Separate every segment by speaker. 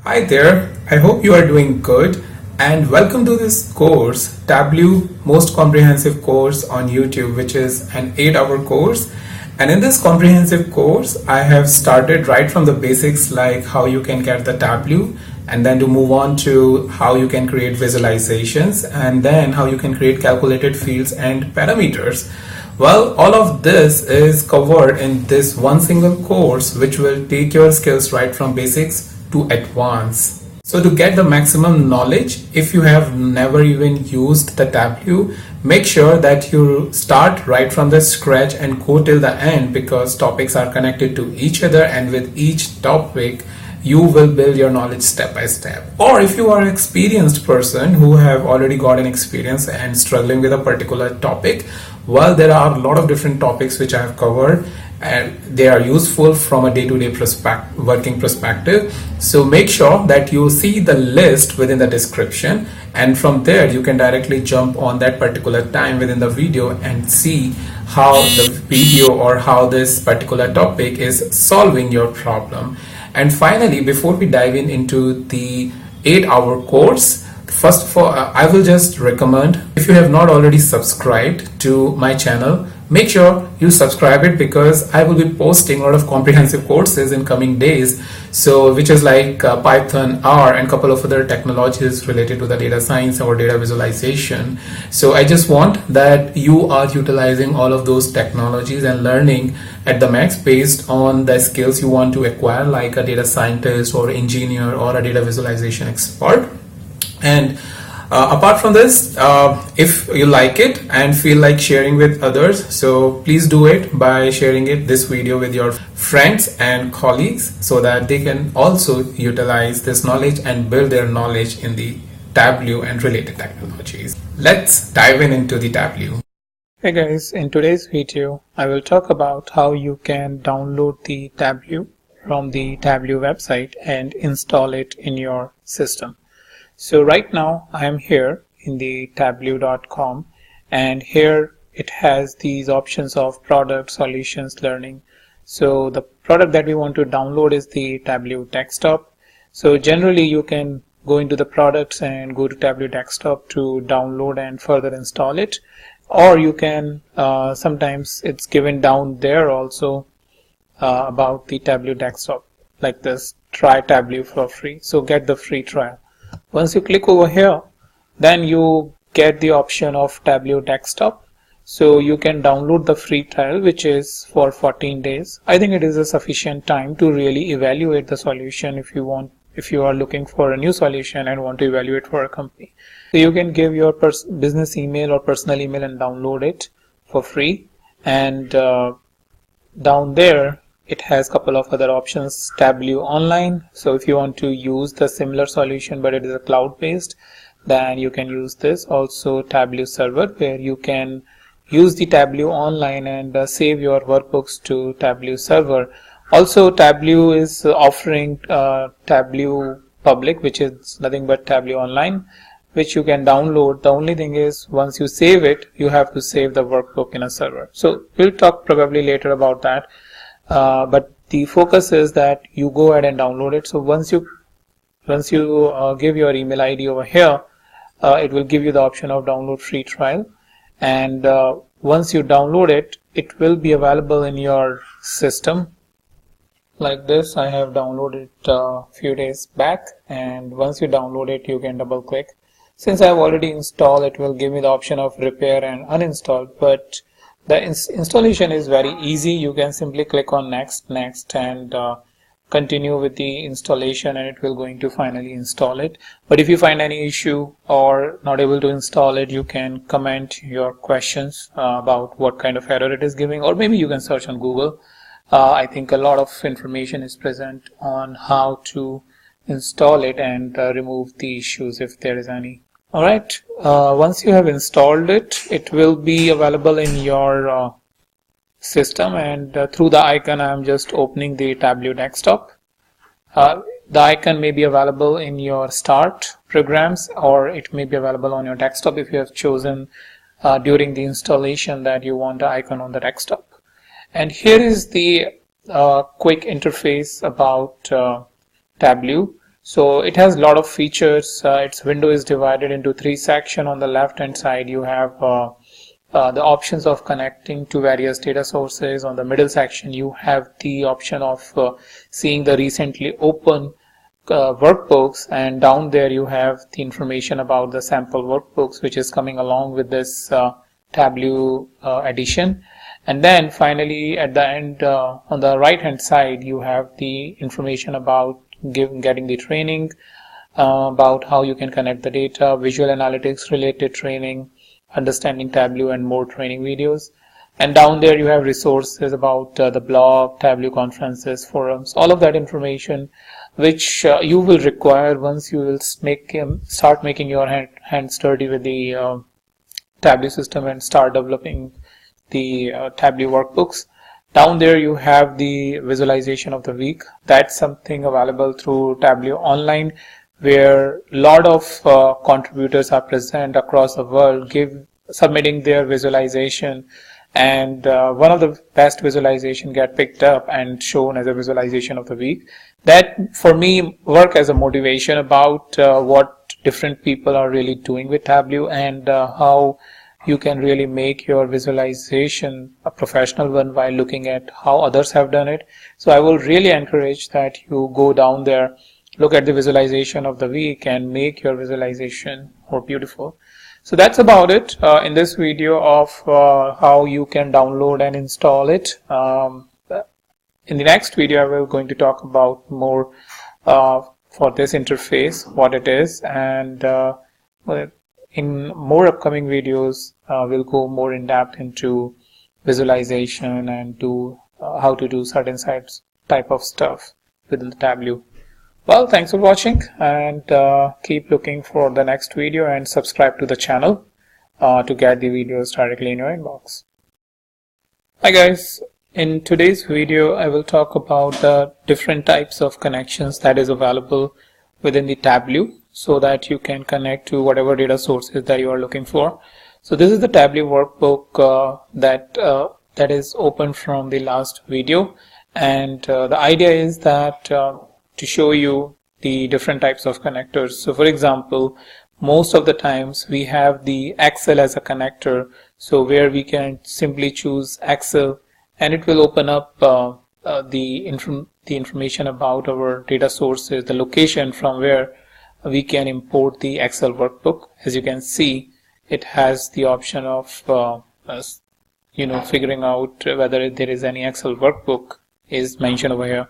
Speaker 1: Hi there, I hope you are doing good and welcome to this course, Tableau Most Comprehensive Course on YouTube, which is an 8-hour course. And in this comprehensive course, I have started right from the basics like how you can get the Tableau and then to move on to how you can create visualizations and then how you can create calculated fields and parameters. Well, all of this is covered in this one single course, which will take your skills right from basics to advance. So to get the maximum knowledge, if you have never even used the Tableau, make sure that you start right from the scratch and go till the end, because topics are connected to each other, and with each topic you will build your knowledge step by step. Or if you are an experienced person who have already got an experience and struggling with a particular topic, well, there are a lot of different topics which I have covered and they are useful from a day-to-day working perspective. So make sure that you see the list within the description, and from there you can directly jump on that particular time within the video and see how the video or how this particular topic is solving your problem. And finally, before we dive into the 8-hour course, first of all, I will just recommend, if you have not already subscribed to my channel, make sure you subscribe it, because I will be posting a lot of comprehensive courses in coming days. So which is like Python, R, and couple of other technologies related to the data science or data visualization. So I just want that you are utilizing all of those technologies and learning at the max based on the skills you want to acquire, like a data scientist or engineer or a data visualization expert. And apart from this, if you like it and feel like sharing with others, so please do it by sharing this video with your friends and colleagues, so that they can also utilize this knowledge and build their knowledge in the Tableau and related technologies. Let's dive into the Tableau.
Speaker 2: Hey guys, in today's video I will talk about how you can download the Tableau from the Tableau website and install it in your system. So right now I am here in the tableau.com, and here it has these options of product, solutions, learning. So the product that we want to download is the Tableau desktop. So generally you can go into the products and go to Tableau desktop to download and further install it, or you can sometimes it's given down there also about the Tableau desktop, like this, try Tableau for free, so get the free trial. Once you click over here, then you get the option of Tableau desktop, so you can download the free trial, which is for 14 days. I think it is a sufficient time to really evaluate the solution if you are looking for a new solution and want to evaluate for a company. So you can give your business email or personal email and download it for free. And down there it has a couple of other options. Tableau Online, so if you want to use the similar solution but it is a cloud based, then you can use this. Also Tableau Server, where you can use the Tableau Online and save your workbooks to Tableau Server. Also Tableau is offering Tableau Public, which is nothing but Tableau Online, which you can download. The only thing is, once you save it, you have to save the workbook in a server. So we'll talk probably later about that. But the focus is that you go ahead and download it. So once you give your email ID over here, it will give you the option of download free trial, and once you download it, it will be available in your system like this. I have downloaded it a few days back, and once you download it, you can double click. Since I have already installed, it will give me the option of repair and uninstall, but the installation is very easy. You can simply click on next and continue with the installation, and it will going to finally install it. But if you find any issue or not able to install it, you can comment your questions about what kind of error it is giving, or maybe you can search on Google. I think a lot of information is present on how to install it and remove the issues if there is any. Alright, once you have installed it, it will be available in your system, and through the icon I am just opening the Tableau desktop. The icon may be available in your start programs, or it may be available on your desktop if you have chosen during the installation that you want the icon on the desktop. And here is the quick interface about Tableau. So it has a lot of features. Its window is divided into 3 sections. On the left hand side you have the options of connecting to various data sources. On the middle section you have the option of seeing the recently open workbooks, and down there you have the information about the sample workbooks which is coming along with this Tableau edition. And then finally at the end, on the right hand side, you have the information about getting the training, about how you can connect the data, visual analytics related training, understanding Tableau, and more training videos. And down there you have resources about the blog, Tableau conferences, forums, all of that information which you will require once you will start making your hands dirty with the Tableau system and start developing the Tableau workbooks. Down there you have the visualization of the week. That's something available through Tableau Online, where a lot of contributors are present across the world submitting their visualization, and one of the best visualization get picked up and shown as a visualization of the week. That for me work as a motivation about what different people are really doing with Tableau, and how you can really make your visualization a professional one while looking at how others have done it. So I will really encourage that you go down there, look at the visualization of the week, and make your visualization more beautiful. So that's about it in this video of how you can download and install it. In the next video I will going to talk about more for this interface, what it is, and in more upcoming videos we'll go more in depth into visualization and how to do certain type of stuff within the Tableau. Well, thanks for watching, and keep looking for the next video, and subscribe to the channel to get the videos directly in your inbox. Hi guys, in today's video I will talk about the different types of connections that is available within the Tableau, so that you can connect to whatever data sources that you are looking for. So this is the Tableau workbook that is open from the last video, and the idea is that to show you the different types of connectors. So for example, most of the times we have the Excel as a connector, so where we can simply choose Excel and it will open up the information about our data sources, the location from where we can import the Excel workbook. As you can see, it has the option of figuring out whether there is any Excel workbook is mentioned over here.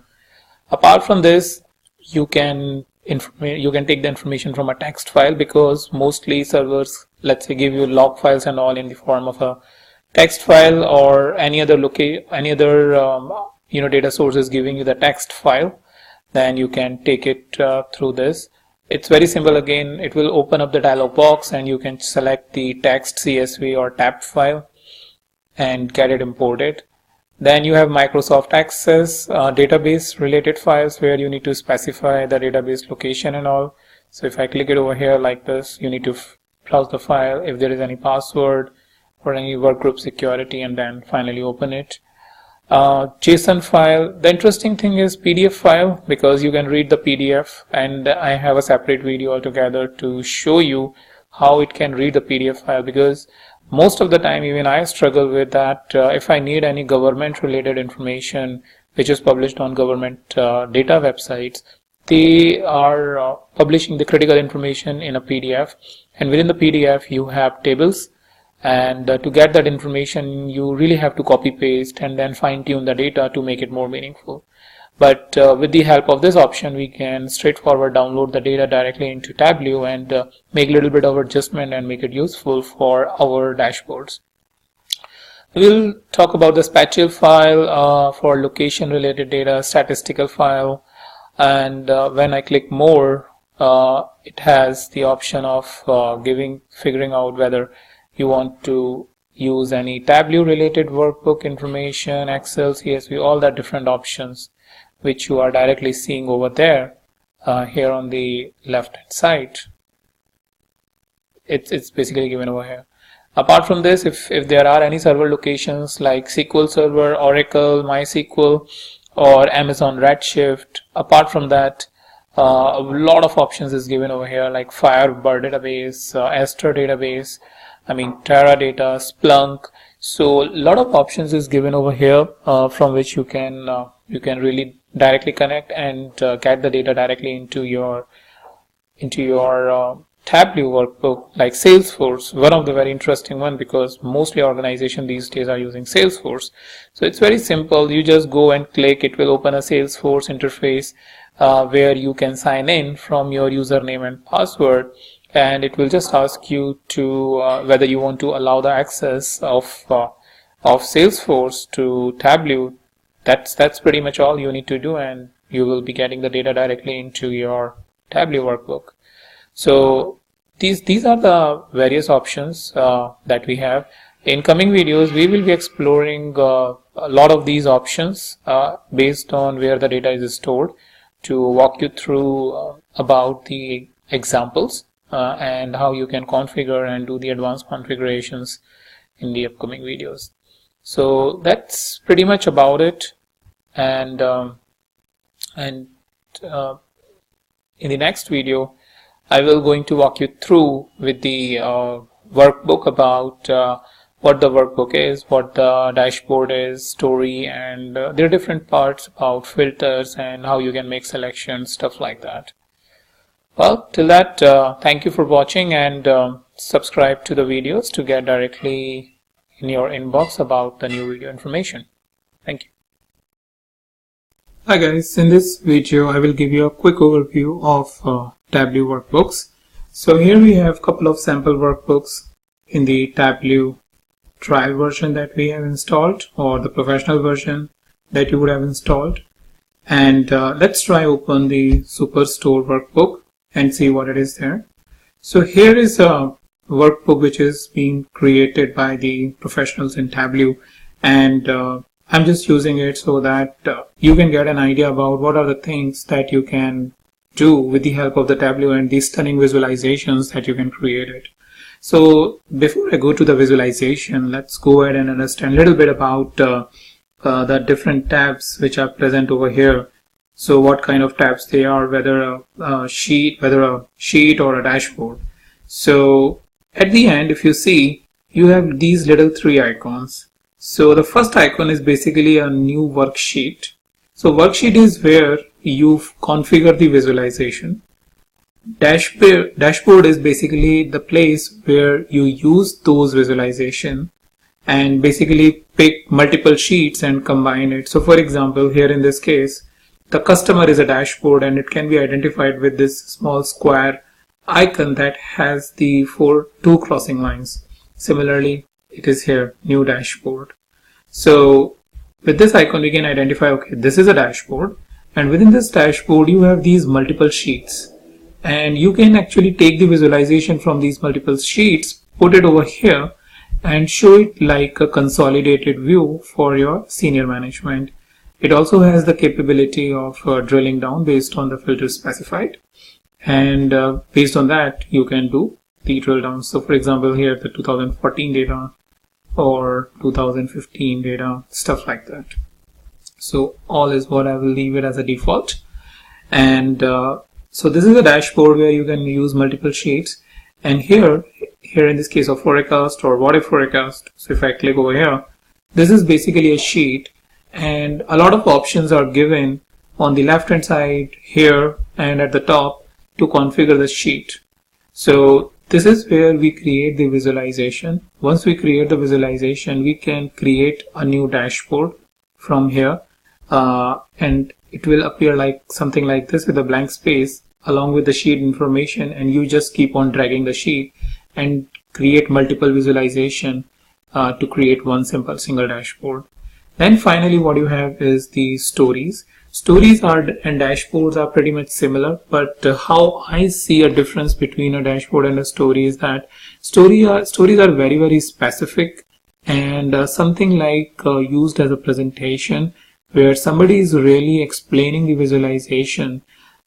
Speaker 2: Apart from this, you can take the information from a text file, because mostly servers, let's say, give you log files and all in the form of a text file, or any other data sources giving you the text file. Then you can take it through this. It's very simple. Again, it will open up the dialog box and you can select the text, CSV or TAP file and get it imported. Then you have Microsoft Access database related files, where you need to specify the database location and all. So if I click it over here like this, you need to browse the file if there is any password or any workgroup security, and then finally open it. JSON file. The interesting thing is PDF file, because you can read the PDF, and I have a separate video altogether to show you how it can read the PDF file, because most of the time even I struggle with that. If I need any government related information which is published on government data websites, they are publishing the critical information in a PDF, and within the PDF you have tables, and to get that information you really have to copy paste and then fine tune the data to make it more meaningful. But with the help of this option, we can straightforward download the data directly into Tableau and make a little bit of adjustment and make it useful for our dashboards. We'll talk about the spatial file for location related data, statistical file, and when I click more, it has the option of figuring out whether you want to use any Tableau related workbook information, Excel, CSV, all that different options which you are directly seeing over there. Here on the left hand side, it's basically given over here. Apart from this, if there are any server locations like SQL Server, Oracle, MySQL, or Amazon Redshift, apart from that, A lot of options is given over here, like Firebird database, Esther database, Teradata, Splunk. So a lot of options is given over here from which you can really directly connect and get the data directly into your Tableau workbook. Like Salesforce, one of the very interesting one, because mostly organizations these days are using Salesforce. So it's very simple. You just go and click. It will open a Salesforce interface where you can sign in from your username and password, and it will just ask you to whether you want to allow the access of Salesforce to Tableau. That's pretty much all you need to do, and you will be getting the data directly into your Tableau workbook. So these are the various options that we have. In coming videos, we will be exploring a lot of these options based on where the data is stored, to walk you through about the examples and how you can configure and do the advanced configurations in the upcoming videos. So that's pretty much about it, and in the next video I will going to walk you through with the workbook about what the workbook is, what the dashboard is, story, and there are different parts about filters and how you can make selections, stuff like that. Well, till that, thank you for watching, and subscribe to the videos to get directly in your inbox about the new video information. Thank you.
Speaker 1: Hi guys, in this video I will give you a quick overview of Tableau workbooks. So here we have a couple of sample workbooks in the Tableau trial version that we have installed, or the professional version that you would have installed. And let's try open the Superstore workbook and see what it is there. So here is a workbook which is being created by the professionals in Tableau, and I'm just using it so that you can get an idea about what are the things that you can do with the help of the Tableau and these stunning visualizations that you can create it. So before I go to the visualization, let's go ahead and understand a little bit about the different tabs which are present over here. So what kind of tabs they are, whether a sheet or a dashboard. So at the end, if you see, you have these little three icons. So the first icon is basically a new worksheet. So worksheet is where you configure the visualization. Dashboard is basically the place where you use those visualization and basically pick multiple sheets and combine it. So for example, here in this case, the customer is a dashboard, and it can be identified with this small square icon that has the two crossing lines. Similarly, it is here, new dashboard. So with this icon we can identify, okay, this is a dashboard, and within this dashboard you have these multiple sheets, and you can actually take the visualization from these multiple sheets, put it over here and show it like a consolidated view for your senior management. It also has the capability of drilling down based on the filter specified, and based on that you can do the drill down. So for example, here the 2014 data or 2015 data, stuff like that. So all is what I will leave it as a default. And so this is a dashboard where you can use multiple sheets, and here in this case of forecast or what if forecast, so if I click over here, this is basically a sheet, and a lot of options are given on the left hand side here and at the top to configure the sheet. So this is where we create the visualization. Once we create the visualization, we can create a new dashboard from here, and it will appear like something like this with a blank space along with the sheet information, and you just keep on dragging the sheet and create multiple visualization to create one single dashboard. Then finally what you have is the stories. Stories and dashboards are pretty much similar, but how I see a difference between a dashboard and a story is that stories are very, very specific, and something like used as a presentation where somebody is really explaining the visualization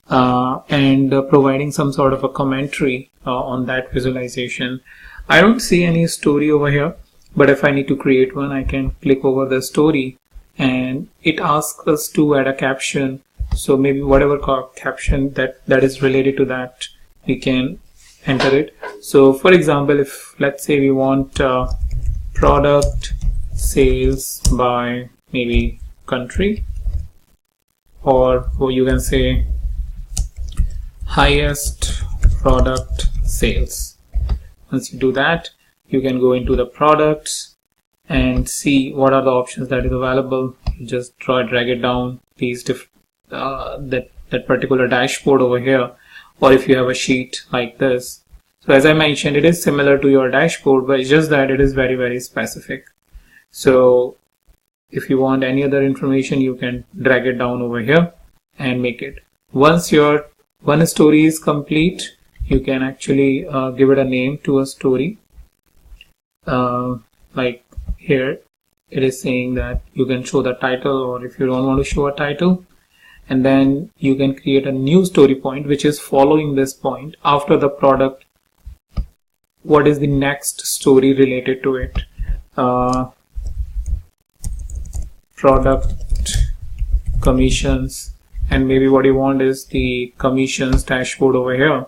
Speaker 1: and providing some sort of a commentary on that visualization. I don't see any story over here, but if I need to create one, I can click over the story and it asks us to add a caption
Speaker 2: So maybe whatever caption that is related to that, we can enter it. So for example, if let's say we want product sales by maybe country, or you can say highest product sales. Once you do that, you can go into the products and see what are the options that is available. You just drag it down these that particular dashboard over here, or if you have a sheet like this. So as I mentioned, it is similar to your dashboard, but it's just that it is very, very specific. So if you want any other information, you can drag it down over here and make it. Once your one story is complete, you can actually give it a name to a story. Like here, it is saying that you can show the title, or if you don't want to show a title, and then you can create a new story point which is following this point. After the product, what is the next story related to it? Product commissions, and maybe what you want is the commissions dashboard over here,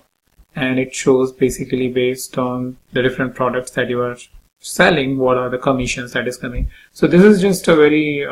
Speaker 2: and it shows basically based on the different products that you are selling, what are the commissions that is coming. So this is just a very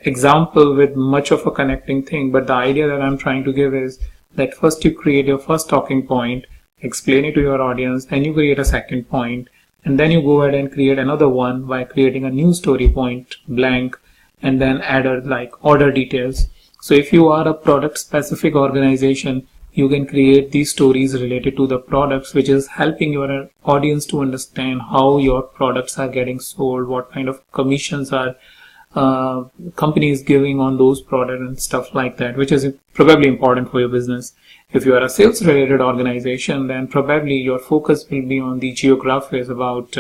Speaker 2: example with much of a connecting thing, but the idea that I'm trying to give is that first you create your first talking point, explain it to your audience, then you create a second point, and then you go ahead and create another one by creating a new story point blank, and then add like order details. So if you are a product specific organization, you can create these stories related to the products, which is helping your audience to understand how your products are getting sold, what kind of commissions are companies giving on those products and stuff like that, which is probably important for your business. If you are a sales related organization, then probably your focus will be on the geographies, about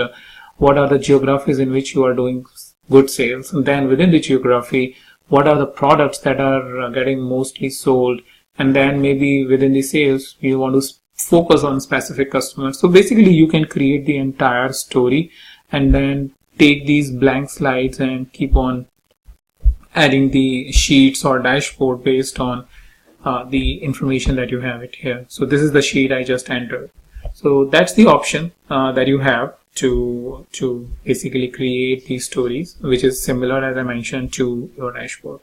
Speaker 2: what are the geographies in which you are doing good sales, and then within the geography, what are the products that are getting mostly sold, and then maybe within the sales you want to focus on specific customers. So basically you can create the entire story and then take these blank slides and keep on adding the sheets or dashboard based on the information that you have it here. So this is the sheet I just entered. So that's the option that you have to basically create these stories, which is similar, as I mentioned, to your dashboard.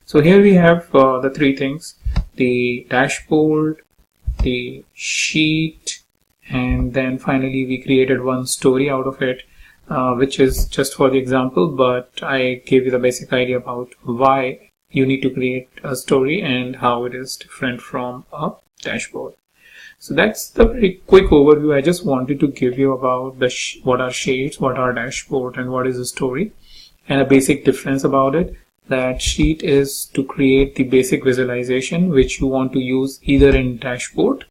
Speaker 2: So here we have the three things: the dashboard, the sheet, and then finally we created one story out of it, which is just for the example, but I gave you the basic idea about why you need to create a story and how it is different from a dashboard. So that's the very quick overview I just wanted to give you about the what are sheets, what are dashboard, and what is a story, and a basic difference about it. That sheet is to create the basic visualization which you want to use either in dashboard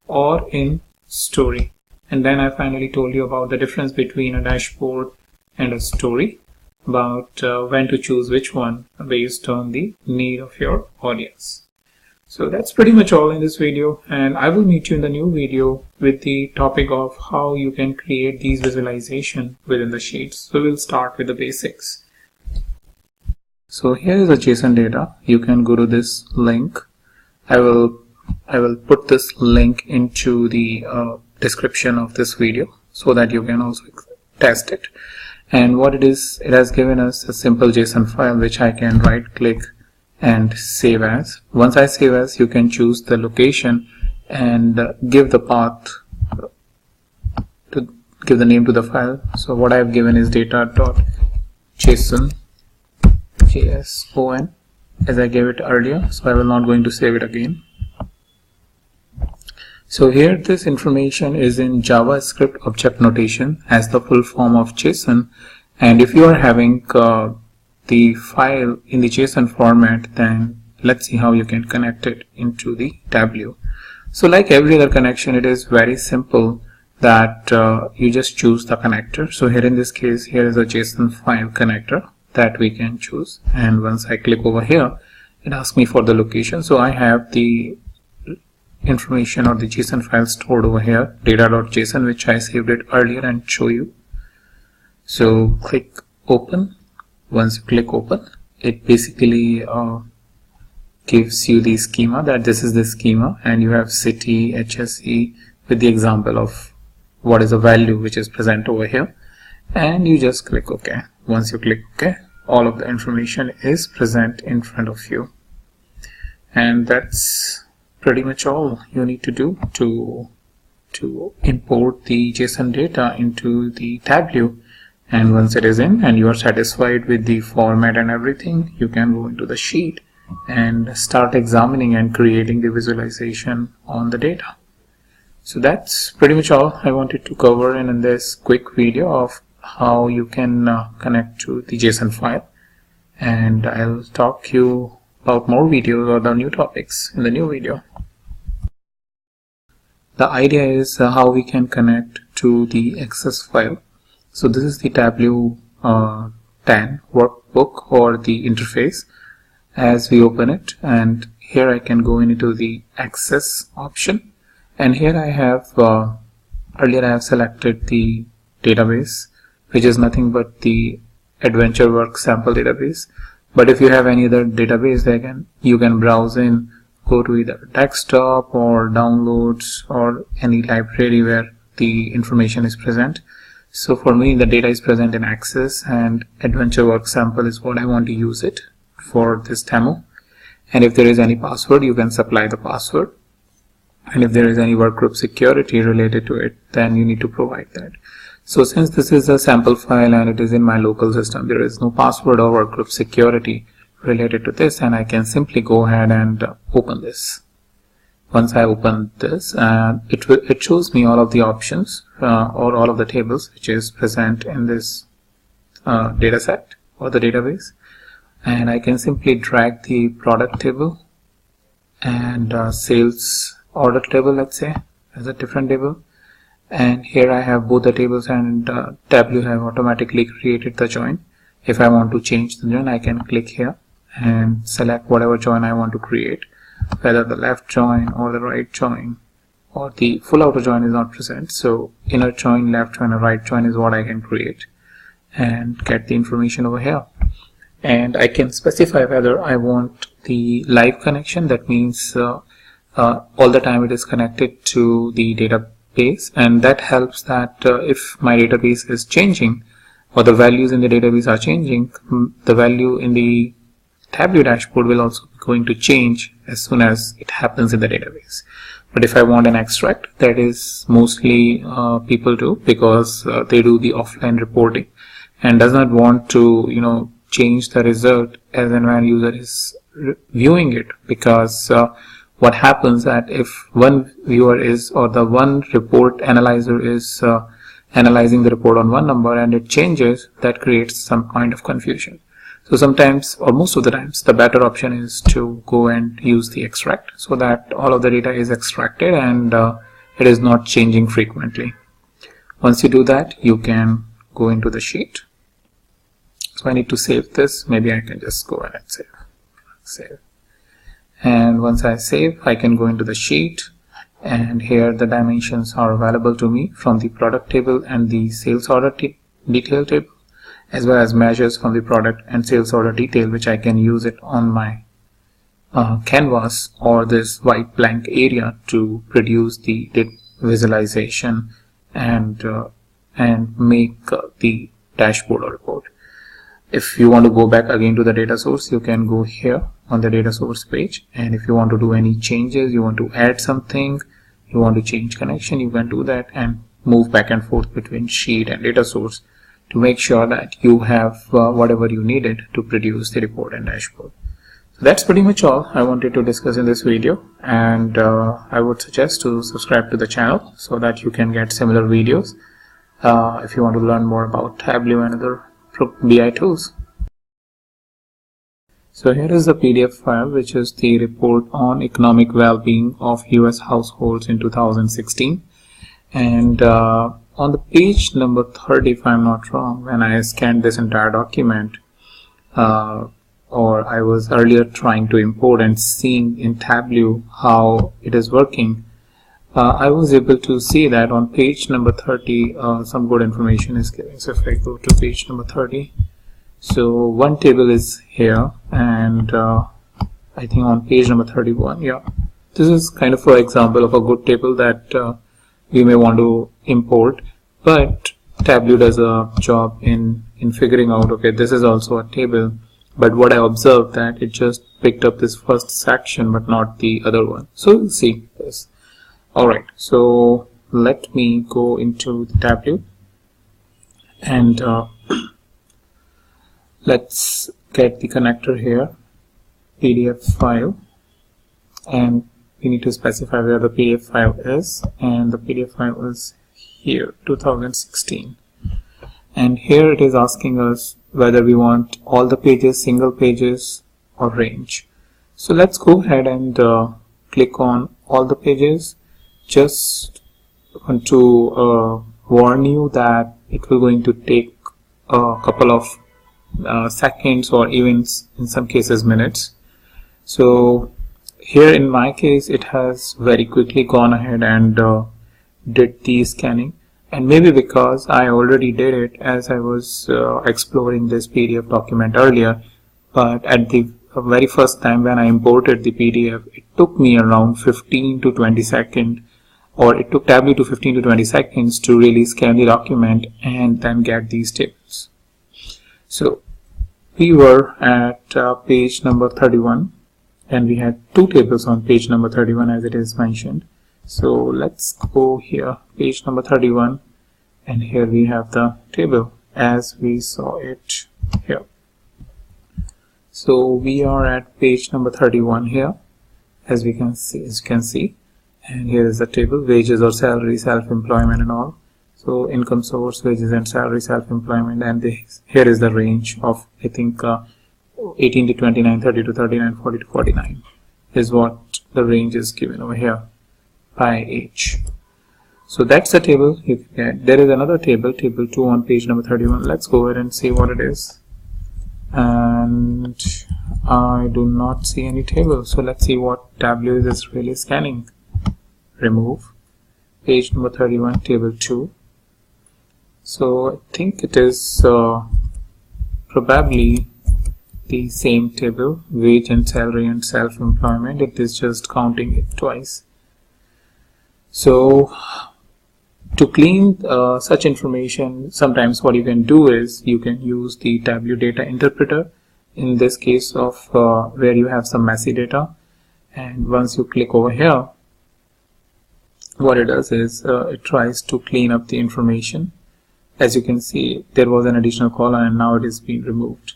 Speaker 2: or in story. And then I finally told you about the difference between a dashboard and a story, about when to choose which one based on the need of your audience. So that's pretty much all in this video, and I will meet you in the new video with the topic of how you can create these visualization within the sheets. So we'll start with the basics. So here is the JSON data. You can go to this link. I will put this link into the description of this video so that you can also test it. And what it is, it has given us a simple JSON file which I can right click and save as. Once I save as, you can choose the location and give the path to give the name to the file. So what I have given is data.json JSON as I gave it earlier, so I will not going to save it again. So here this information is in JavaScript object notation as the full form of JSON, and if you are having the file in the JSON format, then let's see how you can connect it into the Tableau. So like every other connection, it is very simple that you just choose the connector. So here in this case, here is a JSON file connector that we can choose, and once I click over here, it asks me for the location. So I have the information or the JSON file stored over here, data.json, which I saved it earlier and show you. So click open. Once you click open, it basically gives you the schema, that this is the schema, and you have city, HSE with the example of what is the value which is present over here, and you just click OK. Once you click OK, all of the information is present in front of you, and that's pretty much all you need to do to import the JSON data into the Tableau. And once it is in and you are satisfied with the format and everything, you can go into the sheet and start examining and creating the visualization on the data. So that's pretty much all I wanted to cover in this quick video of how you can connect to the JSON file, and I'll talk to you about more videos or the new topics in the new video. The idea is how we can connect to the Access file. So this is the Tableau 10 workbook or the interface. As we open it, and here I can go into the Access option, and here I have earlier I have selected the database, which is nothing but the AdventureWorks sample database. But if you have any other database, you can browse in, go to either desktop or downloads or any library where the information is present. So for me, the data is present in Access, and AdventureWorks sample is what I want to use it for this demo. And if there is any password, you can supply the password, and if there is any workgroup security related to it, then you need to provide that. So since this is a sample file and it is in my local system, there is no password or workgroup security related to this, and I can simply go ahead and open this. Once I open this, it shows me all of the options or all of the tables which is present in this data set or the database, and I can simply drag the product table and sales order table, let's say, as a different table, and here I have both the tables, and Tableau have automatically created the join. If I want to change the join, I can click here and select whatever join I want to create, whether the left join or the right join, or the full outer join is not present. So inner join, left join, or right join is what I can create and get the information over here. And I can specify whether I want the live connection, that means all the time it is connected to the database, and that helps that if my database is changing or the values in the database are changing, the value in the Tableau dashboard will also be going to change as soon as it happens in the database. But if I want an extract, that is mostly people do, because they do the offline reporting and does not want to change the result as and when user is viewing it, because what happens that if one viewer is, or the one report analyzer is analyzing the report on one number and it changes, that creates some kind of confusion. So sometimes, or most of the times, the better option is to go and use the extract, so that all of the data is extracted and it is not changing frequently. Once you do that, you can go into the sheet. So I need to save this. Maybe I can just go ahead and save. And once I save, I can go into the sheet, and here the dimensions are available to me from the product table and the sales order detail table, as well as measures from the product and sales order detail, which I can use it on my canvas or this white blank area to produce the visualization and make the dashboard or report. If you want to go back again to the data source, you can go here on the data source page, and if you want to do any changes, you want to add something, you want to change connection, you can do that and move back and forth between sheet and data source to make sure that you have whatever you needed to produce the report and dashboard. So that's pretty much all I wanted to discuss in this video, and I would suggest to subscribe to the channel so that you can get similar videos if you want to learn more about Tableau and other BI tools. So here is the PDF file, which is the report on economic well-being of US households in 2016, and on the page number 30, if I'm not wrong, when I scanned this entire document, or I was earlier trying to import and seeing in Tableau how it is working, I was able to see that on page number 30 some good information is given. So if I go to page number 30, So one table is here, and I think on page number 31, yeah, this is kind of an example of a good table that we may want to import, but Tableau does a job in figuring out, okay, this is also a table, but what I observed that it just picked up this first section but not the other one. So we'll see this. Alright, so let me go into the Tableau, and let's get the connector here, PDF file, and we need to specify where the PDF file is, and the PDF file is here, 2016, and here it is asking us whether we want all the pages, single pages, or range. So let's go ahead and click on all the pages. Just want to warn you that it will going to take a couple of seconds, or even in some cases minutes. So here in my case it has very quickly gone ahead and did the scanning, and maybe because I already did it as I was exploring this PDF document earlier, but at the very first time when I imported the PDF, it took me around 15 to 20 seconds, or it took Tableau to 15 to 20 seconds to really scan the document and then get these tables. So we were at page number 31, and we had two tables on page number 31 as it is mentioned. So let's go here, page number 31, and here we have the table as we saw it here. So we are at page number 31 here, as you can see, and here is the table: wages or salary, self-employment, and all. So income source, wages and salary, self-employment, and here is the range of, I think, 18 to 29, 30 to 39, 40 to 49 is what the range is given over here by age. So that's the table you can get. There is another table, table 2 on page number 31. Let's go ahead and see what it is. And I do not see any table. So let's see what Tableau is really scanning. Remove. Page number 31, table 2. So I think it is probably the same table, wage and salary and self-employment. It is just counting it twice. So to clean such information, sometimes what you can do is you can use the Tableau data interpreter, in this case of where you have some messy data, and once you click over here, what it does is it tries to clean up the information. As you can see, there was an additional column and now it is being removed.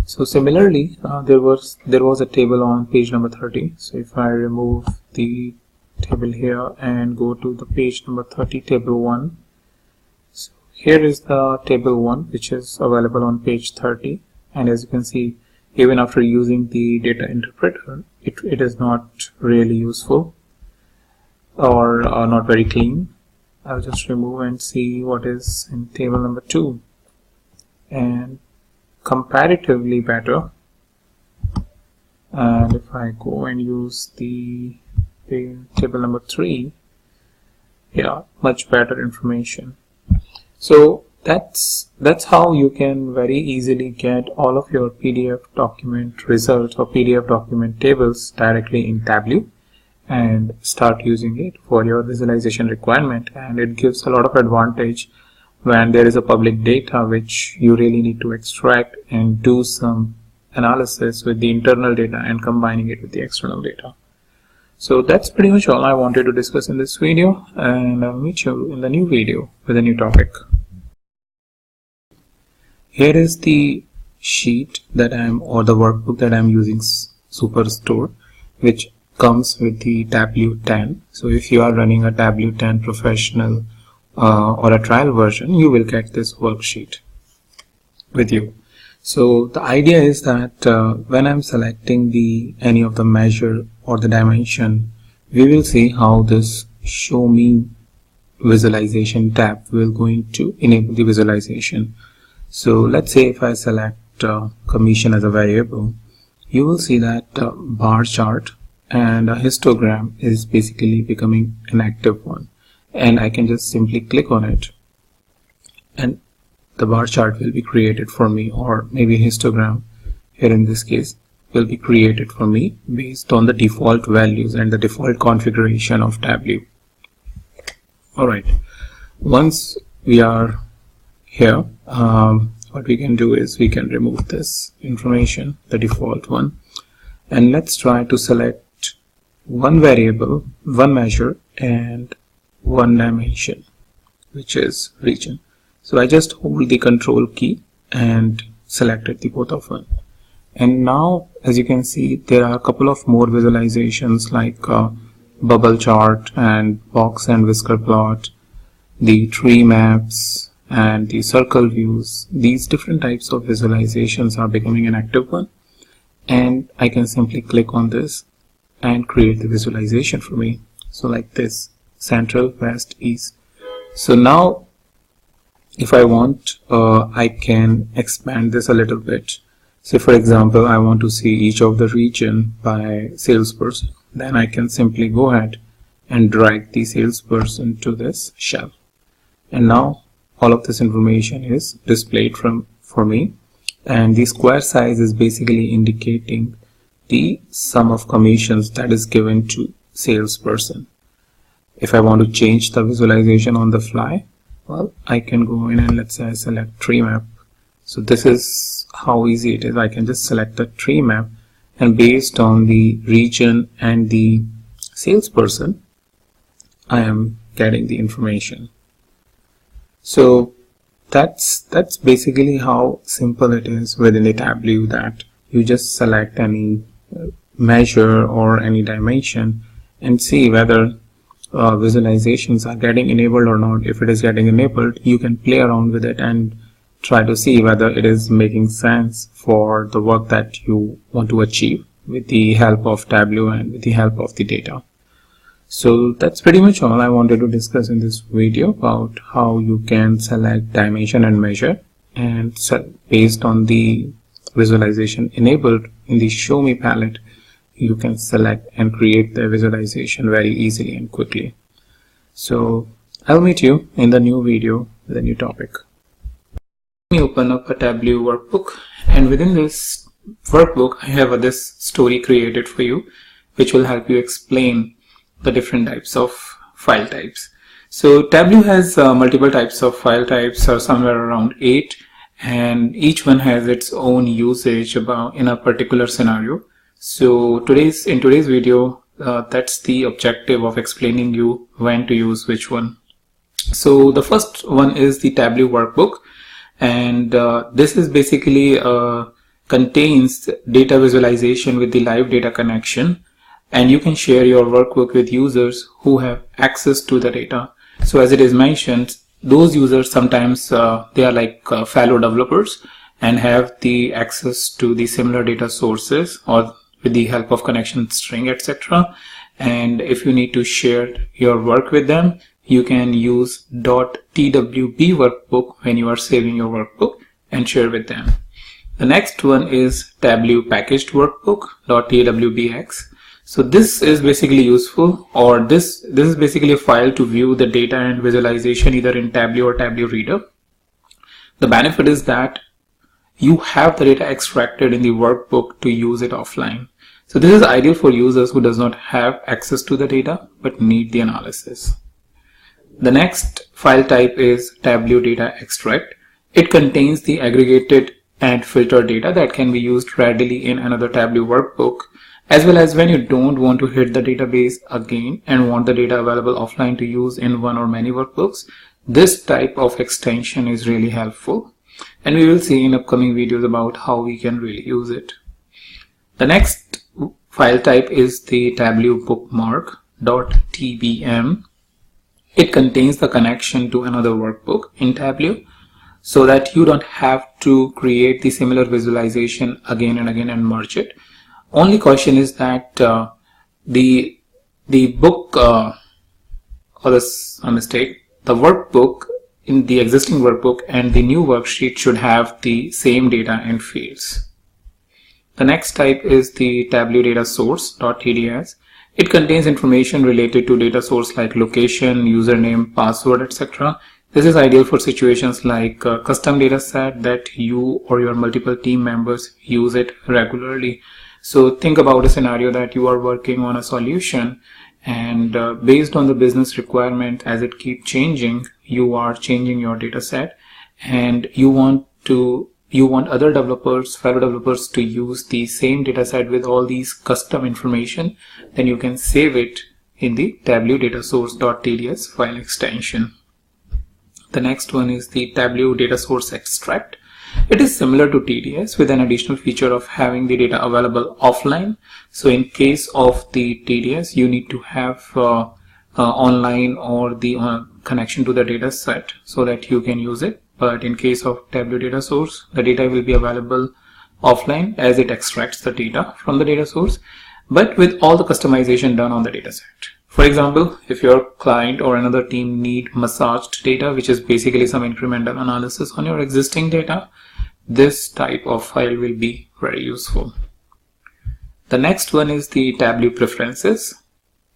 Speaker 2: So similarly, there was a table on page number 30. So if I remove the table here and go to the page number 30, table 1. So here is the table 1, which is available on page 30, and as you can see, even after using the data interpreter, it is not really useful or not very clean. I'll just remove and see what is in table number 2, and comparatively better. And if I go and use the table number 3, yeah, much better information. So that's how you can very easily get all of your PDF document results or PDF document tables directly in Tableau and start using it for your visualization requirement. And it gives a lot of advantage when there is a public data which you really need to extract and do some analysis with the internal data and combining it with the external data. So that's pretty much all I wanted to discuss in this video, and I'll meet you in the new video with a new topic. Here is the sheet that or the workbook that I'm using, Superstore, which comes with the Tableau 10. So if you are running a Tableau 10 professional or a trial version, you will get this worksheet with you. So the idea is that when I'm selecting any of the measure or the dimension, we will see how this show me visualization tab will going to enable the visualization. So let's say if I select commission as a variable, you will see that bar chart and a histogram is basically becoming an active one, and I can just simply click on it, and the bar chart will be created for me, or maybe histogram here in this case will be created for me based on the default values and the default configuration of Tableau. Alright, once we are here, what we can do is we can remove this information, the default one, and let's try to select one variable, one measure, and one dimension, which is region. So I just hold the control key and selected the both of them. And now, as you can see, there are a couple of more visualizations like bubble chart and box and whisker plot, the tree maps, and the circle views. These different types of visualizations are becoming an active one, and I can simply click on this and create the visualization for me. So like this, central, west, east. So now if I want, I can expand this a little bit. So for example, I want to see each of the region by salesperson. Then I can simply go ahead and drag the salesperson to this shelf. And now all of this information is displayed for me. And the square size is basically indicating the sum of commissions that is given to salesperson. If I want to change the visualization on the fly, well, I can go in and let's say I select tree map. So this is how easy it is. I can just select the tree map, and based on the region and the salesperson, I am getting the information. So that's basically how simple it is within the Tableau, that you just select any measure or any dimension and see whether visualizations are getting enabled or not. If it is getting enabled, you can play around with it and try to see whether it is making sense for the work that you want to achieve with the help of Tableau and with the help of the data. So that's pretty much all I wanted to discuss in this video about how you can select dimension and measure, and based on the visualization enabled in the show me palette, you can select and create the visualization very easily and quickly. So I'll meet you in the new video with a new topic. Let me open up a Tableau workbook, and within this workbook I have this story created for you which will help you explain the different types of file types. So Tableau has multiple types of file types, or somewhere around 8, and each one has its own usage in a particular scenario. So in today's video, that's the objective of explaining you when to use which one. So the first one is the Tableau workbook, and this is basically contains data visualization with the live data connection, and you can share your workbook with users who have access to the data. So as it is mentioned, those users sometimes they are like fellow developers and have the access to the similar data sources or with the help of connection string, etc. And if you need to share your work with them, you can use .twb workbook when you are saving your workbook and share with them. The next one is Tableau packaged workbook .twbx. So this is basically useful, or this is basically a file to view the data and visualization either in Tableau or Tableau Reader. The benefit is that you have the data extracted in the workbook to use it offline. So this is ideal for users who does not have access to the data but need the analysis. The next file type is Tableau data extract. It contains the aggregated and filtered data that can be used readily in another Tableau workbook, as well as when you don't want to hit the database again and want the data available offline to use in one or many workbooks. This type of extension is really helpful, and we will see in upcoming videos about how we can really use it. The next file type is the Tableau bookmark .tbm. It contains the connection to another workbook in Tableau, so that you don't have to create the similar visualization again and again and merge it. Only caution is that the book the workbook in the existing workbook and the new worksheet should have the same data and fields. The next type is the Tableau data source .tds. It contains information related to data source like location, username, password, etc. This is ideal for situations like a custom data set that you or your multiple team members use it regularly. So think about a scenario that you are working on a solution, and based on the business requirement, as it keeps changing, you are changing your data set, and you want other developers, fellow developers, to use the same data set with all these custom information. Then you can save it in the Tableau data source.tds file extension. The next one is the Tableau data source extract. It is similar to TDS with an additional feature of having the data available offline. So in case of the TDS, you need to have online or the connection to the data set so that you can use it. But in case of Tableau data source, the data will be available offline as it extracts the data from the data source, but with all the customization done on the data set. For example, if your client or another team need massaged data, which is basically some incremental analysis on your existing data, this type of file will be very useful. The next one is the Tableau preferences.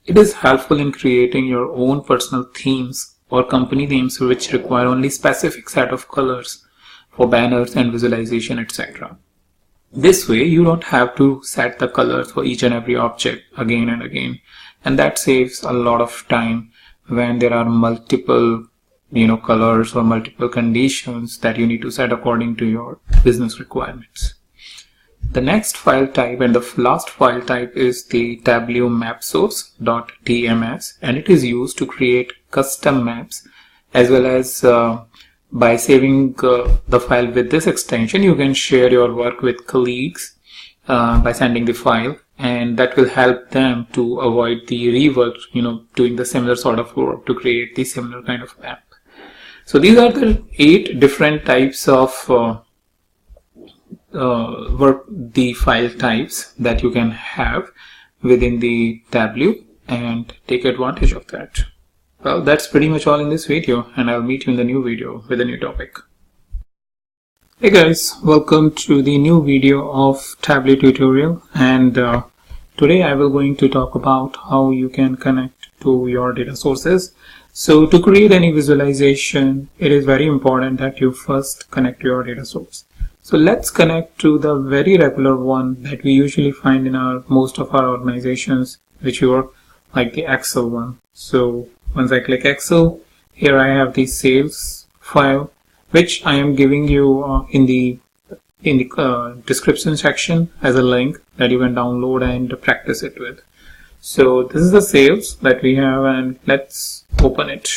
Speaker 2: It is helpful in creating your own personal themes or company themes which require only specific set of colors for banners and visualization, etc. This way you don't have to set the colors for each and every object again and again, and that saves a lot of time when there are multiple colors or multiple conditions that you need to set according to your business requirements. The next file type and the last file type is the Tableau map source.tms, and it is used to create custom maps, as well as by saving the file with this extension, you can share your work with colleagues by sending the file, and that will help them to avoid the rework, doing the similar sort of work to create the similar kind of map. So these are the 8 different types of the file types that you can have within the Tableau, and take advantage of that. Well, that's pretty much all in this video, and I'll meet you in the new video with a new topic. Hey guys, welcome to the new video of Tableau tutorial, and today I will going to talk about how you can connect to your data sources. So to create any visualization, it is very important that you first connect to your data source. So let's connect to the very regular one that we usually find in most of our organizations, which work like the Excel one. So once I click Excel, here I have the sales file, which I am giving you in the description section as a link that you can download and practice it with. So this is the sales that we have, and let's open it.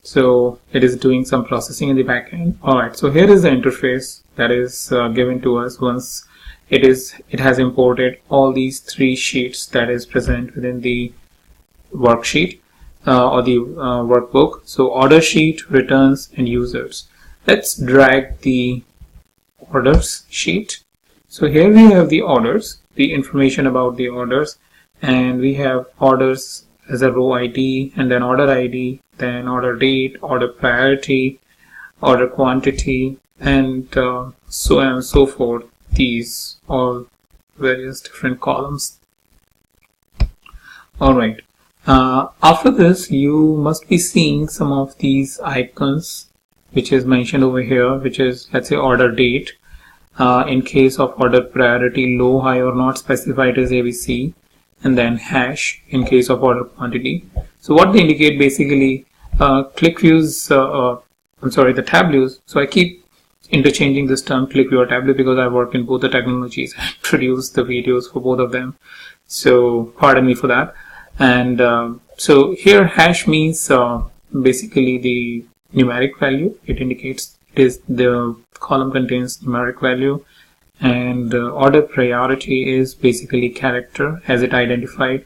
Speaker 2: So it is doing some processing in the backend. Alright, so here is the interface that is given to us once it has imported all these 3 sheets that is present within the worksheet or the workbook. So order sheet, returns, and users. Let's drag the orders sheet. So here we have the orders, the information about the orders, and we have orders as a row ID, and then order ID, then order date, order priority, order quantity, and so on and so forth. These all various different columns. Alright, after this you must be seeing some of these icons which is mentioned over here, which is, let's say, order date. In case of order priority, low, high, or not specified as ABC, and then hash in case of order quantity. So what they indicate basically, ClickViews, the Tableaus. So I keep interchanging this term ClickView or Tableau because I work in both the technologies and produce the videos for both of them. So pardon me for that. And so here hash means basically the numeric value. It indicates the column contains numeric value, and order priority is basically character as it identified,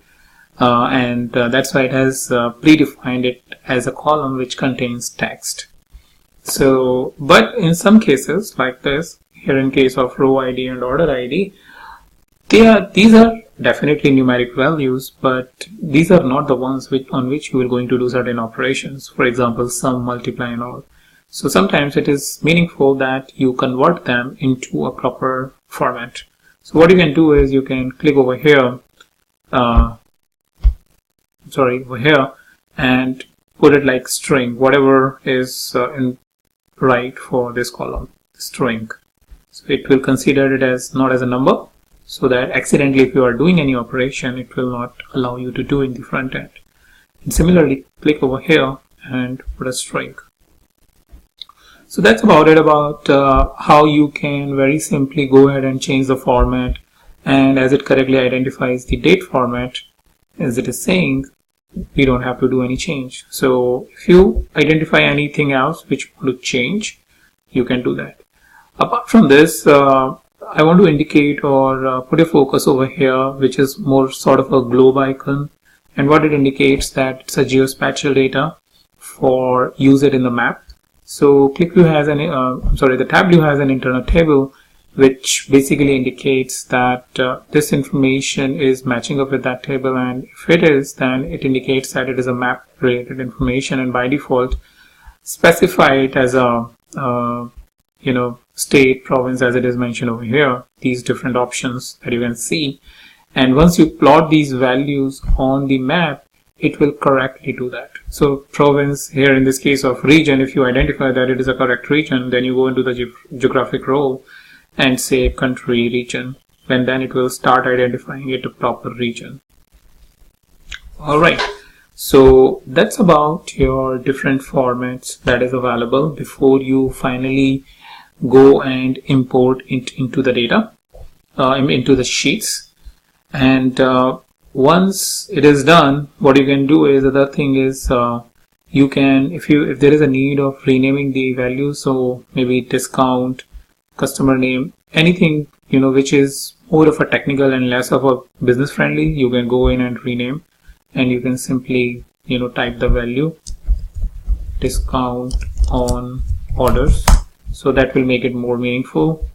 Speaker 2: and that's why it has predefined it as a column which contains text. So, but in some cases like this, here in case of row ID and order ID, these are definitely numeric values, but these are not the ones on which you are going to do certain operations. For example, sum, multiply, and all. So sometimes it is meaningful that you convert them into a proper format. So what you can do is you can click over here, and put it like string, whatever is right for this column, string. So it will consider it as not as a number, so that accidentally if you are doing any operation, it will not allow you to do in the front end. And similarly, click over here and put a string. So that's about it about how you can very simply go ahead and change the format, and as it correctly identifies the date format as it is saying, we don't have to do any change. So if you identify anything else which you want to change, you can do that. Apart from this, I want to indicate or put a focus over here, which is more sort of a globe icon, and what it indicates that it's a geospatial data for use it in the map. So ClickView has the Tableau has an internal table which basically indicates that this information is matching up with that table, and if it is, then it indicates that it is a map related information, and by default specify it as a state, province, as it is mentioned over here, these different options that you can see. And once you plot these values on the map, it will correctly do that. So province here in this case of region, if you identify that it is a correct region, then you go into the geographic role and say country region, and then it will start identifying it a proper region. Alright, so that's about your different formats that is available before you finally go and import it into the data, into the sheets. And once it is done, what you can do is, the other thing is you can, if there is a need of renaming the values, so maybe discount, customer name, anything which is more of a technical and less of a business friendly, you can go in and rename, and you can simply type the value discount on orders, so that will make it more meaningful.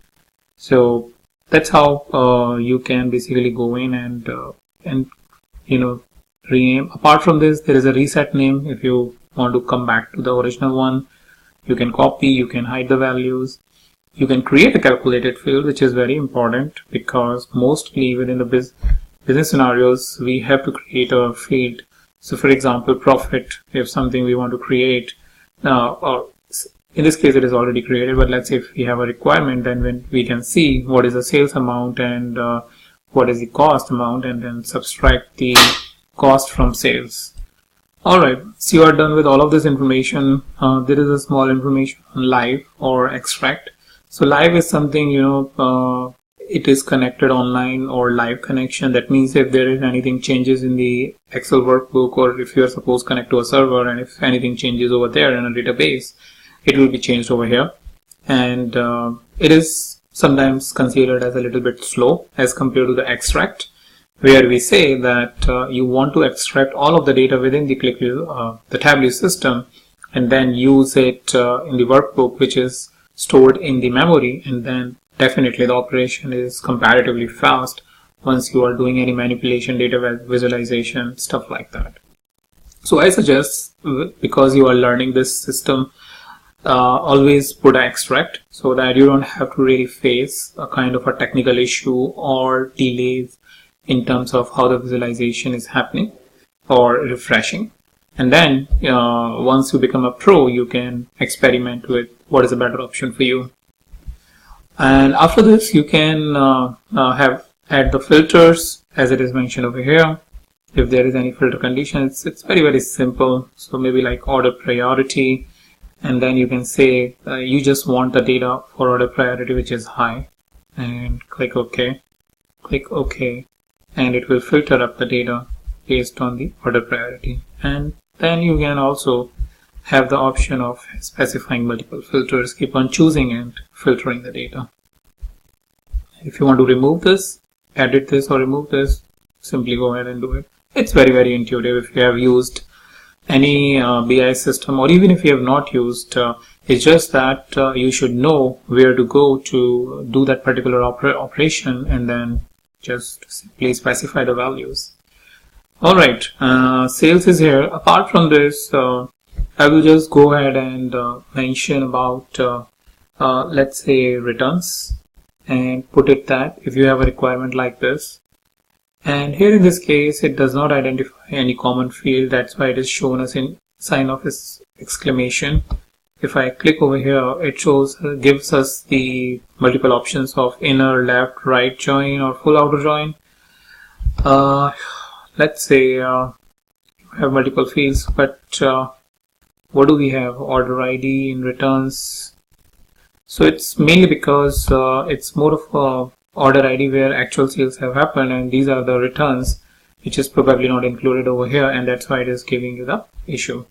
Speaker 2: So that's how you can basically go in and rename. Apart from this, there is a reset name. If you want to come back to the original one, you can copy, you can hide the values, you can create a calculated field, which is very important because mostly within the business scenarios we have to create a field. So for example, profit, if something we want to create, or in this case it is already created, but let's say if we have a requirement, then when we can see what is the sales amount and what is the cost amount, and then subtract the cost from sales. Alright, so you are done with all of this information. There is a small information on live or extract. So live is something, it is connected online or live connection. That means if there is anything changes in the Excel workbook, or if you are supposed to connect to a server, and if anything changes over there in a database, it will be changed over here. And it is sometimes considered as a little bit slow as compared to the extract, where we say that you want to extract all of the data within the ClickView, the Tableau system, and then use it in the workbook, which is stored in the memory, and then definitely the operation is comparatively fast once you are doing any manipulation, data visualization, stuff like that. So I suggest, because you are learning this system, always put an extract, so that you don't have to really face a kind of a technical issue or delays in terms of how the visualization is happening or refreshing. And then once you become a pro, you can experiment with what is a better option for you. And after this, you can add the filters as it is mentioned over here. If there is any filter condition, it's very simple. So maybe like order priority, and then you can say you just want the data for order priority which is high, and click OK. Click OK, and it will filter up the data based on the order priority. And then you can also have the option of specifying multiple filters, keep on choosing and filtering the data. If you want to remove this, edit this or remove this, simply go ahead and do it. It's very intuitive. If you have used any BI system, or even if you have not used, it's just that you should know where to go to do that particular operation, and then just simply specify the values. Alright, sales is here. Apart from this, I will just go ahead and mention about let's say returns, and put it that if you have a requirement like this. And here in this case, it does not identify any common field, that's why it is shown as in sign of exclamation. If I click over here, it gives us the multiple options of inner, left, right join or full outer join. Let's say we have multiple fields, but what do we have? Order ID in returns. So it's mainly because it's more of a order ID where actual sales have happened, and these are the returns, which is probably not included over here, and that's why it is giving you the issue.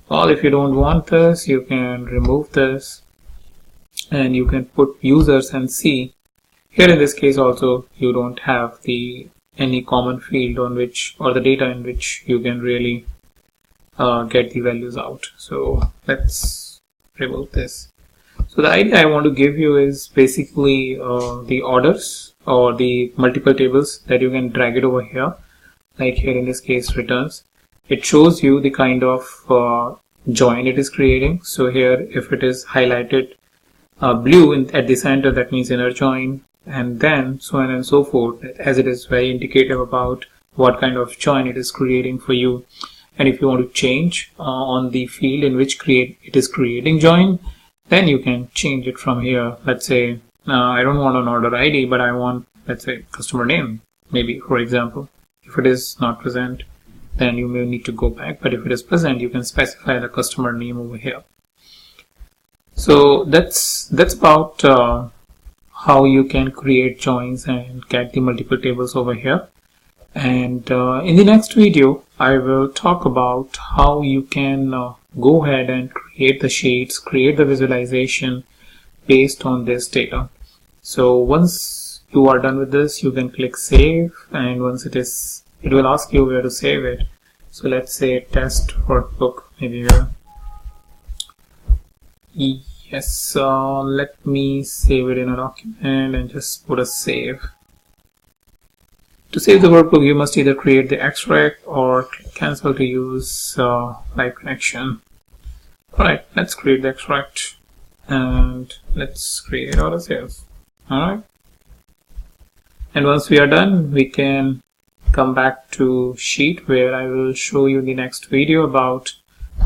Speaker 2: Well, if you don't want this, you can remove this and you can put users and see. Here in this case also, you don't have any common field on which, or the data in which you can really get the values out. So let's remove this. So the idea I want to give you is basically the orders or the multiple tables that you can drag it over here, like here in this case returns. It shows you the kind of join it is creating. So here, if it is highlighted blue at the center, that means inner join, and then so on and so forth, as it is very indicative about what kind of join it is creating for you. And if you want to change on the field in which it is creating join, then you can change it from here. Let's say I don't want an order ID, but I want, let's say, customer name, maybe, for example. If it is not present, then you may need to go back, but if it is present, you can specify the customer name over here. So that's about how you can create joins and get the multiple tables over here. And in the next video, I will talk about how you can go ahead and create the sheets, create the visualization based on this data. So once you are done with this, you can click save, and once it will ask you where to save it. So let's say test workbook, maybe here. Yes, let me save it in a document and just put a save. To save the workbook, you must either create the extract or click cancel to use live connection. Alright, let's create the extract and let's create order sales. Alright. And once we are done, we can come back to sheet, where I will show you the next video about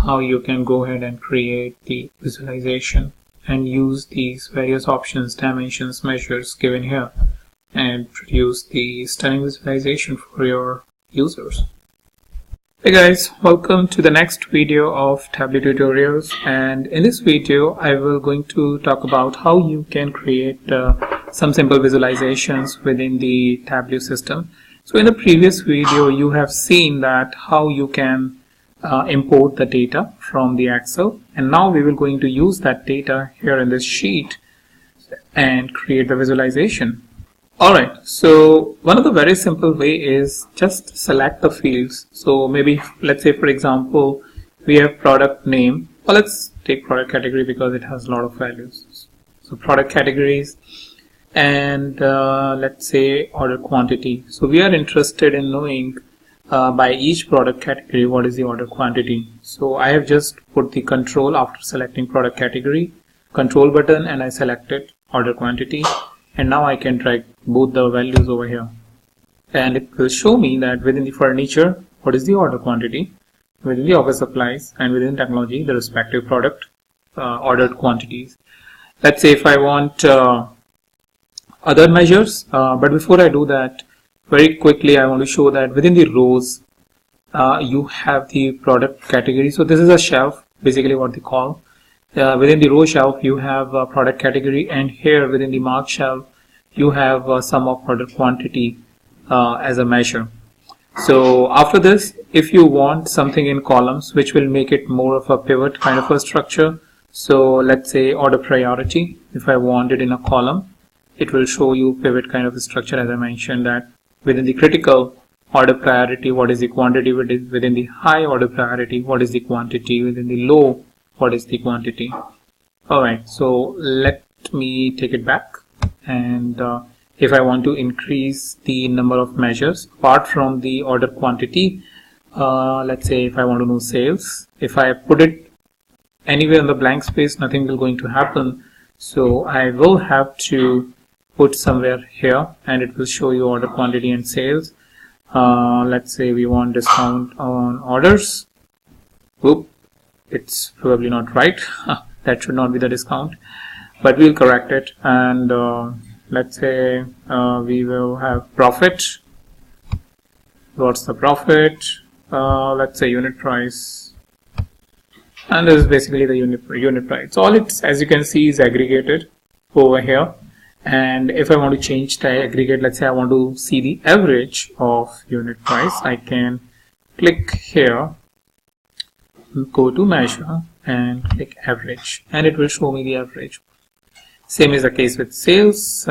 Speaker 2: how you can go ahead and create the visualization and use these various options, dimensions, measures given here, and produce the stunning visualization for your users. Hey guys, welcome to the next video of Tableau tutorials, and in this video I will going to talk about how you can create some simple visualizations within the Tableau system. So in the previous video you have seen that how you can import the data from the Excel, and now we will going to use that data here in this sheet and create the visualization. Alright, so one of the very simple way is just select the fields. So maybe let's say, for example, we have product name, or let's take product category because it has a lot of values. So product categories, and let's say order quantity. So we are interested in knowing by each product category what is the order quantity. So I have just put the control after selecting product category, control button, and I selected order quantity, and now I can drag both the values over here, and it will show me that within the furniture what is the order quantity, within the office supplies, and within technology the respective product ordered quantities. Let's say if I want other measures, but before I do that, very quickly I want to show that within the rows you have the product category. So this is a shelf, basically what they call. Within the row shelf you have a product category, and here within the mark shelf you have sum of order quantity as a measure. So after this, if you want something in columns, which will make it more of a pivot kind of a structure, so let's say order priority, if I want it in a column, it will show you pivot kind of a structure, as I mentioned, that within the critical order priority what is the quantity, within the high order priority what is the quantity, within the low what is the quantity. Alright, so let me take it back, and if I want to increase the number of measures apart from the order quantity, let's say if I want to know sales, if I put it anywhere in the blank space, nothing will going to happen. So I will have to put somewhere here, and it will show you order quantity and sales. Let's say we want discount on orders. Whoop, it's probably not right. That should not be the discount, but we'll correct it. And let's say we will have profit. What's the profit? Let's say unit price, and this is basically the unit price. So all it's, as you can see, is aggregated over here. And if I want to change the aggregate, let's say I want to see the average of unit price, I can click here, go to measure and click average, and it will show me the average. Same is the case with sales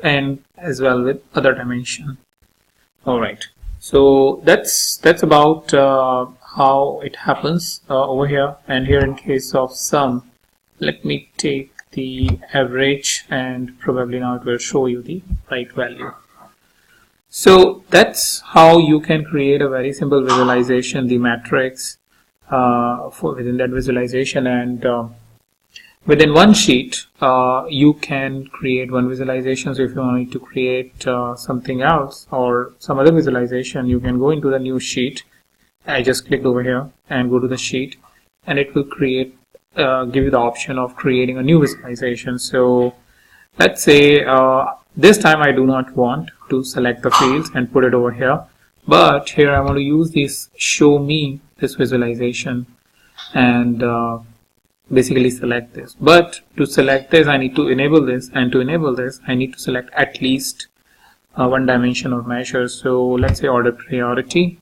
Speaker 2: and as well with other dimension. All right, so that's about how it happens over here. And here in case of sum, let me take the average, and probably now it will show you the right value. So that's how you can create a very simple visualization, the matrix for within that visualization. And within one sheet you can create one visualization. So if you want to create something else or some other visualization, you can go into the new sheet. I just clicked over here and go to the sheet, and it will create give you the option of creating a new visualization. So let's say this time I do not want to select the fields and put it over here, but here I want to use this show me this visualization and basically select this. But to select this, I need to enable this, and to enable this I need to select at least one dimension or measure. So let's say order priority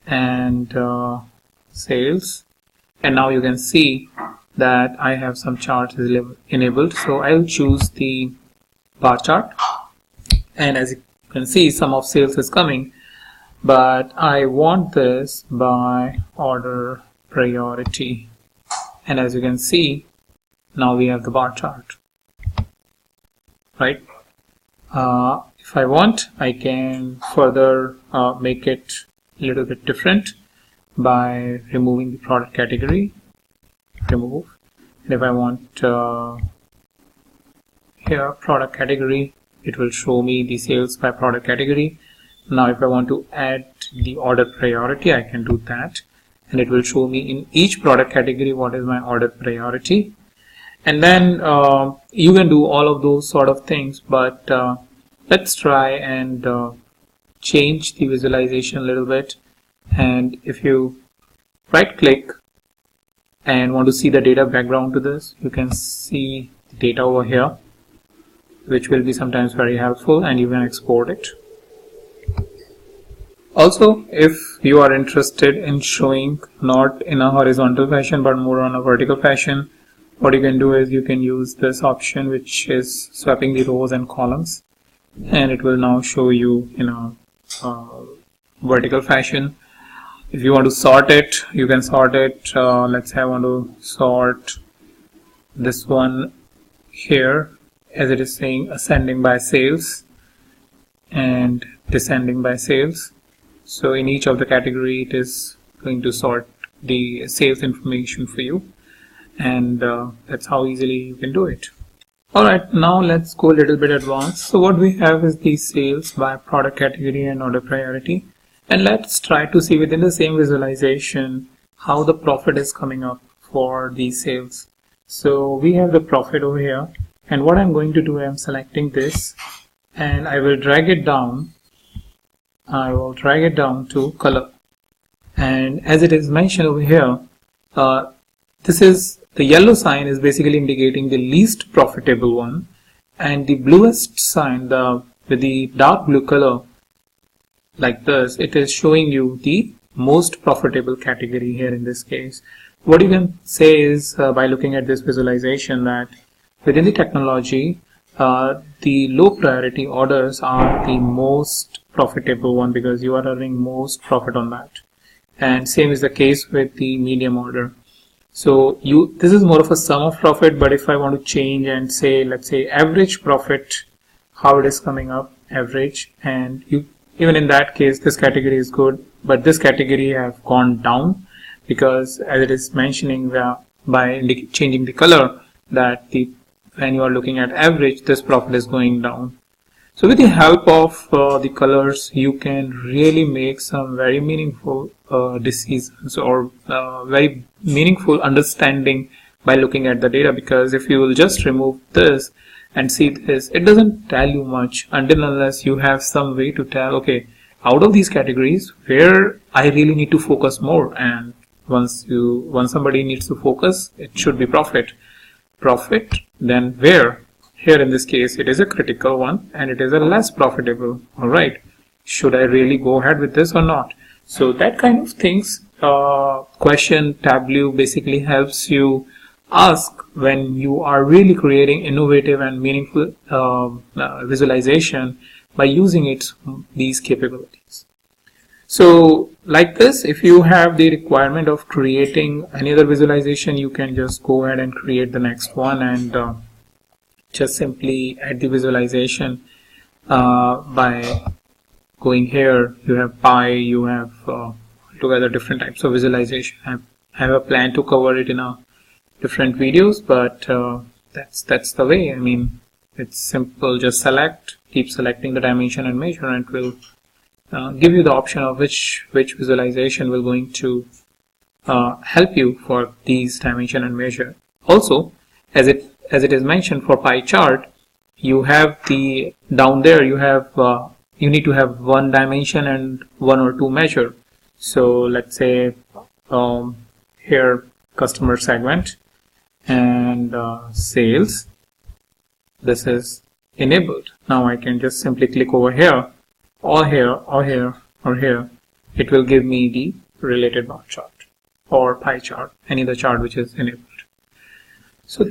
Speaker 2: and sales, and now you can see that I have some charts enabled. So I'll choose the bar chart, and as you can see, some of sales is coming, but I want this by order priority. And as you can see, now we have the bar chart, right? If I want, I can further make it a little bit different by removing the product category. Remove. And if I want here product category, it will show me the sales by product category. Now if I want to add the order priority, I can do that, and it will show me in each product category what is my order priority. And then you can do all of those sort of things, but let's try and change the visualization a little bit. And if you right click and want to see the data background to this, you can see the data over here, which will be sometimes very helpful, and you can export it. Also, if you are interested in showing not in a horizontal fashion but more on a vertical fashion, what you can do is you can use this option, which is swapping the rows and columns, and it will now show you in a vertical fashion. If you want to sort it, you can sort it. Let's say I want to sort this one here, as it is saying ascending by sales and descending by sales. So in each of the category, it is going to sort the sales information for you, and that's how easily you can do it. Alright, now let's go a little bit advanced. So what we have is the sales by product category and order priority. And let's try to see within the same visualization how the profit is coming up for these sales. So we have the profit over here, and what I'm going to do, I'm selecting this and I will drag it down. I will drag it down to color, and as it is mentioned over here, this is the yellow sign is basically indicating the least profitable one, and the bluest sign, with the dark blue color like this, it is showing you the most profitable category here in this case. What you can say is by looking at this visualization that within the technology, the low priority orders are the most profitable one because you are earning most profit on that, and same is the case with the medium order. So this is more of a sum of profit, but if I want to change and say, let's say average profit, how it is coming up, average, and even in that case this category is good, but this category have gone down because as it is mentioning by changing the color that when you are looking at average, this profit is going down. So with the help of the colors, you can really make some very meaningful decisions or very meaningful understanding by looking at the data, because if you will just remove this and see this, it doesn't tell you much until unless you have some way to tell, okay, out of these categories where I really need to focus more. And once somebody needs to focus, it should be profit, then where? Here in this case it is a critical one and it is a less profitable. All right, should I really go ahead with this or not? So that kind of things question Tableau basically helps you ask when you are really creating innovative and meaningful visualization by using these capabilities. So like this, if you have the requirement of creating any other visualization, you can just go ahead and create the next one and just simply add the visualization by going here. You have pie, you have together different types of visualization. I have a plan to cover it in a different videos, but that's the way. I mean, it's simple. Just keep selecting the dimension and measure, and it will give you the option of which visualization will going to help you for these dimension and measure. Also, as it is mentioned for pie chart, you have the down there you have you need to have one dimension and one or two measure. So let's say here customer segment and sales, this is enabled. Now I can just simply click over here or here or here or here. It will give me the related bar chart or pie chart, any other chart which is enabled. So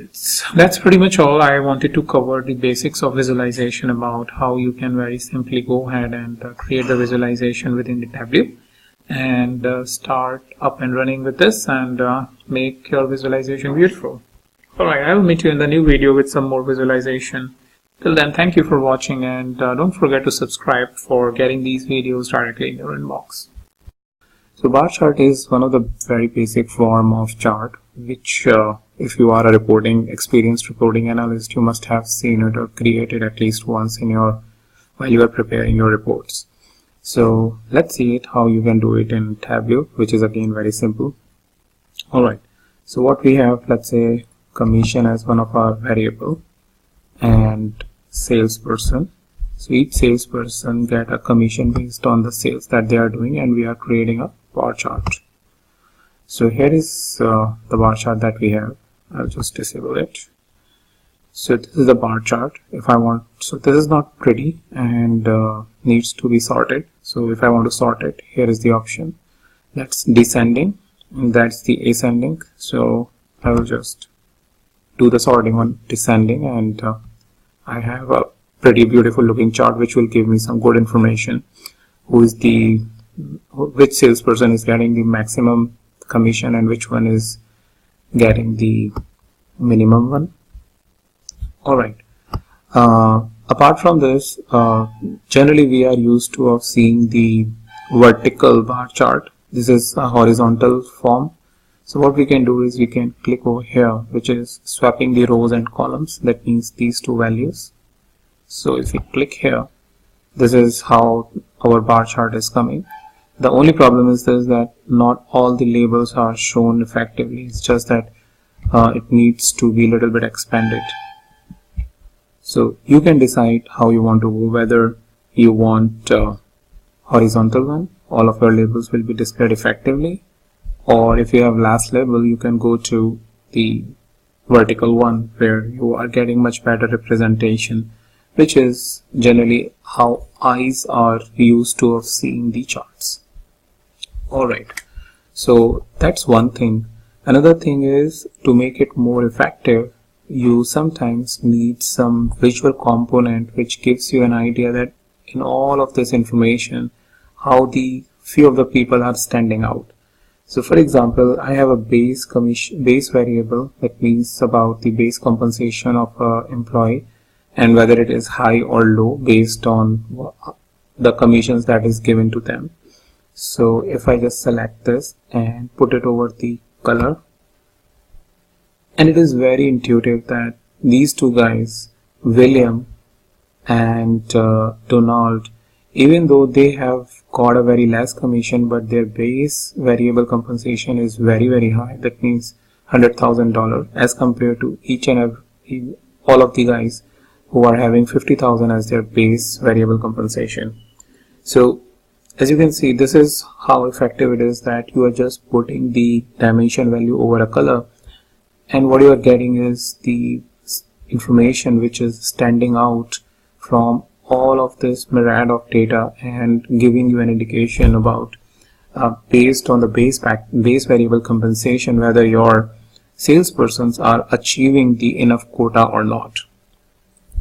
Speaker 2: that's pretty much all. I wanted to cover the basics of visualization, about how you can very simply go ahead and create the visualization within the Tableau and start up and running with this and make your visualization beautiful. Alright, I will meet you in the new video with some more visualization. Till then, thank you for watching, and don't forget to subscribe for getting these videos directly in your inbox. So bar chart is one of the very basic form of chart which if you are a experienced reporting analyst, you must have seen it or created at least once while you are preparing your reports. So let's see how you can do it in Tableau, which is again very simple. Alright, so what we have, let's say commission as one of our variable and salesperson. So each salesperson get a commission based on the sales that they are doing, and we are creating a bar chart. So here is the bar chart that we have. I'll just disable it. So this is the bar chart. If I want, so this is not pretty and needs to be sorted. So if I want to sort it, here is the option. That's descending and that's the ascending. So I will just do the sorting on descending, and I have a pretty beautiful looking chart which will give me some good information. Which salesperson is getting the maximum commission and which one is getting the minimum one. Alright, apart from this, generally we are used to of seeing the vertical bar chart. This is a horizontal form. So what we can do is we can click over here, which is swapping the rows and columns. That means these two values. So if we click here, this is how our bar chart is coming. The only problem is this, that not all the labels are shown effectively. It's just that it needs to be a little bit expanded. So you can decide how you want to go, whether you want horizontal one, all of your labels will be displayed effectively, or if you have last label, you can go to the vertical one where you are getting much better representation, which is generally how eyes are used to of seeing the charts. Alright, so that's one thing. Another thing is, to make it more effective, you sometimes need some visual component which gives you an idea that in all of this information, how the few of the people are standing out. So for example, I have a base variable, that means about the base compensation of an employee and whether it is high or low based on the commissions that is given to them. So if I just select this and put it over the color, and it is very intuitive that these two guys, William and Donald, even though they have got a very less commission, but their base variable compensation is very high. That means $100,000 as compared to each and every all of the guys who are having 50,000 as their base variable compensation. So as you can see, this is how effective it is, that you are just putting the dimension value over a color, and what you are getting is the information which is standing out from all of this myriad of data and giving you an indication about based on the base variable compensation whether your salespersons are achieving the enough quota or not.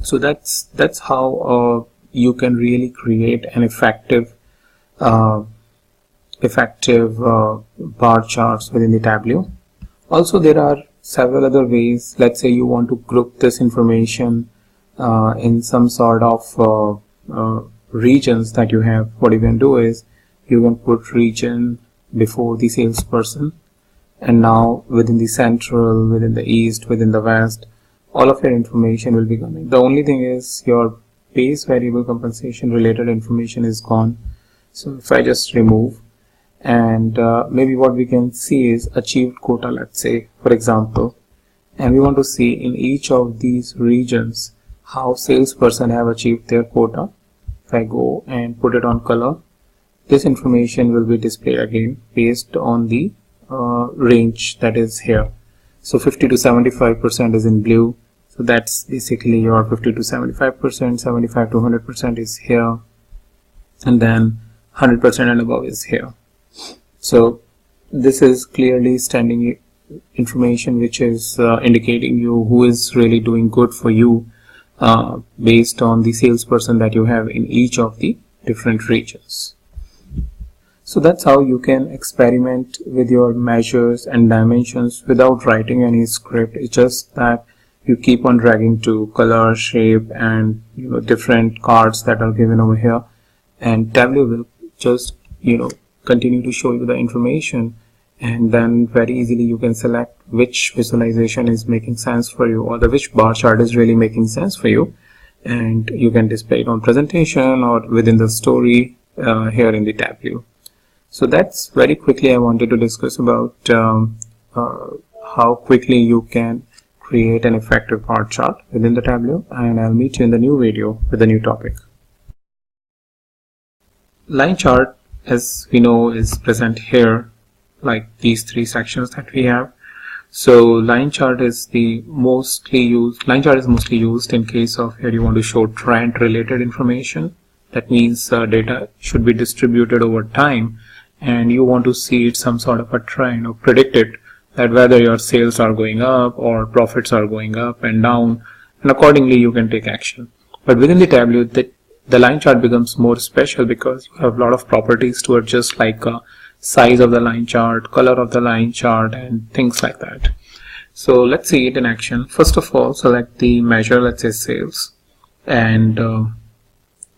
Speaker 2: So that's how you can really create an effective bar charts within the Tableau. Also, there are several other ways. Let's say you want to group this information in some sort of regions that you have. What you can do is you can put region before the salesperson, and now within the central, within the east, within the west, all of your information will be coming. The only thing is your base variable compensation related information is gone. So if I just remove, and maybe what we can see is achieved quota, let's say, for example, and we want to see in each of these regions how salesperson have achieved their quota. If I go and put it on color, this information will be displayed again based on the range that is here. So 50 to 75% is in blue, so that's basically your 50 to 75%, 75 to 100% is here, and then 100% and above is here. So this is clearly standing information which is indicating you who is really doing good for you based on the salesperson that you have in each of the different regions. So that's how you can experiment with your measures and dimensions without writing any script. It's just that you keep on dragging to color, shape, and different cards that are given over here, and Tableau will just continue to show you the information, and then very easily you can select which visualization is making sense for you, or which bar chart is really making sense for you, and you can display it on presentation or within the story here in the Tableau. So that's very quickly I wanted to discuss about how quickly you can create an effective bar chart within the Tableau, and I'll meet you in the new video with a new topic. Line chart, as we know, is present here, like these three sections that we have. So line chart is mostly used in case of here you want to show trend related information. That means data should be distributed over time, and you want to see it some sort of a trend, or predict it, that whether your sales are going up or profits are going up and down, and accordingly you can take action. But within the Tableau, the line chart becomes more special because you have a lot of properties to adjust, like size of the line chart, color of the line chart, and things like that. So let's see it in action. First of all, select the measure, let's say sales, and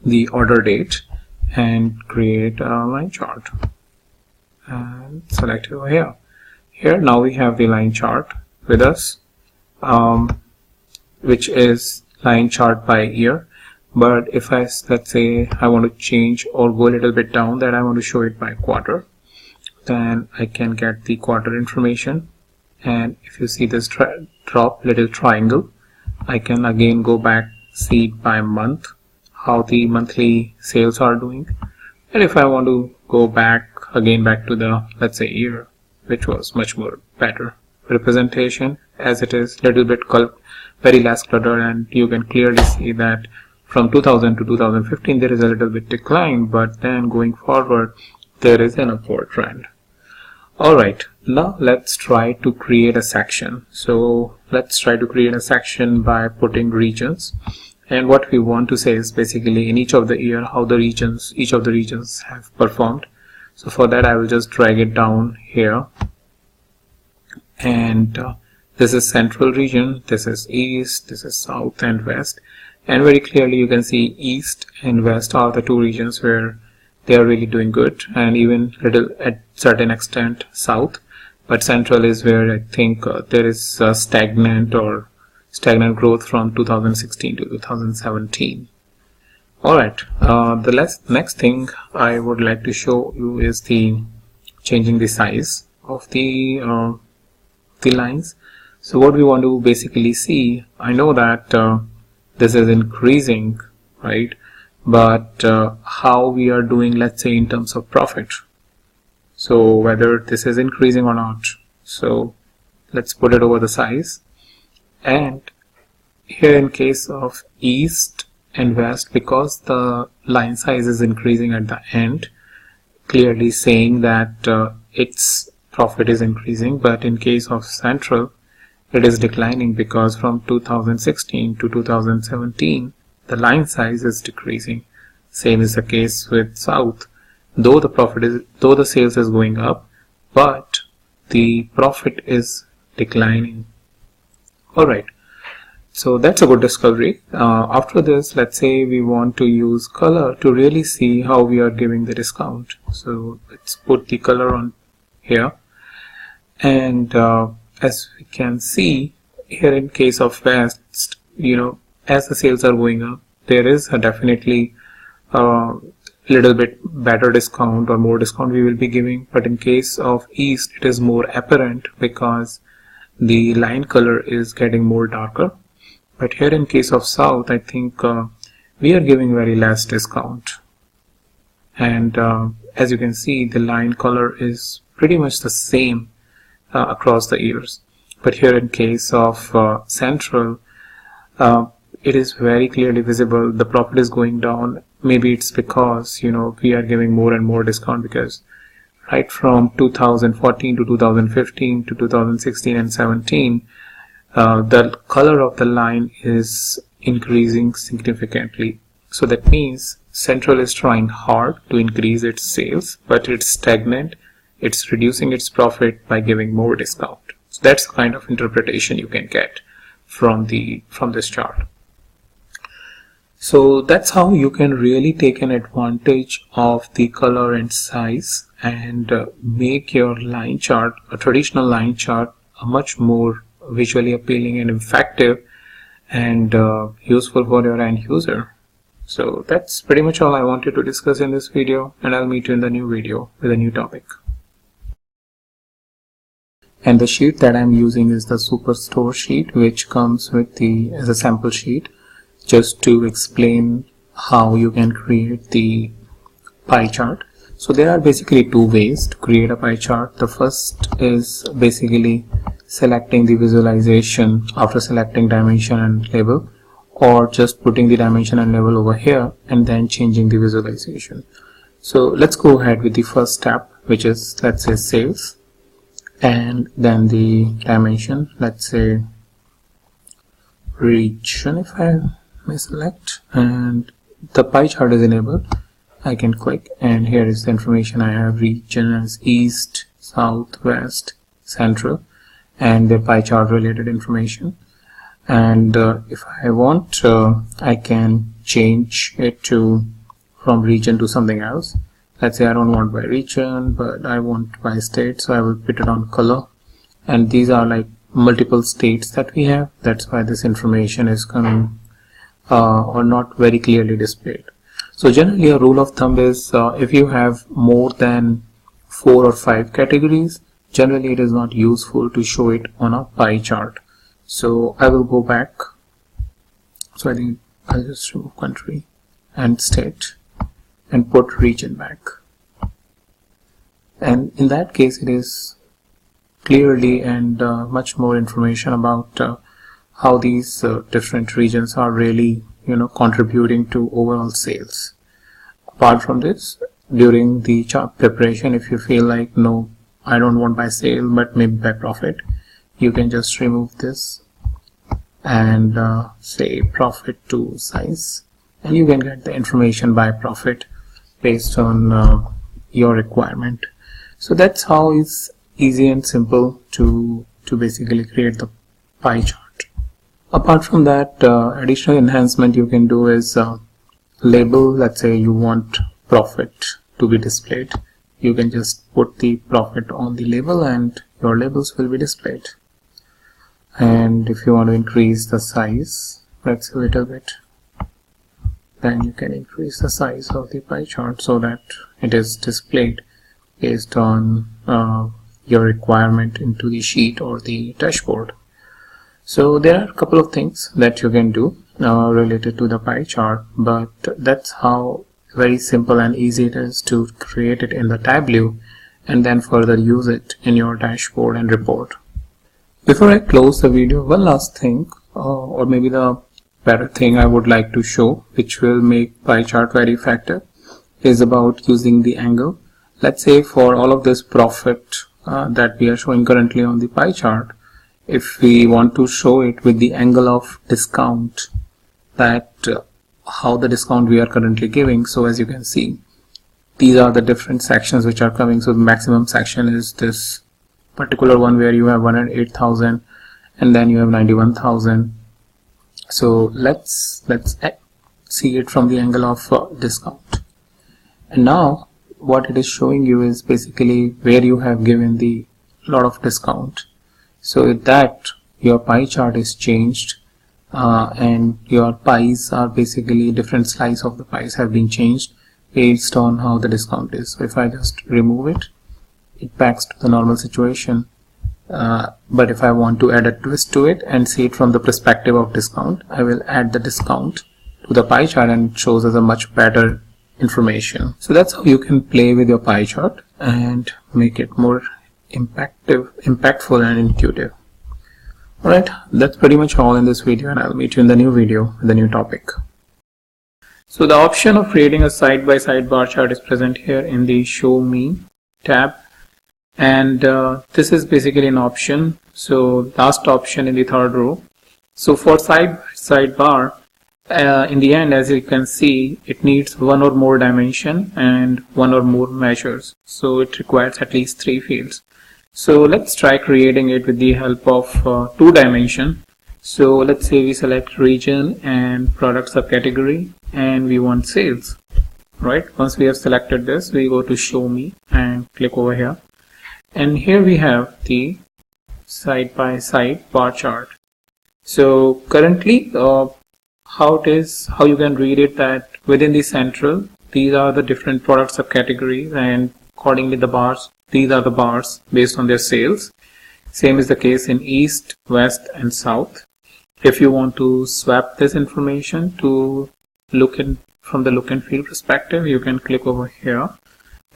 Speaker 2: the order date, and create a line chart, and select it over here. Here now we have the line chart with us, which is line chart by year. But if let's say I want to change or go a little bit down, that I want to show it by quarter, then I can get the quarter information. And if you see this drop little triangle, I can again go back, see by month how the monthly sales are doing. And if I want to go back to the, let's say, year, which was much more better representation, as it is little bit very less clutter, and you can clearly see that from 2000 to 2015 there is a little bit decline, but then going forward there is an upward trend. Alright, now let's try to create a section. So let's try to create a section by putting regions, and what we want to say is basically in each of the year how each of the regions have performed. So for that I will just drag it down here, and this is central region, this is east, this is south and west, and very clearly you can see east and west are the two regions where they are really doing good, and even little at certain extent south, but central is where I think there is stagnant growth from 2016 to 2017. Alright, the next thing I would like to show you is the changing the size of the lines. So what we want to basically see, I know that this is increasing, right? But how we are doing, let's say in terms of profit. So whether this is increasing or not. So let's put it over the size. And here in case of east and west, because the line size is increasing at the end, clearly saying that its profit is increasing, but in case of central it is declining because from 2016 to 2017 the line size is decreasing. Same is the case with south, though the sales is going up, but the profit is declining. Alright, so that's a good discovery. After this, let's say we want to use color to really see how we are giving the discount. So let's put the color on here, and as we can see here in case of west, as the sales are going up, there is a definitely little bit better discount or more discount we will be giving, but in case of east it is more apparent because the line color is getting more darker. But here in case of south, I think we are giving very less discount, and as you can see the line color is pretty much the same across the years. But here in case of central, it is very clearly visible the profit is going down. Maybe it's because we are giving more and more discount, because right from 2014 to 2015 to 2016 and 17 the color of the line is increasing significantly. So that means central is trying hard to increase its sales, but it's stagnant. It's reducing its profit by giving more discount. So that's the kind of interpretation you can get from this chart. So that's how you can really take an advantage of the color and size and make your line chart, a traditional line chart, a much more visually appealing and effective and useful for your end user. So that's pretty much all I wanted to discuss in this video, and I'll meet you in the new video with a new topic. And the sheet that I'm using is the Superstore sheet, which comes with as a sample sheet, just to explain how you can create the pie chart. So there are basically two ways to create a pie chart. The first is basically selecting the visualization after selecting dimension and label, or just putting the dimension and label over here and then changing the visualization. So let's go ahead with the first step, which is, let's say, sales, and then the dimension, let's say region, if I may select, and the pie chart is enabled. I can click, and here is the information I have: region as east, south, west, central, and the pie chart related information. And if I want, I can change it from region to something else. Let's say I don't want by region, but I want by state, so I will put it on color. And these are like multiple states that we have. That's why this information is coming or not very clearly displayed. So generally a rule of thumb is if you have more than 4 or 5 categories, generally it is not useful to show it on a pie chart. So I will go back. So I think I'll just remove country and state and put region back. And in that case it is clearly and much more information about how these different regions are really contributing to overall sales. Apart from this, during the chart preparation, if you feel like no, I don't want by sale but maybe by profit, you can just remove this and say profit to size, and you can get the information by profit based on your requirement. So that's how it's easy and simple to basically create the pie chart. Apart from that, additional enhancement you can do is label. Let's say you want profit to be displayed, you can just put the profit on the label and your labels will be displayed. And if you want to increase the size, let's say a little bit, then you can increase the size of the pie chart so that it is displayed based on your requirement into the sheet or the dashboard. So there are a couple of things that you can do related to the pie chart, but that's how very simple and easy it is to create it in the Tableau and then further use it in your dashboard and report. Before I close the video, one last thing, or maybe the better thing I would like to show, which will make pie chart very effective, is about using the angle. Let's say for all of this profit that we are showing currently on the pie chart, if we want to show it with the angle of discount, that how the discount we are currently giving. So as you can see, these are the different sections which are coming. So the maximum section is this particular one where you have 108,000 and then you have 91,000. So let's see it from the angle of discount. And now what it is showing you is basically where you have given the lot of discount. So with that, your pie chart is changed, and your pies are basically different slice of the pies have been changed based on how the discount is. So if I just remove it, it backs to the normal situation. But if I want to add a twist to it and see it from the perspective of discount, I will add the discount to the pie chart and it shows us a much better information. So that's how you can play with your pie chart and make it more impactful and intuitive. Alright, that's pretty much all in this video, and I'll meet you in the new video with a new topic. So the option of creating a side-by-side bar chart is present here in the Show Me tab, and this is basically an option. So last option in the third row. So for side-by-side bar, in the end, as you can see, it needs one or more dimension and one or more measures. So it requires at least 3 fields. So let's try creating it with the help of 2 dimension. So let's say we select region and product subcategory and we want sales. Right, once we have selected this, we go to Show Me and click over here, and here we have the side-by-side bar chart. So currently how you can read it, that within the central, these are the different product subcategories, and accordingly the bars, these are the bars based on their sales. Same is the case in east, west and south. If you want to swap this information to look in from the look and feel perspective, you can click over here,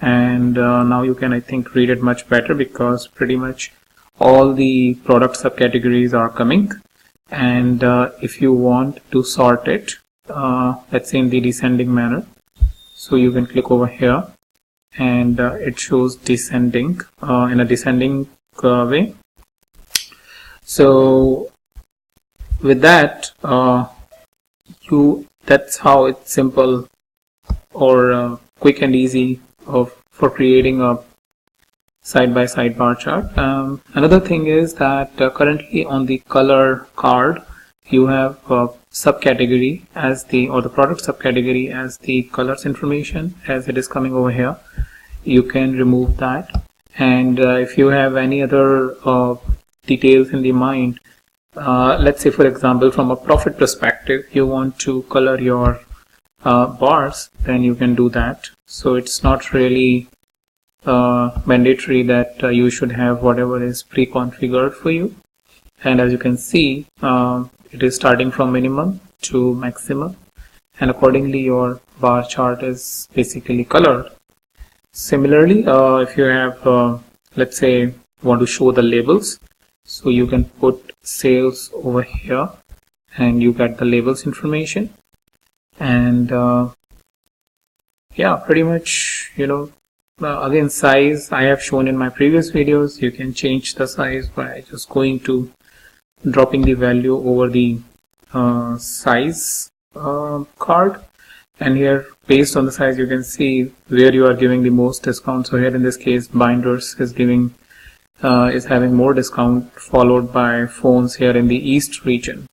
Speaker 2: and now you can, I think, read it much better, because pretty much all the product subcategories are coming. And if you want to sort it, let's say in the descending manner, so you can click over here and it shows descending in a descending way. So with that, that's how it's simple or quick and easy for creating a side-by-side bar chart. Another thing is that currently on the color card, you have subcategory as the product subcategory as the colors information as it is coming over here. You can remove that, and if you have any other details in the mind, let's say for example from a profit perspective you want to color your bars, then you can do that. So it's not really mandatory that you should have whatever is pre-configured for you. And as you can see, it is starting from minimum to maximum, and accordingly your bar chart is basically colored. Similarly, if you have let's say want to show the labels, so you can put sales over here and you get the labels information. And yeah, pretty much, again, size I have shown in my previous videos. You can change the size by just going to dropping the value over the size card, and here based on the size you can see where you are giving the most discount. So here in this case binders is having more discount, followed by phones here in the east region,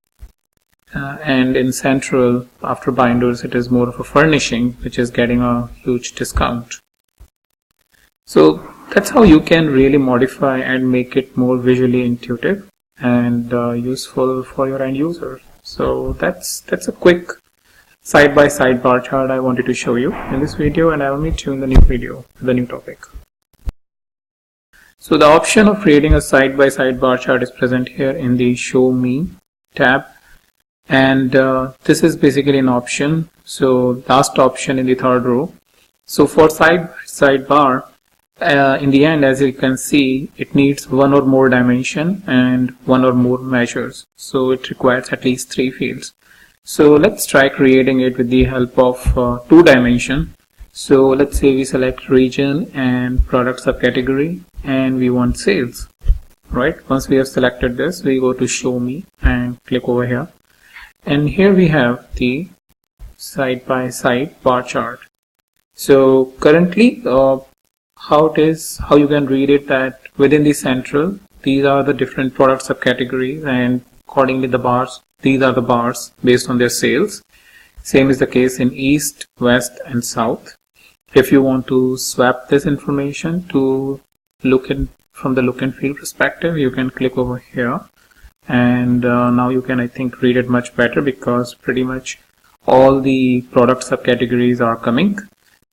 Speaker 2: and in central after binders it is more of a furnishing which is getting a huge discount. So that's how you can really modify and make it more visually intuitive and useful for your end user. So that's a quick side-by-side bar chart I wanted to show you in this video, and I will meet you in the new video, the new topic. So the option of creating a side-by-side bar chart is present here in the Show Me tab, and this is basically an option. So last option in the third row. So for side-by-side bar, in the end, as you can see, it needs one or more dimension and one or more measures. So it requires at least 3 fields. So let's try creating it with the help of 2 dimension. So let's say we select region and product subcategory, and we want sales, right? Once we have selected this, we go to Show Me and click over here, and here we have the side-by-side bar chart. So currently how you can read it, that within the central, these are the different product subcategories, and accordingly the bars, these are the bars based on their sales. Same is the case in east, west and south. If you want to swap this information to from the look and feel perspective, you can click over here, and now you can, I think, read it much better, because pretty much all the product subcategories are coming.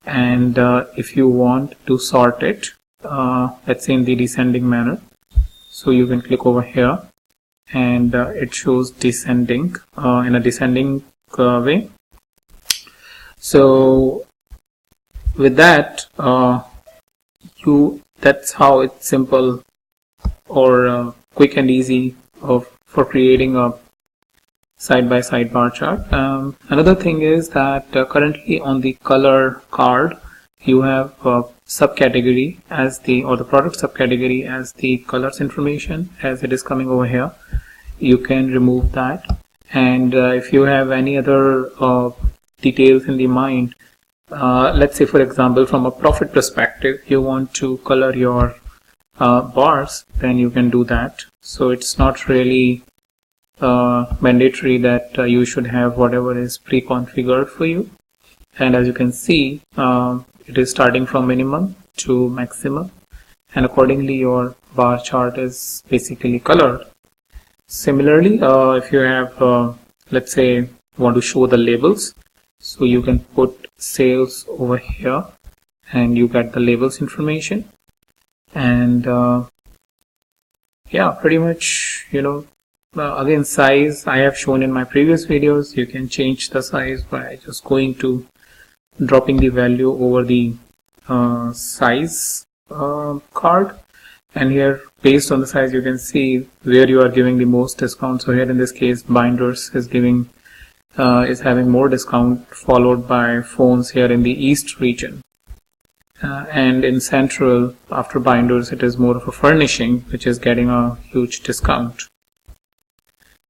Speaker 2: And if you want to sort it, let's say in the descending manner, so you can click over here, and it shows descending in a descending way. So with that, that's how it's simple or quick and easy for creating a side-by-side bar chart. Another thing is that currently on the color card, you have a subcategory as the product subcategory as the colors information as it is coming over here. You can remove that, and if you have any other details in the mind, let's say for example from a profit perspective, you want to color your bars, then you can do that. So it's not really mandatory that you should have whatever is pre-configured for you. And as you can see, it is starting from minimum to maximum, and accordingly your bar chart is basically colored. Similarly, if you have let's say want to show the labels, so you can put sales over here and you get the labels information. And yeah, pretty much, again, size I have shown in my previous videos. You can change the size by just dropping the value over the size card, and here based on the size you can see where you are giving the most discount. So here in this case, binders is having more discount, followed by phones here in the east region, and in central after binders it is more of a furnishing, which is getting a huge discount.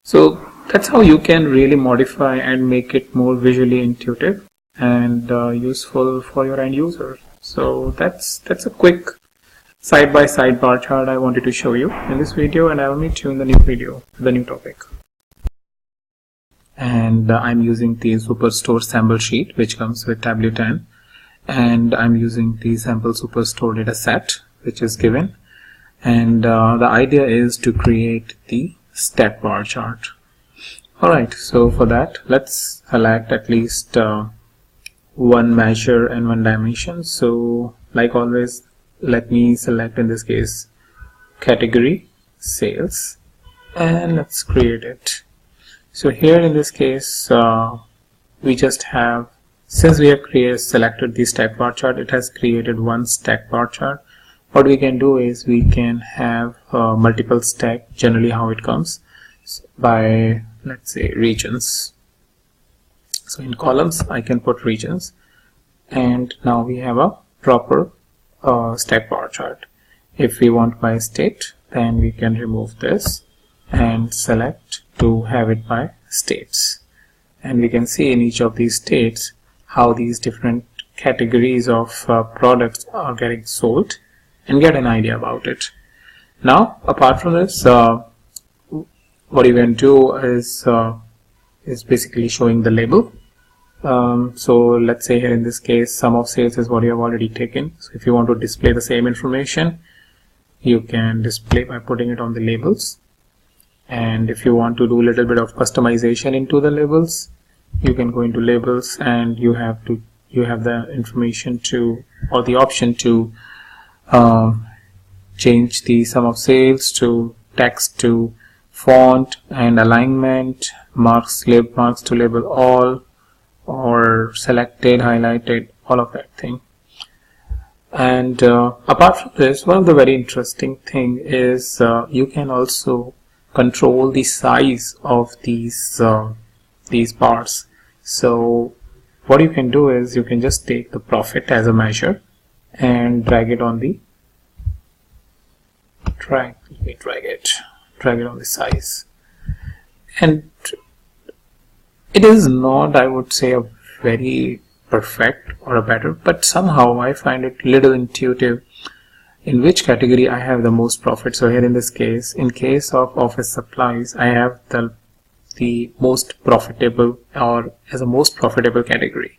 Speaker 2: So that's how you can really modify and make it more visually intuitive and useful for your end user. So that's a quick side-by-side bar chart I wanted to show you in this video, and I will meet you in the new video, the new topic. And I'm using the Superstore sample sheet, which comes with Tableau 10, and I'm using the sample Superstore data set, which is given, and the idea is to create the step bar chart. Alright, so for that, let's select at least one measure and one dimension. So like always, let me select in this case category sales, and let's create it. So here in this case, we just have, since we have selected the stack bar chart, it has created one stack bar chart. What we can do is we can have multiple stack, generally how it comes by, let's say, regions. So in columns I can put regions, and now we have a proper stack bar chart. If we want by state, then we can remove this and select to have it by states, and we can see in each of these states how these different categories of products are getting sold and get an idea about it. Now apart from this, what you can do is basically showing the label. So let's say here in this case, sum of sales is what you have already taken. So if you want to display the same information, you can display by putting it on the labels. And if you want to do a little bit of customization into the labels, you can go into labels, and you have the information to, or the option to change the sum of sales to text to font and alignment, marks to label all, or selected, highlighted, all of that thing. And apart from this, one of the very interesting thing is you can also control the size of these bars. So what you can do is you can just take the profit as a measure and drag it on the drag it on the size. And it is not, I would say, a very perfect or a better, but somehow I find it little intuitive in which category I have the most profit. So here in this case, in case of office supplies, I have the most profitable, or as a most profitable category.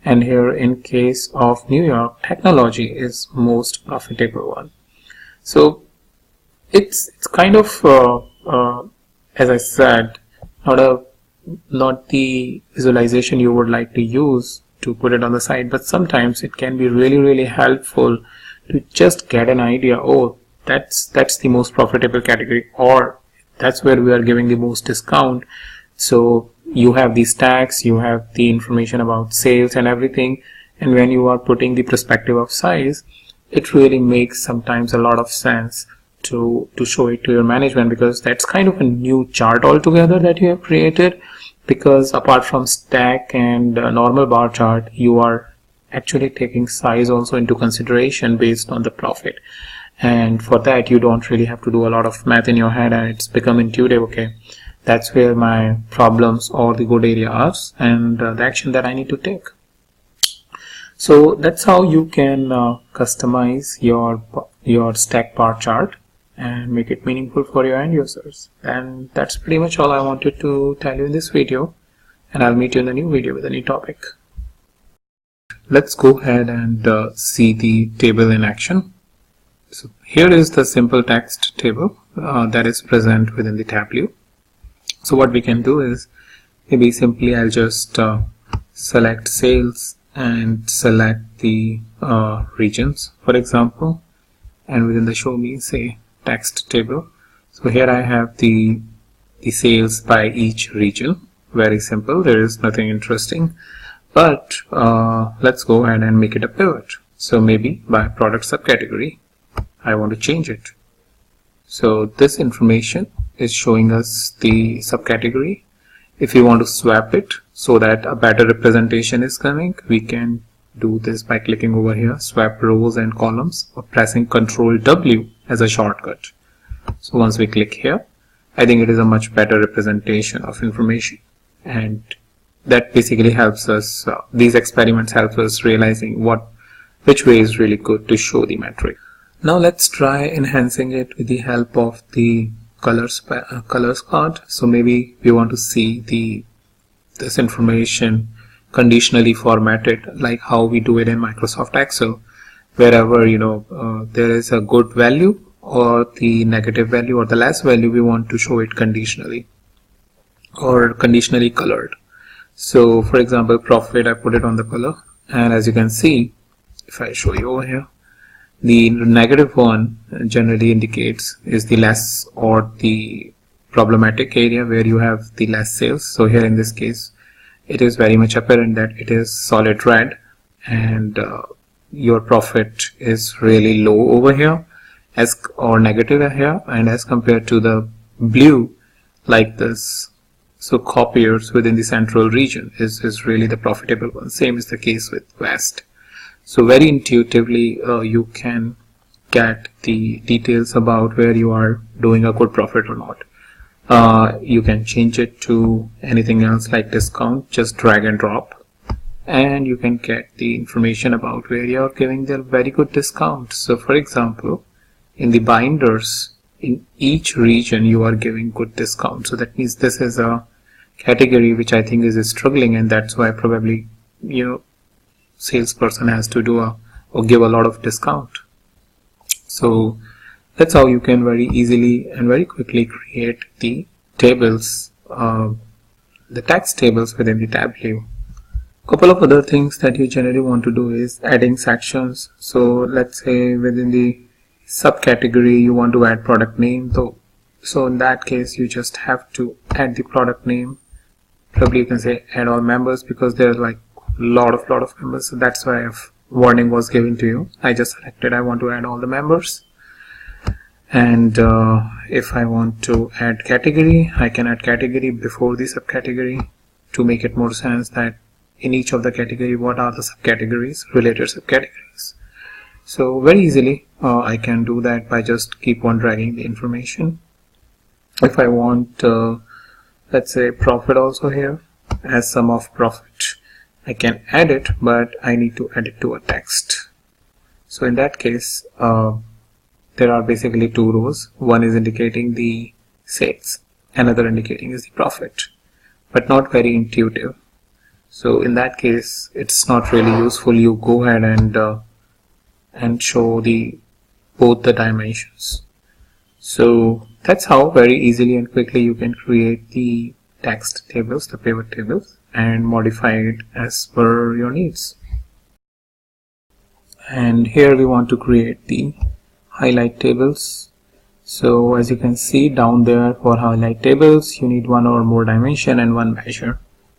Speaker 2: And here in case of New York, technology is most profitable one. So it's kind of as I said, not the visualization you would like to use to put it on the side, but sometimes it can be really helpful to just get an idea. Oh, that's the most profitable category, or that's where we are giving the most discount. So you have these tags, you have the information about sales and everything, and when you are putting the perspective of size, it really makes sometimes a lot of sense to show it to your management, because that's kind of a new chart altogether that you have created. Because apart from stack and normal bar chart, you are actually taking size also into consideration based on the profit, and for that you don't really have to do a lot of math in your head, and it's become intuitive. Okay, that's where my problems or the good area are, and the action that I need to take. So that's how you can customize your stack bar chart and make it meaningful for your end users. And that's pretty much all I wanted to tell you in this video, and I'll meet you in the new video with a new topic. Let's go ahead and see the table in action. So here is the simple text table that is present within the Tableau. So what we can do is, maybe simply I'll just select sales and select the regions, for example, and within the show me say text table. So here I have the sales by each region. Very simple, there is nothing interesting, but let's go ahead and make it a pivot. So maybe by product subcategory I want to change it. So this information is showing us the subcategory. If we want to swap it so that a better representation is coming, we can do this by clicking over here, swap rows and columns, or pressing Ctrl W as a shortcut. So once we click here, I think it is a much better representation of information, and that basically helps us, these experiments help us realizing which way is really good to show the metric. Now let's try enhancing it with the help of the colors card. So maybe we want to see this information conditionally formatted, like how we do it in Microsoft Excel, wherever there is a good value or the negative value or the less value, we want to show it conditionally or conditionally colored. So for example, profit, I put it on the color, and as you can see, if I show you over here, the negative one generally indicates is the less or the problematic area where you have the less sales. So here in this case, it is very much apparent that it is solid red, and your profit is really low over here or negative here, and as compared to the blue like this, so copiers within the central region is really the profitable one. Same is the case with West. So very intuitively you can get the details about where you are doing a good profit or not. You can change it to anything else like discount, just drag and drop, and you can get the information about where you are giving the very good discount. So for example, in the binders, in each region you are giving good discount. So that means this is a category which I think is struggling, and that's why probably salesperson has to do or give a lot of discount. So that's how you can very easily and very quickly create the tables the text tables within the Tableau. Couple of other things that you generally want to do is adding sections. So let's say within the subcategory you want to add product name, so in that case you just have to add the product name. Probably you can say add all members, because there are like lot of members, so that's why warning was given to you. I just selected I want to add all the members. And if I want to add category, I can add category before the subcategory to make it more sense that in each of the category what are the subcategories, related subcategories. So very easily I can do that by just keep on dragging the information. If I want let's say profit also here as sum of profit, I can add it, but I need to add it to a text. So in that case there are basically two rows. One is indicating the sales, another indicating is the profit, but not very intuitive. So in that case it's not really useful. You go ahead and show both the dimensions. So that's how very easily and quickly you can create the text tables, the pivot tables, and modify it as per your needs. And here we want to create the highlight tables. So as you can see down there, for highlight tables you need one or more dimension and one measure.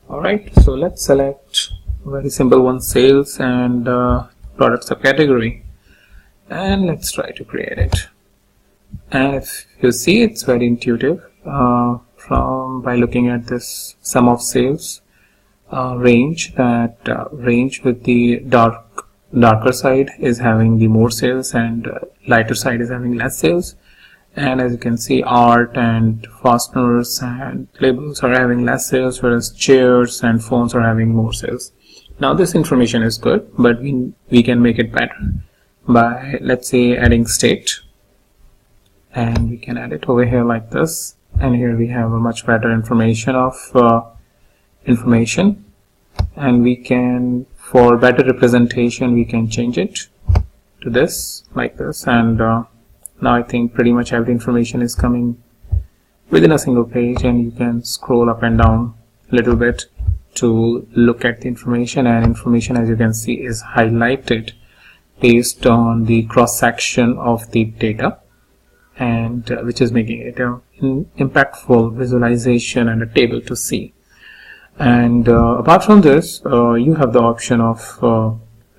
Speaker 2: Alright, so let's select a very simple one, sales and product subcategory, and let's try to create it. And if you see, it's very intuitive by looking at this sum of sales range, that range with the darker side is having the more sales and lighter side is having less sales. And as you can see, art and fasteners and labels are having less sales, whereas chairs and phones are having more sales. Now this information is good, but we can make it better by, let's say, adding state, and we can add it over here like this, and here we have a much better information of information, and we can, for better representation, we can change it to this like this, and now I think pretty much every information is coming within a single page, and you can scroll up and down a little bit to look at the information, and information, as you can see, is highlighted based on the cross section of the data, and which is making it an impactful visualization and a table to see. And apart from this, you have the option of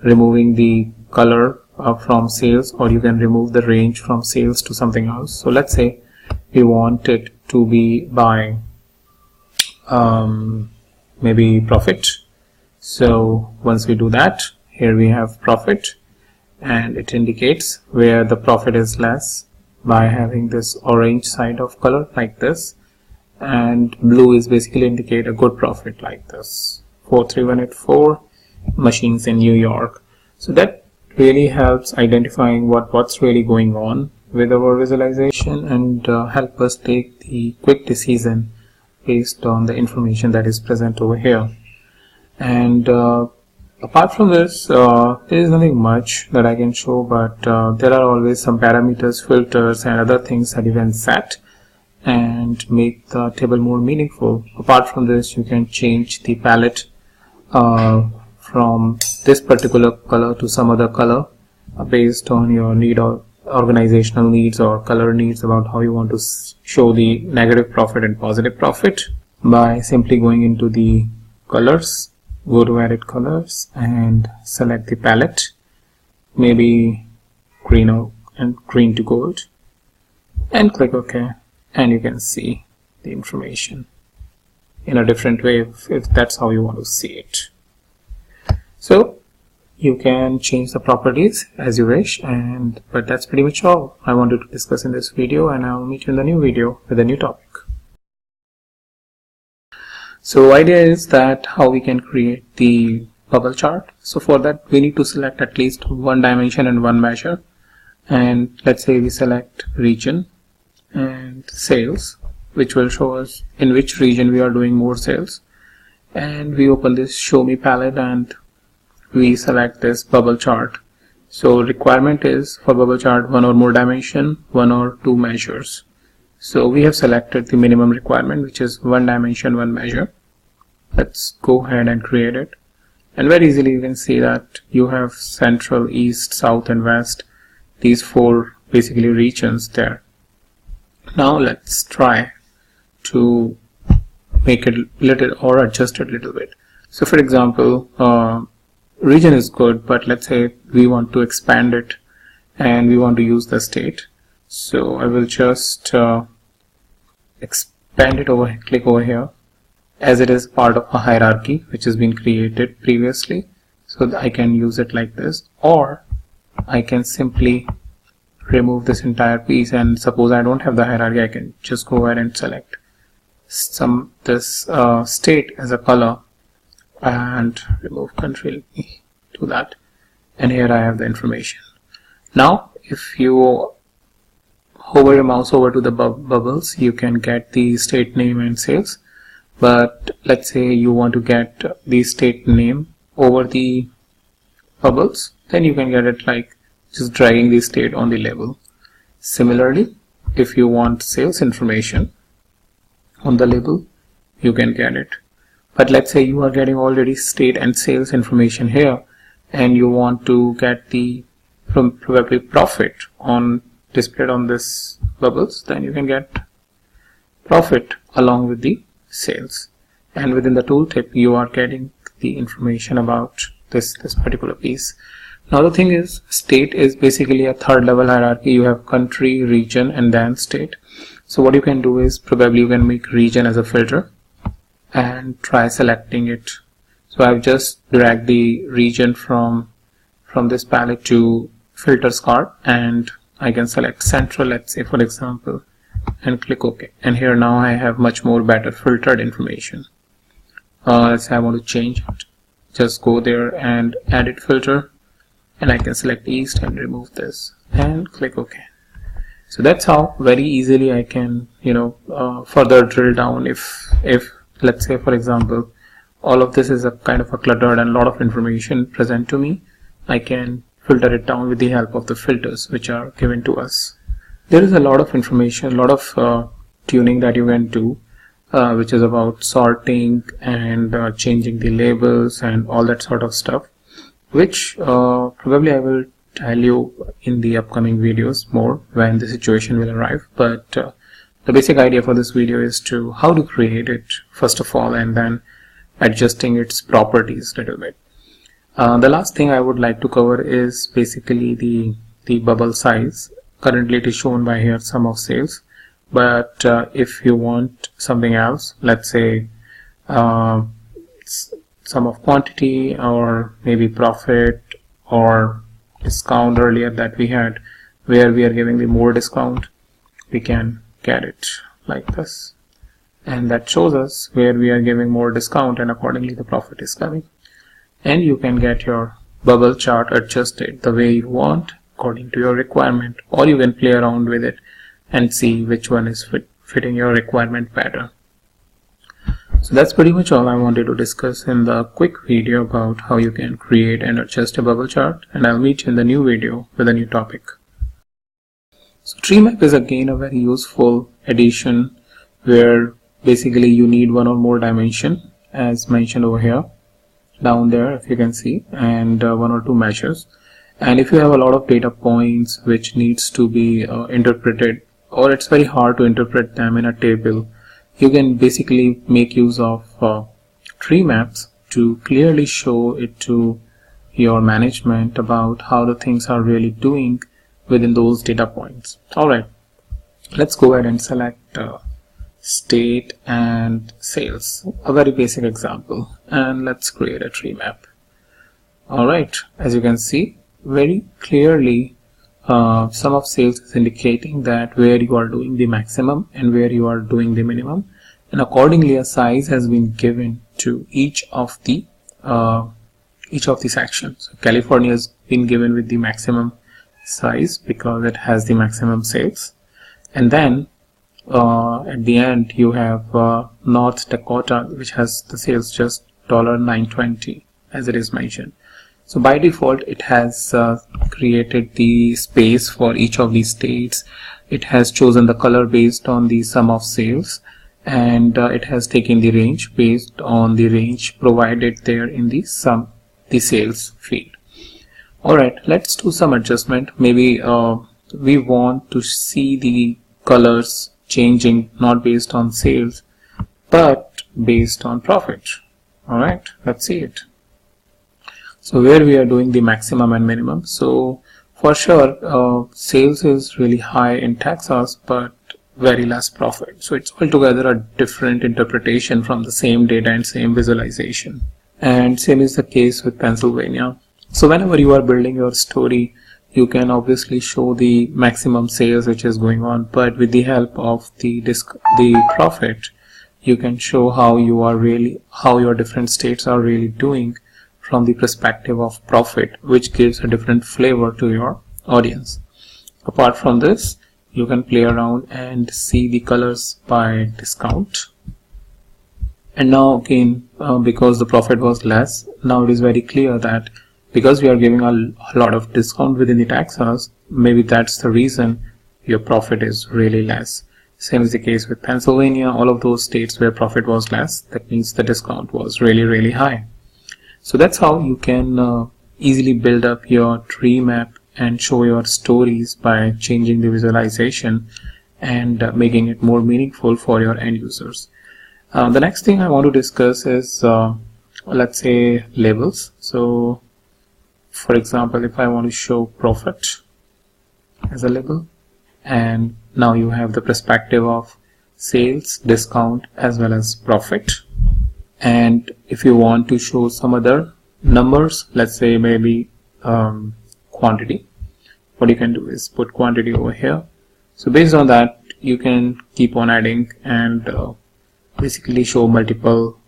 Speaker 2: removing the color from sales, or you can remove the range from sales to something else. So let's say we want it to be by maybe profit. So once we do that, here we have profit, and it indicates where the profit is less by having this orange side of color like this, and blue is basically indicate a good profit like this, 43184 machines in New York. So that really helps identifying what's really going on with our visualization, and help us take the quick decision based on the information that is present over here. And apart from this, there is nothing much that I can show, but there are always some parameters, filters and other things that you can set and make the table more meaningful. Apart from this, you can change the palette from this particular color to some other color based on your need or organizational needs or color needs about how you want to show the negative profit and positive profit, by simply going into the colors, go to edit colors and select the palette, maybe green to gold, and click OK, and you can see the information in a different way if that's how you want to see it. So you can change the properties as you wish, but that's pretty much all I wanted to discuss in this video, and I'll meet you in the new video with a new topic. So idea is that how we can create the bubble chart. So for that we need to select at least one dimension and one measure, and let's say we select region and sales, which will show us in which region we are doing more sales, and we open this show me palette and we select this bubble chart. So requirement is for bubble chart one or more dimension, one or two measures. So we have selected the minimum requirement, which is one dimension, one measure. Let's go ahead and create it. And very easily you can see that you have central, east, south and west, these four basically regions there. Now let's try to make it little or adjust it a little bit. So for example, region is good, but let's say we want to expand it and we want to use the state. So I will just expand it over, click over here, as it is part of a hierarchy which has been created previously. So that I can use it like this, or I can simply remove this entire piece, and suppose I don't have the hierarchy, I can just go ahead and select this state as a color and remove country. Let me do that, and here I have the information. Now if you hover your mouse over to the bubbles, you can get the state name and sales. But let's say you want to get the state name over the bubbles, then you can get it like just dragging the state on the label. Similarly, if you want sales information on the label, you can get it. But let's say you are getting already state and sales information here, and you want to get the probably profit on displayed on this bubbles, then you can get profit along with the sales. And within the tooltip you are getting the information about this particular piece. Now the thing is, state is basically a third level hierarchy. You have country, region and then state. So what you can do is probably you can make region as a filter and try selecting it. So I've just dragged the region from this palette to filters card, and I can select central, let's say for example, and click OK. And here now I have much more better filtered information. Let's say I want to change it. Just go there and edit filter, and I can select east and remove this and click OK. So that's how very easily I can further drill down. If let's say for example all of this is a kind of a cluttered and a lot of information present to me, I can filter it down with the help of the filters which are given to us. There is a lot of information, a lot of tuning that you can do, which is about sorting and changing the labels and all that sort of stuff, which probably I will tell you in the upcoming videos more when the situation will arrive. But the basic idea for this video is to how to create it first of all, and then adjusting its properties a little bit. The last thing I would like to cover is basically the bubble size. Currently it is shown by here sum of sales, but if you want something else, let's say sum of quantity, or maybe profit or discount earlier that we had, where we are giving the more discount, we can get it like this, and that shows us where we are giving more discount, and accordingly the profit is coming. And you can get your bubble chart adjusted the way you want according to your requirement, or you can play around with it and see which one is fitting your requirement better. So that's pretty much all I wanted to discuss in the quick video about how you can create and adjust a bubble chart, and I'll meet you in the new video with a new topic. So tree map is again a very useful addition where basically you need one or more dimension, as mentioned over here down there if you can see, and one or two measures. And if you have a lot of data points which needs to be interpreted, or it's very hard to interpret them in a table, you can basically make use of tree maps to clearly show it to your management about how the things are really doing within those data points. Alright, let's go ahead and select state and sales, a very basic example, and let's create a tree map. Alright, as you can see very clearly, sum of sales is indicating that where you are doing the maximum and where you are doing the minimum, and accordingly a size has been given to each of the sections. So California has been given with the maximum size because it has the maximum sales, and then at the end you have North Dakota, which has the sales just $9.20 as it is mentioned. So by default it has created the space for each of these states. It has chosen the color based on the sum of sales, and it has taken the range based on the range provided there in the sales field. Alright, let's do some adjustment. Maybe we want to see the colors changing not based on sales but based on profit. Alright, let's see it. So where we are doing the maximum and minimum. So for sure sales is really high in Texas but very less profit. So it's altogether a different interpretation from the same data and same visualization. And same is the case with Pennsylvania. So whenever you are building your story, you can obviously show the maximum sales which is going on, but with the help of the profit, you can show how your different states are really doing from the perspective of profit, which gives a different flavor to your audience. Apart from this, you can play around and see the colors by discount. And now again, because the profit was less, now it is very clear that because we are giving a lot of discount within the Texas, maybe that's the reason your profit is really less. Same is the case with Pennsylvania. All of those states where profit was less, that means the discount was really high. So that's how you can easily build up your tree map and show your stories by changing the visualization and making it more meaningful for your end users. The next thing I want to discuss is let's say labels. So for example, if I want to show profit as a label, and now you have the perspective of sales, discount as well as profit. And if you want to show some other numbers, let's say maybe quantity, what you can do is put quantity over here. So based on that, you can keep on adding and basically show multiple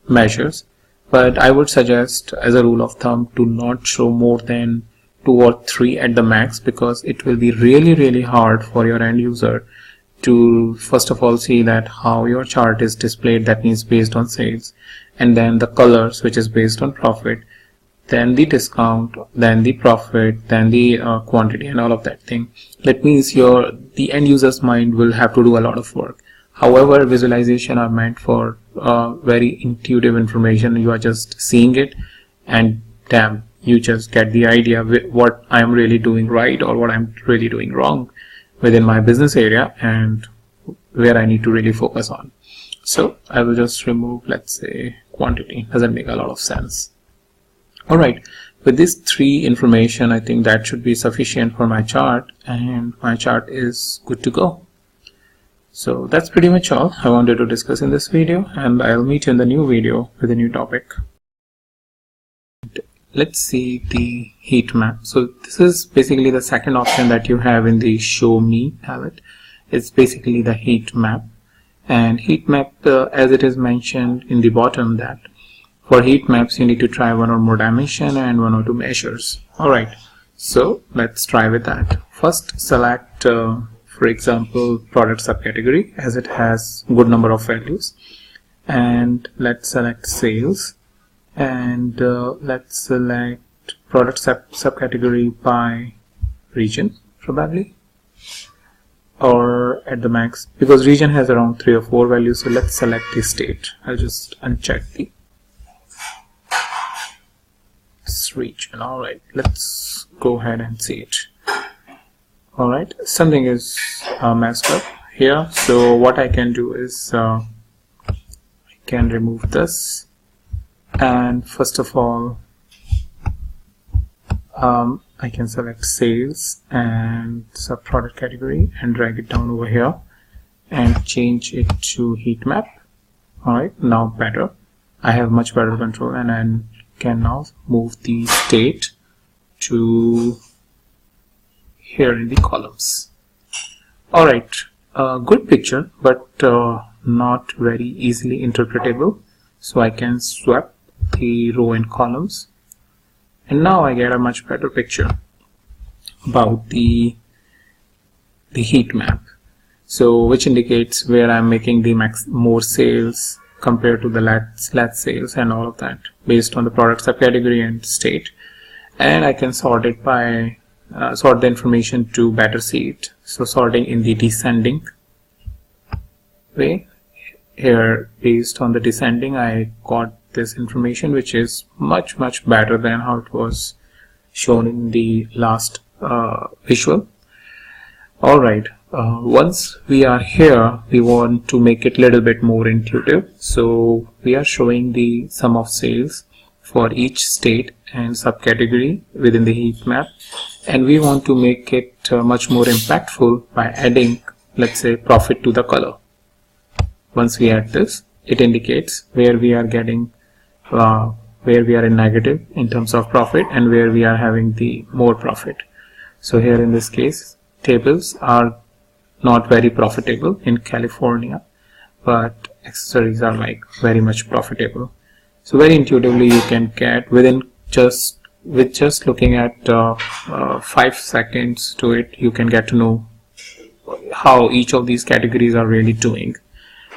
Speaker 2: measures. But I would suggest, as a rule of thumb, to not show more than 2 or 3 at the max, because it will be really hard for your end user to first of all see that how your chart is displayed, that means based on sales, and then the colors, which is based on profit, then the discount, then the profit, then the quantity, and all of that thing. That means the end user's mind will have to do a lot of work. However, visualization are meant for very intuitive information. You are just seeing it and damn, you just get the idea what I am really doing right or what I'm really doing wrong within my business area and where I need to really focus on. So I will just remove, let's say, quantity. Doesn't make a lot of sense. Alright, with these 3 information, I think that should be sufficient for my chart, and my chart is good to go. So that's pretty much all I wanted to discuss in this video, and I'll meet you in the new video with a new topic. Let's see the heat map. So this is basically the second option that you have in the show me palette. It's basically the heat map. And heat map, as it is mentioned in the bottom, that for heat maps you need to try 1 or more dimension and 1 or 2 measures. Alright, so let's try with that. First select for example product subcategory, as it has good number of values, and let's select sales, and let's select product subcategory by region probably, or at the max, because region has around 3 or 4 values. So let's select the state. I'll just uncheck the region. Alright, let's go ahead and see it. Alright, something is messed up here. So what I can do is I can remove this, and first of all I can select sales and sub product category and drag it down over here and change it to heat map. Alright, now better. I have much better control, and I can now move the state to here in the columns. Alright, good picture, but not very easily interpretable. So I can swap the row and columns, and now I get a much better picture about the heat map. So which indicates where I'm making the more sales compared to the less sales and all of that based on the product subcategory and state. And I can sort it by sort the information to better see it. So sorting in the descending way. Here, based on the descending, I got this information which is much better than how it was shown in the last visual. Alright, once we are here, we want to make it a little bit more intuitive. So we are showing the sum of sales for each state and subcategory within the heat map, and we want to make it much more impactful by adding, let's say, profit to the color. Once we add this, it indicates where we are getting where we are in negative in terms of profit and where we are having the more profit. So here in this case, tables are not very profitable in California, but accessories are like very much profitable. So very intuitively you can get with just looking at 5 seconds to it, you can get to know how each of these categories are really doing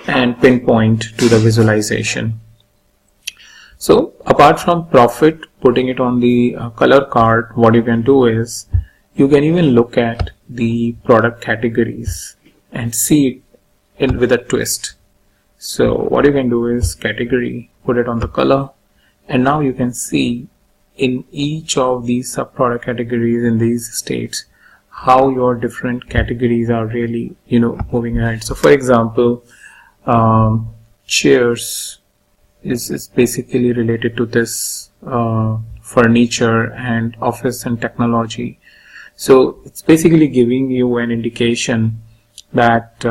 Speaker 2: and pinpoint to the visualization. So apart from profit, putting it on the color card, what you can do is you can even look at the product categories and see it with a twist. So what you can do is category, put it on the color, and now you can see in each of these sub-product categories in these states how your different categories are really moving ahead. So for example, chairs is basically related to this furniture and office and technology. So it's basically giving you an indication that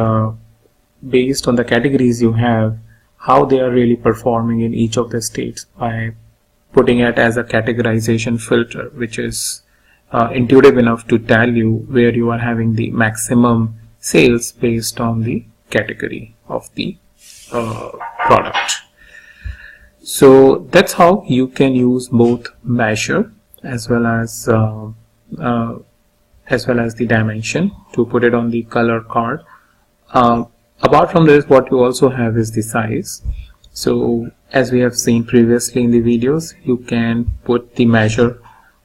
Speaker 2: based on the categories you have, how they are really performing in each of the states by putting it as a categorization filter, which is intuitive enough to tell you where you are having the maximum sales based on the category of the product. So that's how you can use both measure as well as the dimension to put it on the color card. Apart from this, what you also have is the size. So as we have seen previously in the videos, you can put the measure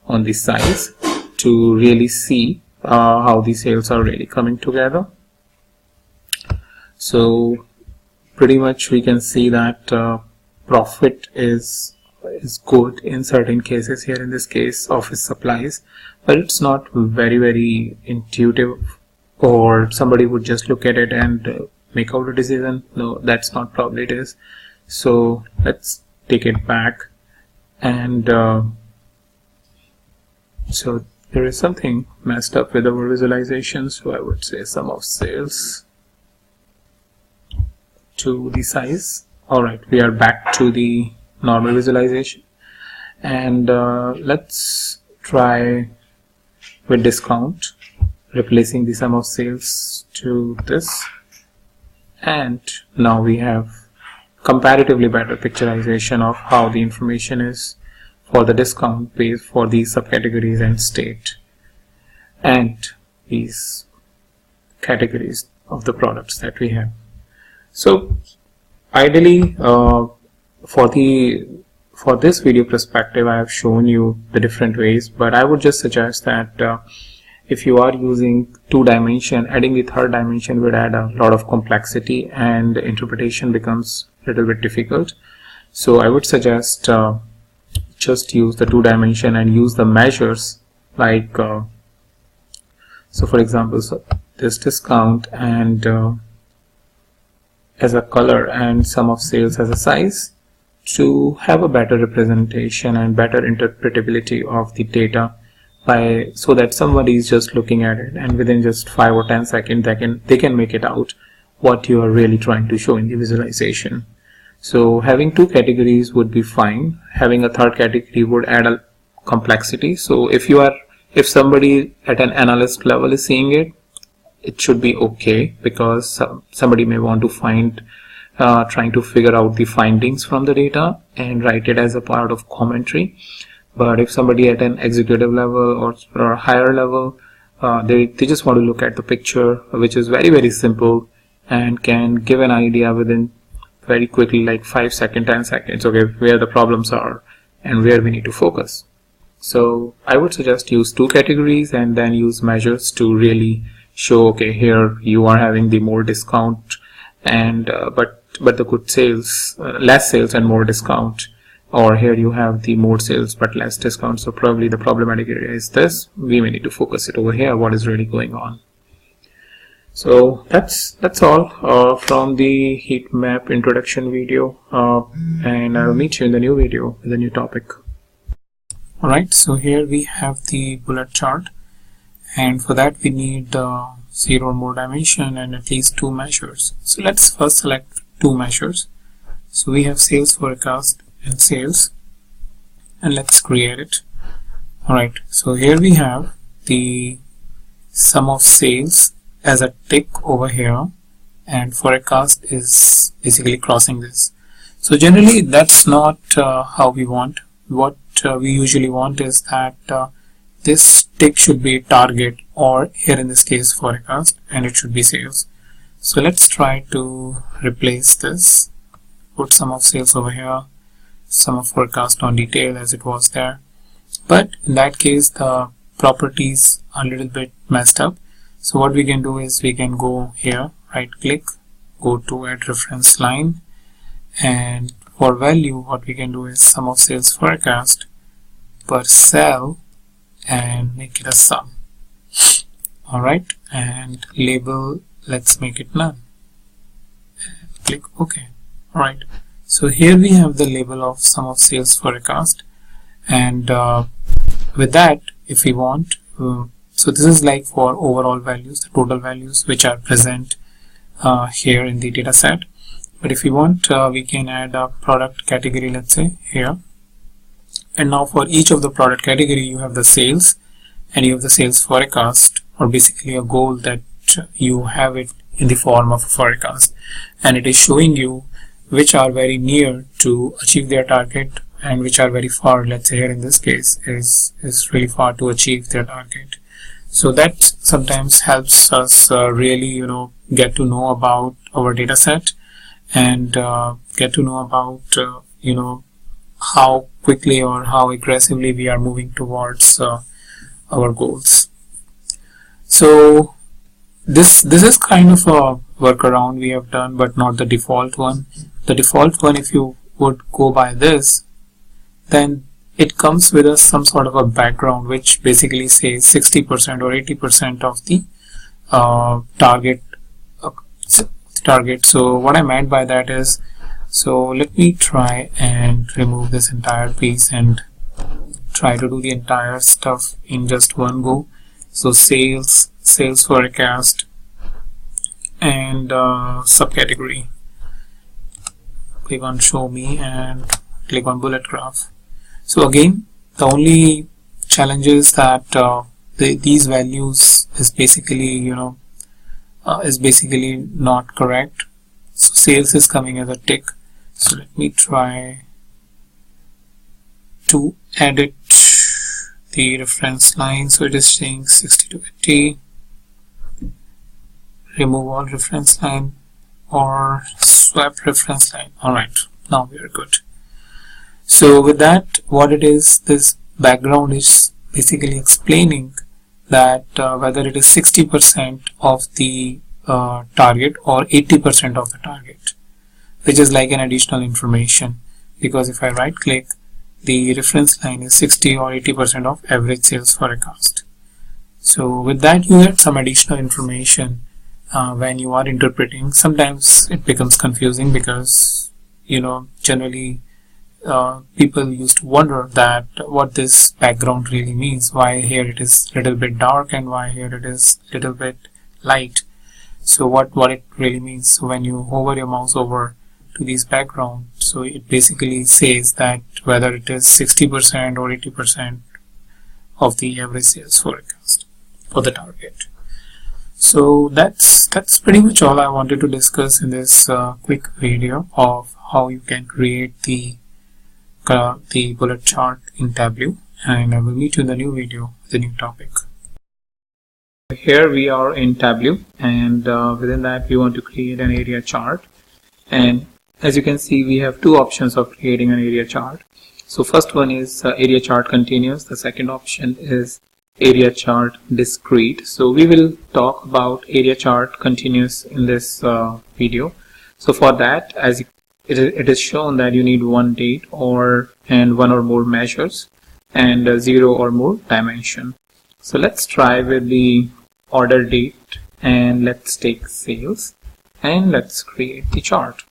Speaker 2: on the size to really see how the sales are really coming together. So pretty much we can see that profit is good in certain cases. Here in this case, office supplies, but it's not very intuitive, or somebody would just look at it and make out a decision. No, that's not probably it is. So let's take it back, and so there is something messed up with our visualization. So I would say sum of sales to the size. Alright, we are back to the normal visualization, and let's try with discount, replacing the sum of sales to this, and now we have comparatively better picturization of how the information is for the discount base for these subcategories and state and these categories of the products that we have. So ideally, for this video perspective, I have shown you the different ways, but I would just suggest that if you are using 2-dimension, adding the 3rd dimension would add a lot of complexity and interpretation becomes a little bit difficult. So I would suggest just use the 2-dimension and use the measures like so for example, so this discount and as a color and sum of sales as a size to have a better representation and better interpretability of the data, so that somebody is just looking at it and within just 5 or 10 seconds they can make it out what you are really trying to show in the visualization. So having 2 categories would be fine. Having a 3rd category would add a complexity. So if somebody at an analyst level is seeing it, it should be okay, because somebody may want to find trying to figure out the findings from the data and write it as a part of commentary. But if somebody at an executive level or higher level, they just want to look at the picture, which is very simple and can give an idea within very quickly, like 5 seconds, 10 seconds, okay, where the problems are and where we need to focus. So I would suggest use 2 categories and then use measures to really show, okay, here you are having the more discount and but the good sales, less sales and more discount, or here you have the more sales but less discount. So probably the problematic area is this. We may need to focus it over here, what is really going on. So that's all from the heat map introduction video, and I'll meet you in the new video with a new topic. Alright, so here we have the bullet chart, and for that we need 0 or more dimension and at least 2 measures. So let's first select 2 measures. So we have sales forecast and sales, and let's create it. Alright, so here we have the sum of sales as a tick over here, and forecast is basically crossing this. So generally that's not how we want. What we usually want is that this tick should be target, or here in this case forecast, and it should be sales. So let's try to replace this, put sum of sales over here, sum of forecast on detail as it was there, but in that case the properties are a little bit messed up. So what we can do is we can go here, right click, go to add reference line, and for value what we can do is sum of sales forecast per cell and make it a sum. Alright, and label, let's make it none, and click OK. Alright, so here we have the label of sum of sales forecast, and with that, if we want, so this is like for overall values, the total values which are present here in the data set. But if we want, we can add a product category, let's say here, and now for each of the product category you have the sales and you have the sales forecast, or basically a goal that you have it in the form of a forecast, and it is showing you which are very near to achieve their target and which are very far. Let's say here in this case is really far to achieve their target. So that sometimes helps us really get to know about our data set, and get to know about how quickly or how aggressively we are moving towards our goals. So this is kind of a workaround we have done, but not the default one. The default one, if you would go by this, then it comes with some sort of a background which basically says 60% or 80% of the target. So what I meant by that is, so let me try and remove this entire piece and try to do the entire stuff in just one go. So sales forecast, and subcategory, click on show me and click on bullet graph. So again, the only challenge is that these values is basically not correct. So sales is coming as a tick. So let me try to edit the reference line. So it is saying 60 to 80. Remove all reference line or swap reference line. Alright, now we are good. So with that, what it is, this background is basically explaining that whether it is 60% of the target or 80% of the target, which is like an additional information, because if I right click, the reference line is 60 or 80% of average sales forecast. So with that you get some additional information when you are interpreting. Sometimes it becomes confusing because generally people used to wonder that what this background really means, why here it is little bit dark and why here it is little bit light. So what it really means, so when you hover your mouse over to this background, so it basically says that whether it is 60% or 80% of the average sales forecast for the target. So that's pretty much all I wanted to discuss in this quick video of how you can create the bullet chart in Tableau, and I will meet you in the new video with a new topic. Here we are in Tableau, and within that we want to create an area chart, and as you can see we have two options of creating an area chart. So first one is area chart continuous, the second option is area chart discrete. So we will talk about area chart continuous in this video. So for that, as it is shown that you need one date and one or more measures and zero or more dimension. So let's try with the order date, and let's take sales, and let's create the chart.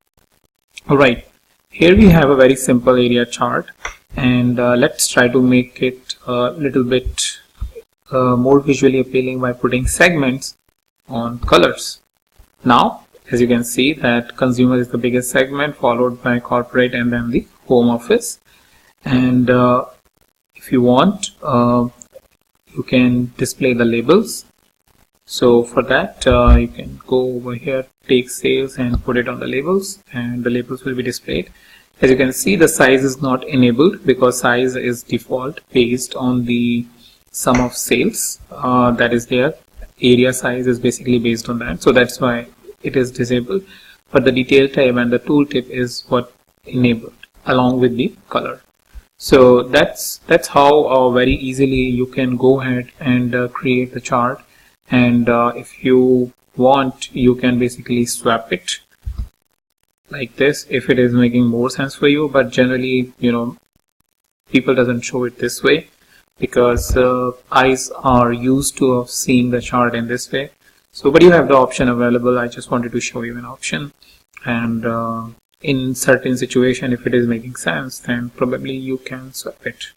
Speaker 2: Alright, here we have a very simple area chart, and let's try to make it a little bit more visually appealing by putting segments on colors. Now, as you can see that consumer is the biggest segment, followed by corporate and then the home office. And if you want, you can display the labels. So for that, you can go over here, take sales and put it on the labels, and the labels will be displayed. As you can see, the size is not enabled because size is default based on the sum of sales that is there. Area size is basically based on that, so that's why it is disabled. But the detail tab and the tooltip is what enabled along with the color. So that's how very easily you can go ahead and create the chart. And if you want, you can basically swap it like this if it is making more sense for you. But generally, people doesn't show it this way because eyes are used to seeing the chart in this way. So, but you have the option available. I just wanted to show you an option, and in certain situation, if it is making sense, then probably you can swap it.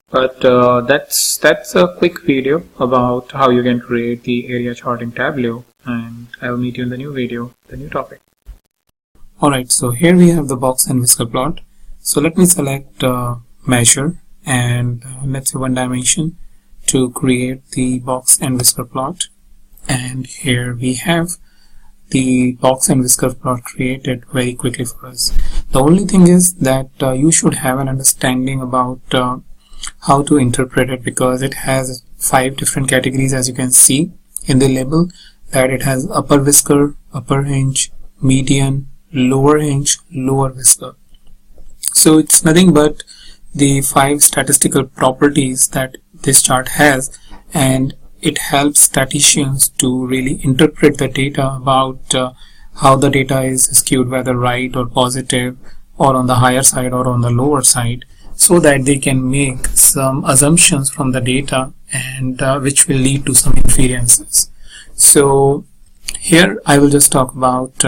Speaker 2: But that's a quick video about how you can create the area chart in Tableau, and I'll meet you in the new video, the new topic.
Speaker 1: Alright, so here we have the box and whisker plot. So let me select measure and let's say one dimension to create the box and whisker plot. And here we have the box and whisker plot created very quickly for us. The only thing is that you should have an understanding about how to interpret it, because it has 5 different categories, as you can see in the label, that it has upper whisker, upper hinge, median, lower hinge, lower whisker. So it's nothing but the 5 statistical properties that this chart has, and it helps statisticians to really interpret the data about how the data is skewed, whether right or positive, or on the higher side or on the lower side, so that they can make some assumptions from the data, and which will lead to some inferences. So here I will just talk about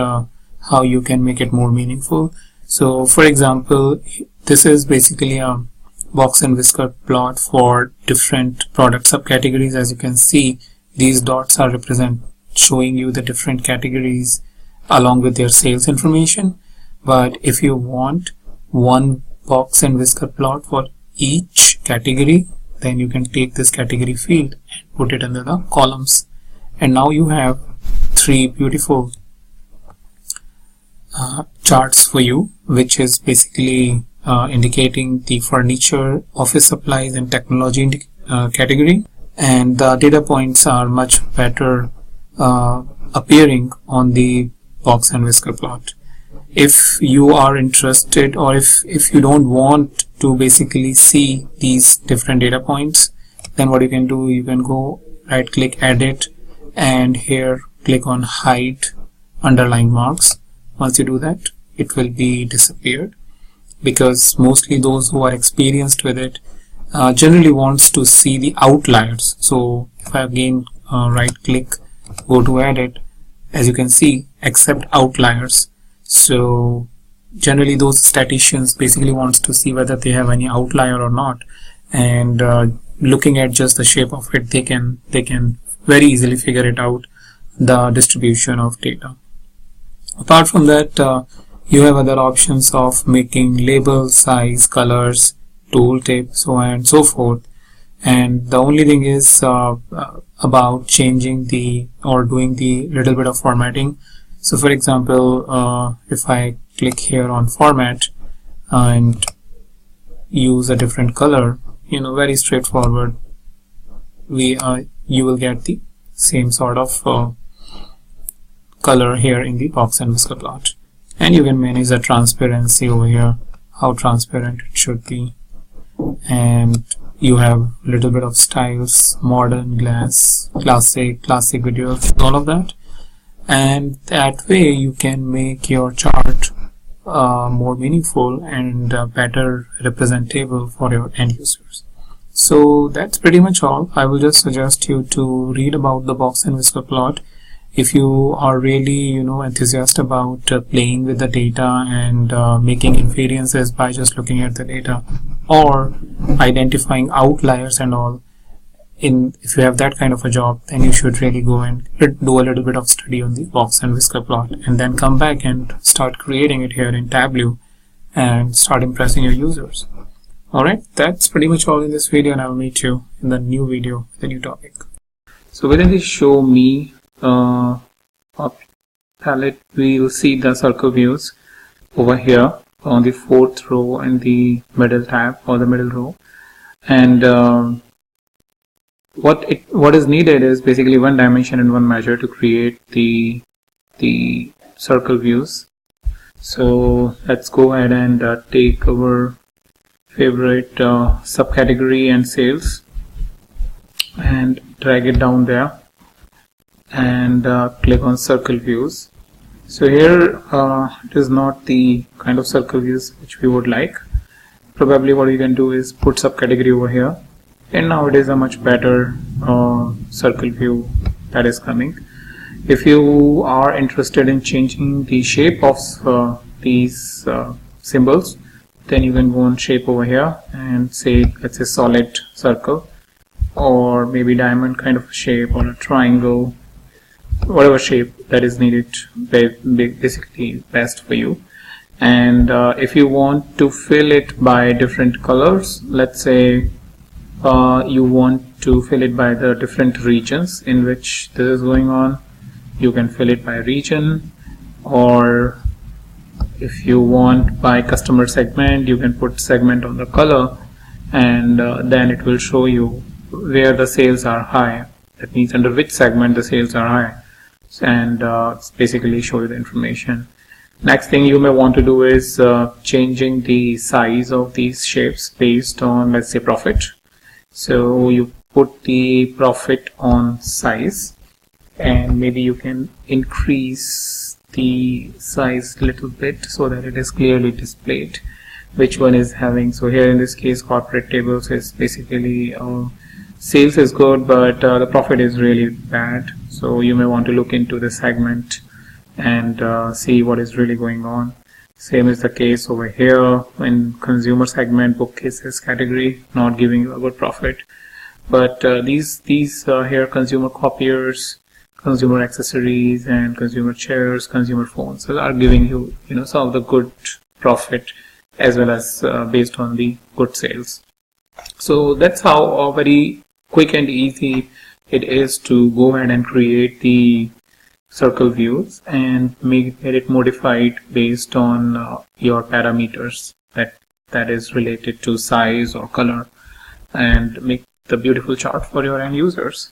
Speaker 1: how you can make it more meaningful. So for example, this is basically a box and whisker plot for different product subcategories. As you can see, these dots are showing you the different categories along with their sales information. But if you want one box and whisker plot for each category, then you can take this category field and put it under the columns, and now you have 3 beautiful charts for you, which is basically indicating the furniture, office supplies and technology category, and the data points are much better appearing on the box and whisker plot. If you are interested, or if you don't want to basically see these different data points, then what you can do, you can go right click edit, and here click on hide underlying marks. Once you do that, it will be disappeared, because mostly those who are experienced with it generally wants to see the outliers. So if I again right click, go to edit, as you can see, accept outliers. So generally those statisticians basically wants to see whether they have any outlier or not, and looking at just the shape of it, they can very easily figure it out, the distribution of data. Apart from that, you have other options of making labels, size, colors, tooltip, so on and so forth. And the only thing is about changing or doing the little bit of formatting. So for example, if I click here on format and use a different color, very straightforward, you will get the same sort of color here in the box and whisker plot. And you can manage the transparency over here, how transparent it should be. And you have a little bit of styles, modern, glass, classic videos, all of that.
Speaker 2: and that way you can make your chart more meaningful and better representable for your end users. So that's pretty much all. I will just suggest you to read about the box and whisker plot if you are really enthusiastic about playing with the data and making inferences by just looking at the data or identifying outliers and all. If you have that kind of a job, then you should really go and do a little bit of study on the box and whisker plot and then come back and start creating it here in Tableau and start impressing your users. Alright, that's pretty much all in this video, and I will meet you in the new video with a new topic. So within the show me palette, we will see the circle views over here on the 4th row and the middle tab or the middle row, and what is needed is basically one dimension and one measure to create the circle views. So let's go ahead and take our favorite subcategory and sales and drag it down there and click on circle views. So here it is not the kind of circle views which we would like. Probably what you can do is put subcategory over here, and now it is a much better circle view that is coming. If you are interested in changing the shape of these symbols, then you can go on shape over here and say, let's say solid circle, or maybe diamond kind of shape, or a triangle, whatever shape that is needed, basically best for you. And if you want to fill it by different colors, let's say you want to fill it by the different regions in which this is going on, you can fill it by region, or if you want by customer segment, you can put segment on the color, and then it will show you where the sales are high. That means under which segment the sales are high, and basically show you the information. Next thing you may want to do is changing the size of these shapes based on, let's say, profit. So you put the profit on size, and maybe you can increase the size a little bit so that it is clearly displayed which one is having. So here in this case, corporate tables is basically sales is good, but the profit is really bad. So you may want to look into the segment and see what is really going on. Same is the case over here in consumer segment, bookcases category, not giving you a good profit. But these here consumer copiers, consumer accessories, and consumer chairs, consumer phones are giving you some of the good profit as well as based on the good sales. So that's how very quick and easy it is to go ahead and create the circle views and make it modified based on your parameters that is related to size or color, and make the beautiful chart for your end users.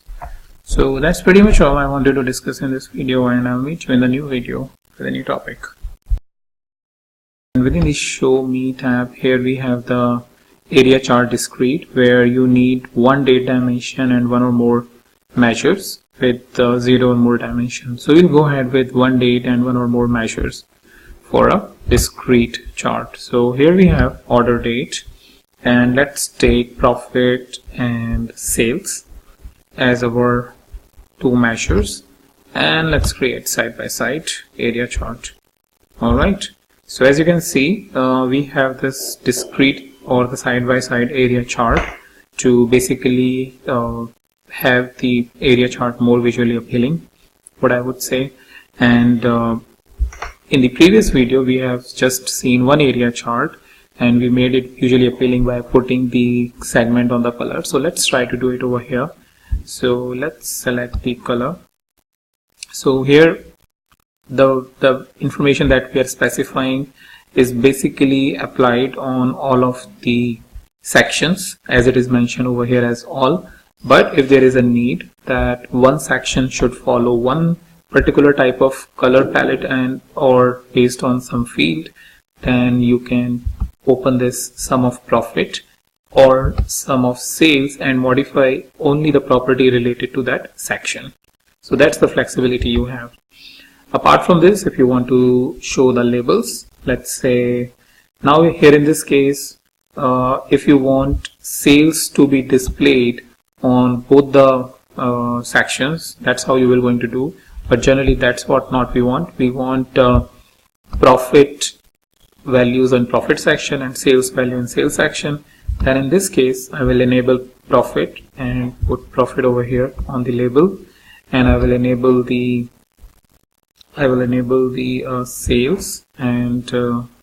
Speaker 2: So that's pretty much all I wanted to discuss in this video, and I'll meet you in the new video with a new topic. And within the show me tab, here we have the area chart discrete, where you need one date dimension and one or more measures with 0 or more dimensions. So we'll go ahead with one date and one or more measures for a discrete chart. So here we have order date, and let's take profit and sales as our two measures, and let's create side by side area chart. Alright, so as you can see, we have this discrete or the side by side area chart to basically have the area chart more visually appealing, what I would say. And in the previous video we have just seen one area chart, and we made it visually appealing by putting the segment on the color. So let's try to do it over here. So let's select the color. So here the information that we are specifying is basically applied on all of the sections, as it is mentioned over here as all. But if there is a need that one section should follow one particular type of color palette and or based on some field, then you can open this sum of profit or sum of sales and modify only the property related to that section. So that's the flexibility you have. Apart from this, if you want to show the labels, let's say now here in this case, if you want sales to be displayed on both the sections, that's how you will going to do. But generally that's what not we want. We want profit values on profit section and sales value in sales section. Then in this case I will enable profit and put profit over here on the label, and I will enable the sales and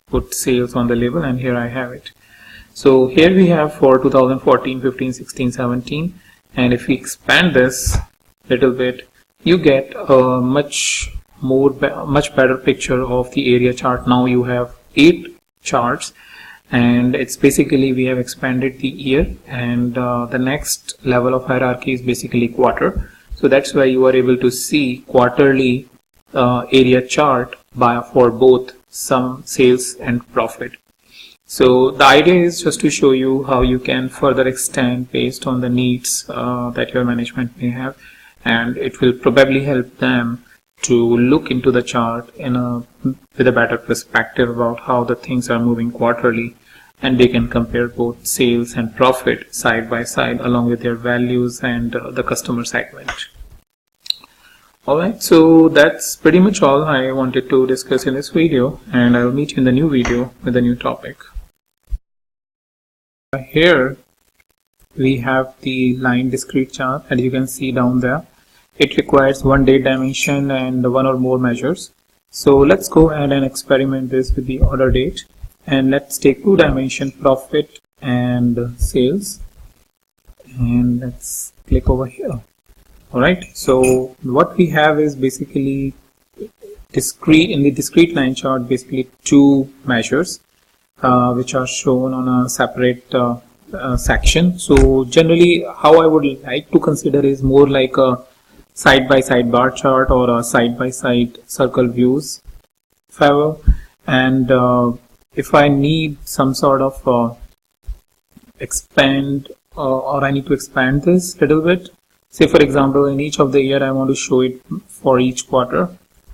Speaker 2: put sales on the label, and here I have it. So here we have for 2014, 15, 16, 17, and if we expand this little bit, you get a much better picture of the area chart. Now you have 8 charts, and it's basically we have expanded the year, and the next level of hierarchy is basically quarter. So that's why you are able to see quarterly area chart for both sum, sales and profit. So the idea is just to show you how you can further extend based on the needs that your management may have, and it will probably help them to look into the chart with a better perspective about how the things are moving quarterly, and they can compare both sales and profit side by side along with their values and the customer segment. Alright, so that's pretty much all I wanted to discuss in this video, and I'll meet you in the new video with a new topic. Here we have the line discrete chart, as you can see down there. It requires one date dimension and one or more measures. So let's go ahead and experiment this with the order date, and let's take 2 dimension profit and sales, and let's click over here. Alright, so what we have is basically in the discrete line chart, basically 2 measures which are shown on a separate section. So generally how I would like to consider is more like a side-by-side bar chart or a side-by-side circle views, if ever. And if I need some sort of expand or I need to expand this a little bit, say for example in each of the year I want to show it for each quarter,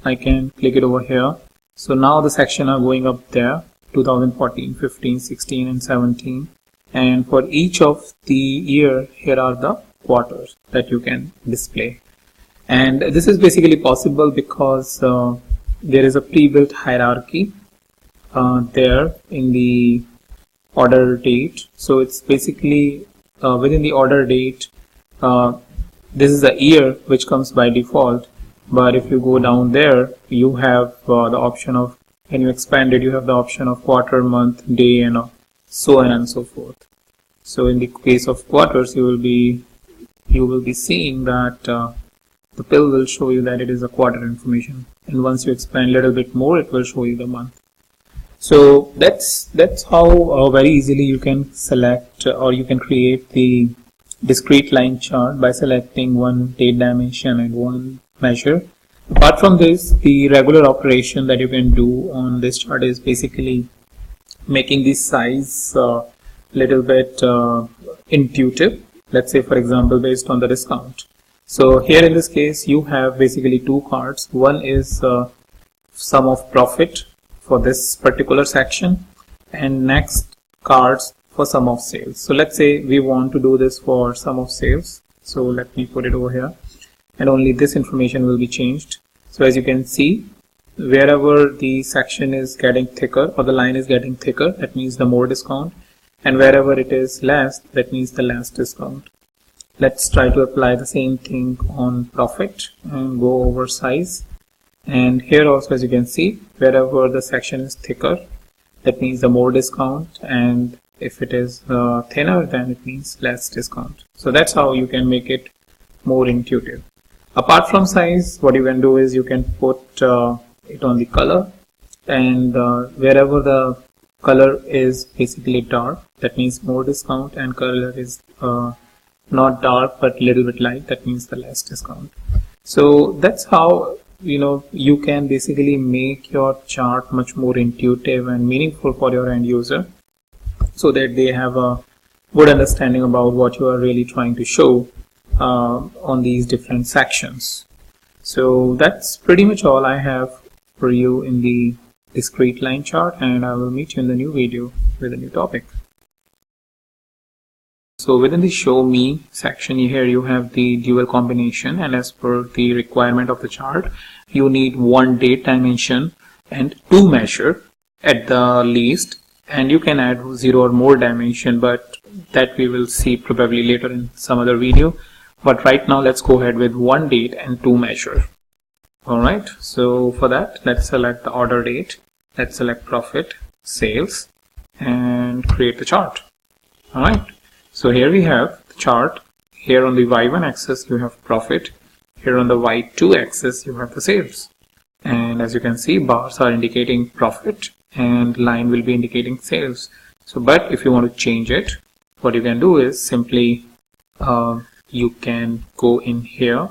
Speaker 2: I can click it over here. So now the section are going up there, 2014, 15, 16 and 17, and for each of the year here are the quarters that you can display. And this is basically possible because there is a pre-built hierarchy there in the order date. So it's basically within the order date, this is the year which comes by default, but if you go down there you have the option of, when you expand it, you have the option of quarter, month, day, and so on and so forth. So in the case of quarters, you will be seeing that the pill will show you that it is a quarter information, and once you expand a little bit more, it will show you the month. So that's how very easily you can select or you can create the discrete line chart by selecting one date dimension and one measure. Apart from this, the regular operation that you can do on this chart is basically making the size little bit intuitive. Let's say for example based on the discount. So here in this case you have basically 2 cards. One is sum of profit for this particular section, and next cards for sum of sales. So let's say we want to do this for sum of sales. So let me put it over here, and only this information will be changed. So as you can see, wherever the section is getting thicker or the line is getting thicker, that means the more discount, and wherever it is less, that means the less discount. Let's try to apply the same thing on profit and go over size. And here also, as you can see, wherever the section is thicker, that means the more discount, and if it is thinner, then it means less discount. So that's how you can make it more intuitive. Apart from size, what you can do is you can put it on the color, and wherever the color is basically dark, that means more discount, and color is not dark but little bit light, that means the less discount. So that's how you can basically make your chart much more intuitive and meaningful for your end user, so that they have a good understanding about what you are really trying to show on these different sections. So that's pretty much all I have for you in the discrete line chart, and I will meet you in the new video with a new topic. So within the show me section here you have the dual combination, and as per the requirement of the chart you need one date dimension and two measure at the least, and you can add 0 or more dimension, but that we will see probably later in some other video. But right now let's go ahead with one date and two measure. Alright, so for that let's select the order date, let's select profit, sales, and create the chart. Alright, so here we have the chart. Here on the y1 axis you have profit, here on the y2 axis you have the sales, and as you can see bars are indicating profit and line will be indicating sales. So but if you want to change it, what you can do is simply you can go in here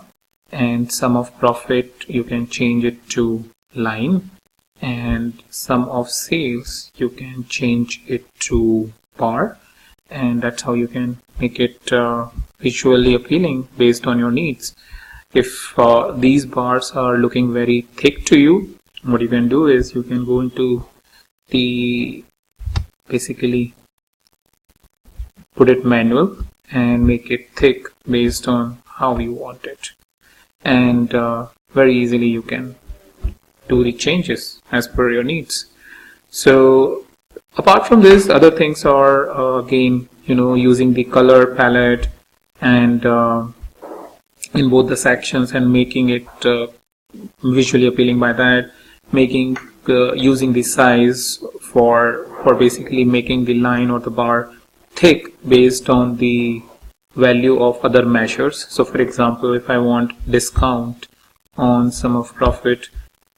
Speaker 2: and sum of profit you can change it to line, and sum of sales you can change it to bar, and that's how you can make it visually appealing based on your needs. If these bars are looking very thick to you, what you can do is you can go into the basically put it manual and make it thick based on how you want it, and very easily you can do the changes as per your needs. So apart from this, other things are again using the color palette and in both the sections and making it visually appealing by that, making using the size for basically making the line or the bar thick based on the value of other measures. So for example, if I want discount on sum of profit,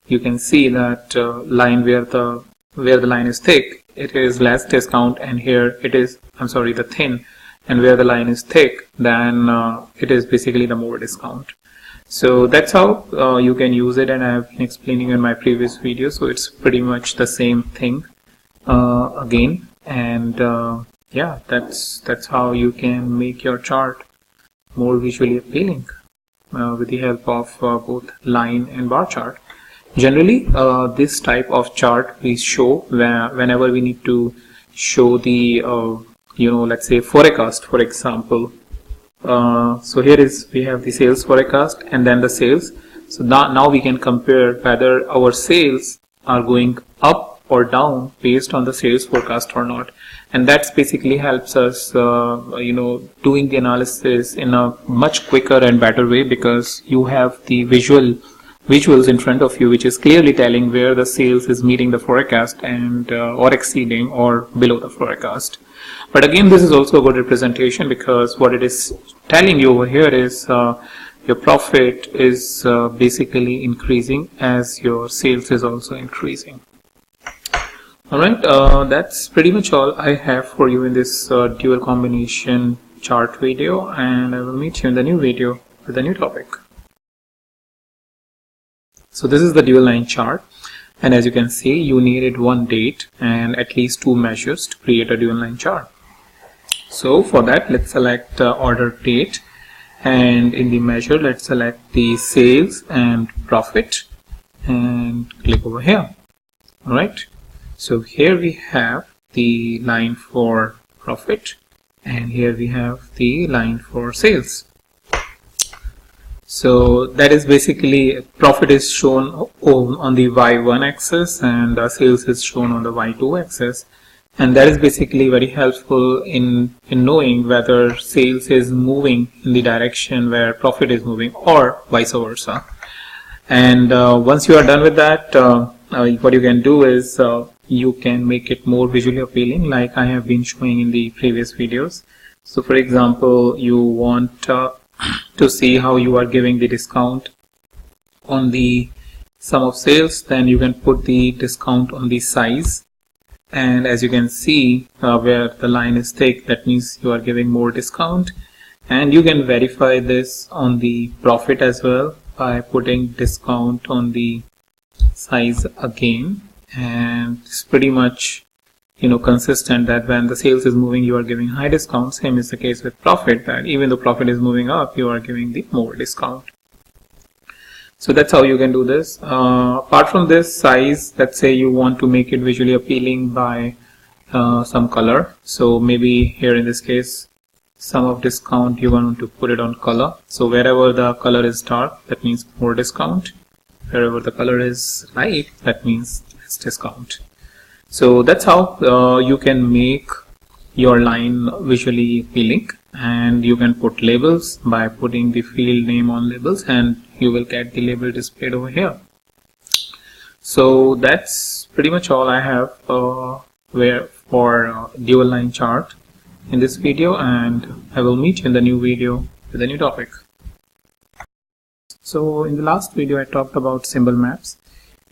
Speaker 2: you can see that line where the line is thick, it is less discount, and here it is, I'm sorry, the thin, and where the line is thick, then it is basically the more discount. So that's how you can use it, and I have been explaining in my previous video, so it's pretty much the same thing again. And yeah, that's how you can make your chart more visually appealing with the help of both line and bar chart. Generally this type of chart we show whenever we need to show the let's say forecast, for example. So here we have the sales forecast and then the sales. So now we can compare whether our sales are going up or down based on the sales forecast or not, and that's basically helps us doing the analysis in a much quicker and better way, because you have the visuals in front of you which is clearly telling where the sales is meeting the forecast and or exceeding or below the forecast. But again, this is also a good representation, because what it is telling you over here is your profit is basically increasing as your sales is also increasing. Alright, that's pretty much all I have for you in this dual combination chart video, and I will meet you in the new video with a new topic. So this is the dual line chart, and as you can see you needed one date and at least two measures to create a dual line chart. So for that let's select order date, and in the measure let's select the sales and profit and click over here. Alright, so here we have the line for profit and here we have the line for sales. So that is basically profit is shown on the y1 axis and sales is shown on the y2 axis, and that is basically very helpful in knowing whether sales is moving in the direction where profit is moving or vice versa. And once you are done with that, what you can do is you can make it more visually appealing, like I have been showing in the previous videos. So for example, you want to see how you are giving the discount on the sum of sales, then you can put the discount on the size, and as you can see where the line is thick, that means you are giving more discount. And you can verify this on the profit as well by putting discount on the size again, and it's pretty much consistent that when the sales is moving you are giving high discount. Same is the case with profit, that even though profit is moving up you are giving the more discount. So that's how you can do this. Apart from this size, let's say you want to make it visually appealing by some color. So maybe here in this case, sum of discount, you want to put it on color. So wherever the color is dark, that means more discount. Wherever the color is light, that means less discount. So that's how you can make your line visually appealing, and you can put labels by putting the field name on labels, and you will get the label displayed over here. So that's pretty much all I have for dual line chart in this video, and I will meet you in the new video with a new topic. So in the last video I talked about symbol maps,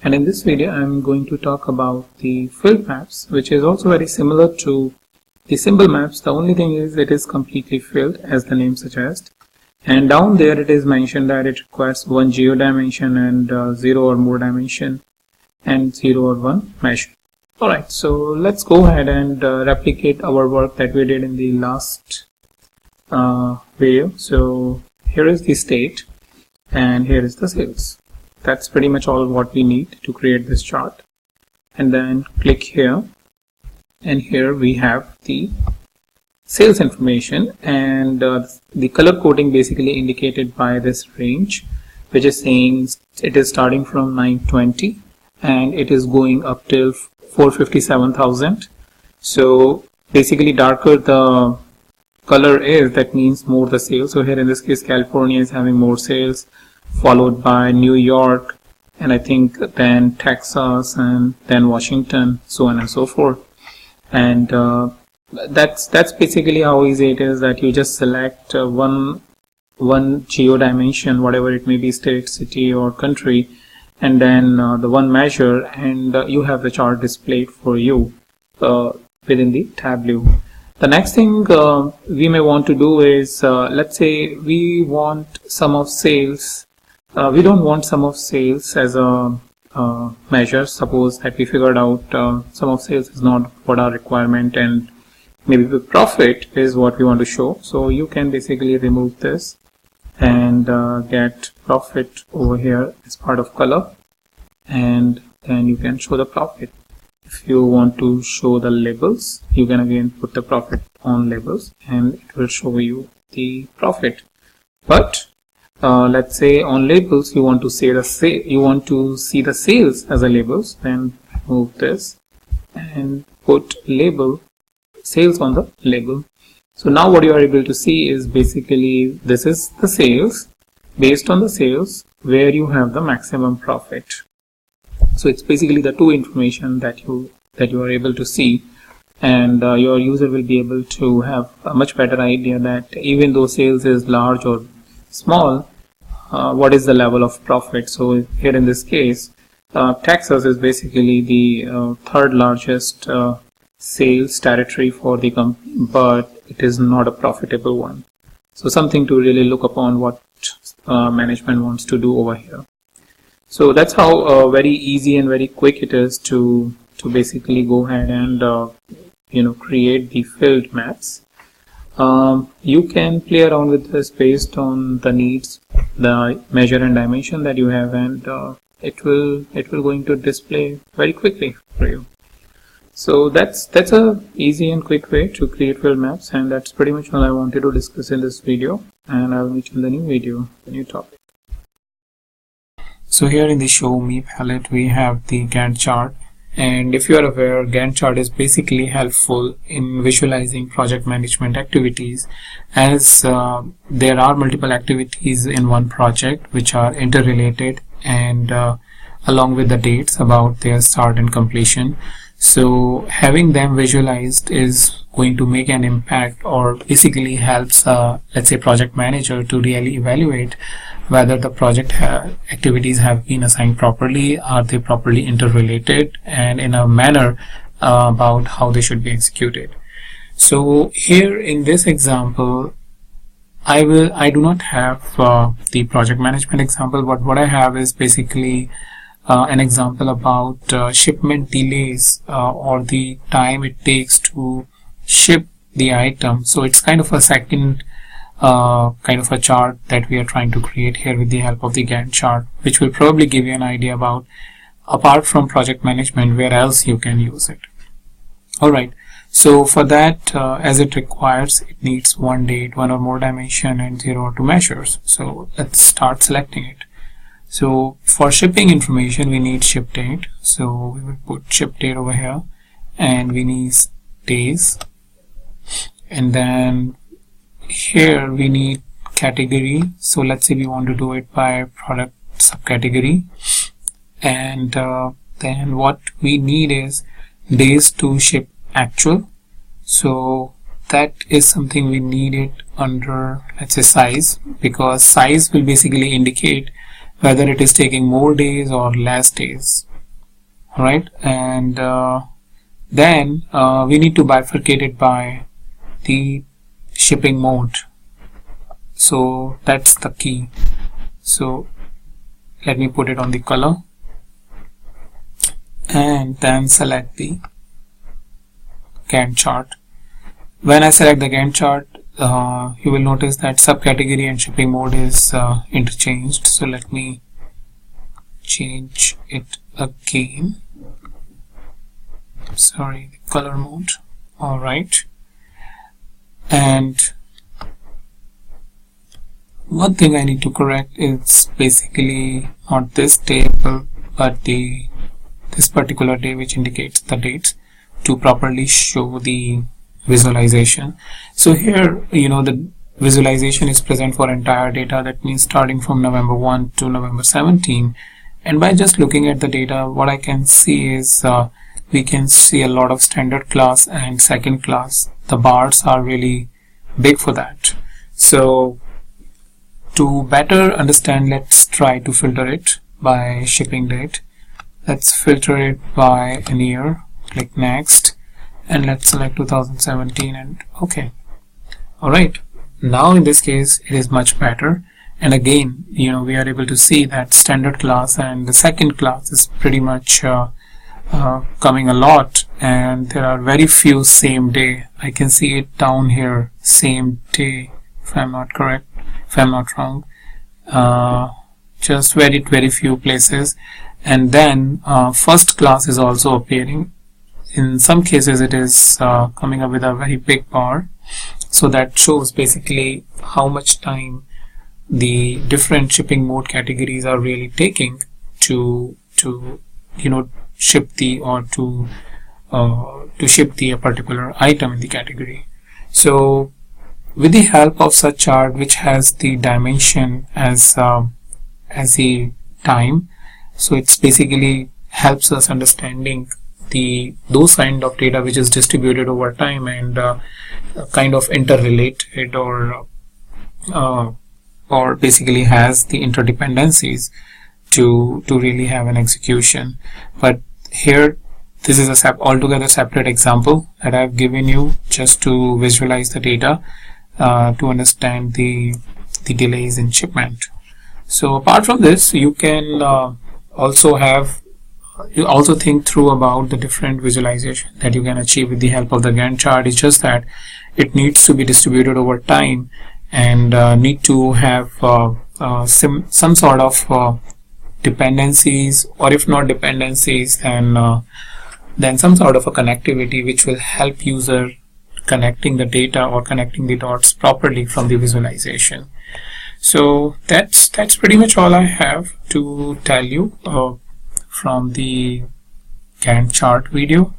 Speaker 2: and in this video I'm going to talk about the field maps, which is also very similar to the symbol maps. The only thing is it is completely filled, as the name suggests, and down there it is mentioned that it requires 1 geo dimension and 0 or more dimension and 0 or 1 measure. Alright, so let's go ahead and replicate our work that we did in the last video. So here is the state and here is the sales. That's pretty much all what we need to create this chart. And then click here, and here we have the sales information, and the color coding basically indicated by this range, which is saying it is starting from 920 and it is going up till 457,000. So basically darker the color is, that means more the sales. So here in this case California is having more sales, followed by New York, and I think then Texas, and then Washington, so on and so forth. And that's basically how easy it is, that you just select one geo dimension, whatever it may be, state, city or country, and then the one measure, and you have the chart displayed for you within the Tableau. The next thing we may want to do is, let's say we want sum of sales. We don't want sum of sales as a measure. Suppose that we figured out sum of sales is not what our requirement, and maybe the profit is what we want to show. So you can basically remove this and get profit over here as part of color, and then you can show the profit. If you want to show the labels, you can again put the profit on labels and it will show you the profit. But let's say on labels you want to see the sales as a labels, then remove this and put label sales on the label. So now what you are able to see is basically this is the sales, based on the sales where you have the maximum profit. So it's basically the two information that you are able to see, and your user will be able to have a much better idea that even though sales is large or small, what is the level of profit. So here in this case Texas is basically the third largest sales territory for the company, but it is not a profitable one. So something to really look upon what management wants to do over here. So that's how very easy and very quick it is to basically go ahead and create the field maps. You can play around with this based on the needs, the measure and dimension that you have, and it will going to display very quickly for you. So that's a easy and quick way to create field maps, and that's pretty much all I wanted to discuss in this video, and I'll meet you in the new video, the new topic.
Speaker 1: So here in the show me palette we have the Gantt chart, and if you are aware, Gantt chart is basically helpful in visualizing project management activities, as there are multiple activities in one project which are interrelated, and along with the dates about their start and completion. So having them visualized is going to make an impact, or basically helps let's say project manager to really evaluate whether the project activities have been assigned properly, are they properly interrelated, and in a manner about how they should be executed. So here in this example I do not have the project management example, but what I have is basically an example about shipment delays or the time it takes to ship the item. So it's kind of a second
Speaker 2: kind of a chart that we are trying to create here with the help of the Gantt chart, which will probably give you an idea about, apart from project management, where else you can use it. Alright, so for that, as it requires, it needs one date, one or more dimension, and 0 or 2 measures. So let's start selecting it. So for shipping information, we need ship date. So we will put ship date over here, and we need days, and then here we need category. So let's say we want to do it by product subcategory, and then what we need is days to ship actual. So that is something we need it under, let's say, size, because size will basically indicate whether it is taking more days or less days. Alright, and then we need to bifurcate it by the shipping mode. So that's the key. So let me put it on the color, and then select the Gantt chart. When I select the Gantt chart, you will notice that subcategory and shipping mode is interchanged. So let me change it again. Sorry, the color mode. Alright, and one thing I need to correct is basically not this table, but this particular day, which indicates the dates, to properly show the visualization. So here, the visualization is present for entire data. That means starting from November 1 to November 17. And by just looking at the data, what I can see is we can see a lot of standard class and second class. The bars are really big for that. So to better understand, let's try to filter it by shipping date. Let's filter it by an year. Click next, and let's select 2017, and okay. Alright, now in this case it is much better, and again, we are able to see that standard class and the second class is pretty much coming a lot, and there are very few same day. I can see it down here, same day, if I'm not correct, if I'm not wrong. Just very few places. And then first class is also appearing. In some cases it is coming up with a very big bar, so that shows basically how much time the different shipping mode categories are really taking to ship the, or to ship the particular item in the category. So with the help of such chart, which has the dimension as the time, so it's basically helps us understanding those kind of data which is distributed over time and kind of interrelated, or basically has the interdependencies to really have an execution. But here this is a altogether separate example that I've given you just to visualize the data, to understand the delays in shipment. So apart from this, you can also think through about the different visualization that you can achieve with the help of the Gantt chart. It's just that it needs to be distributed over time, and need to have some sort of dependencies, or if not dependencies, then some sort of a connectivity which will help user connecting the data or connecting the dots properly from the visualization. So that's pretty much all I have to tell you from the Gantt chart video,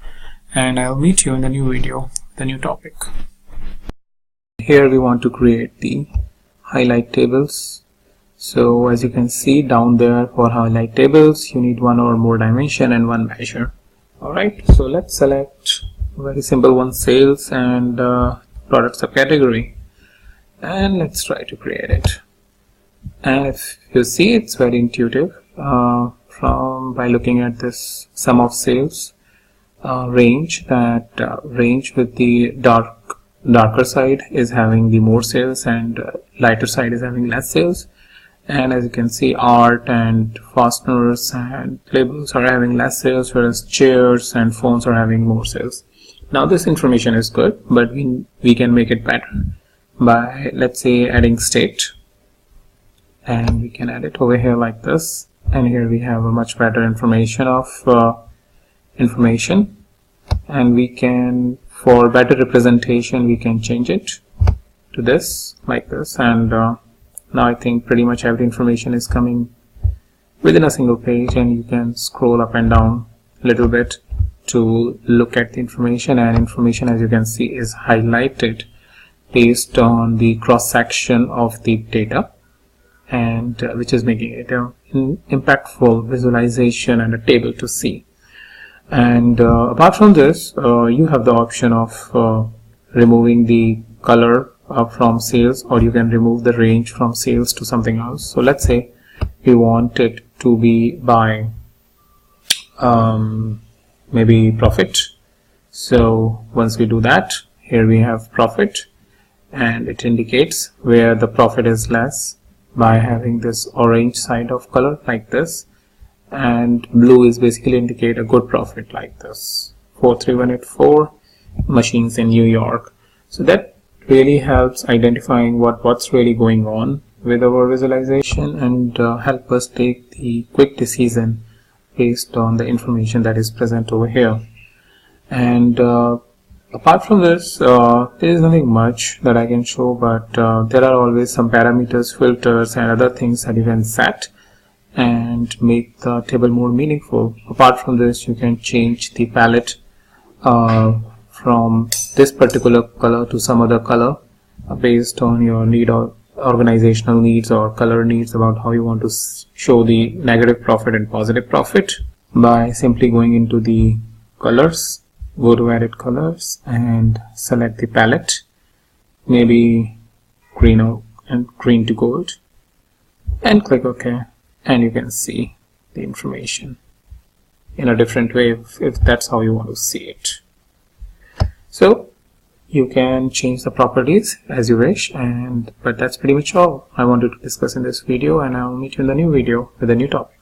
Speaker 2: and I'll meet you in the new video, the new topic. Here we want to create the highlight tables. So as you can see down there, for highlight tables you need one or more dimension and one measure. Alright, so let's select a very simple one, sales, and product subcategory, and let's try to create it. And if you see, it's very intuitive by looking at this sum of sales range, that range with the darker side is having the more sales, and lighter side is having less sales. And as you can see, art and fasteners and labels are having less sales, whereas chairs and phones are having more sales. Now this information is good, but we can make it better by, let's say, adding state, and we can add it over here like this, and here we have a much better information of information, and we can, for better representation, we can change it to this like this, and now I think pretty much every information is coming within a single page, and you can scroll up and down a little bit to look at the information, and information, as you can see, is highlighted based on the cross section of the data, and which is making it an impactful visualization and a table to see. And apart from this, you have the option of removing the color from sales, or you can remove the range from sales to something else. So let's say we want it to be by maybe profit. So once we do that, here we have profit, and it indicates where the profit is less by having this orange side of color like this, and blue is basically indicate a good profit like this, 43184 machines in New York. So that really helps identifying what's really going on with our visualization, and help us take the quick decision based on the information that is present over here. And apart from this, there is nothing much that I can show, but there are always some parameters, filters, and other things that you can set and make the table more meaningful. Apart from this, you can change the palette from this particular color to some other color based on your need or organizational needs or color needs about how you want to show the negative profit and positive profit, by simply going into the colors, go to edit colors and select the palette, maybe green and green to gold, and click OK, and you can see the information in a different way if that's how you want to see it. So you can change the properties as you wish, but that's pretty much all I wanted to discuss in this video, and I'll meet you in the new video with a new topic.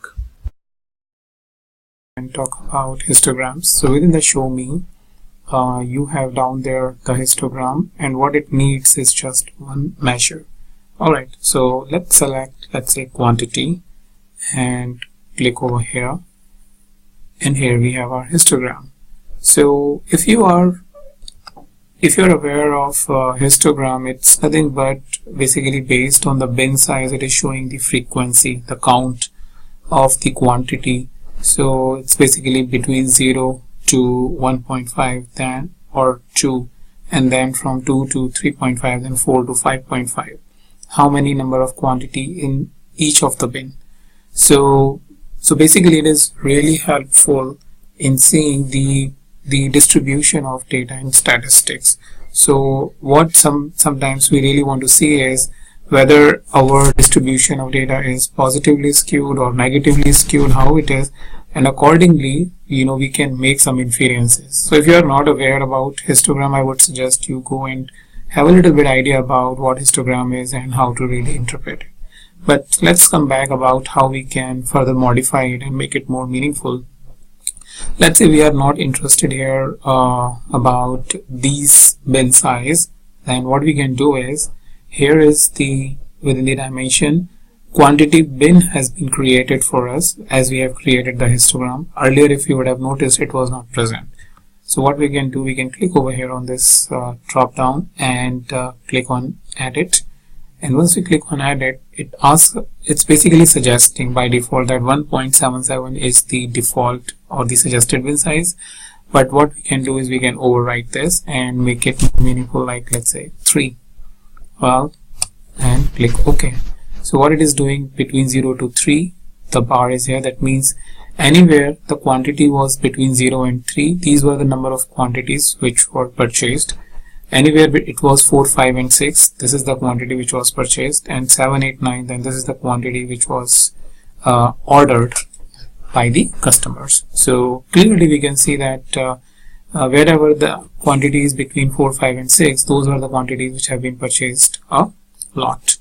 Speaker 2: And talk about histograms. So within the show me, you have down there the histogram, and what it needs is just one measure. Alright, so let's select, let's say, quantity, and click over here, and here we have our histogram. So if you're aware of histogram, it's nothing but basically based on the bin size. It is showing the frequency, the count of the quantity. So it's basically between 0 to 1.5 then, or 2, and then from 2 to 3.5, then 4 to 5.5. How many number of quantity in each of the bin. So basically it is really helpful in seeing the distribution of data in statistics. So what sometimes we really want to see is whether our distribution of data is positively skewed or negatively skewed, how it is, and accordingly, we can make some inferences. So if you are not aware about histogram, I would suggest you go and have a little bit idea about what histogram is and how to really interpret it. But let's come back about how we can further modify it and make it more meaningful. Let's say we are not interested here about these bin size, then what we can do is, here is within the dimension, quantity bin has been created for us as we have created the histogram. Earlier, if you would have noticed, it was not present. So what we can do, we can click over here on this drop down and click on edit. And once we click on edit, it's basically suggesting by default that 1.77 is the default or the suggested bin size. But what we can do is we can overwrite this and make it more meaningful, like let's say 3. Well, and click OK. So what it is doing, between 0 to 3, the bar is here. That means anywhere the quantity was between 0 and 3, these were the number of quantities which were purchased. Anywhere it was 4, 5 and 6, this is the quantity which was purchased, and 7, 8, 9, then this is the quantity which was ordered by the customers. So clearly we can see that wherever the quantity is between 4, 5 and 6, those are the quantities which have been purchased a lot.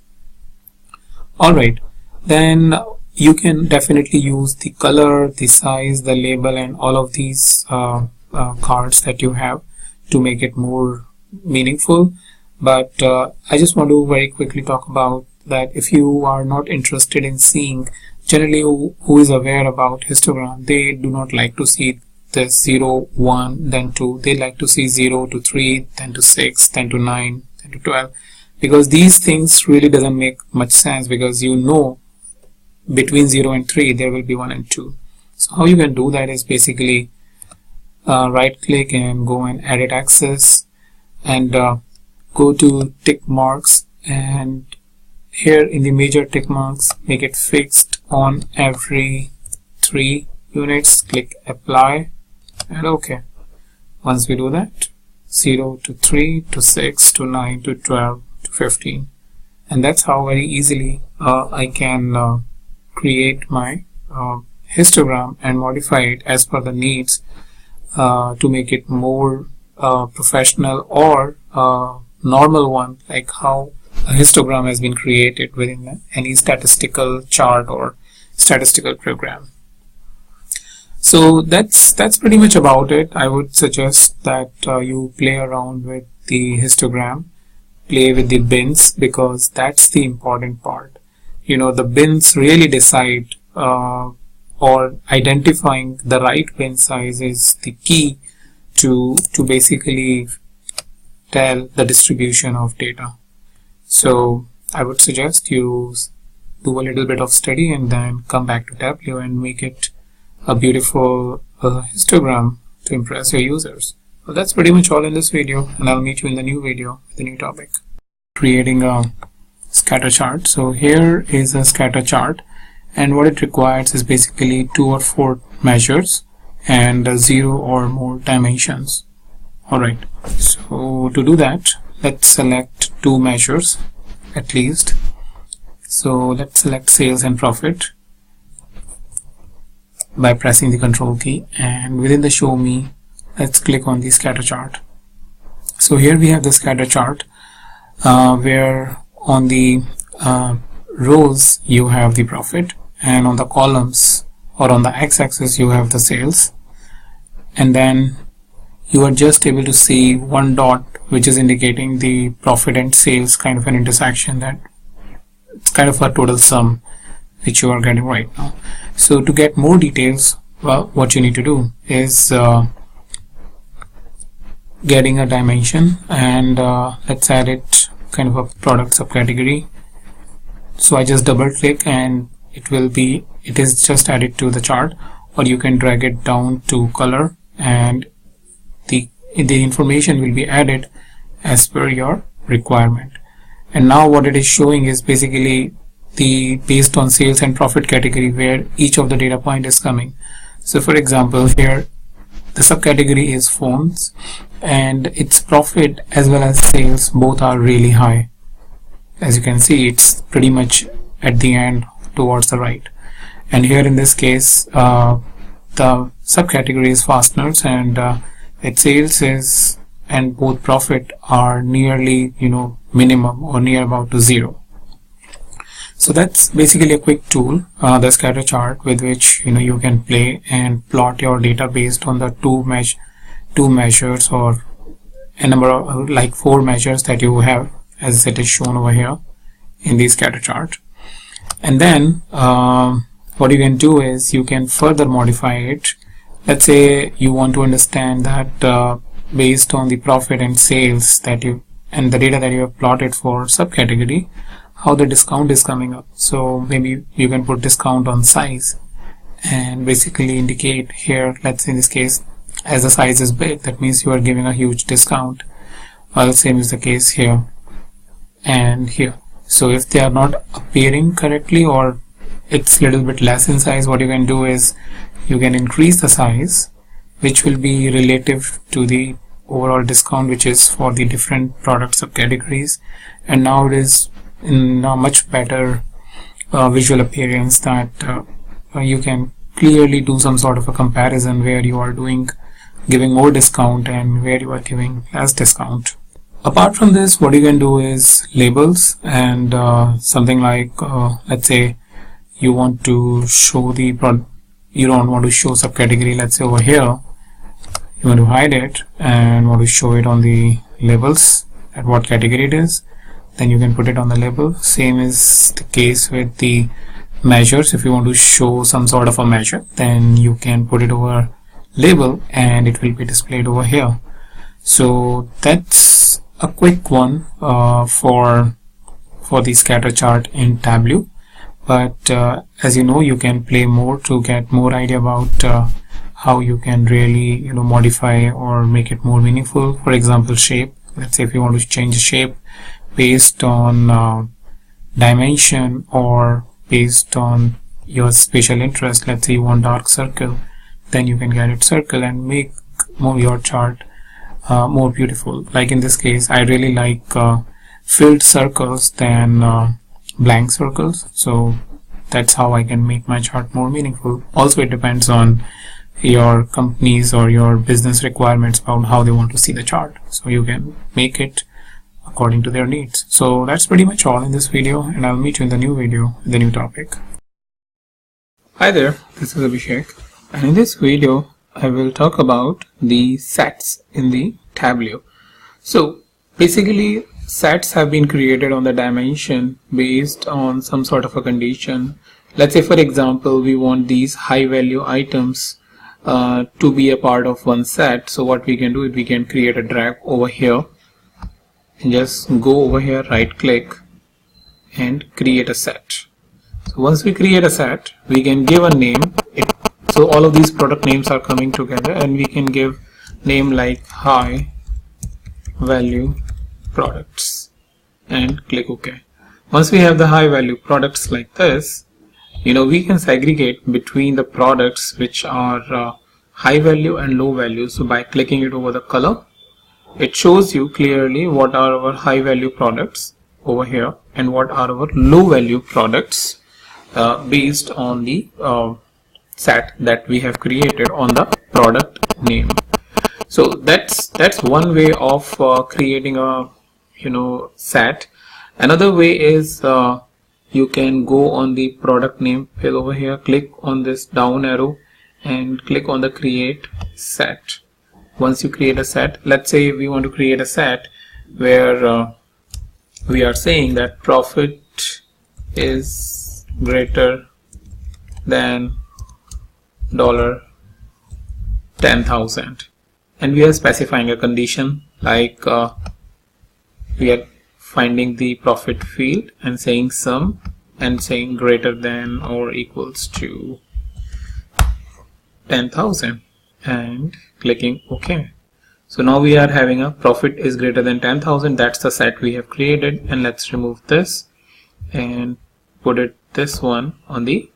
Speaker 2: Alright, then you can definitely use the color, the size, the label, and all of these cards that you have to make it more meaningful. But I just want to very quickly talk about that if you are not interested in seeing, generally who is aware about histogram, they do not like to see the 0, 1, then 2. They like to see 0 to 3, then to 6, then to 9, then to 12, because these things really doesn't make much sense, because you know between 0 and 3 there will be 1 and 2. So how you can do that is basically right click and go and edit axis, and go to tick marks, and here in the major tick marks make it fixed on every 3 units. Click apply and OK. Once we do that, 0 to 3 to 6 to 9 to 12 to 15, and that's how very easily I can create my histogram and modify it as per the needs to make it more professional or normal one, like how a histogram has been created within any statistical chart or statistical program. So that's pretty much about it. I would suggest that you play around with the histogram, play with the bins, because that's the important part. You know, the bins really decide or identifying the right bin size is the key to basically tell the distribution of data. So I would suggest you do a little bit of study and then come back to Tableau and make it a beautiful histogram to impress your users. Well, that's pretty much all in this video, and I'll meet you in the new video with a new topic. Creating a scatter chart. So here is a scatter chart, and what it requires is basically 2 or 4 measures and 0 or more dimensions. Alright, so to do that, let's select 2 measures at least. So let's select sales and profit by pressing the control key, and within the show me, let's click on the scatter chart. So here we have the scatter chart where on the rows you have the profit, and on the columns or on the x-axis you have the sales, and then you are just able to see one dot which is indicating the profit and sales kind of an intersection, that it's kind of a total sum which you are getting right now. So to get more details, well, what you need to do is getting a dimension, and let's add it kind of a product subcategory. So I just double click and it is just added to the chart, or you can drag it down to color and the information will be added as per your requirement. And now what it is showing is basically the based on sales and profit category where each of the data point is coming. So for example, here the subcategory is phones, and its profit as well as sales both are really high. As you can see, it's pretty much at the end towards the right. And here in this case, the subcategory is fasteners, and its sales is and both profit are nearly, you know, minimum or near about to 0. So that's basically a quick tool, the scatter chart, with which you can play and plot your data based on the two measures or a number of like 4 measures that you have, as it is shown over here in the scatter chart. And then what you can do is you can further modify it. Let's say you want to understand that based on the profit and sales that and the data that you have plotted for subcategory, how the discount is coming up. So maybe you can put discount on size and basically indicate here, let's say in this case, as the size is big, that means you are giving a huge discount. Well, same is the case here and here. So if they are not appearing correctly or it's a little bit less in size, what you can do is you can increase the size, which will be relative to the overall discount, which is for the different product subcategories. And now it is in a much better visual appearance that you can clearly do some sort of a comparison where you are giving more discount and where you are giving less discount. Apart from this, what you can do is labels and something like let's say you want to show the product, you don't want to show subcategory, let's say over here you want to hide it and want to show it on the labels at what category it is, then you can put it on the label. Same is the case with the measures. If you want to show some sort of a measure, then you can put it over label and it will be displayed over here. So that's a quick one for the scatter chart in Tableau. But as you know, you can play more to get more idea about how you can really modify or make it more meaningful. For example, shape. Let's say if you want to change the shape based on dimension or based on your special interest. Let's say you want dark circle, then you can get it circle and make your chart more beautiful. Like in this case, I really like filled circles than blank circles, so that's how I can make my chart more meaningful. Also, it depends on your company's or your business requirements about how they want to see the chart, so you can make it according to their needs. So that's pretty much all in this video, and I'll meet you in the new video with a new topic.
Speaker 1: Hi there, this is Abhishek, and in this video I will talk about the sets in the Tableau. So basically, sets have been created on the dimension based on some sort of a condition. Let's say, for example, we want these high value items to be a part of one set. So what we can do is we can create a drag over here and just go over here, right click and create a set. So once we create a set, we can give a name. So all of these product names are coming together, and we can give name like high value products and click OK. Once we have the high value products like this, we can segregate between the products which are high value and low value. So by clicking it over the color, it shows you clearly what are our high value products over here and what are our low value products based on the set that we have created on the product name. So that's one way of creating a set. Another way is you can go on the product name fill over here, click on this down arrow and click on the create set. Once you create a set, let's say we want to create a set where we are saying that profit is greater than $10,000, and we are specifying a condition like we are finding the profit field and saying sum and saying greater than or equals to 10,000 and clicking OK. So now we are having a profit is greater than 10,000. That's the set we have created, and let's remove this and put it this one on the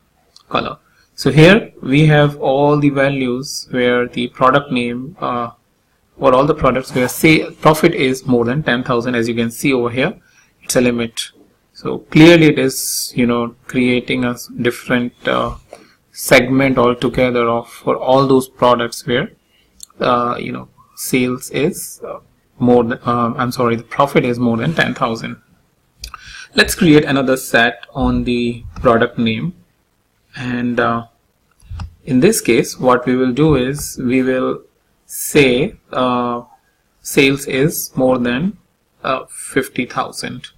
Speaker 1: color. So here we have all the values where the product name or all the products where say profit is more than 10,000. As you can see over here, it's a limit. So clearly it is creating a different segment altogether for all those products where sales is more than the profit is more than 10,000. Let's create another set on the product name, and in this case what we will do is we will say sales is more than 50,000.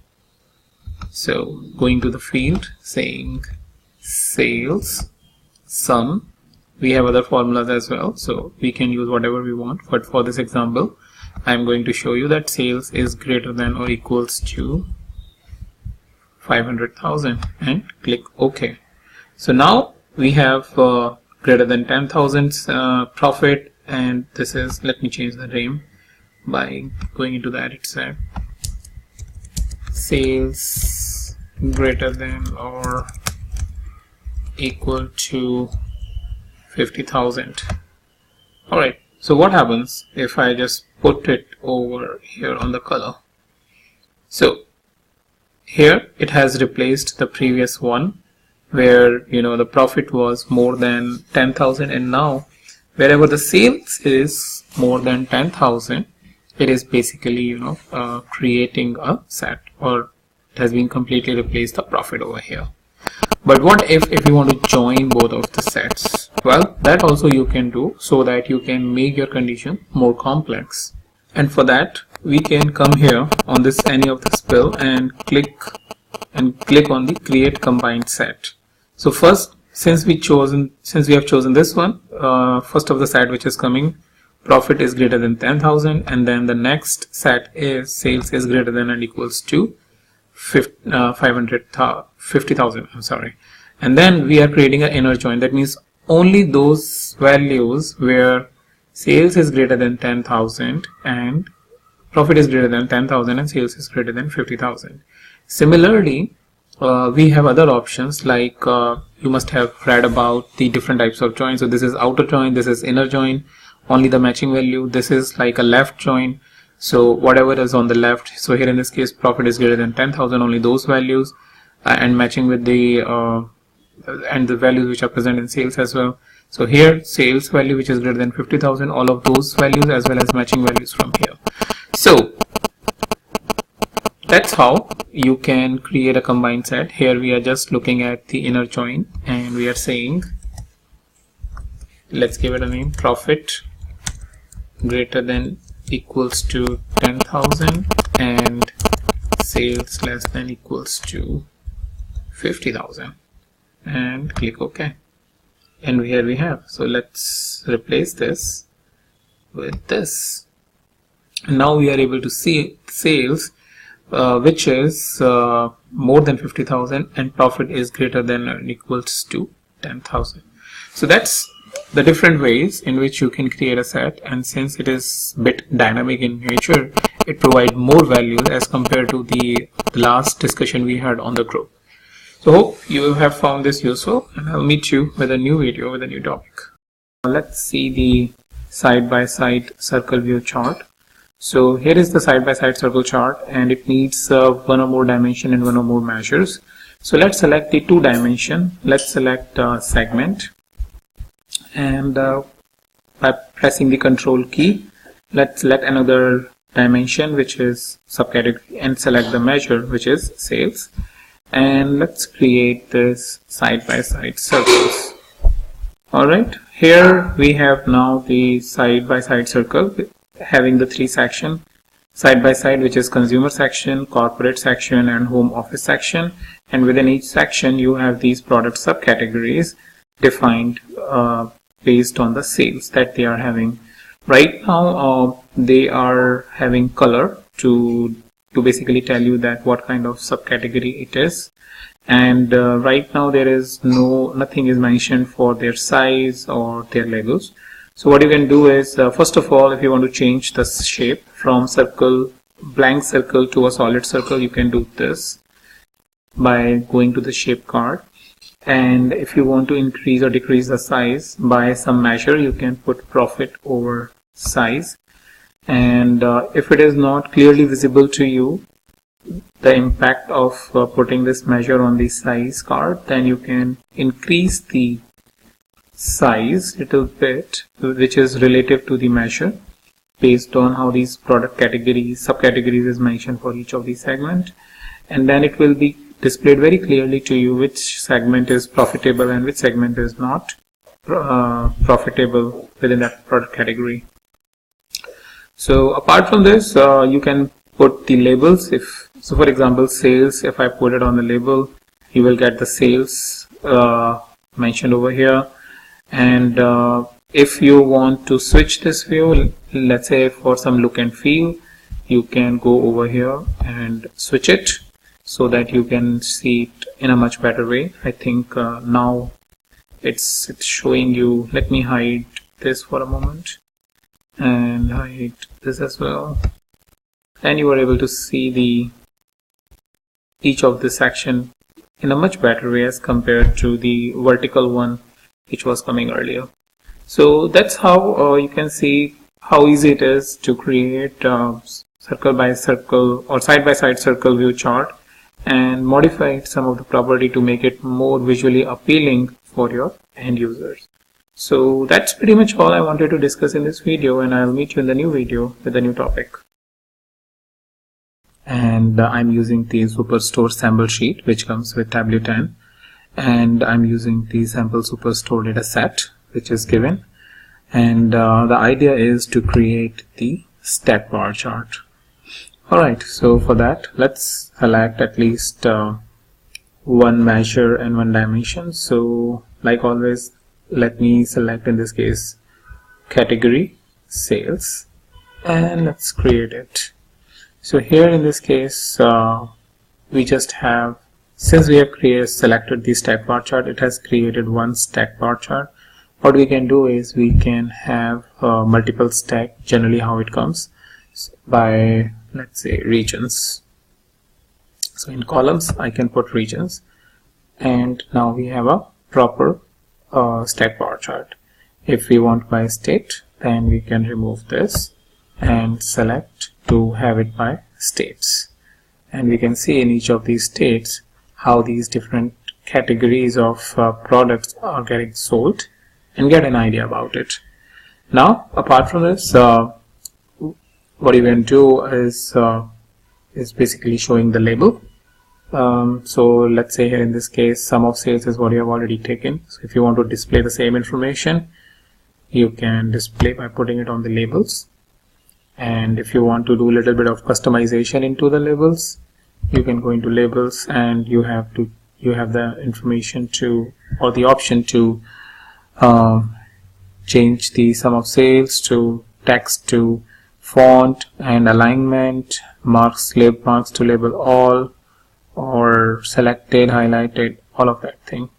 Speaker 1: So going to the field, saying sales sum. We have other formulas as well, so we can use whatever we want, but for this example I'm going to show you that sales is greater than or equals to 500,000 and click OK. So now we have greater than 10,000 profit, and this is, let me change the name by going into the edit set, sales greater than or equal to 50,000. Alright, so what happens if I just put it over here on the color? So here it has replaced the previous one where the profit was more than 10,000, and now wherever the sales is more than 10,000, it is basically creating a set, or it has been completely replaced the profit over here. But what if you want to join both of the sets? Well, that also you can do, so that you can make your condition more complex.
Speaker 2: And for that we can come here on this any of this pill and click on the create combined set. So first, since we have chosen this one, first of the set which is coming, profit is greater than 10,000, and then the next set is sales is greater than and equals to 50,000. I'm sorry. And then we are creating an inner join. That means only those values where sales is greater than 10,000 and profit is greater than 10,000 and sales is greater than 50,000. Similarly, we have other options like you must have read about the different types of join. So this is outer join, this is inner join, only the matching value. This is like a left join, so whatever is on the left. So here in this case, profit is greater than 10,000, only those values, and matching with the and the values which are present in sales as well. So here sales value which is greater than 50,000, all of those values as well as matching values from here. So that's how you can create a combined set. Here we are just looking at the inner join and we are saying, let's give it a name, profit greater than equals to 10,000 and sales less than equals to 50,000, and click OK. And here we have. So let's replace this with this. And now we are able to see sales which is more than 50,000 and profit is greater than or equals to 10,000. So that's the different ways in which you can create a set, and since it is a bit dynamic in nature, it provides more values as compared to the last discussion we had on the group. So hope you have found this useful, and I'll meet you with a new video with a new topic. Let's see the side-by-side circle view chart. So here is the side-by-side circle chart, and it needs one or more dimension and one or more measures. So let's select the 2 dimension. Let's select segment, and by pressing the control key, let's select another dimension which is subcategory and select the measure which is sales, and let's create this side-by-side circles. Alright, here we have now the side-by-side circle having the 3 sections, side-by-side which is consumer section, corporate section and home office section, and within each section you have these product subcategories defined based on the sales that they are having. Right now they are having color to basically tell you that what kind of subcategory it is, and right now there is nothing is mentioned for their size or their labels. So what you can do is first of all, if you want to change the shape from blank circle to a solid circle, you can do this by going to the shape card. And if you want to increase or decrease the size by some measure, you can put profit over size. And if it is not clearly visible to you, the impact of putting this measure on the size card, then you can increase the size little bit, which is relative to the measure based on how these product categories, subcategories is mentioned for each of these segments, and then it will be displayed very clearly to you which segment is profitable and which segment is not profitable within that product category. So apart from this, you can put the labels. So for example, sales, if I put it on the label, you will get the sales mentioned over here. And if you want to switch this view, let's say for some look and feel, you can go over here and switch it so that you can see it in a much better way. I think now it's showing you. Let me hide this for a moment and hide this as well, and you are able to see each of the section in a much better way as compared to the vertical one which was coming earlier. So that's how you can see how easy it is to create circle by circle or side by side circle view chart and modify some of the property to make it more visually appealing for your end users. So that's pretty much all I wanted to discuss in this video, and I'll meet you in the new video with a new topic. And I'm using the Superstore sample sheet which comes with Tableau 10, and I'm using the sample Superstore data set which is given, and the idea is to create the stack bar chart. Alright, so for that, let's select at least one measure and one dimension. So like always, let me select in this case category sales, and let's create it. So here in this case we just have, since we have selected the stack bar chart, it has created one stack bar chart. What we can do is we can have multiple stack, generally how it comes by, let's say, regions. So in columns I can put regions, and now we have a proper stack bar chart. If we want by state, then we can remove this and select to have it by states, and we can see in each of these states how these different categories of products are getting sold and get an idea about it. Now apart from this, what you can do is basically showing the label. So let's say here in this case sum of sales is what you have already taken. So if you want to display the same information, you can display by putting it on the labels. And if you want to do a little bit of customization into the labels, you can go into labels, and you have the information to, or the option to change the sum of sales to text to font and alignment, marks to label all, or selected, highlighted, all of that thing.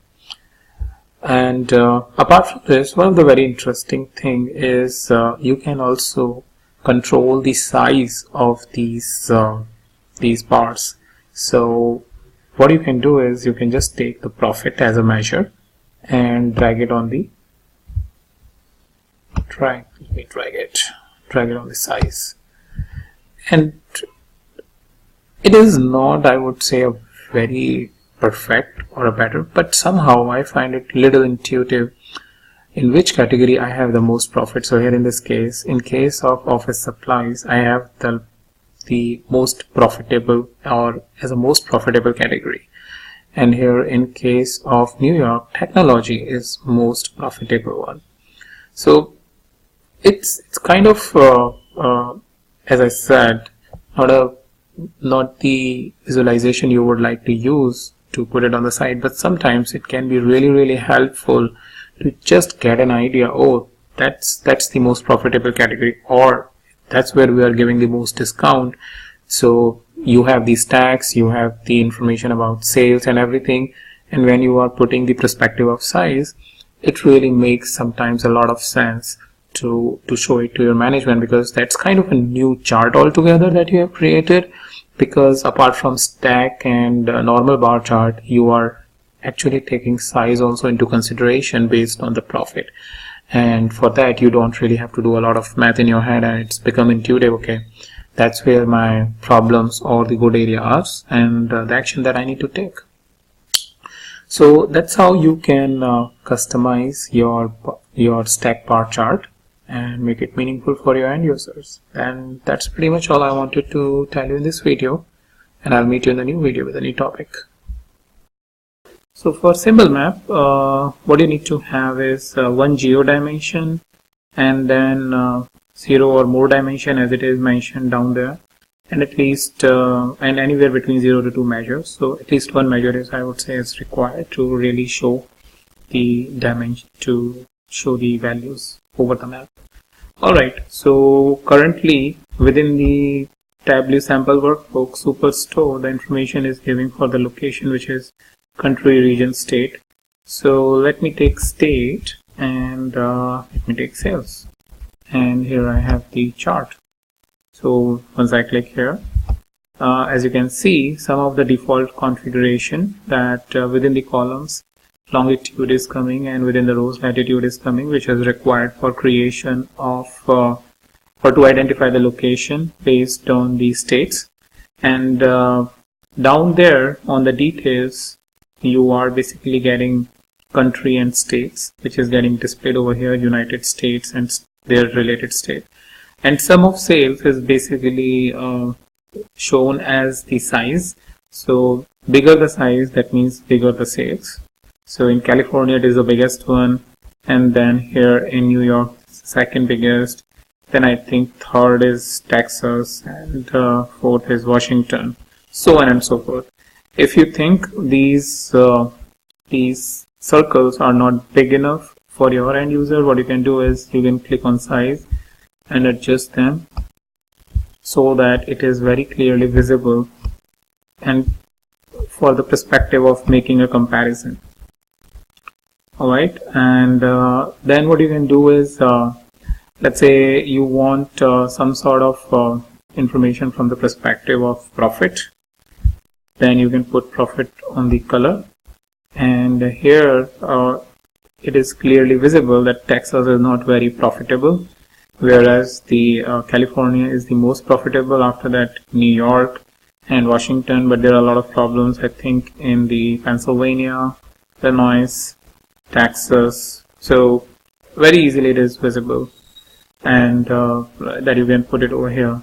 Speaker 2: And apart from this, one of the very interesting thing is you can also control the size of these bars. So what you can do is you can just take the profit as a measure and drag it on the drag it on the size. And it is not, I would say, a very perfect or a better, but somehow I find it little intuitive in which category I have the most profit. So here in this case, in case of office supplies, I have the most profitable, or as a most profitable category. And here in case of New York, technology is most profitable one. So it's kind of as I said, not the visualization you would like to use to put it on the side, but sometimes it can be really helpful to just get an idea. Oh, that's the most profitable category, or that's where we are giving the most discount. So you have these tags, you have the information about sales and everything, and when you are putting the perspective of size, it really makes sometimes a lot of sense to show it to your management, because that's kind of a new chart altogether that you have created. Because apart from stack and normal bar chart, you are actually taking size also into consideration based on the profit, and for that you don't really have to do a lot of math in your head, and it's become intuitive. Okay, that's where my problems or the good area are, and the action that I need to take. So that's how you can customize your stack bar chart and make it meaningful for your end users. And that's pretty much all I wanted to tell you in this video, and I'll meet you in the new video with a new topic. So for symbol map, what you need to have is one geo dimension, and then 0 or more dimension as it is mentioned down there, and at least and anywhere between 0 to 2 measures. So at least one measure is, I would say, is required to really show the dimension, to show the values over the map. Alright, so currently within the Tableau sample workbook Superstore, the information is giving for the location, which is country, region, state. So let me take state, and let me take sales, and here I have the chart. So once I click here, as you can see, some of the default configuration that within the columns longitude is coming, and within the rows latitude is coming, which is required for creation of or to identify the location based on the states. And down there on the details, you are basically getting country and states, which is getting displayed over here, United States and their related state. And sum of sales is basically shown as the size. So bigger the size, that means bigger the sales. So in California it is the biggest one, and then here in New York second biggest, then I think third is Texas, and fourth is Washington, so on and so forth. If you think these circles are not big enough for your end user, what you can do is you can click on size and adjust them so that it is very clearly visible and for the perspective of making a comparison. Alright, and then what you can do is let's say you want some sort of information from the perspective of profit, then you can put profit on the color, and here it is clearly visible that Texas is not very profitable, whereas the California is the most profitable, after that New York and Washington, but there are a lot of problems I think in the Pennsylvania, Illinois, Texas, so very easily it is visible, and that you can put it over here.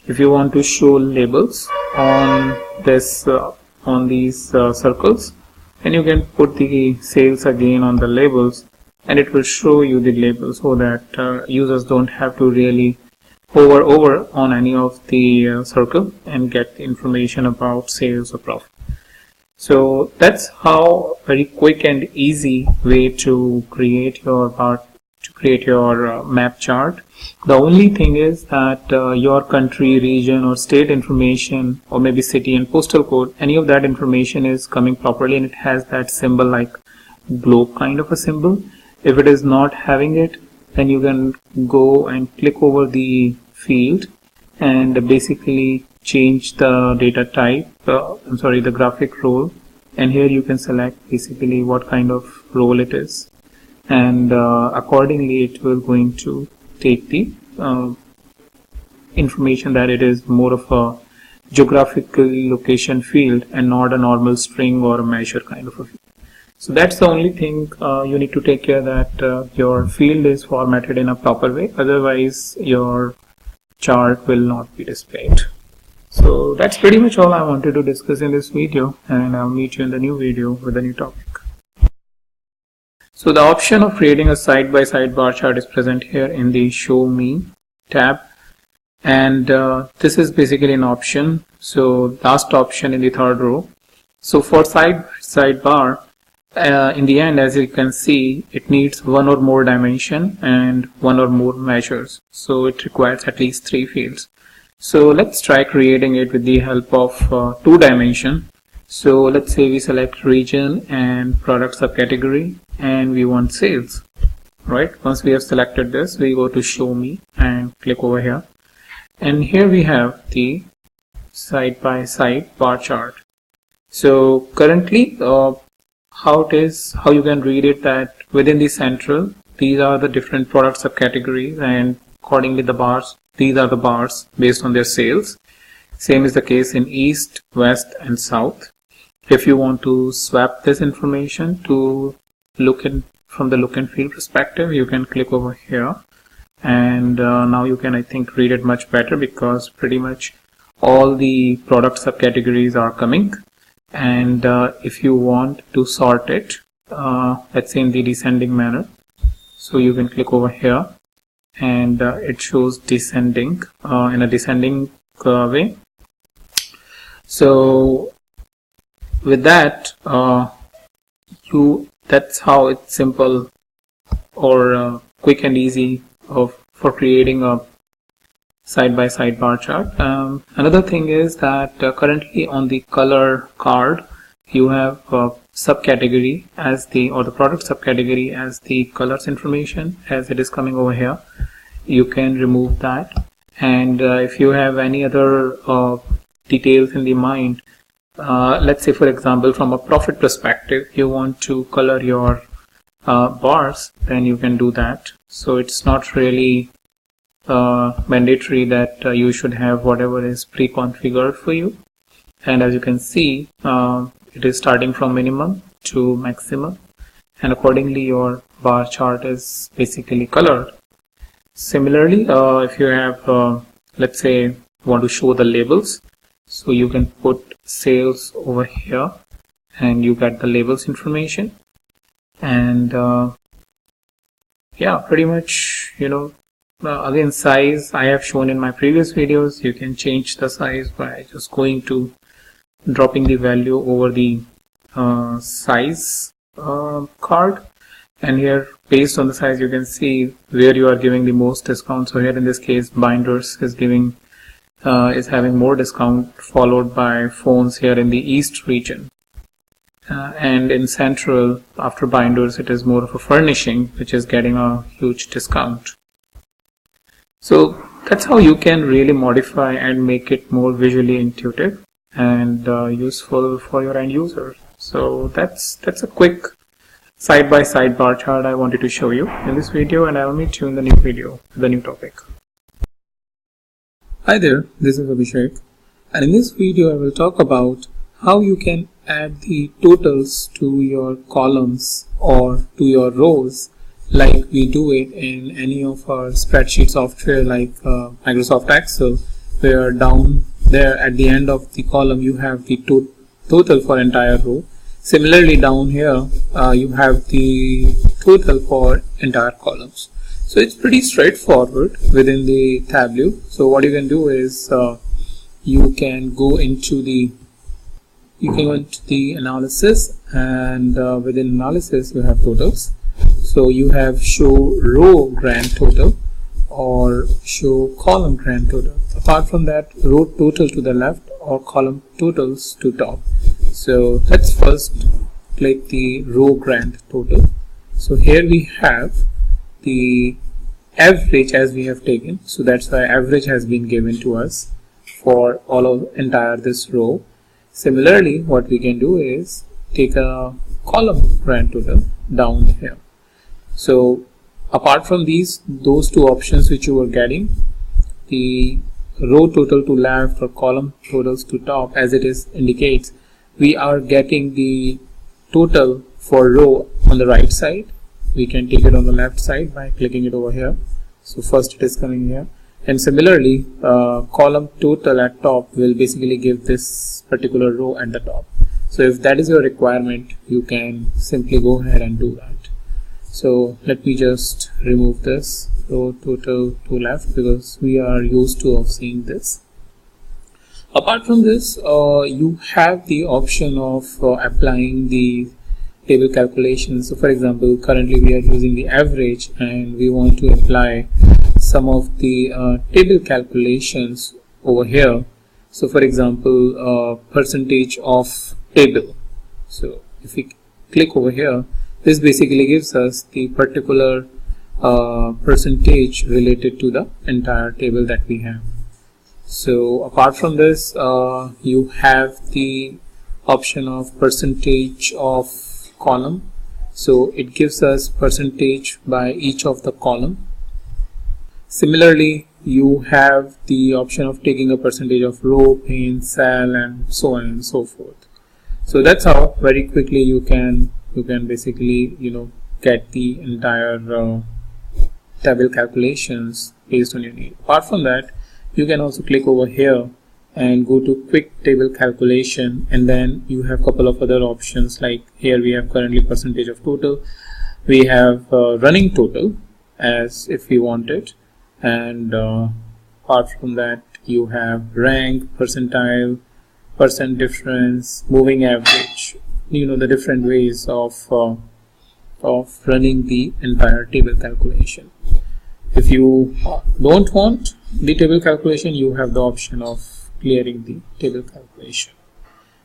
Speaker 2: If you want to show labels on this on these circles, then you can put the sales again on the labels, and it will show you the labels so that users don't have to really hover over on any of the circle and get the information about sales or profit. So that's how very quick and easy way to create your map chart. The only thing is that your country, region or state information, or maybe city and postal code, any of that information is coming properly and it has that symbol like globe kind of a symbol. If it is not having it, then you can go and click over the field and basically change the data type, the graphic role, and here you can select basically what kind of role it is, and accordingly it will going to take the information that it is more of a geographical location field and not a normal string or a measure kind of a field. So that's the only thing you need to take care that your field is formatted in a proper way, otherwise your chart will not be displayed. So that's pretty much all I wanted to discuss in this video, and I'll meet you in the new video with a new topic. So the option of creating a side-by-side bar chart is present here in the Show Me tab, and this is basically an option. So last option in the third row. So for side bar, in the end, as you can see, it needs one or more dimension and one or more measures. So it requires at least 3 fields. So let's try creating it with the help of 2 dimension. So let's say we select region and product subcategory, and we want sales. Right? Once we have selected this, we go to Show Me and click over here. And here we have the side-by-side bar chart. So currently, how you can read it, that within the central, these are the different product subcategories, and accordingly the bars, these are the bars based on their sales. Same is the case in east, west and south. If you want to swap this information to from the look and feel perspective, you can click over here, and now you can, I think, read it much better, because pretty much all the product subcategories are coming. And if you want to sort it, let's say in the descending manner, so you can click over here, and it shows descending in a descending way. So with that, that's how it's simple or quick and easy for creating a side-by-side bar chart. Another thing is that currently on the color card, you have a subcategory as the product subcategory as the colors information as it is coming over here. You can remove that, and if you have any other details in the mind, let's say for example from a profit perspective, you want to color your bars, then you can do that. So it's not really mandatory that you should have whatever is pre-configured for you. And as you can see, it is starting from minimum to maximum, and accordingly your bar chart is basically colored. Similarly, if you have let's say want to show the labels, so you can put sales over here and you get the labels information. And yeah, pretty much, Again, size I have shown in my previous videos. You can change the size by just going to dropping the value over the size card, and here based on the size you can see where you are giving the most discount. So here in this case binders is giving is having more discount, followed by phones here in the east region, and in central after binders it is more of a furnishing which is getting a huge discount. So that's how you can really modify and make it more visually intuitive and useful for your end user. So that's a quick side-by-side bar chart I wanted to show you in this video, and I will meet you in the new video with the new topic. Hi there, this is Abhishek, and in this video I will talk about how you can add the totals to your columns or to your rows like we do it in any of our spreadsheet software like Microsoft Excel, where down there at the end of the column you have the total for entire row. Similarly down here you have the total for entire columns. So it's pretty straightforward within the Tableau. So what you can do is you can go into the analysis, and within analysis you have totals. So you have show row grand total or show column grand total. Apart from that, row total to the left or column totals to top. So let's first click the row grand total. So here we have the average as we have taken, so that's why average has been given to us for all of entire this row. Similarly, what we can do is take a column grand total down here. So apart from those two options which you were getting, the row total to left or column totals to top, as it is indicates, we are getting the total for row on the right side. We can take it on the left side by clicking it over here. So first it is coming here, and similarly column total at top will basically give this particular row at the top. So if that is your requirement, you can simply go ahead and do that. So let me just remove this row total to left because we are used to of seeing this. Apart from this, you have the option of applying the table calculations. So for example, currently we are using the average and we want to apply some of the table calculations over here. So for example, percentage of table. So if we click over here, this basically gives us the particular percentage related to the entire table that we have. So apart from this, you have the option of percentage of column. So it gives us percentage by each of the column. Similarly, you have the option of taking a percentage of row, pane, cell, and so on and so forth. So that's how very quickly you can basically get the entire table calculations based on your need. Apart from that, you can also click over here and go to quick table calculation, and then you have a couple of other options. Like here we have currently percentage of total, we have running total as if we want it, and apart from that you have rank, percentile, percent difference, moving average, the different ways of running the entire table calculation. If you don't want the table calculation, you have the option of clearing the table calculation.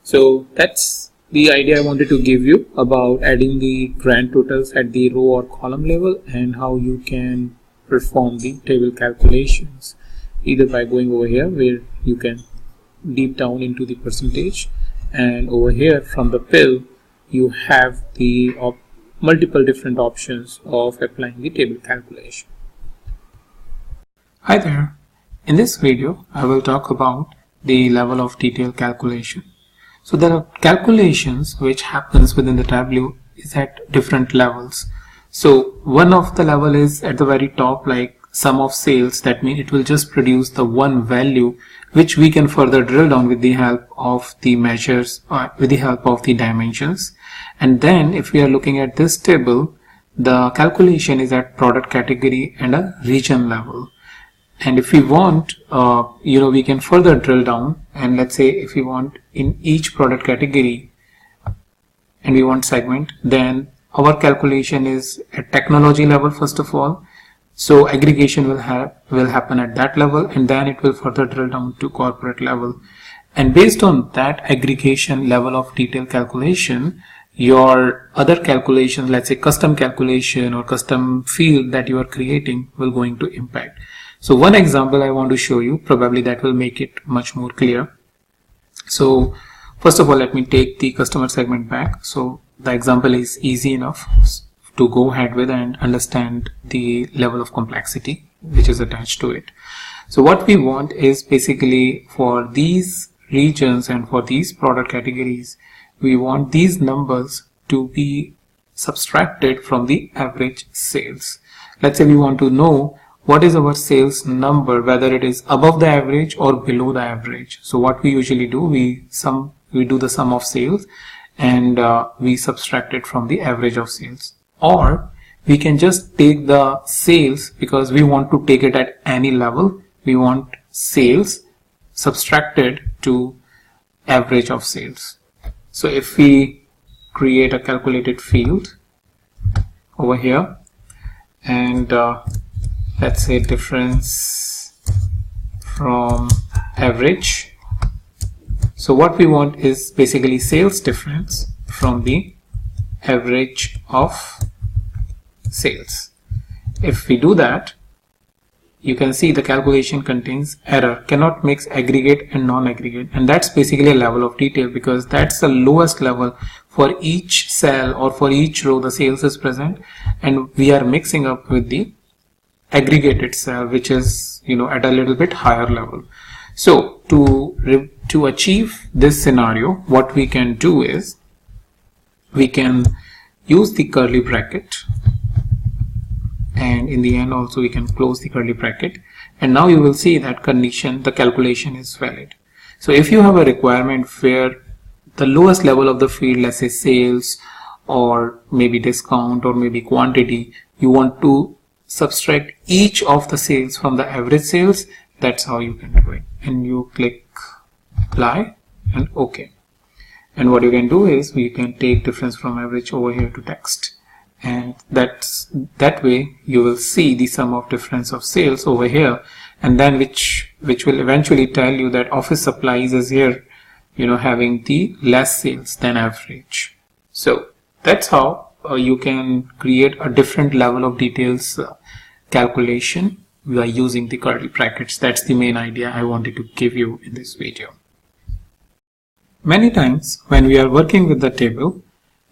Speaker 2: So that's the idea I wanted to give you about adding the grand totals at the row or column level, and how you can perform the table calculations either by going over here where you can deep down into the percentage, and over here from the pill you have the multiple different options of applying the table calculation. Hi there. In this video I will talk about the level of detail calculation. So there are calculations which happens within the Tableau is at different levels. So one of the level is at the very top, like sum of sales. That means it will just produce the one value which we can further drill down with the help of the measures or with the help of the dimensions. And then if we are looking at this table, the calculation is at product category and a region level. And if we want, we can further drill down, and let's say if we want in each product category and we want segment, then our calculation is at technology level first of all. So aggregation will happen at that level, and then it will further drill down to corporate level. And based on that aggregation level of detail calculation, your other calculations, let's say custom calculation or custom field that you are creating, will going to impact. So one example I want to show you, probably that will make it much more clear. So first of all, let me take the customer segment back. So the example is easy enough to go ahead with and understand the level of complexity which is attached to it. So what we want is basically for these regions and for these product categories, we want these numbers to be subtracted from the average sales. Let's say we want to know what is our sales number, whether it is above the average or below the average. So what we usually do, we do the sum of sales and we subtract it from the average of sales. Or we can just take the sales, because we want to take it at any level. We want sales subtracted to average of sales. So if we create a calculated field over here, and let's say difference from average. So what we want is basically sales difference from the average of sales. If we do that, you can see the calculation contains error, cannot mix aggregate and non-aggregate, and that's basically a level of detail, because that's the lowest level. For each cell or for each row the sales is present, and we are mixing up with the aggregated cell, which is at a little bit higher level. So to achieve this scenario, what we can do is we can use the curly bracket, and in the end also we can close the curly bracket, and now you will see that condition, the calculation is valid. So if you have a requirement where the lowest level of the field, let's say sales or maybe discount or maybe quantity, you want to subtract each of the sales from the average sales, that's how you can do it. And you click apply and OK. And what you can do is we can take difference from average over here to text, and that way you will see the sum of difference of sales over here, and then which will eventually tell you that office supplies is here having the less sales than average. So that's how you can create a different level of details calculation by using the curly brackets. That's the main idea I wanted to give you in this video. Many times when we are working with the table,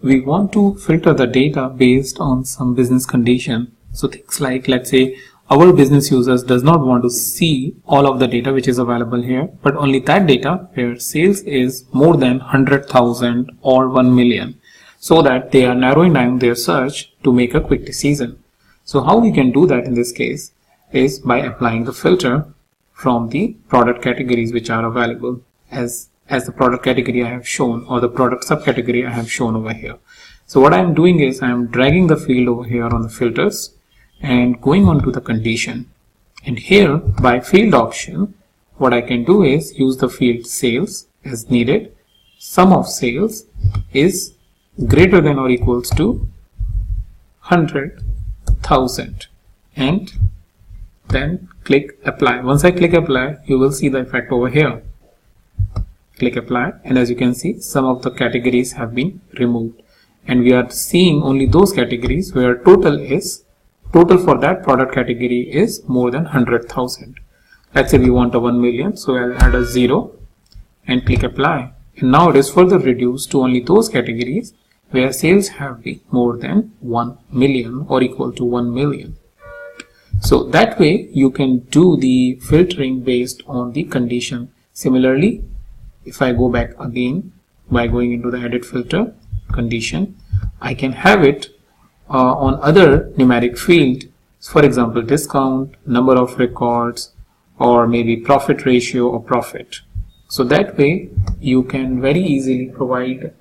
Speaker 2: we want to filter the data based on some business condition. So things like, let's say our business users does not want to see all of the data which is available here, but only that data where sales is more than 100,000 or 1 million, so that they are narrowing down their search to make a quick decision. So how we can do that in this case is by applying the filter from the product categories which are available as the product category I have shown, or the product subcategory I have shown over here. So what I am doing is I am dragging the field over here on the filters and going on to the condition, and here by field option what I can do is use the field sales as needed. Sum of sales is greater than or equals to 100,000, and then click apply. Once I click apply, you will see the effect over here. Click apply, and as you can see, some of the categories have been removed, and we are seeing only those categories where total for that product category is more than 100,000. Let's say we want a 1 million, so I'll add a 0 and click apply, and now it is further reduced to only those categories where sales have been more than 1 million or equal to 1 million. So that way you can do the filtering based on the condition. Similarly, if I go back again by going into the edit filter condition, I can have it on other numeric field, for example discount, number of records, or maybe profit ratio or profit. So that way you can very easily provide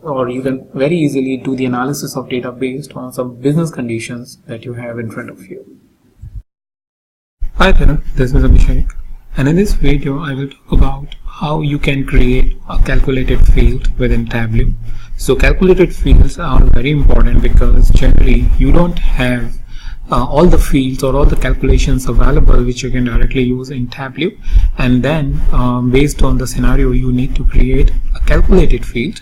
Speaker 2: or you can very easily do the analysis of data based on some business conditions that you have in front of you. Hi there, this is Abhishek, and in this video I will talk about how you can create a calculated field within Tableau. So calculated fields are very important because generally you don't have all the fields or all the calculations available which you can directly use in Tableau, and then based on the scenario you need to create a calculated field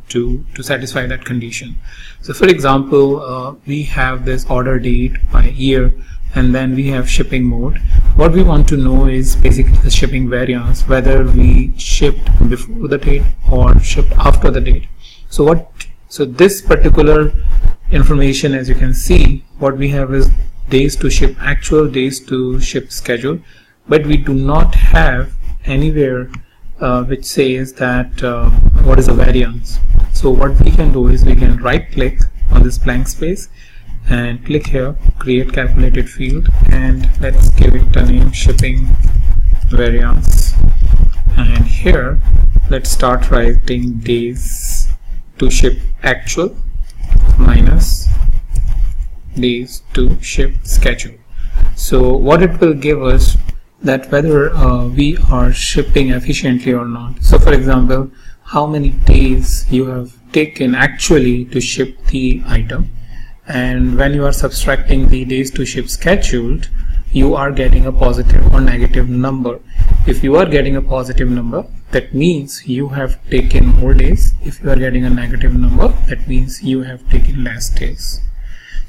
Speaker 2: to satisfy that condition. So for example, we have this order date by year, and then we have shipping mode. What we want to know is basically the shipping variance, whether we shipped before the date or shipped after the date. So this particular information, as you can see, what we have is days to ship actual, days to ship schedule, but we do not have anywhere which says that what is the variance. So what we can do is we can right click on this blank space and click here, create calculated field, and let's give it a name, shipping variance, and here let's start writing days to ship actual minus days to ship schedule. So what it will give us that whether we are shipping efficiently or not. So for example, how many days you have taken actually to ship the item, and when you are subtracting the days to ship scheduled, you are getting a positive or negative number. If you are getting a positive number, that means you have taken more days. If you are getting a negative number, that means you have taken less days.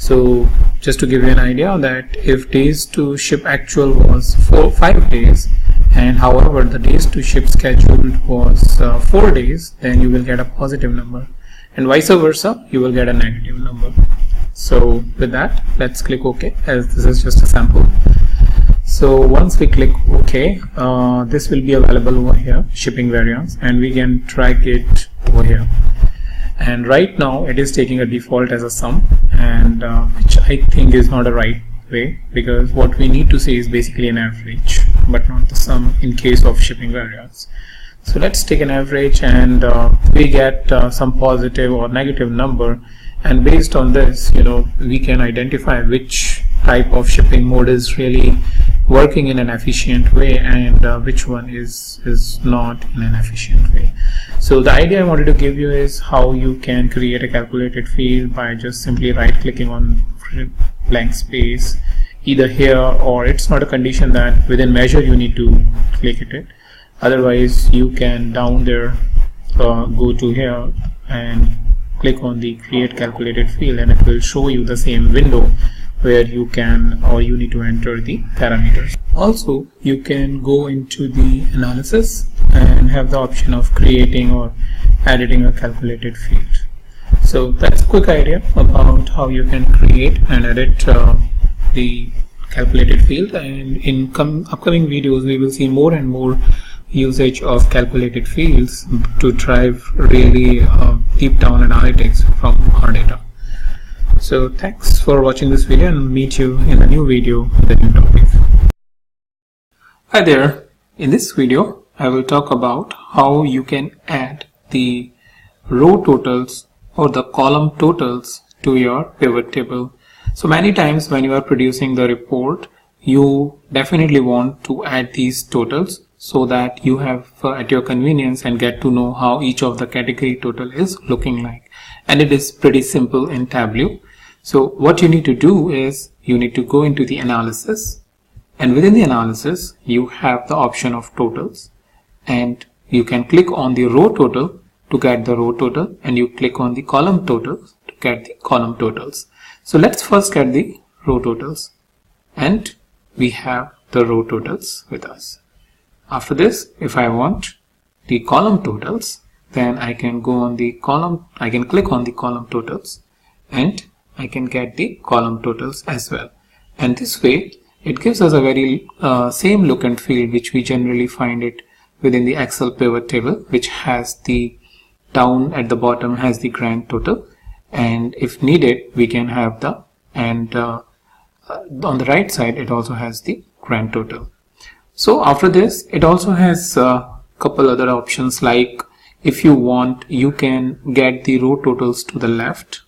Speaker 2: So just to give you an idea, that if days to ship actual was 5 days, and however the days to ship scheduled was 4 days, then you will get a positive number, and vice versa, you will get a negative number. So with that, let's click OK, as this is just a sample. So once we click OK, this will be available over here, shipping variance, and we can drag it over here. And right now it is taking a default as a sum, and which I think is not a right way, because what we need to say is basically an average, but not the sum in case of shipping variance. So let's take an average, and we get some positive or negative number, and based on this, we can identify which type of shipping mode is really working in an efficient way, and which one is not in an efficient way. So the idea I wanted to give you is how you can create a calculated field by just simply right clicking on blank space, either here, or it's not a condition that within measure you need to click it. Otherwise you can down there go to here and click on the create calculated field, and it will show you the same window where you can, or you need to enter the parameters. Also, you can go into the analysis and have the option of creating or editing a calculated field. So that's a quick idea about how you can create and edit the calculated field, and in upcoming videos we will see more and more usage of calculated fields to drive really deep down analytics from our data. So thanks for watching this video, and meet you in a new video with a new topic. Hi there, in this video I will talk about how you can add the row totals or the column totals to your pivot table. So many times when you are producing the report, you definitely want to add these totals so that you have at your convenience and get to know how each of the category total is looking like. And it is pretty simple in Tableau. So what you need to do is you need to go into the analysis, and within the analysis you have the option of totals, and you can click on the row total to get the row total, and you click on the column totals to get the column totals. So let's first get the row totals, and we have the row totals with us. After this, if I want the column totals, then I can go on the column, I can click on the column totals, and I can get the column totals as well. And this way it gives us a very same look and feel which we generally find it within the Excel pivot table, which has the down at the bottom has the grand total, and if needed we can have the, and on the right side it also has the grand total. So after this, it also has a couple other options, like If you want, you can get the row totals to the left.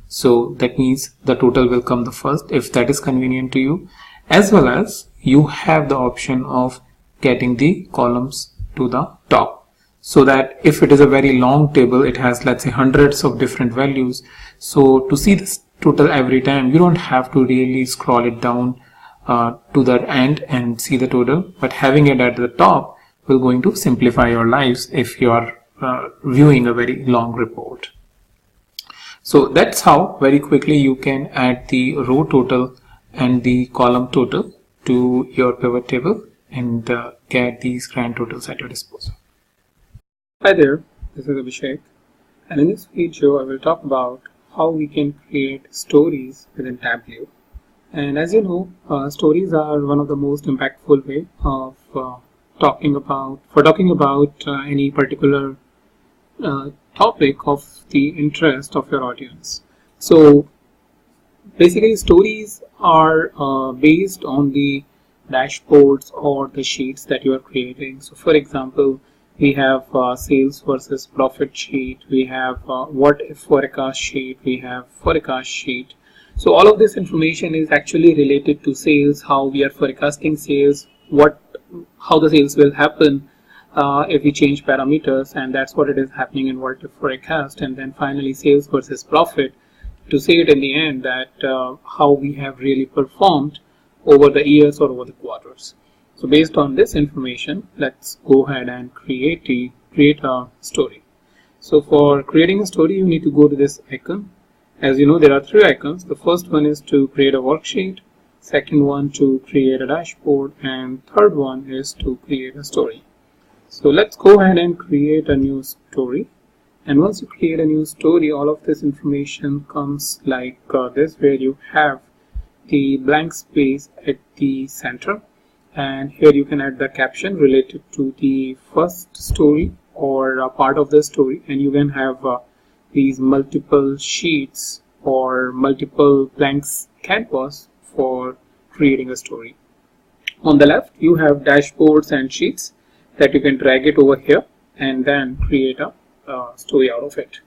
Speaker 2: So that means the total will come the first if that is convenient to you, as well as you have the option of getting the columns to the top, so that if it is a very long table, it has, let's say, hundreds of different values. So to see this total every time, you don't have to really scroll it down to the end and see the total, but having it at the top will going to simplify your lives if you are viewing a very long report. So that's how very quickly you can add the row total and the column total to your pivot table and get these grand totals at your disposal. Hi there, this is Abhishek, and in this video I will talk about how we can create stories within Tableau. And as you know, stories are one of the most impactful way of talking about any particular topic of the interest of your audience. So basically stories are based on the dashboards or the sheets that you are creating. So for example, we have sales versus profit sheet, we have what if forecast sheet, we have forecast sheet. So all of this information is actually related to sales, how we are forecasting sales, how the sales will happen if we change parameters, and that's what it is happening in what if forecast. And then finally sales versus profit, to say it in the end that how we have really performed over the years or over the quarters. So based on this information, let's go ahead and create a story. So for creating a story, you need to go to this icon. As you know, there are three icons. The first one is to create a worksheet, second one to create a dashboard, and third one is to create a story. So let's go ahead and create a new story. And once you create a new story, all of this information comes like this, where you have the blank space at the center. And here you can add the caption related to the first story or a part of the story. And you can have these multiple sheets or multiple blanks canvas for creating a story. On the left, you have dashboards and sheets that you can drag it over here and then create a story out of it.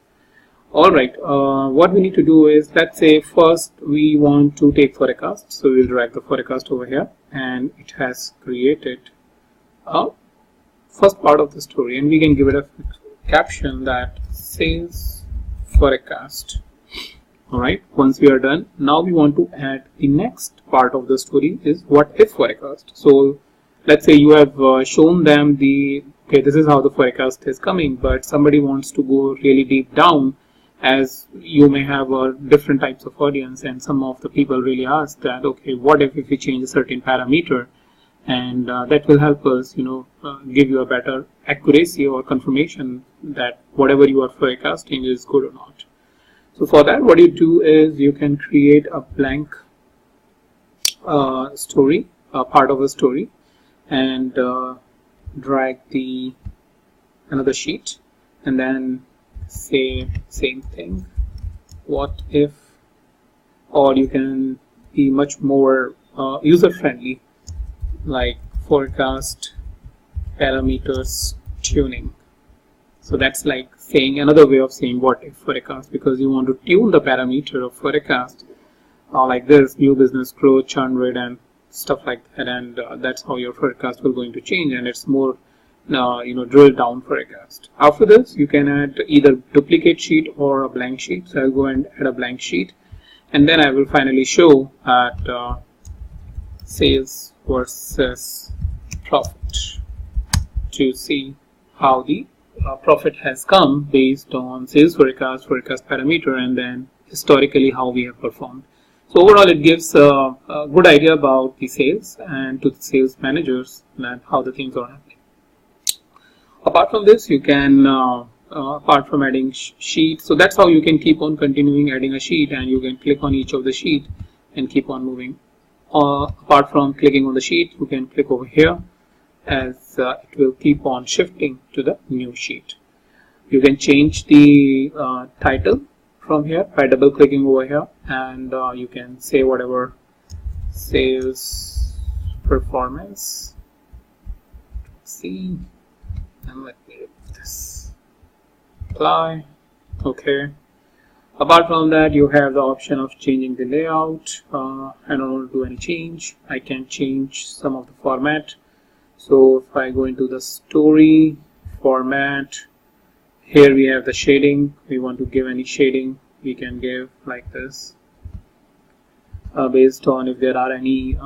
Speaker 2: Alright, what we need to do is, let's say first we want to take forecast, so we'll drag the forecast over here, and it has created a first part of the story, and we can give it a caption that sales forecast. Alright, once we are done, now we want to add the next part of the story, is what if forecast. So let's say you have shown them okay, this is how the forecast is coming, but somebody wants to go really deep down, as you may have different types of audience, and some of the people really ask that, okay, what if we change a certain parameter, and that will help us, give you a better accuracy or confirmation that whatever you are forecasting is good or not. So for that, what you do is you can create a blank story, a part of a story, and drag another sheet, and then say same thing, what if, or you can be much more user friendly, like forecast parameters tuning. So that's like saying another way of saying what if forecast, because you want to tune the parameter of forecast like this, new business growth, churn rate, and stuff like that, and that's how your forecast will going to change, and it's more drill down forecast. After this, you can add either duplicate sheet or a blank sheet. So I'll go and add a blank sheet, and then I will finally show at sales versus profit to see how the profit has come based on sales forecast parameter, and then historically how we have performed. So overall, it gives a good idea about the sales and to the sales managers and how the things are happening. Apart from this, you can, apart from adding sheets, so that's how you can keep on continuing adding a sheet, and you can click on each of the sheet and keep on moving. Apart from clicking on the sheet, you can click over here, as it will keep on shifting to the new sheet. You can change the title from here by double clicking over here, and you can say whatever, sales performance. See, and let me remove this. apply. Okay. Apart from that, you have the option of changing the layout. I don't want to do any change. I can change some of the format. So if I go into the story format, here we have the shading. We want to give any shading, we can give like this, based on if there are any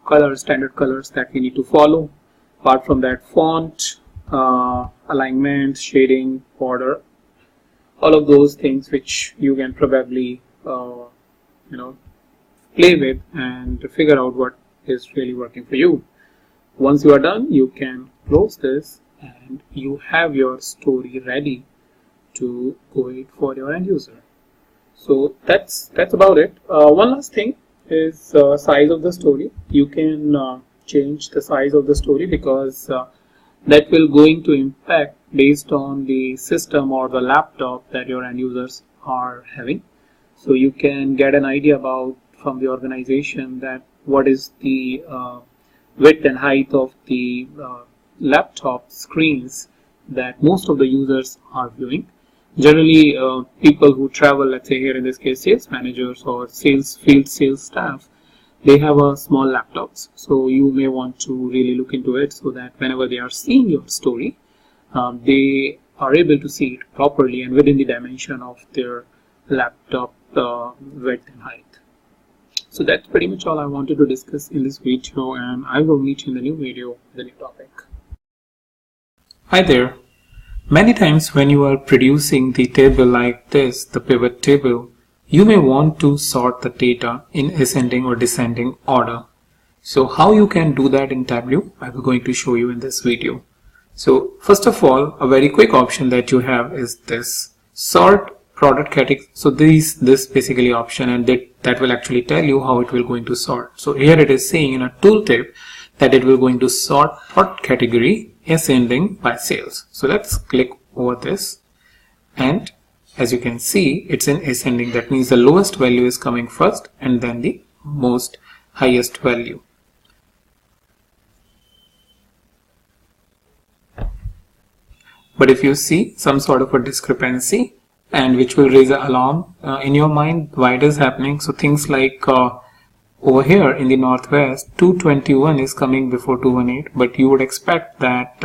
Speaker 2: colors, standard colors that we need to follow. Apart from that, font, alignment, shading, border, all of those things which you can probably play with and figure out what is really working for you. Once you are done, you can close this and you have your story ready to go it for your end user. So that's about it. One last thing is size of the story. You can change the size of the story because that will going to impact based on the system or the laptop that your end users are having. So you can get an idea about from the organization that what is the width and height of the laptop screens that most of the users are viewing. Generally, people who travel, let's say here in this case sales managers or field sales staff, they have a small laptops, so you may want to really look into it so that whenever they are seeing your story, they are able to see it properly and within the dimension of their laptop width and height. So that's pretty much all I wanted to discuss in this video, and I will meet you in the new video with a new topic.
Speaker 1: Hi there. Many times when you are producing the table like this, the pivot table, you may want to sort the data in ascending or descending order. So how you can do that in Tableau, I will going to show you in this video. So first of all, a very quick option that you have is this sort product category. So this basically option, and that will actually tell you how it will going to sort. So here it is saying in a tooltip that it will going to sort product category ascending by sales. So let's click over this, and as you can see, it's in ascending. That means the lowest value is coming first and then the most highest value. But if you see some sort of a discrepancy, and which will raise an alarm in your mind, why it is happening. So things like over here in the northwest, 221 is coming before 218, but you would expect that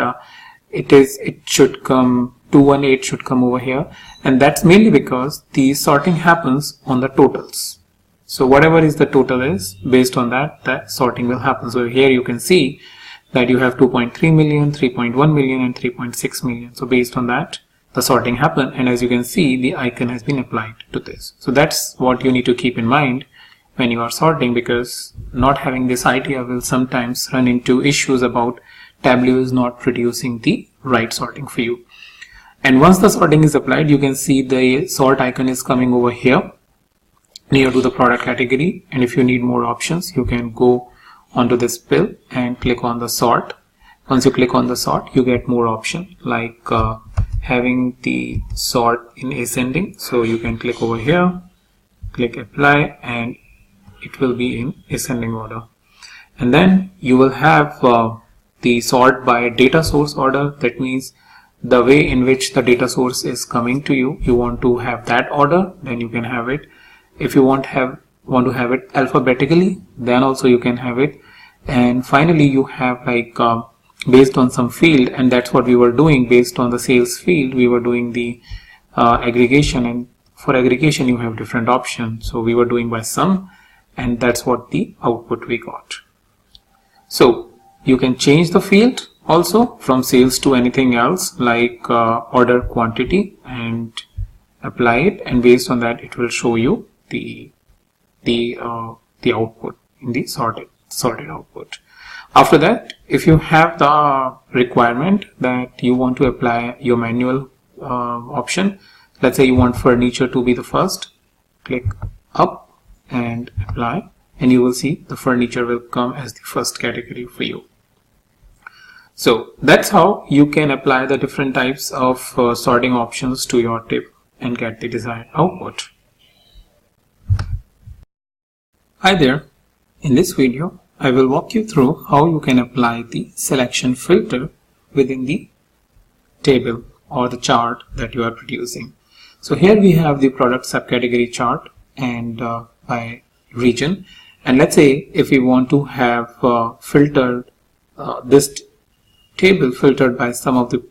Speaker 1: it should come 218 should come over here, and that's mainly because the sorting happens on the totals. So whatever is the total is, based on that sorting will happen. So here you can see that you have 2.3 million, 3.1 million and 3.6 million. So based on that, the sorting happened, and as you can see, the icon has been applied to this. So that's what you need to keep in mind when you are sorting, because not having this idea will sometimes run into issues about Tableau is not producing the right sorting for you. And once the sorting is applied, you can see the sort icon is coming over here near to the product category, and if you need more options, you can go onto this pill and click on the sort. Once you click on the sort, you get more options like having the sort in ascending. So you can click over here, click apply, and it will be in ascending order. And then you will have the sort by data source order. That means the way in which the data source is coming to you, you want to have that order, then you can have it. If you want to have it alphabetically, then also you can have it. And finally you have like based on some field, and that's what we were doing. Based on the sales field, we were doing the aggregation, and for aggregation you have different options. So we were doing by sum, and that's what the output we got. So you can change the field also from sales to anything else like order quantity and apply it, and based on that it will show you the output in the sorted output. After that, if you have the requirement that you want to apply your manual option, let's say you want furniture to be the first, click up and apply, and you will see the furniture will come as the first category for you. So that's how you can apply the different types of sorting options to your table and get the desired output. Hi there. In this video, I will walk you through how you can apply the selection filter within the table
Speaker 2: or the chart that you are producing. So here we have the product subcategory chart and by region. And let's say if we want to have filtered this table filtered by some of the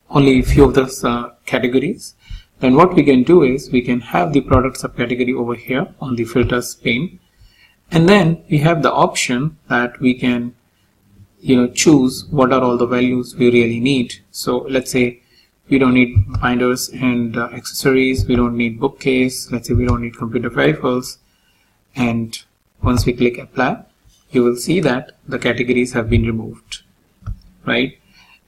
Speaker 2: only few of the categories, then what we can do is we can have the product subcategory over here on the filters pane, and then we have the option that we can choose what are all the values we really need. So let's say we don't need binders and accessories, we don't need bookcase, let's say we don't need computer peripherals, and once we click apply, you will see that the categories have been removed, right?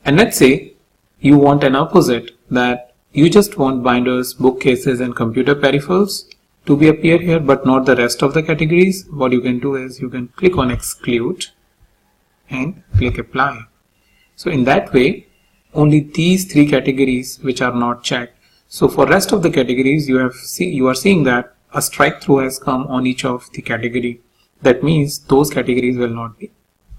Speaker 2: And let's say you want an opposite, that you just want binders, bookcases and computer peripherals to be appear here but not the rest of the categories. What you can do is you can click on exclude and click apply. So in that way only these three categories which are not checked. So for rest of the categories you are seeing that a strike through has come on each of the category. That means those categories will not be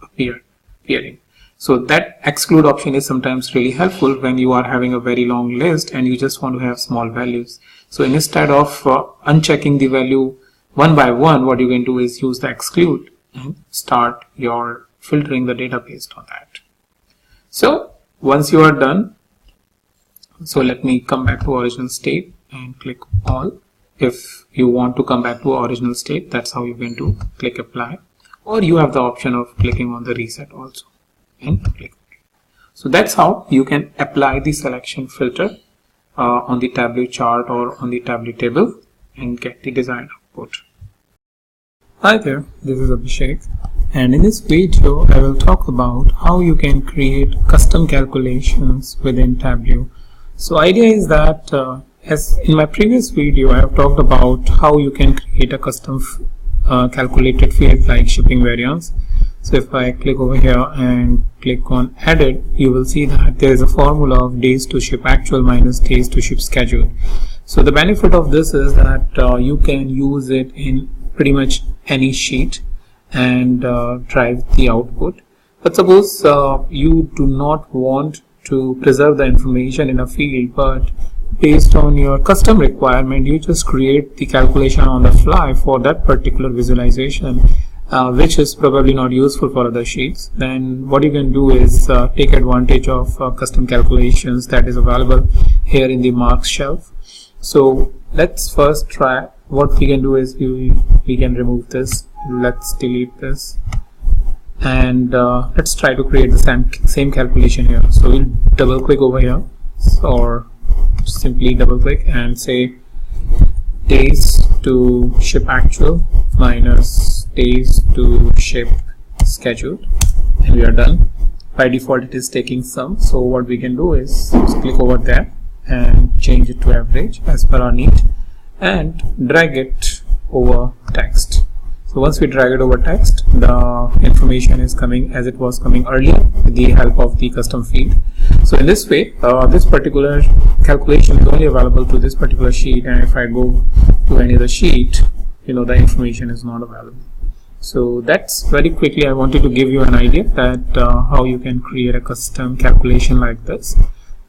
Speaker 2: appearing. So that exclude option is sometimes really helpful when you are having a very long list and you just want to have small values. So instead of unchecking the value one by one, what you can do is use the exclude and start your filtering the data based on that. So once you are done, so let me come back to original state and click all. If you want to come back to original state, that's how you can do. Click apply, or you have the option of clicking on the reset also and click. So that's how you can apply the selection filter on the Tableau chart or on the Tableau table and get the desired output. Hi there, this is Abhishek, and in this video I will talk about how you can create custom calculations within Tableau. So idea is that as in my previous video I have talked about how you can create a custom calculated field like shipping variance. So if I click over here and click on edit, you will see that there is a formula of days to ship actual minus days to ship schedule. So the benefit of this is that you can use it in pretty much any sheet and drive the output. But suppose you do not want to preserve the information in a field, but based on your custom requirement you just create the calculation on the fly for that particular visualization, which is probably not useful for other sheets. Then what you can do is take advantage of custom calculations that is available here in the marks shelf. So let's first try. What we can do is we can remove this. Let's delete this, and let's try to create the same calculation here. So we'll double click over here, or simply double click and say days to ship actual minus days to ship scheduled, and we are done. By default it is taking sum, so what we can do is just click over there and change it to average as per our need and drag it over text. So once we drag it over text, the information is coming as it was coming earlier with the help of the custom field. So in this way, this particular calculation is only available to this particular sheet, and if I go to any other sheet, the information is not available. So that's very quickly I wanted to give you an idea that how you can create a custom calculation like this,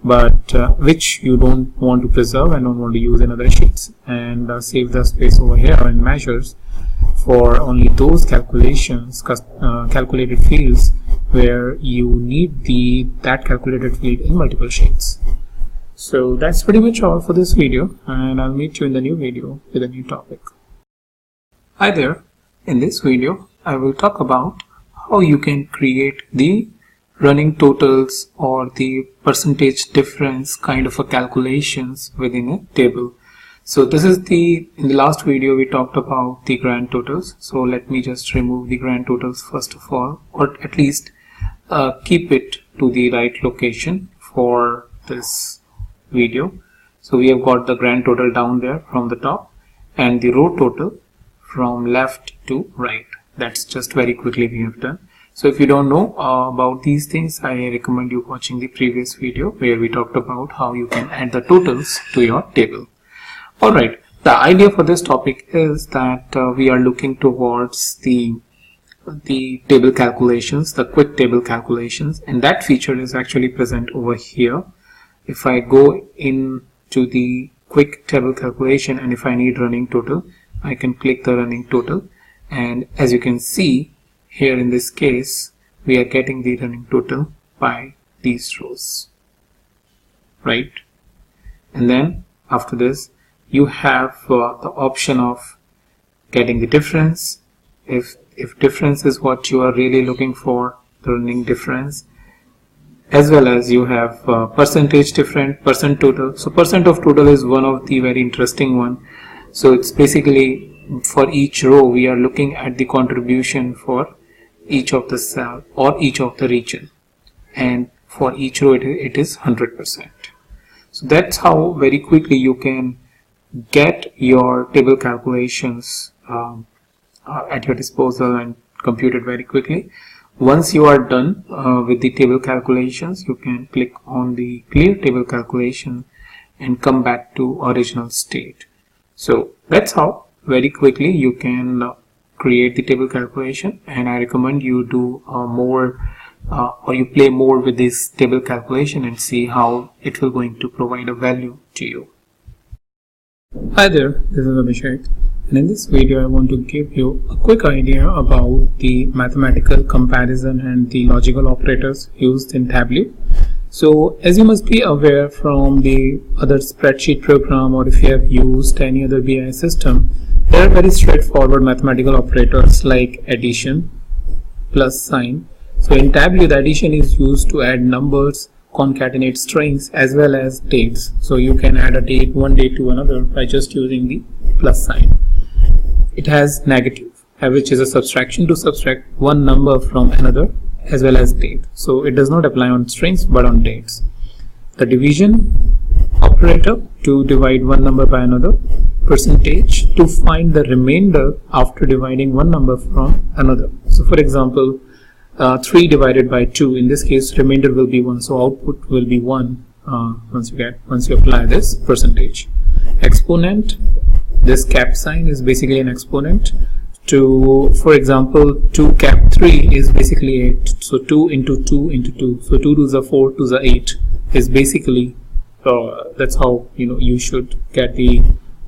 Speaker 2: but which you don't want to preserve and don't want to use in other sheets, and save the space over here in measures for only those calculations, calculated fields where you need that calculated field in multiple sheets. So that's pretty much all for this video, and I'll meet you in the new video with a new topic. Hi there, in this video I will talk about how you can create the running totals or the percentage difference kind of a calculations within a table. So this is in the last video we talked about the grand totals. So let me just remove the grand totals first of all, or at least keep it to the right location for this video. So we have got the grand total down there from the top and the row total from left to right. That's just very quickly we have done. So if you don't know about these things, I recommend you watching the previous video where we talked about how you can add the totals to your table. Alright, the idea for this topic is that we are looking towards the table calculations, the quick table calculations, and that feature is actually present over here if I go into the quick table calculation and if I need running total, I can click the running total, and as you can see here in this case we are getting the running total by these rows, right? And then after this you have the option of getting the difference. If difference is what you are really looking for, the running difference, as well as you have percentage difference, percent total. So percent of total is one of the very interesting one. So it's basically for each row we are looking at the contribution for each of the cell or each of the region, and for each row it is 100%. So that's how very quickly you can get your table calculations at your disposal and compute it very quickly. Once you are done with the table calculations, you can click on the clear table calculation and come back to original state. So that's how very quickly you can create the table calculation, and I recommend you do more or you play more with this table calculation and see how it will going to provide a value to you. Hi there, this is Abhishek, and in this video I want to give you a quick idea about the mathematical comparison and the logical operators used in Tableau. So as you must be aware from the other spreadsheet program, or if you have used any other BI system, there are very straightforward mathematical operators like addition, plus sign. So in Tableau the addition is used to add numbers, concatenate strings as well as dates. So you can add a date, one date to another by just using the plus sign. It has negative, which is a subtraction to subtract one number from another, as well as date. So it does not apply on strings but on dates. The division operator to divide one number by another, percentage to find the remainder after dividing one number from another. So for example, 3 divided by 2, in this case remainder will be 1, so output will be 1 once you apply this percentage. Exponent, this cap sign is basically an exponent to, for example, 2 cap 3 is basically 8, so 2 into 2 into 2, so 2 to the 4 to the 8 is basically that's how you should get the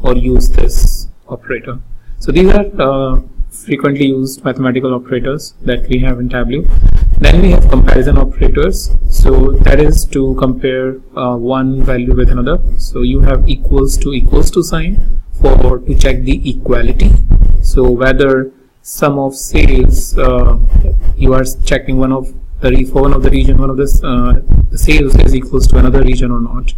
Speaker 2: or use this operator. So these are frequently used mathematical operators that we have in Tableau. Then we have comparison operators. So that is to compare one value with another. So you have equals to sign to check the equality. So whether sum of sales, you are checking for one of the region, one of the sales is equals to another region or not.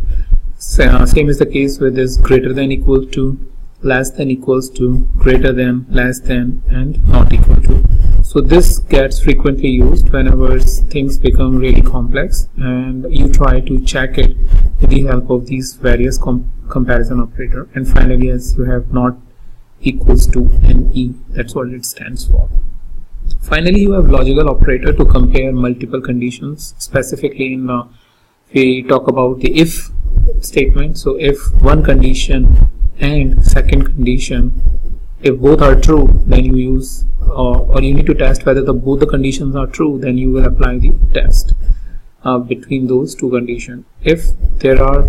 Speaker 2: Same is the case with this greater than equal to, less than equals to, greater than, less than, and not equal to. So this gets frequently used whenever things become really complex and you try to check it with the help of these various comparison operator. And finally, as you have not equals to NE, that's what it stands for. Finally, you have logical operator to compare multiple conditions. Specifically in we talk about the if statement. So if one condition and second condition, if both are true, then you use or you need to test whether both the conditions are true, then you will apply the test between those two conditions. If there are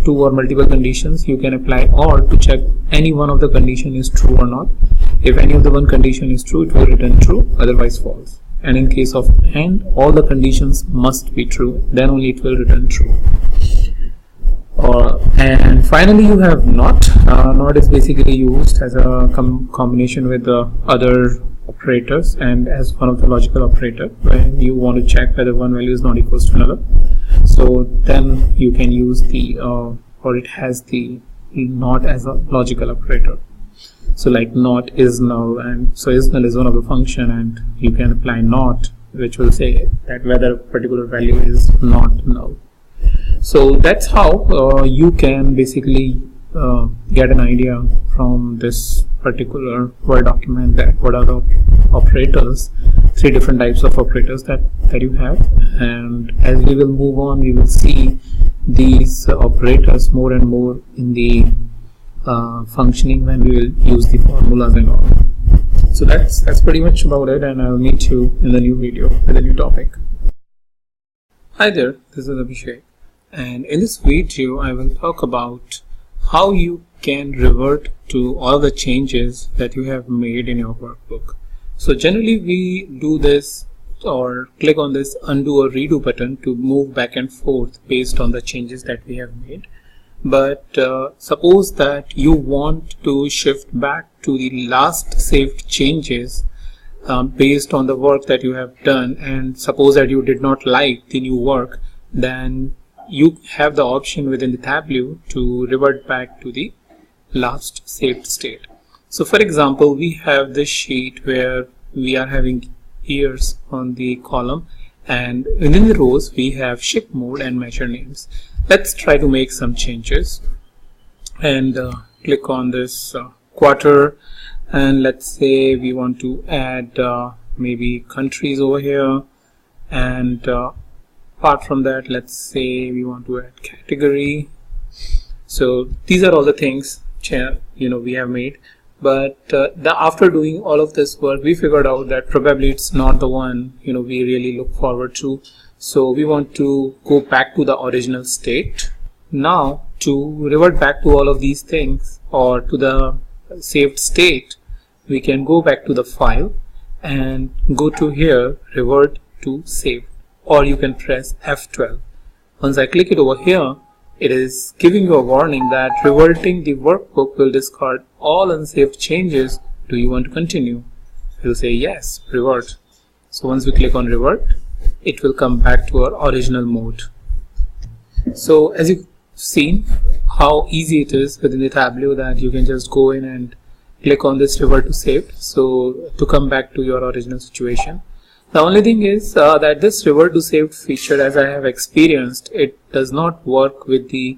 Speaker 2: two or multiple conditions, you can apply or to check any one of the condition is true or not. If any of the one condition is true, it will return true, otherwise false. And in case of AND, all the conditions must be true, then only it will return true. And finally you have NOT. NOT is basically used as a combination with the other operators and as one of the logical operator when you want to check whether one value is not equals to another. So then you can use the or it has the NOT as a logical operator. So like NOT is null, and so is null is one of the function, and you can apply NOT, which will say that whether a particular value is not null. So that's how you can basically get an idea from this particular Word document that what are the operators, 3 different types of operators that you have. And as we will move on, we will see these operators more and more in the functioning when we will use the formulas and all. So that's pretty much about it, and I'll meet you in the new video with a new topic. Hi there, this is Abhishek. and in this video I will talk about how you can revert to all the changes that you have made in your workbook. So generally we do this or click on this undo or redo button to move back and forth based on the changes that we have made. But suppose that you want to shift back to the last saved changes based on the work that you have done, and suppose that you did not like the new work, then you have the option within the Tableau to revert back to the last saved state. So for example, we have this sheet where we are having years on the column, and within the rows we have ship mode and measure names. Let's try to make some changes and click on this quarter, and let's say we want to add maybe countries over here, and apart from that, let's say we want to add category. So these are all the things we have made. But after doing all of this work, we figured out that probably it's not the one we really look forward to. So we want to go back to the original state. Now to revert back to all of these things or to the saved state, we can go back to the file and go to here, revert to save, or you can press F12. Once I click it over here, it is giving you a warning that reverting the workbook will discard all unsaved changes. Do you want to continue? We'll say yes, revert. So once we click on revert, it will come back to our original mode. So as you've seen how easy it is within the Tableau that you can just go in and click on this revert to saved, so to come back to your original situation. The only thing is that this revert to saved feature, as I have experienced, it does not work with the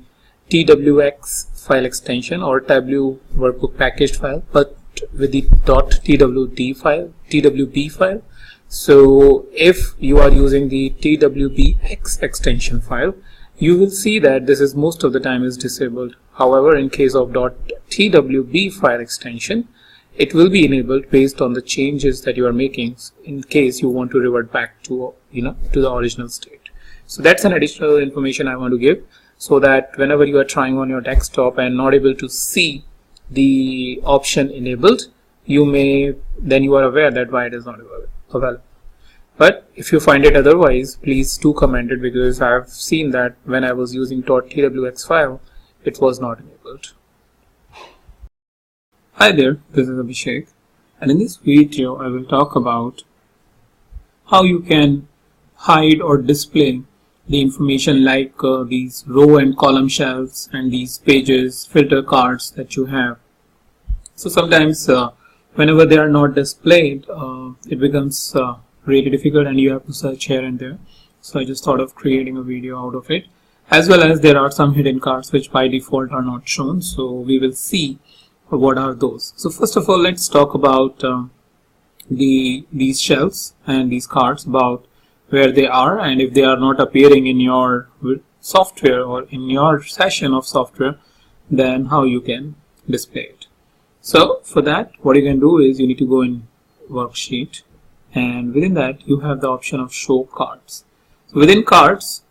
Speaker 2: TWX file extension or Tableau workbook packaged file, but with the .twd file. So if you are using the TWBX extension file, you will see that this is most of the time is disabled. However, in case of .twb file extension, it will be enabled based on the changes that you are making in case you want to revert back to to the original state. So that's an additional information I want to give, so that whenever you are trying on your desktop and not able to see the option enabled, then you are aware that why it is not available. But if you find it otherwise, please do comment it, because I have seen that when I was using .twx file, it was not enabled. Hi there, this is Abhishek, and in this video I will talk about how you can hide or display the information like these row and column shelves and these pages, filter cards that you have. So sometimes whenever they are not displayed, it becomes really difficult and you have to search here and there. So I just thought of creating a video out of it, as well as there are some hidden cards which by default are not shown. So we will see what are those. So first of all, let's talk about these shelves and these cards, about where they are, and if they are not appearing in your software or in your session of software, then how you can display it. So for that, what you can do is you need to go in worksheet, and within that you have the option of show cards. So within cards,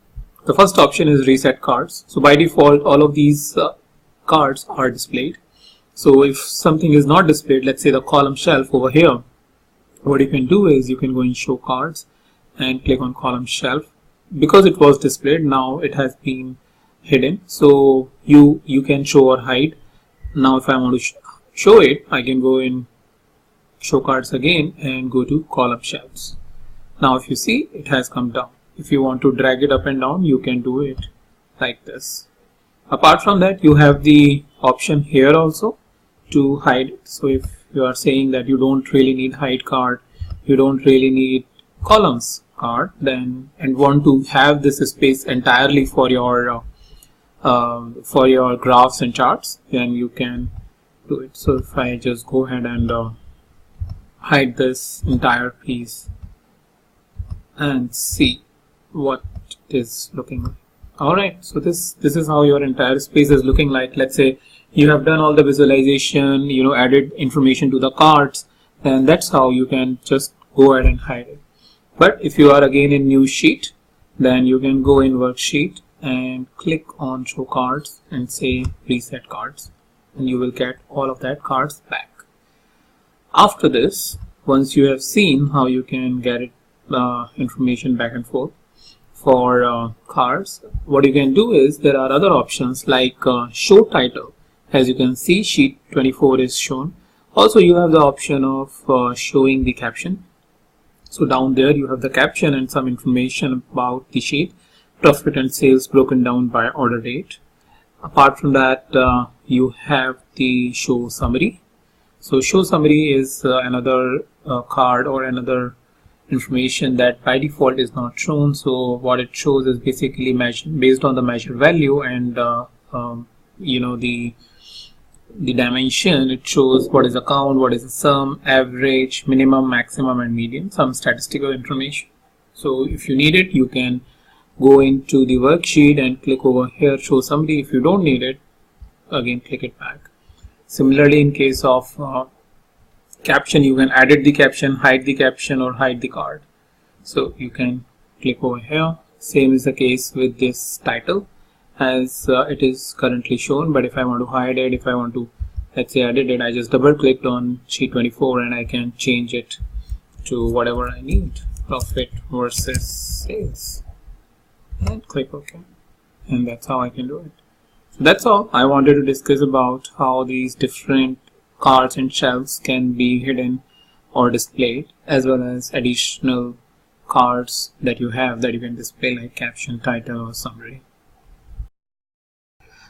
Speaker 2: the first option is reset cards. So by default all of these cards are displayed. So if something is not displayed, let's say the column shelf over here, what you can do is you can go in show cards and click on column shelf. Because it was displayed, now it has been hidden, so you can show or hide. Now if I want to show it, I can go in show cards again and go to column shelves. Now if you see, it has come down. If you want to drag it up and down, you can do it like this. Apart from that, you have the option here also to hide it. So if you are saying that you don't really need hide card, you don't really need columns card, then and want to have this space entirely for your graphs and charts, then you can do it. So if I just go ahead and hide this entire piece and see what it is looking like. Alright, so this is how your entire space is looking like. Let's say you have done all the visualization, added information to the cards, and that's how you can just go ahead and hide it. But if you are again in new sheet, then you can go in worksheet and click on show cards and say reset cards, and you will get all of that cards back. After this, once you have seen how you can get it, information back and forth for cards, what you can do is there are other options like show title. As you can see, sheet 24 is shown. Also, you have the option of showing the caption. So down there you have the caption and some information about the sheet, profit and sales broken down by order date. Apart from that, you have the show summary. So show summary is another card or another information that by default is not shown. So what it shows is basically based on the measured value and the dimension. It shows what is the count, what is the sum, average, minimum, maximum, and median, some statistical information. So if you need it, you can go into the worksheet and click over here, show summary. If you don't need it, again click it back. Similarly, in case of caption, you can edit the caption, hide the caption, or hide the card. So you can click over here. Same is the case with this title, as it is currently shown. But if I want to hide it, if I want to, let's say, edit it, I just double clicked on sheet 24 and I can change it to whatever I need, profit versus sales, and click OK, and that's how I can do it. So that's all I wanted to discuss about how these different cards and shelves can be hidden or displayed, as well as additional cards that you have that you can display, like caption, title, or summary.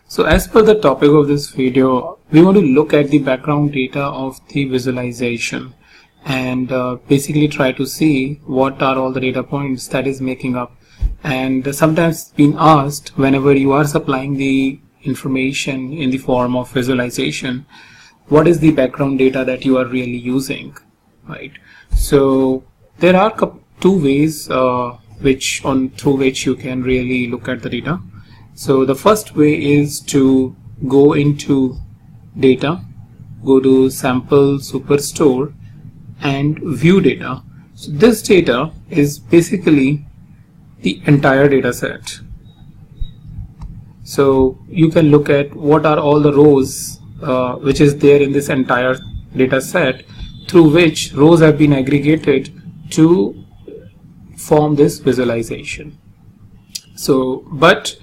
Speaker 2: So as per the topic of this video, we want to look at the background data of the visualization and basically try to see what are all the data points that is making up. And sometimes been asked, whenever you are supplying the information in the form of visualization, what is the background data that you are really using, right? So there are two ways through which you can really look at the data. So the first way is to go into data, go to sample superstore and view data. So this data is basically the entire data set. So you can look at what are all the rows which is there in this entire data set, through which rows have been aggregated to form this visualization. So, but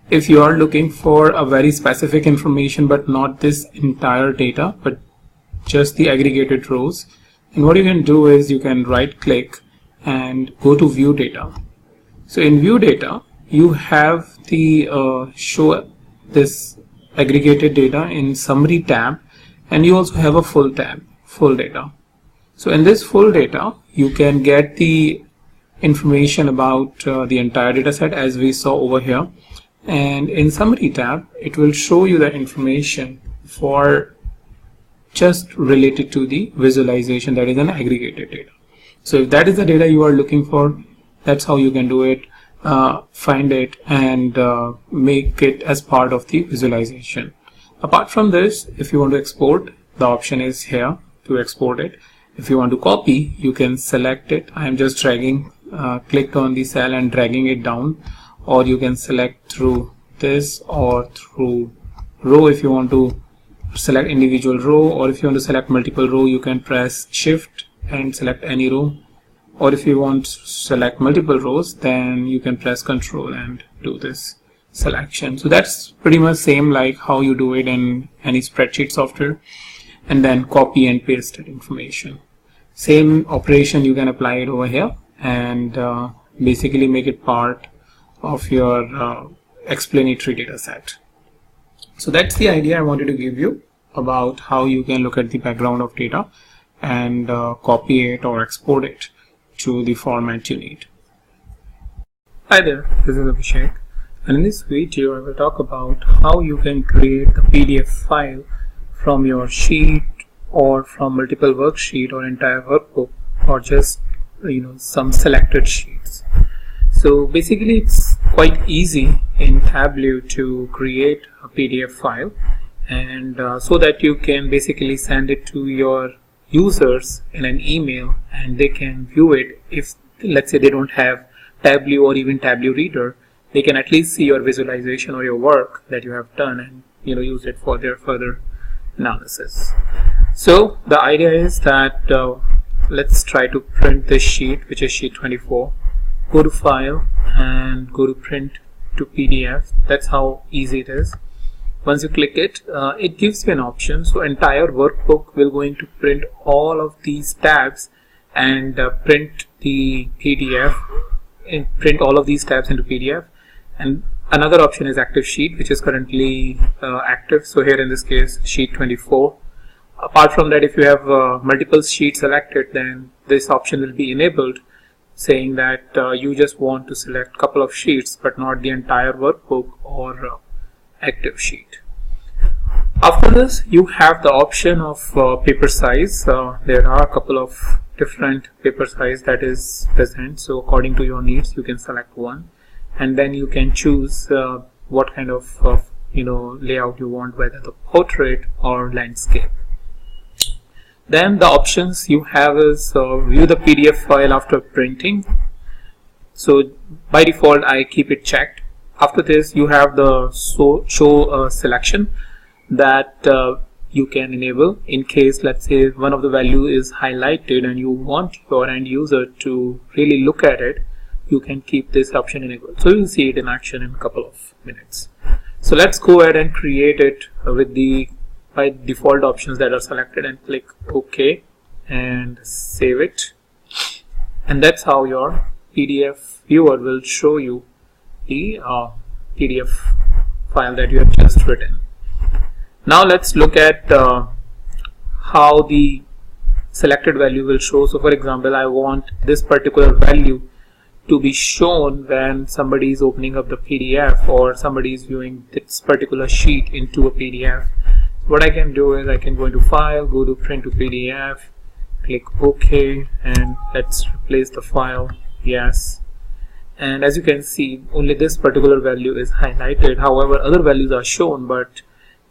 Speaker 2: if you are looking for a very specific information but not this entire data but just the aggregated rows, and what you can do is you can right click and go to view data. So in view data you have the show this aggregated data in summary tab, and you also have a full tab, full data. So in this full data you can get the information about the entire data set as we saw over here, and in summary tab it will show you the information for just related to the visualization, that is an aggregated data. So if that is the data you are looking for, that's how you can do it, find it and make it as part of the visualization. Apart from this, if you want to export, the option is here to export it. If you want to copy, you can select it. I am just dragging, clicked on the cell and dragging it down, or you can select through this or through row. If you want to select individual row, or if you want to select multiple row, you can press shift and select any row, or if you want to select multiple rows, then you can press control and do this selection. So that's pretty much same like how you do it in any spreadsheet software, and then copy and paste that information. Same operation you can apply it over here and basically make it part of your explanatory data set. So that's the idea I wanted to give you about how you can look at the background of data and copy it or export it to the format you need. Hi there, this is Abhishek, and in this video I will talk about how you can create the PDF file from your sheet or from multiple worksheet or entire workbook, or just some selected sheets. So basically it's quite easy in Tableau to create a PDF file, and so that you can basically send it to your users in an email and they can view it. If let's say they don't have Tableau or even Tableau Reader, they can at least see your visualization or your work that you have done and use it for their further analysis. So the idea is that let's try to print this sheet, which is sheet 24. Go to file and go to print to PDF. That's how easy it is. Once you click it, it gives you an option. So entire workbook will going to print all of these tabs and print the PDF and print all of these tabs into PDF. And another option is active sheet, which is currently active. So here in this case, sheet 24. Apart from that, if you have multiple sheets selected, then this option will be enabled, saying that you just want to select a couple of sheets but not the entire workbook or active sheet. After this, you have the option of paper size. There are a couple of different paper size that is present, so according to your needs you can select one, and then you can choose what kind of layout you want, whether the portrait or landscape. Then the options you have is view the PDF file after printing. So by default I keep it checked. After this, you have the show selection that you can enable in case, let's say, one of the value is highlighted and you want your end user to really look at it. You can keep this option enabled, so you'll see it in action in a couple of minutes. So let's go ahead and create it with the by default options that are selected and click OK and save it. And that's how your PDF viewer will show you the PDF file that you have just written. Now let's look at how the selected value will show. So for example, I want this particular value to be shown when somebody is opening up the PDF or somebody is viewing this particular sheet into a PDF. What I can do is I can go into file, go to print to PDF, click OK, and let's replace the file. Yes. And as you can see, only this particular value is highlighted. However, other values are shown, but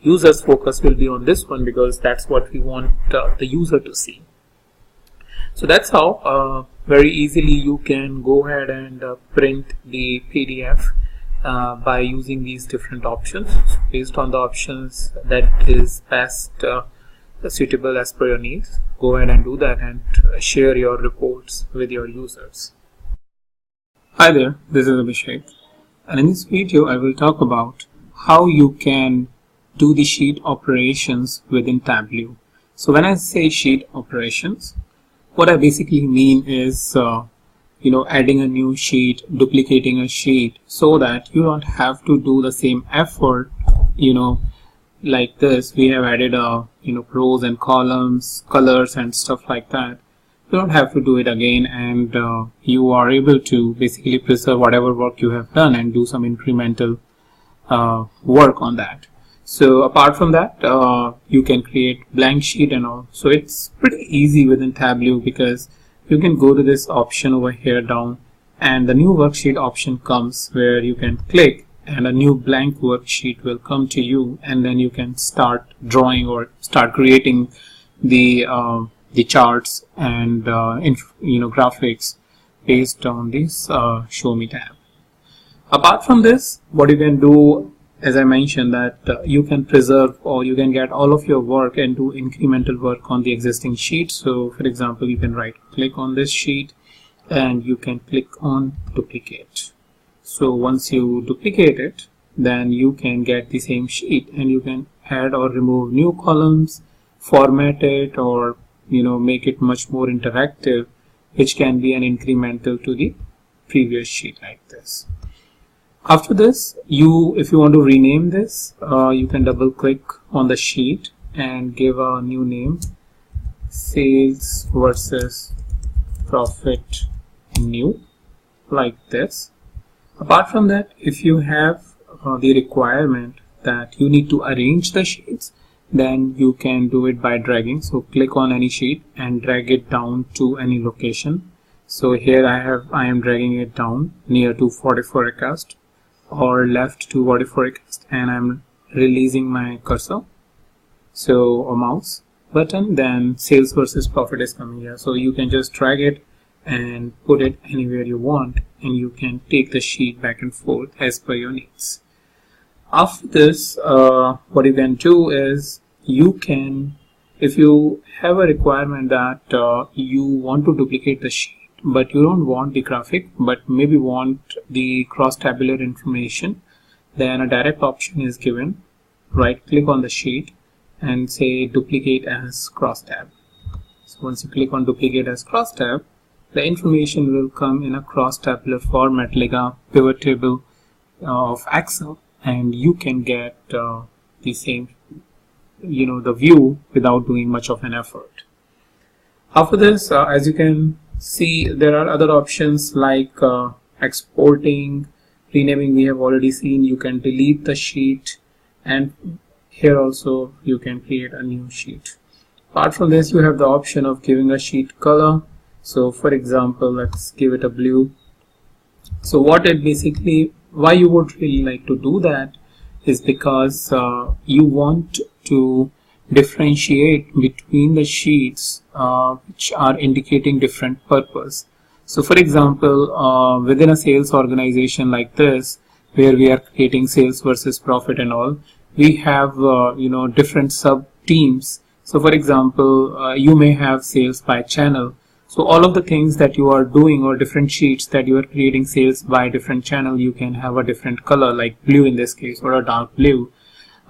Speaker 2: user's focus will be on this one because that's what we want the user to see. So that's how very easily you can go ahead and print the PDF by using these different options. Based on the options that is best suitable as per your needs, go ahead and do that and share your reports with your users.
Speaker 1: Hi there, this is Abhishek, and in this video I will talk about how you can do the sheet operations within Tableau. So when I say sheet operations, what I basically mean is adding a new sheet, duplicating a sheet, so that you don't have to do the same effort. Like this, we have added rows and columns, colors and stuff like that. You don't have to do it again, and you are able to basically preserve whatever work you have done and do some incremental work on that. So apart from that, you can create blank sheet and all. So it's pretty easy within Tableau because you can go to this option over here down, and the new worksheet option comes where you can click and a new blank worksheet will come to you, and then you can start drawing or start creating the charts and graphics based on this show me tab. Apart from this, what you can do, as I mentioned, that you can preserve or you can get all of your work and do incremental work on the existing sheet. So for example, you can right click on this sheet and you can click on duplicate. So once you duplicate it, then you can get the same sheet and you can add or remove new columns, format it, or make it much more interactive, which can be an incremental to the previous sheet like this. After this, if you want to rename this, you can double click on the sheet and give a new name, sales versus profit new, like this. Apart from that, if you have the requirement that you need to arrange the sheets, then you can do it by dragging. So click on any sheet and drag it down to any location. So here I am dragging it down near to 44 recast or left to 44 recast, and I'm releasing my cursor, so a mouse button, then sales versus profit is coming here. So you can just drag it
Speaker 2: and put it anywhere you want, and you can take the sheet back and forth as per your needs. After this, what you can do is you can, if you have a requirement that you want to duplicate the sheet but you don't want the graphic but maybe want the cross-tabular information, then a direct option is given. Right click on the sheet and say duplicate as cross-tab. So once you click on duplicate as cross-tab, the information will come in a cross-tabular format like a pivot table of Excel, and you can get the same, the view without doing much of an effort. After this, as you can see, there are other options like exporting, renaming. We have already seen. You can delete the sheet, and here also you can create a new sheet. Apart from this, you have the option of giving a sheet color. So for example, let's give it a blue. So what it basically, why you would really like to do that is because you want to differentiate between the sheets which are indicating different purpose. So for example, within a sales organization like this, where we are creating sales versus profit and all, we have different sub teams. So for example, you may have sales by channel. So all of the things that you are doing, or different sheets that you are creating sales by different channel, you can have a different color, like blue in this case, or a dark blue.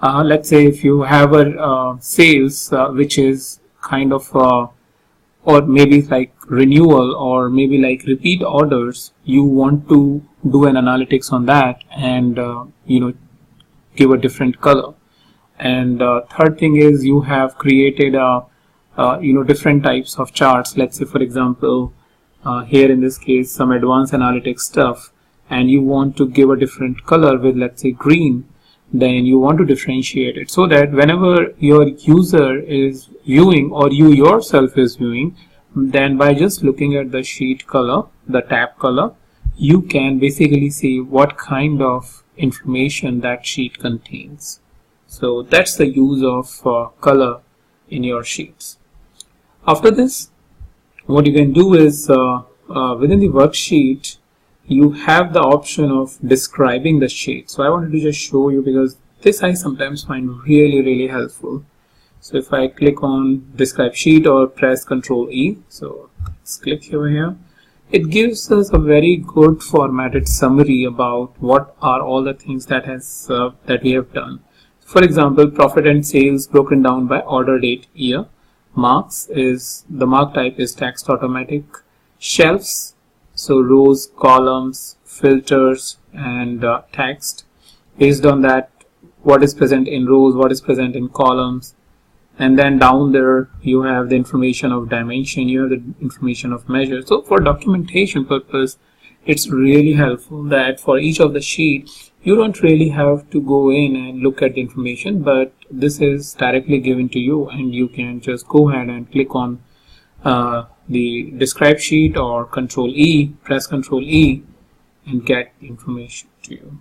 Speaker 2: Let's say if you have a sales which is kind of or maybe like renewal, or maybe like repeat orders, you want to do an analytics on that and give a different color. And third thing is you have created a different types of charts. Let's say for example, here in this case some advanced analytics stuff, and you want to give a different color with, let's say, green. Then you want to differentiate it so that whenever your user is viewing, or you yourself is viewing, then by just looking at the sheet color, the tab color, you can basically see what kind of information that sheet contains. So that's the use of color in your sheets. After this, what you can do is within the worksheet, you have the option of describing the sheet. So I wanted to just show you, because this I sometimes find really helpful. So if I click on describe sheet or press Ctrl E, so let's click over here, it gives us a very good formatted summary about what are all the things that we have done. For example, profit and sales broken down by order date year. Marks is, the mark type is text automatic. Shelves, so rows, columns, filters, and text. Based on that, what is present in rows, what is present in columns. And then down there you have the information of dimension, you have the information of measure. So for documentation purpose, it's really helpful that for each of the sheet you don't really have to go in and look at the information, but this is directly given to you, and you can just go ahead and click on the describe sheet or Ctrl E, press Ctrl E, and get information to you.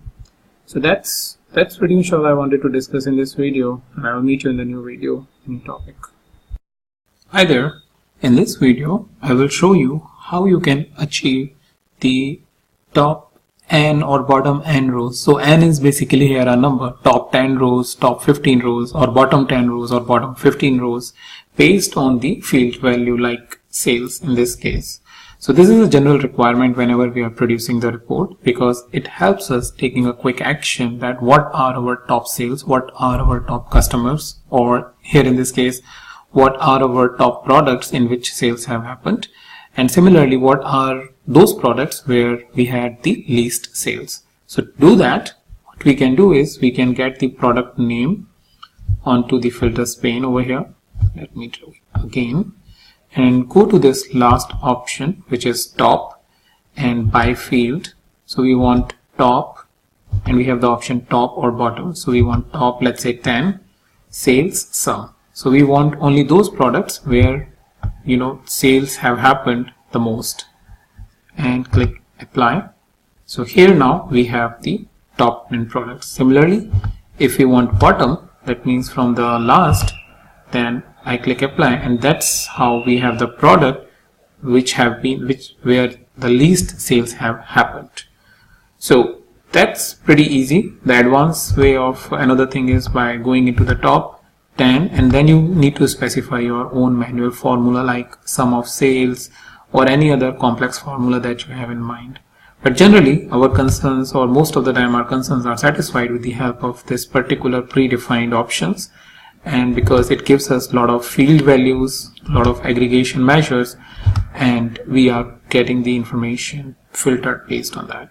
Speaker 2: So that's pretty much all I wanted to discuss in this video, and I will meet you in the new video, new topic. Hi there. In this video, I will show you how you can achieve the top n or bottom n rows. So n is basically here a number, top 10 rows, top 15 rows, or bottom 10 rows or bottom 15 rows, based on the field value like sales in this case. So this is a general requirement whenever we are producing the report, because it helps us taking a quick action that what are our top sales, what are our top customers, or here in this case, what are our top products in which sales have happened, and similarly what are those products where we had the least sales. So to do that, what we can do is we can get the product name onto the filters pane over here. Let me do it again, and go to this last option, which is top, and by field. So we want top, and we have the option top or bottom. So we want top, let's say 10, sales sum. So we want only those products where sales have happened the most, and click apply. So here now we have the top 10 products. Similarly, if we want bottom, that means from the last, then I click apply, and that's how we have the product where the least sales have happened. So that's pretty easy. The advanced way of another thing is by going into the top 10, and then you need to specify your own manual formula like sum of sales or any other complex formula that you have in mind. But generally our concerns, or most of the time our concerns, are satisfied with the help of this particular predefined options, and because it gives us a lot of field values, a lot of aggregation measures, and we are getting the information filtered based on that.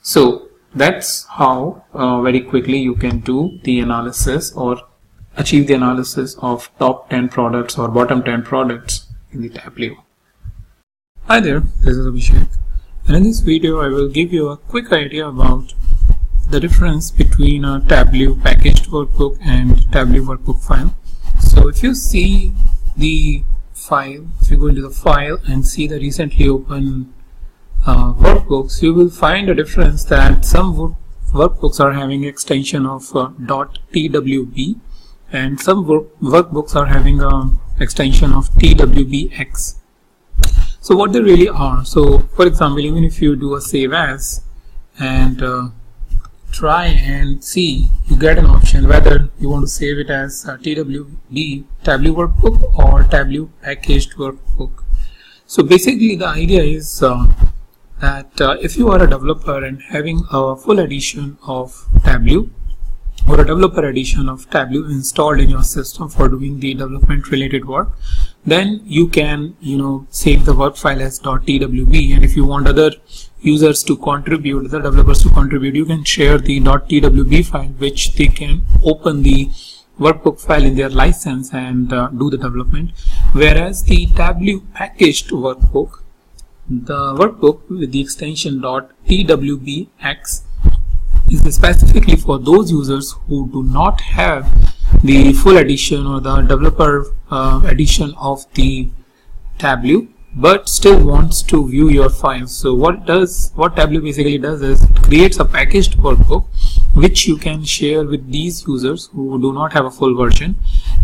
Speaker 2: So that's how very quickly you can do the analysis or achieve the analysis of top 10 products or bottom 10 products in the Tableau. Hi there, this is Abhishek, and in this video I will give you a quick idea about the difference between a Tableau packaged workbook and Tableau workbook file. So if you see the file, if you go into the file and see the recently open workbooks, you will find a difference that some workbooks are having extension of .twb, and some workbooks are having an extension of twbx. So what they really are, so for example, even if you do a save as and try and see, you get an option whether you want to save it as twb Tableau workbook or Tableau packaged workbook. So basically the idea is that if you are a developer and having a full edition of Tableau or a developer edition of Tableau installed in your system for doing the development related work, then you can save the work file as .twb, and if you want other users to contribute, the developers to contribute, you can share the .twb file, which they can open the workbook file in their license and do the development. Whereas the Tableau packaged workbook, the workbook with the extension .twbx is specifically for those users who do not have the full edition or the developer edition of the Tableau, but still wants to view your files. So what Tableau basically does is it creates a packaged workbook which you can share with these users who do not have a full version,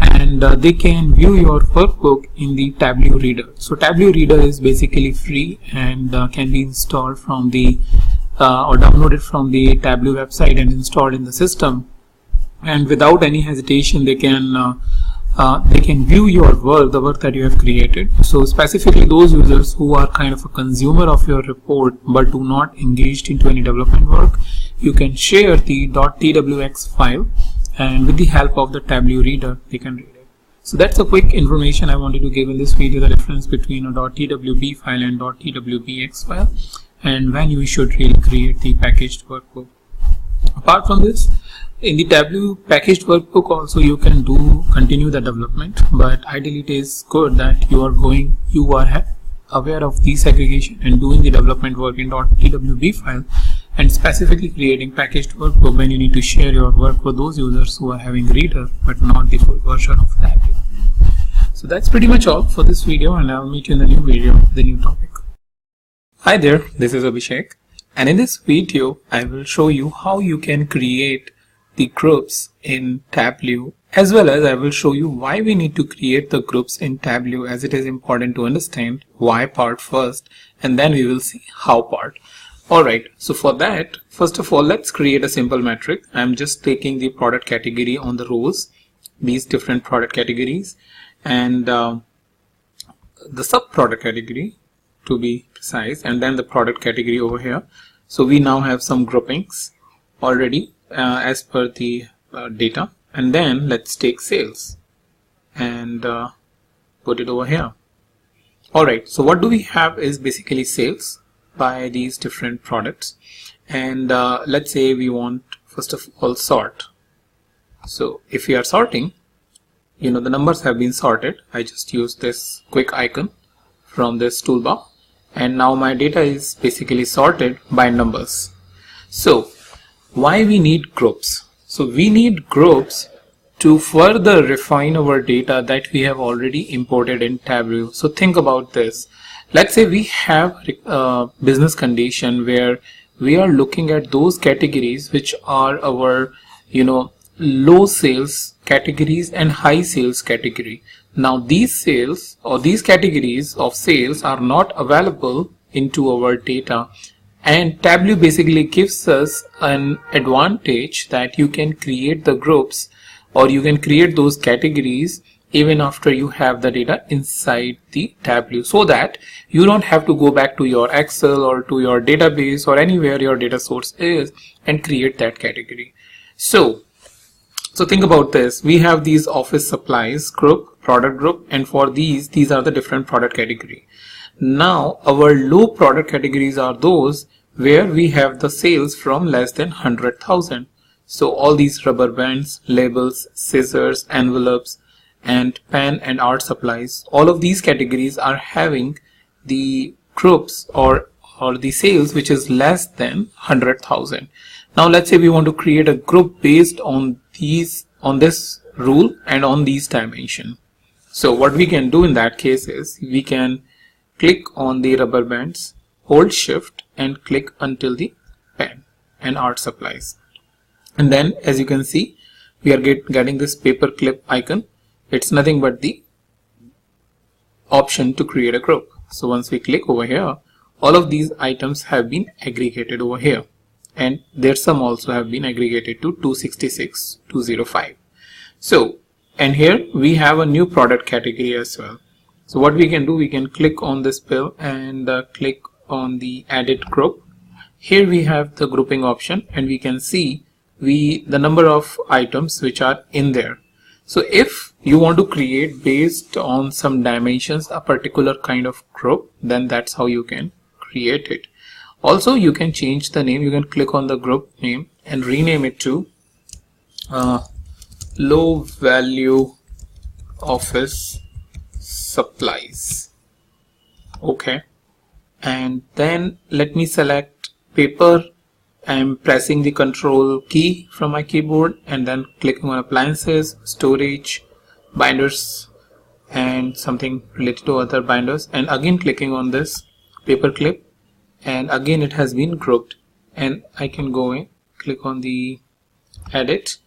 Speaker 2: and they can view your workbook in the Tableau reader. So Tableau reader is basically free and can be installed from the or downloaded from the Tableau website and installed in the system, and without any hesitation they can view your work, the work that you have created. So specifically those users who are kind of a consumer of your report but do not engaged into any development work, you can share the .twx file, and with the help of the Tableau reader they can read it. So that's a quick information I wanted to give in this video, the difference between a .twb file and .twbx file, and when you should really create the packaged workbook. Apart from this, in the Tableau packaged workbook also you can continue the development, but ideally it is good that you are aware of the segregation and doing the development work in .twb file, and specifically creating packaged workbook when you need to share your work for those users who are having reader but not the full version of Tableau. So that's pretty much all for this video, and I'll meet you in the new video with the new topic. Hi there, this is Abhishek, and in this video I will show you how you can create the groups in Tableau, as well as I will show you why we need to create the groups in Tableau, as it is important to understand why part first and then we will see how part. Alright, so for that, first of all, let's create a simple metric. I'm just taking the product category on the rows, these different product categories, and the sub product category to be precise, and then the product category over here. So we now have some groupings already as per the data, and then let's take sales and put it over here. Alright, so what do we have is basically sales by these different products, and let's say we want first of all sort. So if we are sorting, the numbers have been sorted. I just use this quick icon from this toolbar, and now my data is basically sorted by numbers. So why we need groups? So we need groups to further refine our data that we have already imported in Tableau. So think about this. Let's say we have a business condition where we are looking at those categories which are our low sales categories and high sales category. Now these sales or these categories of sales are not available into our data, and Tableau basically gives us an advantage that you can create the groups or you can create those categories even after you have the data inside the Tableau, so that you don't have to go back to your Excel or to your database or anywhere your data source is and create that category. So think about this. We have these office supplies group, product group, and for these are the different product category. Now our low product categories are those where we have the sales from less than 100,000. So all these rubber bands, labels, scissors, envelopes, and pen and art supplies, all of these categories are having the groups or the sales which is less than 100,000. Now let's say we want to create a group based on this rule and on these dimension. So what we can do in that case is we can click on the rubber bands, hold shift and click until the pen and art supplies, and then as you can see we are getting this paper clip icon. It's nothing but the option to create a group. So once we click over here, all of these items have been aggregated over here, and their sum also have been aggregated to 266,205. So, and here we have a new product category as well. So what we can do, we can click on this pill and click on the edit group. Here we have the grouping option, and we can see the number of items which are in there. So if you want to create based on some dimensions a particular kind of group, then that's how you can create it. Also you can change the name. You can click on the group name and rename it to low value office supplies. Okay, and then let me select paper. I'm pressing the control key from my keyboard and then clicking on appliances, storage, binders, and something related to other binders, and again clicking on this paper clip, and again it has been grouped. And I can go in, click on the edit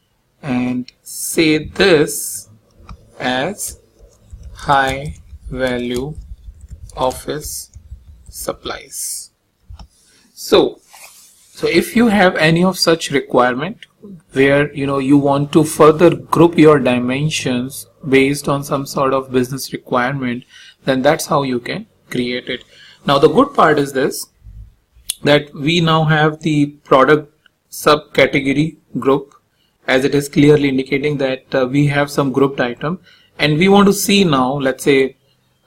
Speaker 2: and say this as high value office supplies. So if you have any of such requirement where you want to further group your dimensions based on some sort of business requirement, then that's how you can create it. Now the good part is this, that we now have the product subcategory group, as it is clearly indicating that we have some grouped item, and we want to see now, let's say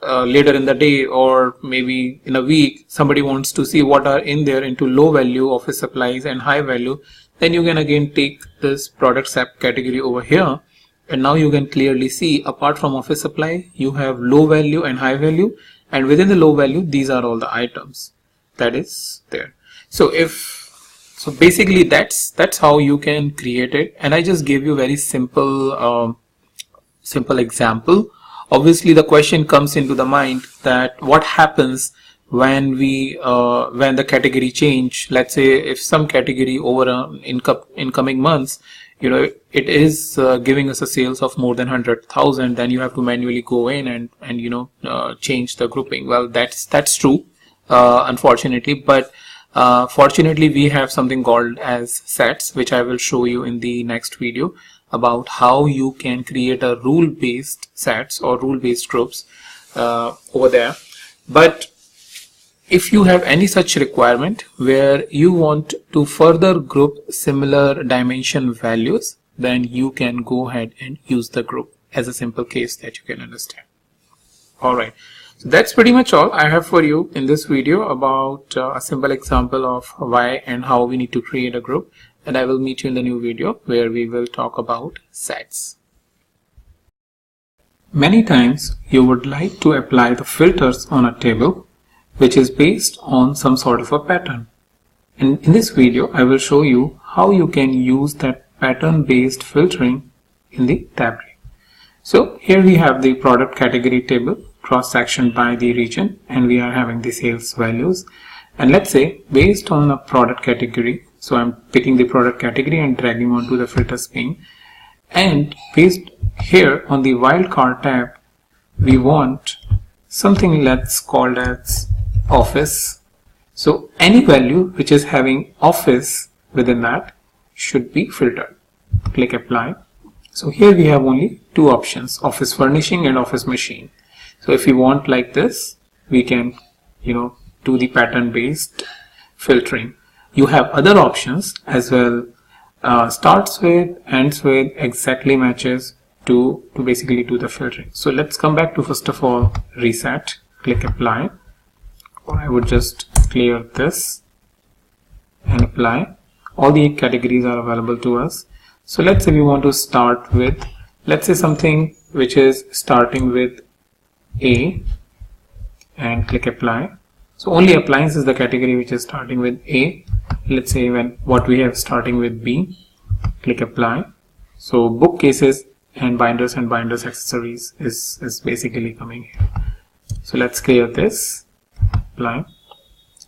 Speaker 2: later in the day or maybe in a week, somebody wants to see what are in there into low value office supplies and high value, then you can again take this product subcategory over here, and now you can clearly see apart from office supply you have low value and high value, and within the low value these are all the items that is there. So basically that's how you can create it, and I just gave you very simple example. Obviously the question comes into the mind that what happens when when the category change. Let's say if some category over in coming months, it is giving us a sales of more than 100,000, then you have to manually go in and change the grouping. Well, that's true, unfortunately, but fortunately we have something called as sets, which I will show you in the next video about how you can create a rule-based sets or rule-based groups over there. But if you have any such requirement where you want to further group similar dimension values, then you can go ahead and use the group as a simple case that you can understand. Alright, so that's pretty much all I have for you in this video about a simple example of why and how we need to create a group, and I will meet you in the new video where we will talk about sets. Many times you would like to apply the filters on a table which is based on some sort of a pattern, and in this video I will show you how you can use that pattern based filtering in the Tableau. So here we have the product category table cross-sectioned by the region, and we are having the sales values, and let's say based on a product category, so I'm picking the product category and dragging onto the filters pane, and based here on the wildcard tab we want something that's called as office. So any value which is having office within that should be filtered. Click apply. So here we have only two options, office furnishing and office machine. So if we want like this, we can do the pattern based filtering. You have other options as well, starts with, ends with, exactly matches to basically do the filtering. So let's come back to first of all reset, click apply, or I would just clear this and apply. All the categories are available to us. So let's say we want to start with, let's say something which is starting with A, and click apply. So only appliance is the category which is starting with A. Let's say what we have starting with B, click apply. So bookcases and binders accessories is basically coming here. So let's clear this, apply.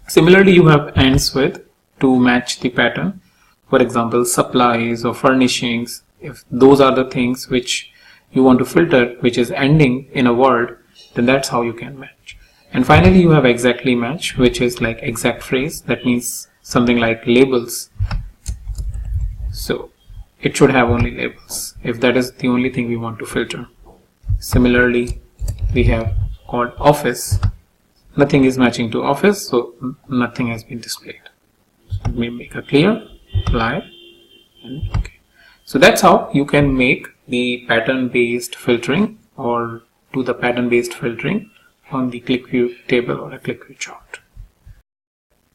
Speaker 2: Similarly, you have ends with to match the pattern. For example, supplies or furnishings, if those are the things which you want to filter, which is ending in a word, then that's how you can match. And finally, you have exactly match, which is like exact phrase. That means something like labels. So it should have only labels if that is the only thing we want to filter. Similarly, we have called office. Nothing is matching to office, so nothing has been displayed. Let me make it clear, apply, and okay. So that's how you can make the pattern based filtering or do the pattern based filtering on the click view table or a click view chart.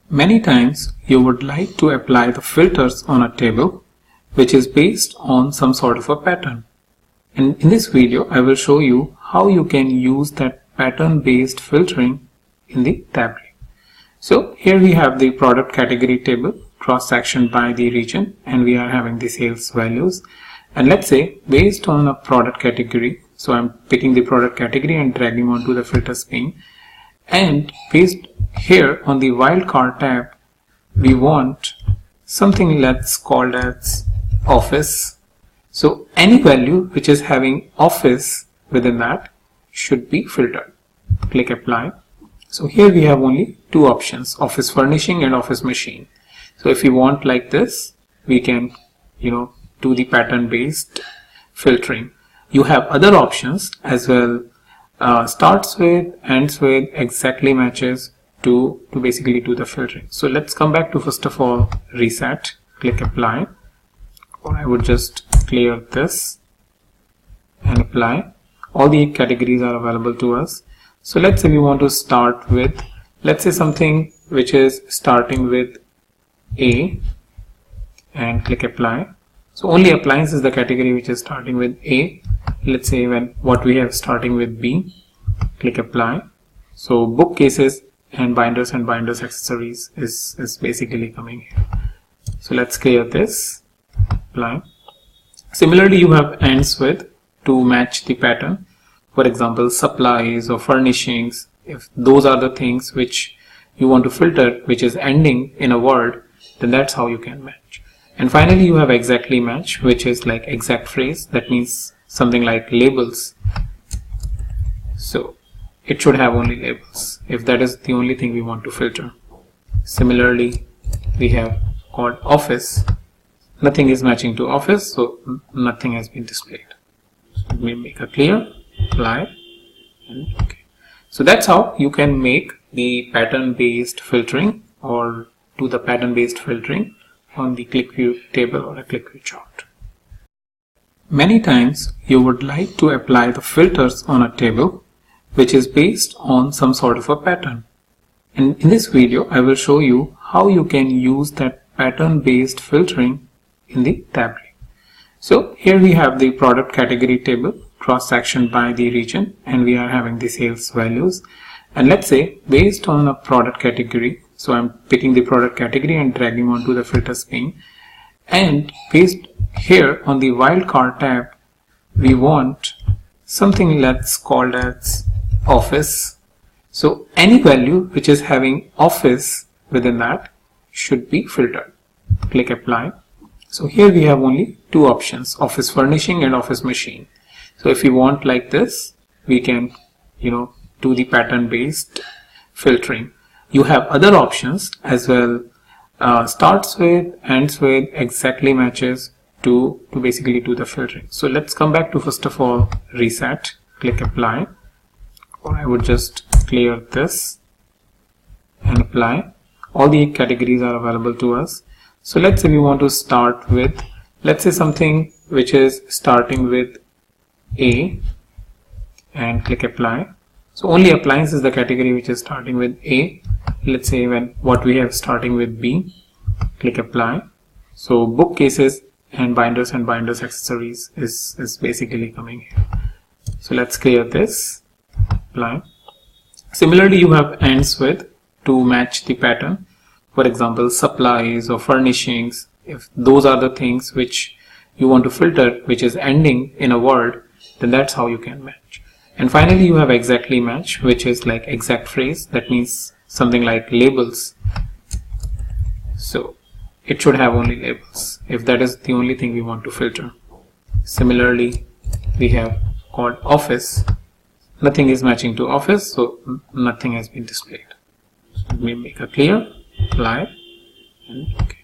Speaker 2: Many times you would like to apply the filters on a table which is based on some sort of a pattern. And in this video I will show you how you can use that pattern based filtering in the Tableau. So here we have the product category table cross-sectioned by the region, and we are having the sales values. And let's say based on a product category, so I'm picking the product category and dragging onto the filters pane, and based here on the wildcard tab, we want something that's called as office. So any value which is having office within that should be filtered. Click apply. So here we have only two options, office furnishing and office machine. So if you want like this, we can do the pattern based filtering. You have other options as well, starts with, ends with, exactly matches to basically do the filtering. So let's come back to first of all reset, click apply, or I would just clear this and apply. All the categories are available to us. So let's say we want to start with, let's say something which is starting with A, and click apply. So only appliance is the category which is starting with A. Let's say what we have starting with B, click apply. So bookcases and binders accessories is basically coming here. So let's clear this, apply. Similarly, you have ends with to match the pattern. For example, supplies or furnishings, if those are the things which you want to filter, which is ending in a word, then that's how you can match. And finally, you have exactly match, which is like exact phrase. That means something like labels. So it should have only labels if that is the only thing we want to filter. Similarly, we have called office. Nothing is matching to office, so nothing has been displayed. Let me make it clear, apply, and okay. So that's how you can make the pattern based filtering or do the pattern based filtering on the click view table or a click view chart. Many times you would like to apply the filters on a table which is based on some sort of a pattern. And in this video I will show you how you can use that pattern based filtering in the Tableau. So here we have the product category table cross-sectioned by the region, and we are having the sales values. And let's say based on a product category, so I'm picking the product category and dragging onto the filters pane, and based here on the wildcard tab, we want something that's called as office. So any value which is having office within that should be filtered. Click apply. So here we have only two options, office furnishing and office machine. So if you want like this, we can to the pattern based filtering. You have other options as well. Starts with, ends with, exactly matches to basically do the filtering. So let's come back to, first of all, reset, click apply, or I would just clear this and apply. All the categories are available to us. So let's say we want to start with, let's say something which is starting with A, and click apply. So only appliance is the category which is starting with A. Let's say what we have starting with B, click apply. So bookcases and binders accessories is basically coming here. So let's clear this, apply. Similarly, you have ends with to match the pattern. For example, supplies or furnishings, if those are the things which you want to filter, which is ending in a word, then that's how you can match. And finally, you have exactly match, which is like exact phrase. That means something like labels. So it should have only labels if that is the only thing we want to filter. Similarly, we have called office. Nothing is matching to office, so nothing has been displayed. So let me make a clear, apply, and okay.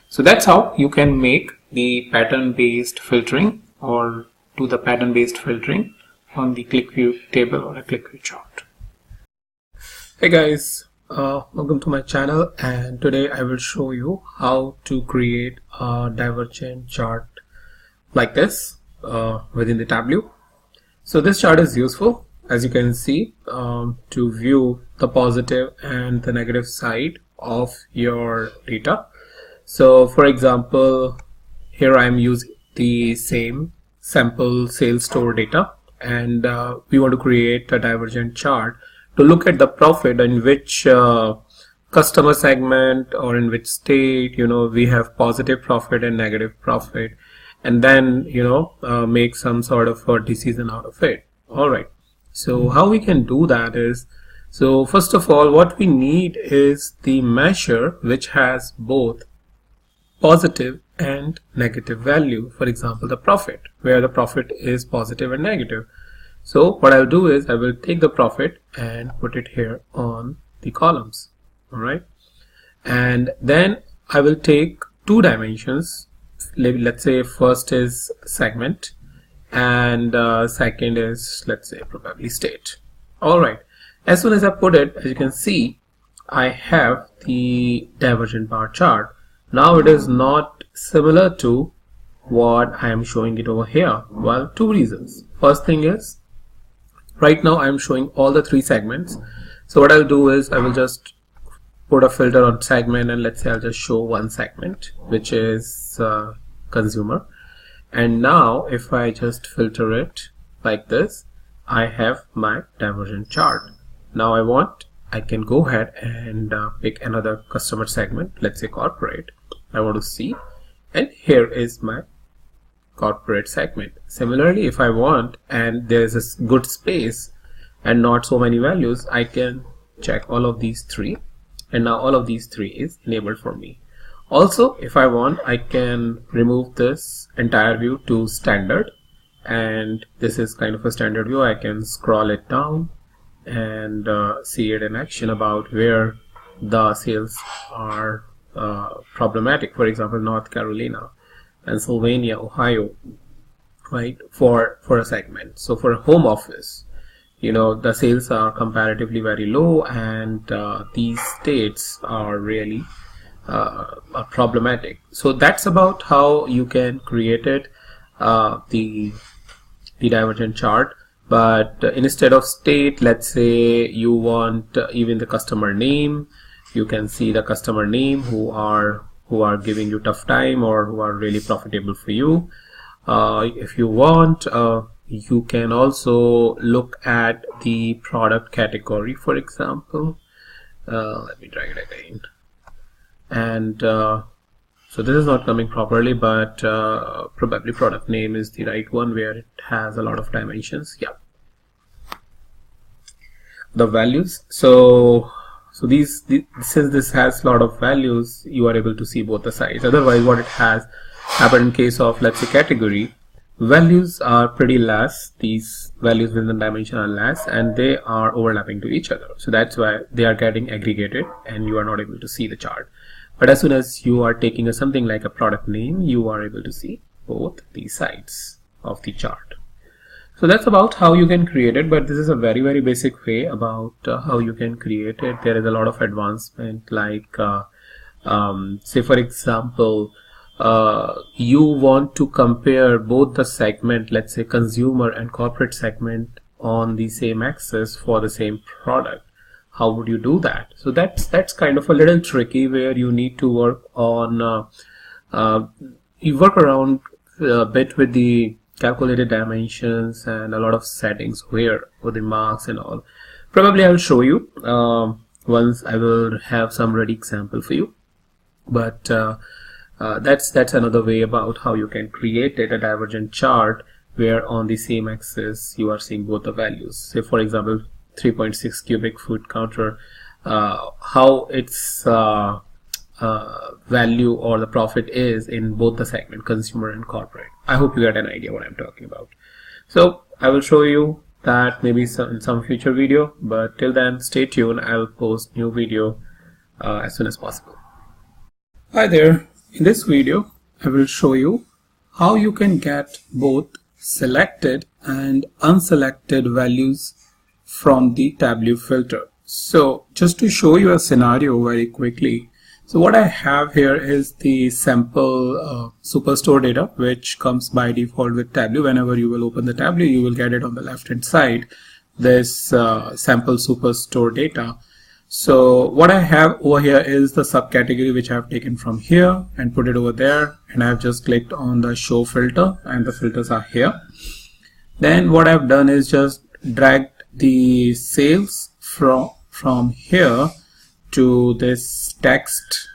Speaker 2: So that's how you can make the pattern based filtering, or do the pattern based filtering on the click view table or a click view chart.
Speaker 1: Hey guys, welcome to my channel, and today I will show you how to create a divergent chart like this within the Tableau. So this chart is useful, as you can see, to view the positive and the negative side of your data. So for example, here I am using the same sample sales store data, and we want to create a divergent chart to look at the profit in which customer segment or in which state we have positive profit and negative profit, and then make some sort of a decision out of it. All right, so how we can do that is, so first of all, what we need is the measure which has both positive and negative value. For example, the profit, where the profit is positive and negative. So what I'll do is I will take the profit and put it here on the columns. All right, and then I will take two dimensions. Let's say first is segment, and second is, let's say, probably state. All right, as soon as I put it, as you can see, I have the divergent bar chart. Now it is not similar to what I am showing it over here. Well, two reasons. First thing is, right now I am showing all the three segments. So what I'll do is I will just put a filter on segment, and let's say I'll just show one segment, which is consumer. And now if I just filter it like this, I have my divergent chart. Now I can go ahead and pick another customer segment, let's say corporate. I want to see, and here is my corporate segment. Similarly, if I want, and there's a good space and not so many values, I can check all of these three, and now all of these three is enabled for me. Also, if I want, I can remove this entire view to standard, and this is kind of a standard view. I can scroll it down and see it in action about where the sales are problematic. For example, North Carolina, Pennsylvania, Ohio, right, for a segment. So for a home office, the sales are comparatively very low, and these states are really problematic. So that's about how you can create it, the divergent chart. But instead of state, let's say you want even the customer name. You can see the customer name who are giving you tough time or who are really profitable for you. If you want, you can also look at the product category, for example. Let me drag it again. And so this is not coming properly, but probably product name is the right one, where it has a lot of dimensions. Yeah, the values. So these since this has a lot of values, you are able to see both the sides. Otherwise, what it has happened in case of, let's say, category,
Speaker 3: values are pretty less. These values within the dimension are less and they are overlapping to each other. So that's why they are getting aggregated and you are not able to see the chart. But as soon as you are taking something like a product name, you are able to see both the sides of the chart. So that's about how you can create it, but this is a very basic way about how you can create it. There is a lot of advancement, like say for example, you want to compare both the segment, let's say consumer and corporate segment, on the same axis for the same product. How would you do that? So that's kind of a little tricky, where you need to work on you work around a bit with the calculated dimensions and a lot of settings where for the marks and all. Probably I'll show you once I will have some ready example for you. But that's another way about how you can create a divergent chart where on the same axis you are seeing both the values. Say for example 3.6 cubic foot counter, how its value or the profit is in both the segment consumer and corporate. I hope you get an idea what I'm talking about. So I will show you that maybe in some future video, but till then stay tuned. I'll post new video as soon as possible.
Speaker 1: Hi there. In this video, I will show you how you can get both selected and unselected values from the Tableau filter. So just to show you a scenario very quickly. So what I have here is the sample superstore data, which comes by default with Tableau. Whenever you will open the Tableau, you will get it on the left hand side, this sample superstore data. So what I have over here is the subcategory which I have taken from here and put it over there, and I have just clicked on the show filter and the filters are here. Then what I've done is just dragged the sales from here to this text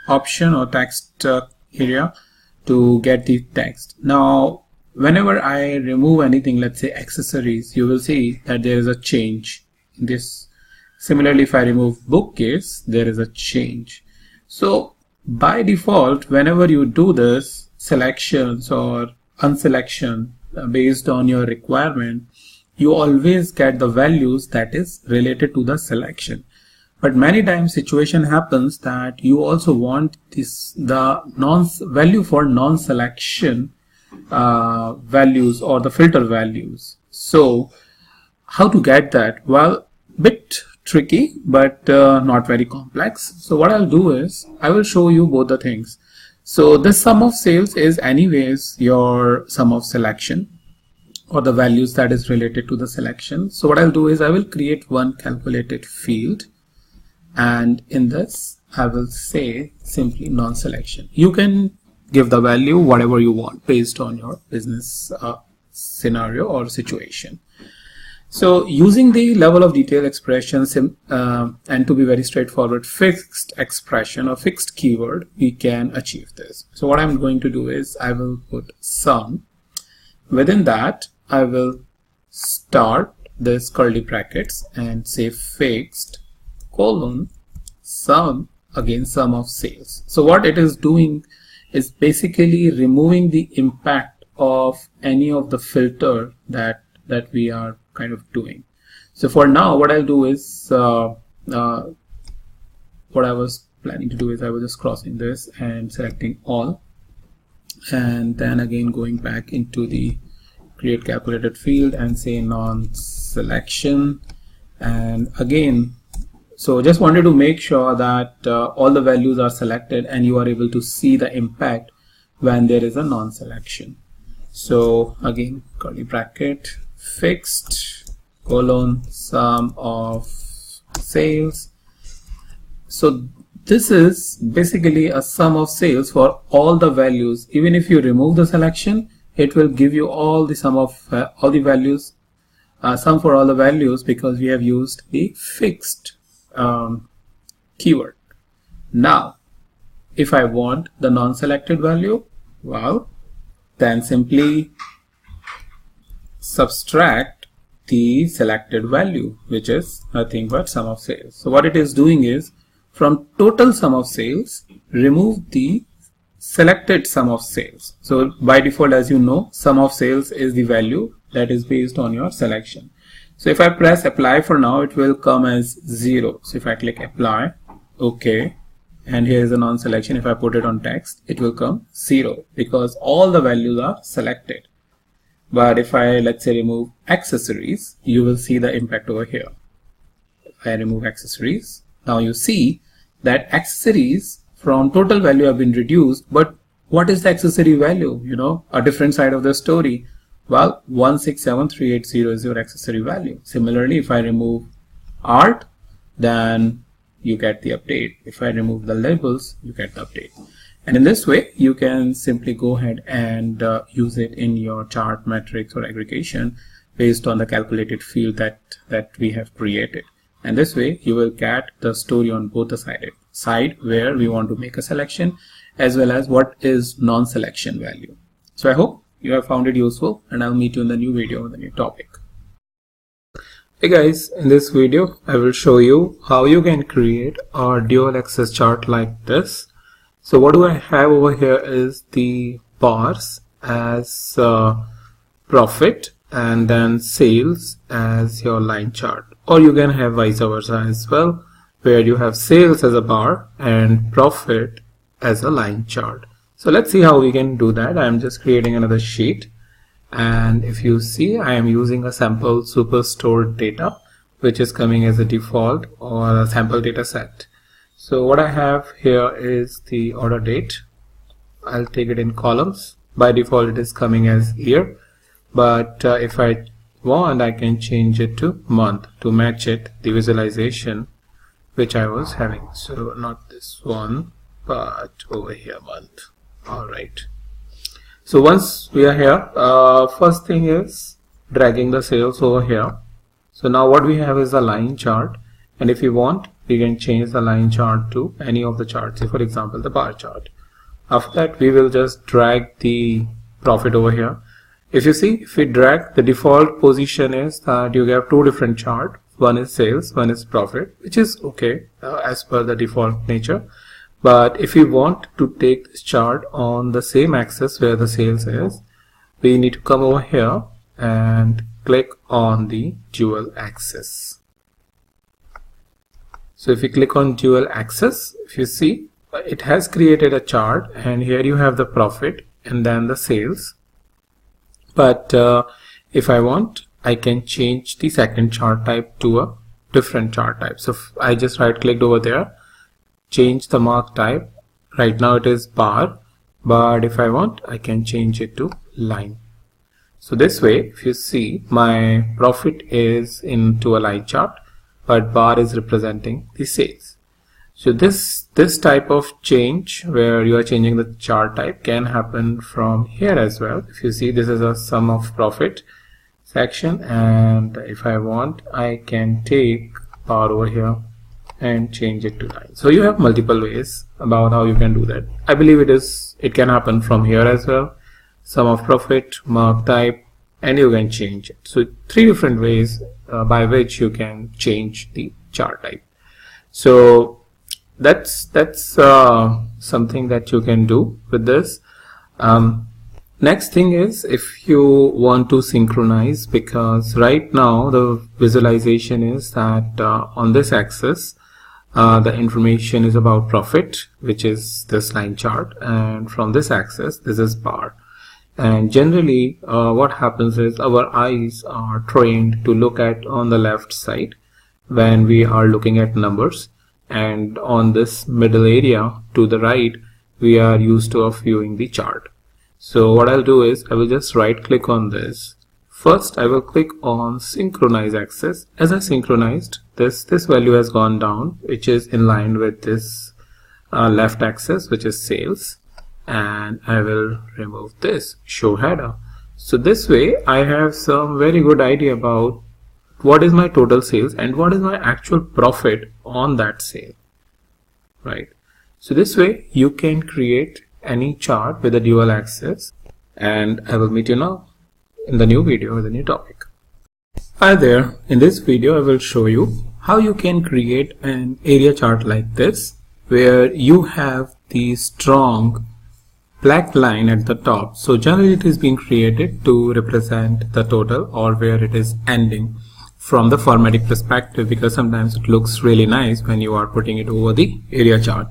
Speaker 1: option or text area to get the text. Now whenever I remove anything, let's say accessories, you will see that there is a change in this. Similarly, if I remove bookcase, there is a change. So by default, whenever you do this selections or unselection based on your requirement, you always get the values that is related to the selection. But many times situation happens that you also want the value for non-selection values or the filter values. So how to get that? Well, bit tricky, but not very complex. So what I'll do is I will show you both the things. So this sum of sales is anyways your sum of selection or the values that is related to the selection. So what I'll do is I will create one calculated field, and in this I will say simply non-selection. You can give the value whatever you want based on your business scenario or situation. So using the level of detail expressions and to be very straightforward, fixed expression or fixed keyword, we can achieve this. So what I'm going to do is I will put sum. Within that, I will start this curly brackets and say fixed colon sum, again sum of sales. So what it is doing is basically removing the impact of any of the filter that we are kind of doing. So for now, what I'll do is what I was planning to do is I was just crossing this and selecting all, and then again going back into the create calculated field and say non-selection, and again, so just wanted to make sure that all the values are selected and you are able to see the impact when there is a non-selection. So again, curly bracket fixed colon sum of sales. So this is basically a sum of sales for all the values. Even if you remove the selection, it will give you all the sum of all the values, sum for all the values, because we have used the fixed keyword. Now if I want the non-selected value, well, then simply subtract the selected value, which is nothing but sum of sales. So what it is doing is from total sum of sales, remove the
Speaker 3: selected sum of sales. So by default, as you know, sum of sales is the value that is based on your selection. So if I press apply for now, it will come as 0. So if I click apply, OK, and here is a non-selection. If I put it on text, it will come 0 because all the values are selected. But if I, let's say, remove accessories, you will see the impact over here. If I remove accessories, now you see that accessories from total value have been reduced. But what is the accessory value? You know, a different side of the story. Well, 1673880 is your accessory value. Similarly, if I remove art, then you get the update. If I remove the labels, you get the update. And in this way, you can simply go ahead and use it in your chart, matrix, or aggregation based on the calculated field that we have created. And this way, you will get the story on both the side where we want to make a selection as well as what is non-selection value. So I hope you have found it useful, and I'll meet you in the new video with a new topic.
Speaker 1: Hey guys, in this video, I will show you how you can create a dual axis chart like this. So what do I have over here is the bars as profit and then sales as your line chart, or you can have vice versa as well, where you have sales as a bar and profit as a line chart. So let's see how we can do that. I'm just creating another sheet, and if you see, I am using a sample superstore data which is coming as a default or a sample data set. So what I have here is the order date. I'll take it in columns. By default it is coming as year, but if I want, I can change it to month to match it the visualization which I was having. So not this one, but over here, month. Alright, so once we are here, first thing is dragging the sales over here. So now what we have is a line chart, and if you want, we can change the line chart to any of the charts, say for example the bar chart. After that, we will just drag the profit over here. If you see, if we drag, the default position is that you have two different charts. One is sales, one is profit, which is okay as per the default nature. But if we want to take this chart on the same axis where the sales is, we need to come over here and click on the dual axis. So if you click on dual axis, if you see, it has created a chart, and here you have the profit and then the sales. But if I want, I can change the second chart type to a different chart type. So if I just right clicked over there, change the mark type. Right now it is bar, but if I want, I can change it to line. So this way, if you see, my profit is into a line chart, but bar is representing the sales. So this type of change where you are changing the chart type can happen from here as well. If you see, this is a sum of profit section, and if I want, I can take bar over here and change it to line. So you have multiple ways about how you can do that. I believe it can happen from here as well. Sum of profit, mark type, and you can change it. So three different ways by which you can change the chart type. So that's something that you can do with this. Next thing is, if you want to synchronize, because right now the visualization is that on this axis the information is about profit, which is this line chart, and from this axis this is bar. And generally what happens is our eyes are trained to look at on the left side when we are looking at numbers, and on this middle area to the right we are used to viewing the chart. So what I'll do is I will just right click on this. First I will click on synchronize axis. As I synchronized, this value has gone down, which is in line with this left axis, which is sales, and I will remove this show header. So this way I have some very good idea about what is my total sales and what is my actual profit on that sale, right? So this way you can create any chart with a dual axis, and I will meet you now in the new video with a new topic. Hi there, in this video I will show you how you can create an area chart like this, where you have the strong black line at the top. So generally it is being created to represent the total or where it is ending from the formatting perspective, because sometimes it looks really nice when you are putting it over the area chart.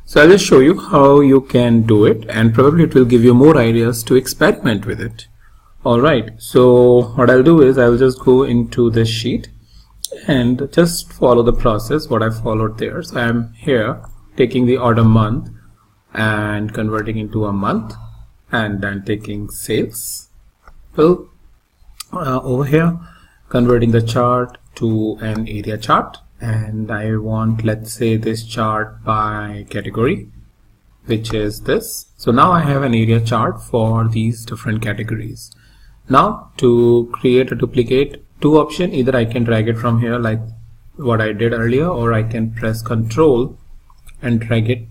Speaker 1: So I'll just show you how you can do it, and probably it will give you more ideas to experiment with it. Alright, so what I'll do is I'll just go into this sheet and just follow the process what I followed there. So I'm here taking the order month and converting into a month, and then taking sales fill over here, converting the chart to an area chart, and I want, let's say, this chart by category, which is this. So now I have an area chart for these different categories. Now to create a duplicate, two options: either I can drag it from here like what I did earlier, or I can press Control and drag it,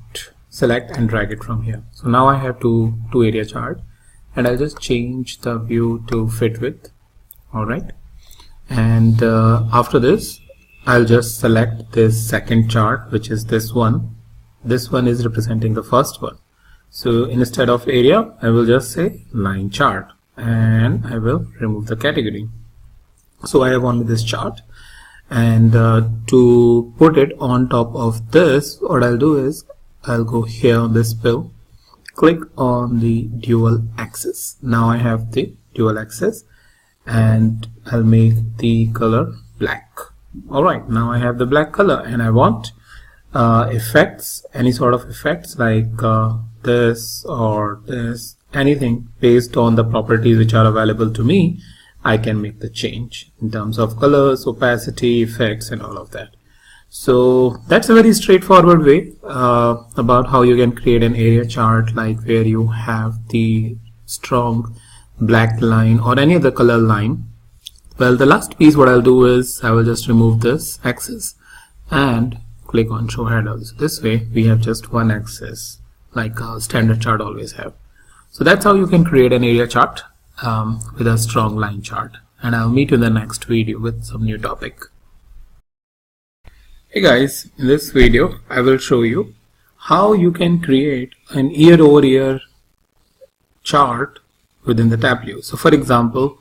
Speaker 1: select and drag it from here. So now I have two area chart, and I'll just change the view to fit with. Alright, and after this I'll just select this second chart, which is this one. This one is representing the first one. So instead of area, I will just say line chart, and I will remove the category. So I have only this chart, and to put it on top of this, what I'll do is I'll go here on this pill, click on the dual axis. Now I have the dual axis, and I'll make the color black. Alright, now I have the black color, and I want effects, any sort of effects like this or this, anything based on the properties which are available to me. I can make the change in terms of colors, opacity, effects, and all of that. So that's a very straightforward way about how you can create an area chart, like where you have the strong black line or any other color line. Well, the last piece, what I'll do is I will just remove this axis and click on show headers. This way we have just one axis like a standard chart always have. So that's how you can create an area chart with a strong line chart, and I'll meet you in the next video with some new topic. Hey guys, in this video I will show you how you can create an year-over-year chart within the Tableau. So for example,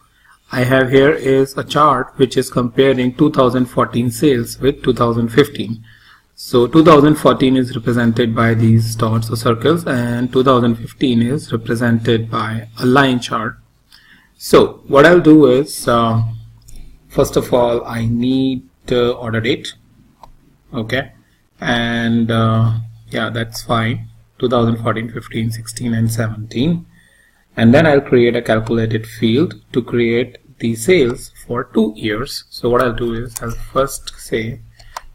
Speaker 1: I have here is a chart which is comparing 2014 sales with 2015. So 2014 is represented by these dots or circles, and 2015 is represented by a line chart. So what I'll do is first of all I need order date. Okay, and yeah, that's fine, 2014, 15, 16 and 17, and then I'll create a calculated field to create the sales for 2 years. So what I'll do is I'll first say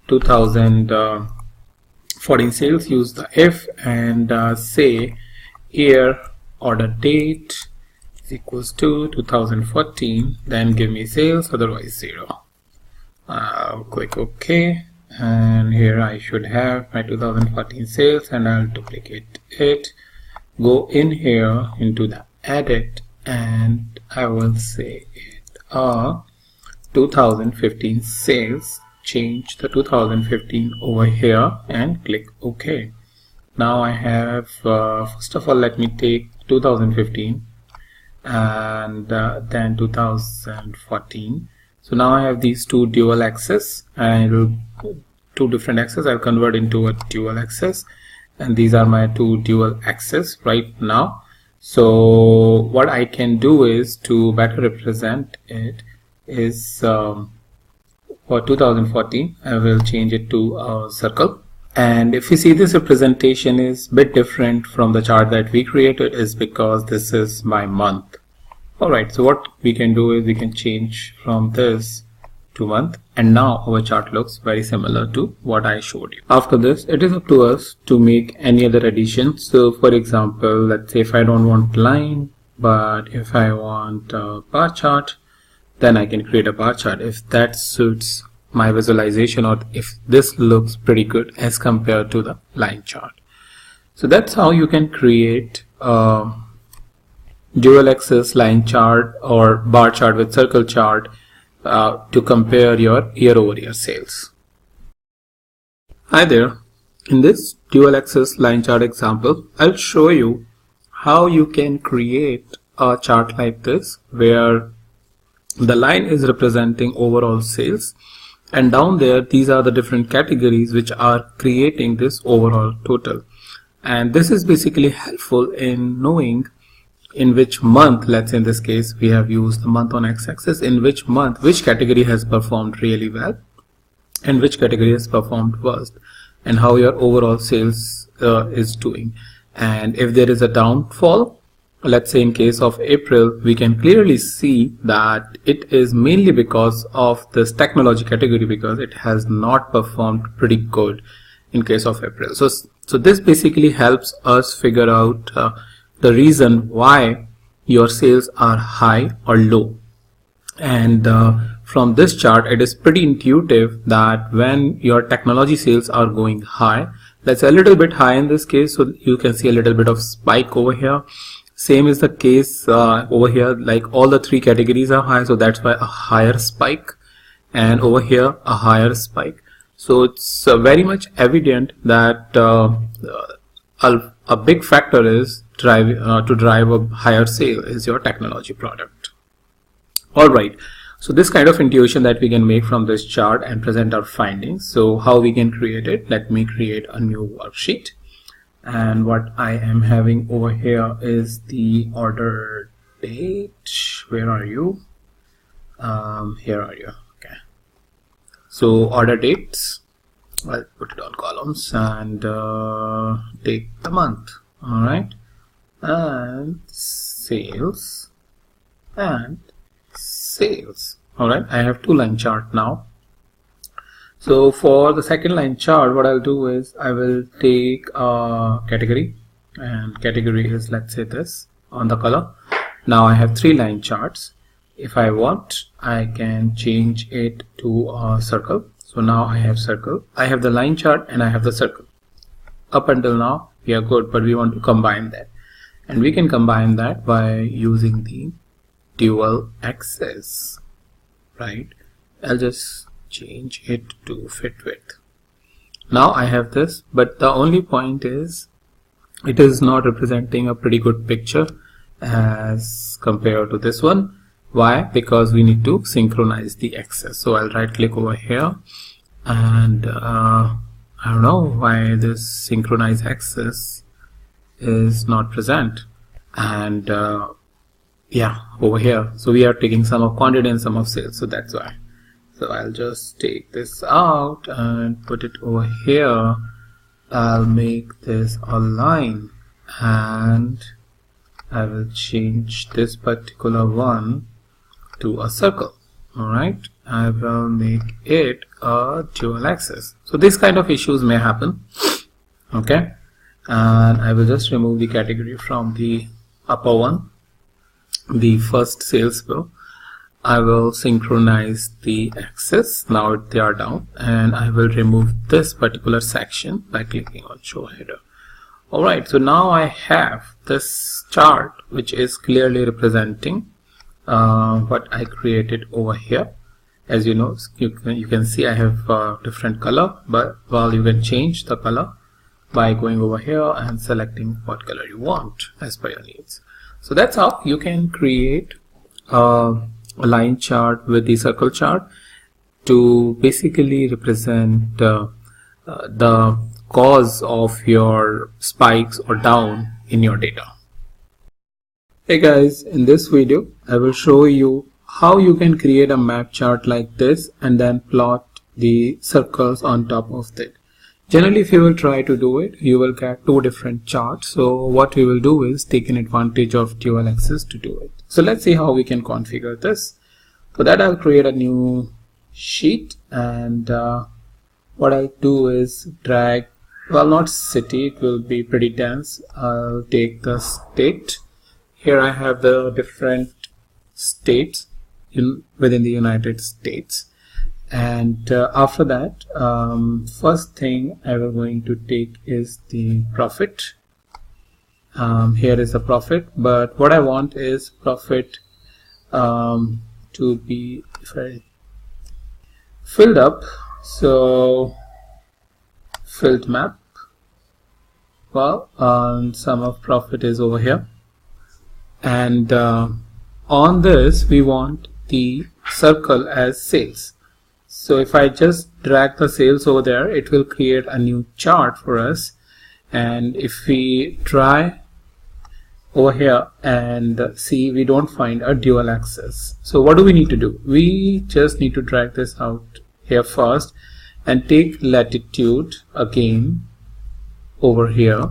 Speaker 1: 2014 sales, use the if, and say year order date is equals to 2014, then give me sales, otherwise 0. I'll click OK, and here I should have my 2014 sales, and I'll duplicate it, go in here into the edit, and I will say it 2015 sales, change the 2015 over here and click OK. Now I have first of all, let me take 2015 and then 2014. So now I have these two dual axes, and two different axes I'll convert into a dual axis, and these are my two dual axes right now. So what I can do is, to better represent it, is for 2014 I will change it to a circle. And if you see, this representation is a bit different from the chart that we created, is because this is my month. Alright, so what we can do is we can change from this to month, and now our chart looks very similar to what I showed you. After this, it is up to us to make any other addition. So for example, let's say if I don't want line, but if I want a bar chart, then I can create a bar chart if that suits my visualization, or if this looks pretty good as compared to the line chart. So that's how you can create a dual axis line chart or bar chart with circle chart to compare your year-over-year sales. Hi there. In this dual axis line chart example, I'll show you
Speaker 3: how you can create a chart like this where the line is representing overall sales, and down there these are the different categories which are creating this overall total. And this is basically helpful in knowing in which month, let's say in this case we have used the month on x-axis, in which month which category has performed really well and which category has performed worst, and how your overall sales is doing. And if there is a downfall, let's say in case of April, we can clearly see that it is mainly because of this technology category, because it has not performed pretty good in case of April. So this basically helps us figure out the reason why your sales are high or low. And from this chart, it is pretty intuitive that when your technology sales are going high, let's say a little bit high in this case, so you can see a little bit of spike over here. Same is the case over here, like all the three categories are high, so that's why a higher spike, and over here a higher spike. So it's very much evident that a big factor is to drive a higher sale is your technology product. Alright, so this kind of intuition that we can make from this chart and present our findings. So how we can create it? Let me create a new worksheet. And what I am having over here is the order date. Where are you? Here are you. Okay. So order dates, I'll put it on columns, and take the month. All right. And sales and sales. All right. I have two line chart now. So for the second line chart, what I'll do is I will take a category, and category is, let's say, this on the color. Now I have three line charts. If I want, I can change it to a circle. So now I have circle, I have the line chart, and I have the circle. Up until now we are good, but we want to combine that, and we can combine that by using the dual axis, right? I'll just change it to fit width. Now I have this, but the only point is it is not representing a pretty good picture as compared to this one. Why? Because we need to synchronize the axis. So I'll right click over here, and I don't know why this synchronize axis is not present. And yeah, over here, so we are taking sum of quantity and sum of sales, so that's why. So I'll just take this out and put it over here. I'll make this a line, and I will change this particular one to a circle. Alright, I will make it a dual axis. So these kind of issues may happen. Okay, and I will just remove the category from the upper one, the first sales bill. I will synchronize the axis. Now they are down, and I will remove this particular section by clicking on show header. Alright, so now I have this chart which is clearly representing what I created over here. As you know, you can see I have different color, but well, you can change the color by going over here and selecting what color you want as per your needs. So that's how you can create a line chart with the circle chart to basically represent the cause of your spikes or down in your data. Hey guys, in this video I will show you how you can create a map chart like this and then plot the circles on top of it. Generally, if you will try to do it, you will get two different charts. So what we will do is take an advantage of dual axis to do it. So let's see how we can configure this. For that, I'll create a new sheet, and what I'll do is drag, well, not city, it will be pretty dense. I'll take the state. Here I have the different states within the United States. And after that, first thing I was going to take is the profit. Here is the profit, but what I want is profit to be filled up. So filled map, well, sum of profit is over here.
Speaker 2: and on this we want the circle as sales. So if I just drag the sales over there, it will create a new chart for us. And if we try over here and see, we don't find a dual axis. So what do we need to do? We just need to drag this out here first and take latitude again over here.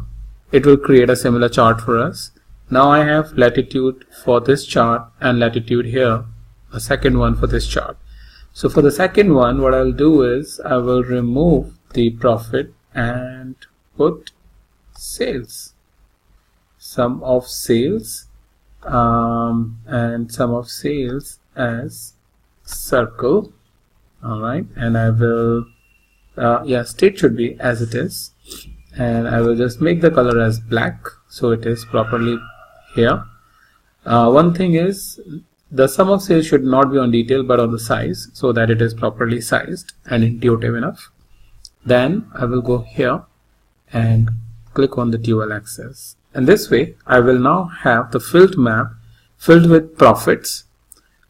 Speaker 2: It will create a similar chart for us. Now I have latitude for this chart and latitude here, a second one for this chart. So for the second one, what I'll do is I will remove the profit and put sales, sum of sales, and sum of sales as circle. All right, and I will state should be as it is, and I will just make the color as black so it is properly here. One thing is, the sum of sales should not be on detail but on the size, so that it is properly sized and intuitive enough. Then I will go here and click on the dual axis, and this way I will now have the filled map filled with profits.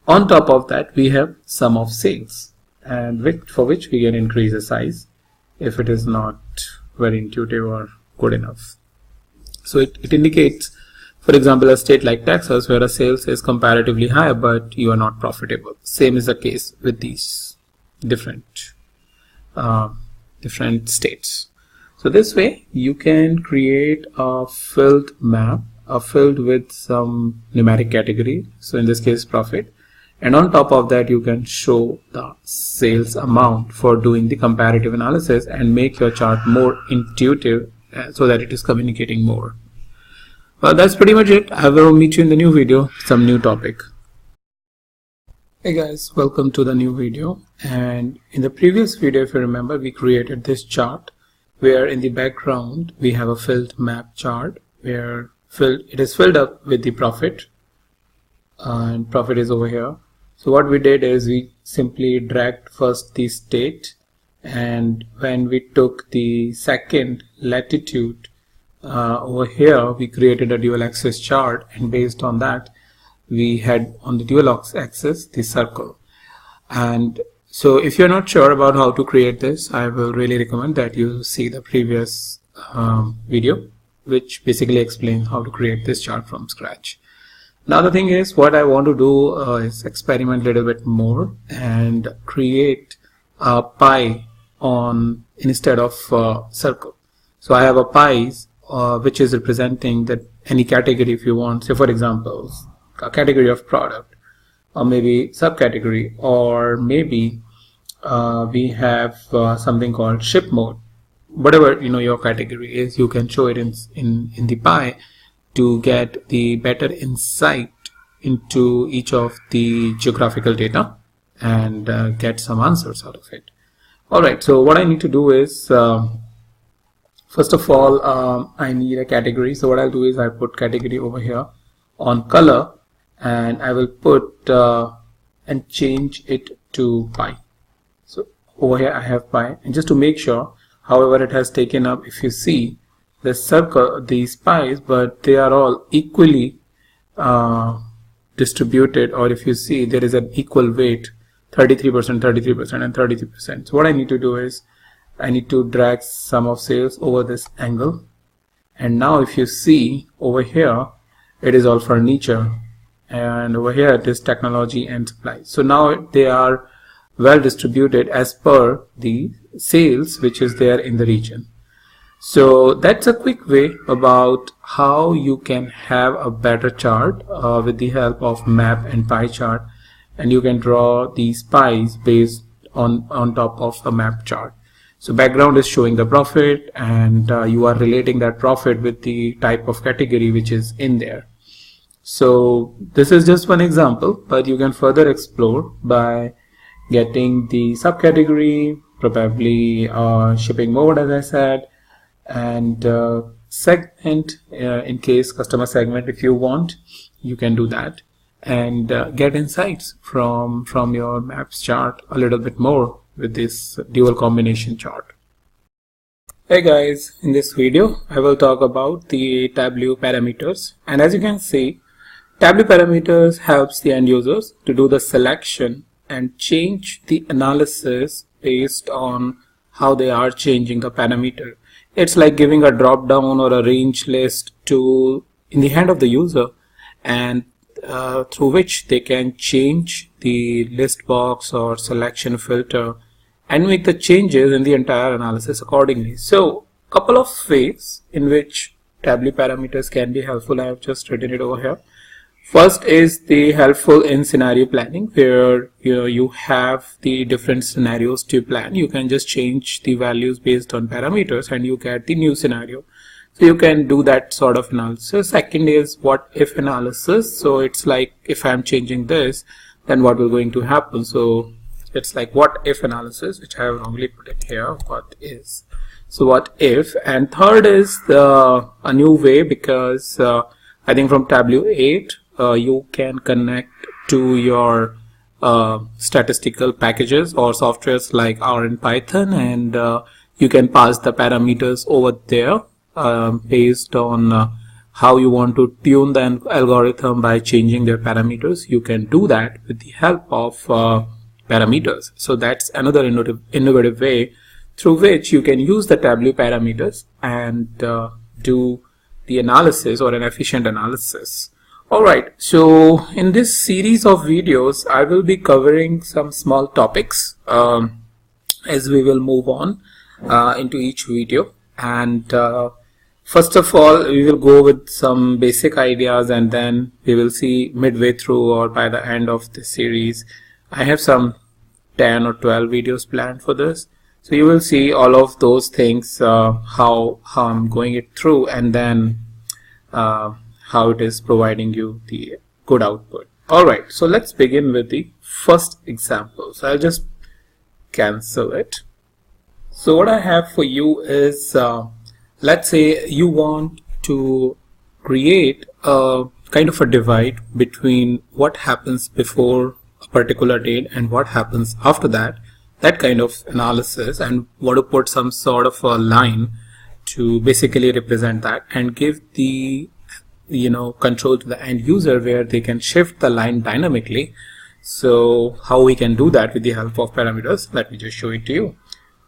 Speaker 2: On top of that we have sum of sales, and for which we can increase the size if it is not very intuitive or good enough. So it indicates, for example, a state like Texas where a sales is comparatively high but you are not profitable. Same is the case with these different states. So this way you can create a filled map, filled with some numeric category, so in this case profit, and on top of that you can show the sales amount for doing the comparative analysis and make your chart more intuitive so that it is communicating more. Well, that's pretty much it. I will meet you in the new video, some new topic. Hey guys, welcome to the new video. And in the previous video, if you remember, we created this chart where in the background we have a filled map chart where it is filled up with the profit, and profit is over here. So what we did is we simply dragged first the state, and when we took the second latitude over here, we created a dual axis chart, and based on that we had on the dual axis the circle. And so if you're not sure about how to create this, I will really recommend that you see the previous video, which basically explains how to create this chart from scratch. Now the thing is, what I want to do is experiment a little bit more and create a pie instead of circle. So I have a pies which is representing that any category if you want. Say for example, a category of product, or maybe subcategory, or maybe we have something called ship mode. Whatever your category is, you can show it in the pie to get the better insight into each of the geographical data and get some answers out of it. Alright, so what I need to do is, first of all, I need a category. So what I'll do is I put category over here on color, and I will put and change it to pie. So over here I have pie, and just to make sure, however, it has taken up, if you see the circle, these pies, but they are all equally distributed, or if you see there is an equal weight, 33%, 33% and 33%. So what I need to do is I need to drag sum of sales over this angle, and now if you see over here it is all furniture, and over here it is technology and supply. So now they are well distributed as per the sales which is there in the region. So that's a quick way about how you can have a better chart with the help of map and pie chart, and you can draw these pies based on top of a map chart. So background is showing the profit, and you are relating that profit with the type of category which is in there. So this is just one example, but you can further explore by getting the subcategory, probably shipping mode as I said, and segment in case customer segment. If you want, you can do that and get insights from your maps chart a little bit more with this dual combination chart. Hey guys, in this video I will talk about the Tableau parameters, and as you can see
Speaker 3: Tableau parameters helps the end users to do the selection and change the analysis based on how they are changing the parameter. It's like giving a drop down or a range list to in the hand of the user, and through which they can change the list box or selection filter and make the changes in the entire analysis accordingly. So couple of ways in which Tableau parameters can be helpful. I have just written it over here. First is the helpful in scenario planning, where you have the different scenarios to plan. You can just change the values based on parameters and you get the new scenario. So you can do that sort of analysis. Second is what if analysis. So it's like, if I'm changing this, then what will going to happen? So it's like what if analysis, which I have wrongly put it here. What is? So what if? And third is a new way, because I think from Tableau 8 you can connect to your statistical packages or softwares like R and Python, and you can pass the parameters over there based on how you want to tune the algorithm by changing their parameters. You can do that with the help of parameters. So that's another innovative way through which you can use the Tableau parameters and do the analysis or an efficient analysis. Alright, so in this series of videos I will be covering some small topics as we will move on into each video, and first of all we will go with some basic ideas, and then we will see midway through or by the end of the series I have some 10 or 12 videos planned for this. So you will see all of those things, how I'm going it through, and then how it is providing you the good output. Alright, so let's begin with the first example. So I'll just cancel it. So what I have for you is, let's say you want to create a kind of a divide between what happens before a particular date and what happens after that kind of analysis, and want to put some sort of a line to basically represent that and give the control to the end user where they can shift the line dynamically. So how we can do that with the help of parameters, let me just show it to you.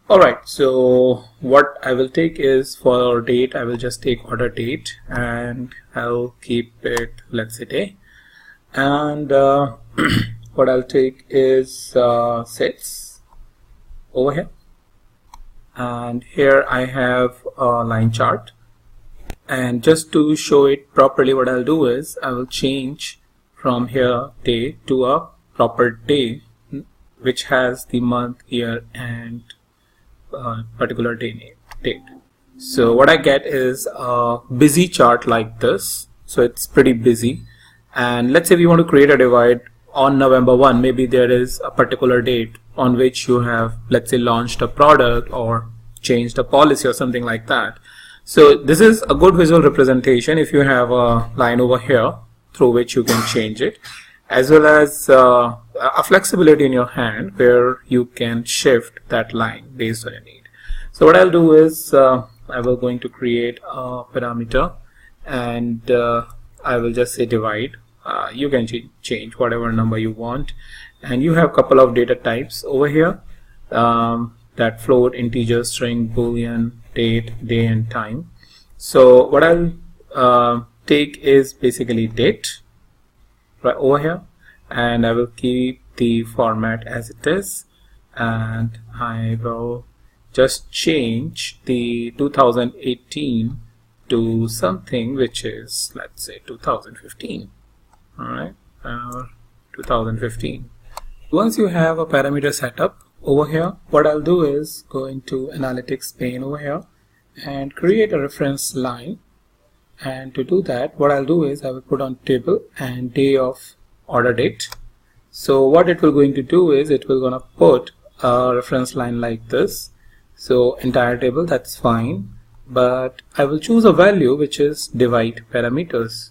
Speaker 3: Alright, so what I will take is, for date I will just take order date and I'll keep it, let's say, day, and what I'll take is sets over here, and here I have a line chart. And just to show it properly, what I'll do is I will change from here day to a proper day which has the month, year and particular date. So what I get is a busy chart like this. So it's pretty busy, and let's say we want to create a divide on November 1. Maybe there is a particular date on which you have, let's say, launched a product or changed a policy or something like that. So this is a good visual representation if you have a line over here through which you can change it, as well as a flexibility in your hand where you can shift that line based on your need. So what I'll do is I will going to create a parameter, and I will just say divide. You can change whatever number you want, and you have a couple of data types over here, that float, integer, string, boolean, date, day and time. So what I'll take is basically date right over here, and I will keep the format as it is, and I will just change the 2018 to something which is, let's say, 2015. Alright, 2015. Once you have a parameter set up over here, what I'll do is go into analytics pane over here and create a reference line. And to do that, what I'll do is I will put on table and day of order date. So what it will going to do is it will gonna put a reference line like this. So entire table, that's fine, but I will choose a value which is divide parameters.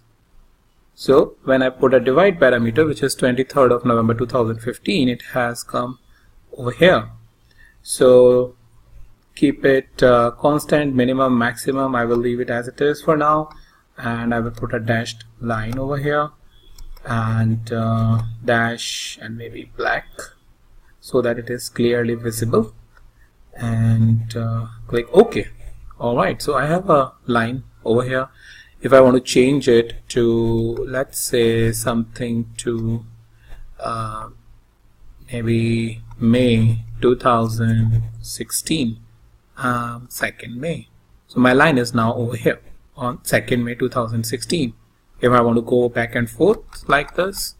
Speaker 3: So when I put a divide parameter, which is 23rd of November 2015, it has come over here. So keep it constant, minimum, maximum. I will leave it as it is for now, and I will put a dashed line over here. and dash and maybe black so that it is clearly visible, and click OK. Alright, so I have a line over here. If I want to change it to, let's say, something to maybe May 2016, 2nd May. So my line is now over here on 2nd May 2016. If I want to go back and forth like this,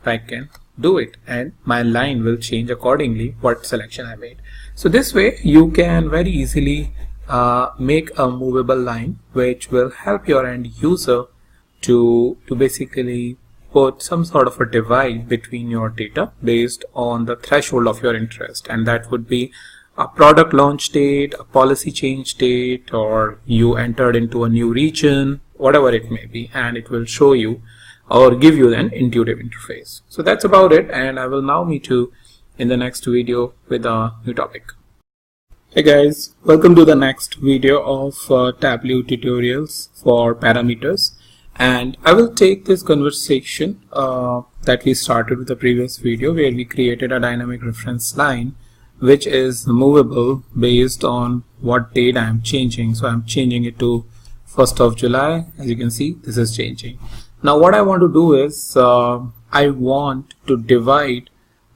Speaker 3: I can do it, and my line will change accordingly what selection I made. So this way you can very easily make a movable line which will help your end user to basically put some sort of a divide between your data based on the threshold of your interest, and that would be a product launch date, a policy change date, or you entered into a new region, whatever it may be, and it will show you or give you an intuitive interface. So that's about it, and I will now meet you in the next video with a new topic. Hey guys, welcome to the next video of Tableau tutorials for parameters, and I will take this conversation that we started with the previous video where we created a dynamic reference line which is movable based on what date I am changing. So I'm changing it to 1st of July. As you can see, this is changing. Now what I want to do is I want to divide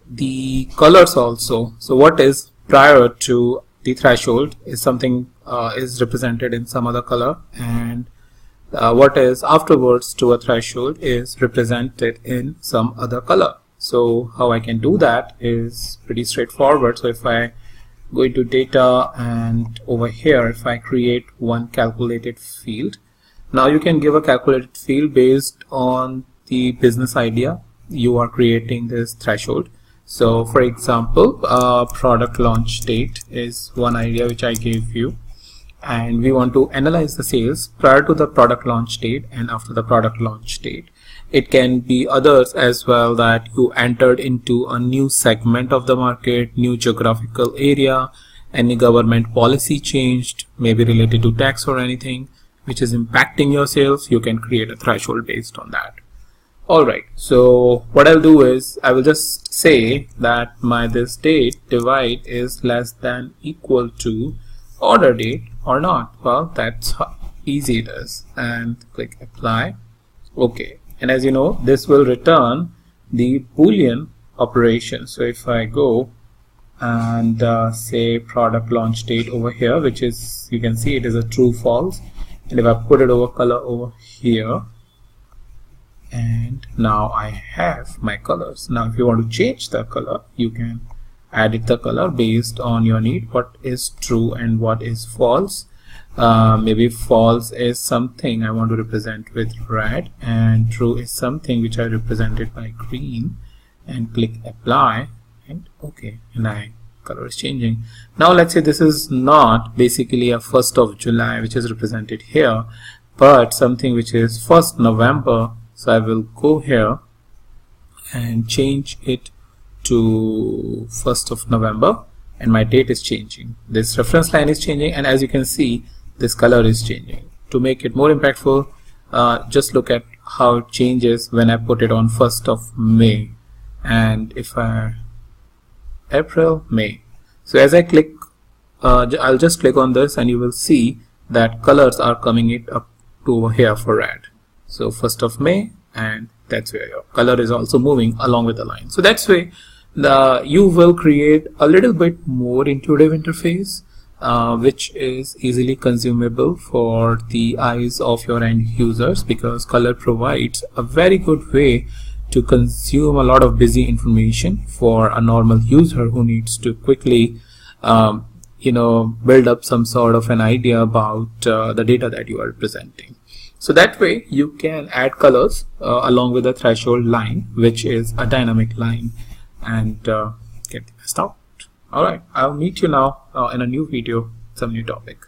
Speaker 3: the colors also. So what is prior to the threshold is something is represented in some other color, and what is afterwards to a threshold is represented in some other color. So how I can do that is pretty straightforward. So if I go into data and over here, if I create one calculated field, now you can give a calculated field based on the business idea you are creating this threshold. So for example, product launch date is one idea which I gave you, and we want to analyze the sales prior to the product launch date and after the product launch date. It can be others as well, that you entered into a new segment of the market, new geographical area, any government policy changed, maybe related to tax or anything which is impacting your sales. You can create a threshold based on that. Alright, so what I'll do is I will just say that this date divide is less than equal to order date or not. Well, that's how easy it is, and click apply. Okay, and as you know, this will return the Boolean operation. So if I go and say product launch date over here, which is, you can see it is a true false, and if I put it over color over here, and now I have my colors. Now if you want to change the color, you can edit the color based on your need, what is true and what is false. Maybe false is something I want to represent with red, and true is something which I represented by green, and click apply, and okay, and my color is changing. Now let's say this is not basically a 1st of July which is represented here, but something which is 1st November. So I will go here and change it to 1st of November, and my date is changing. This reference line is changing, and as you can see, this color is changing. To make it more impactful, just look at how it changes when I put it on 1st of May, and if I April, May. So as I click, I'll just click on this, and you will see that colors are coming it up to over here for red. So 1st of May, and that's where your color is also moving along with the line. So that's way you will create a little bit more intuitive interface, which is easily consumable for the eyes of your end users, because color provides a very good way to consume a lot of busy information for a normal user who needs to quickly build up some sort of an idea about the data that you are presenting. So that way you can add colors along with the threshold line, which is a dynamic line, and get the best out. Alright, I'll meet you now in a new video, some new topic.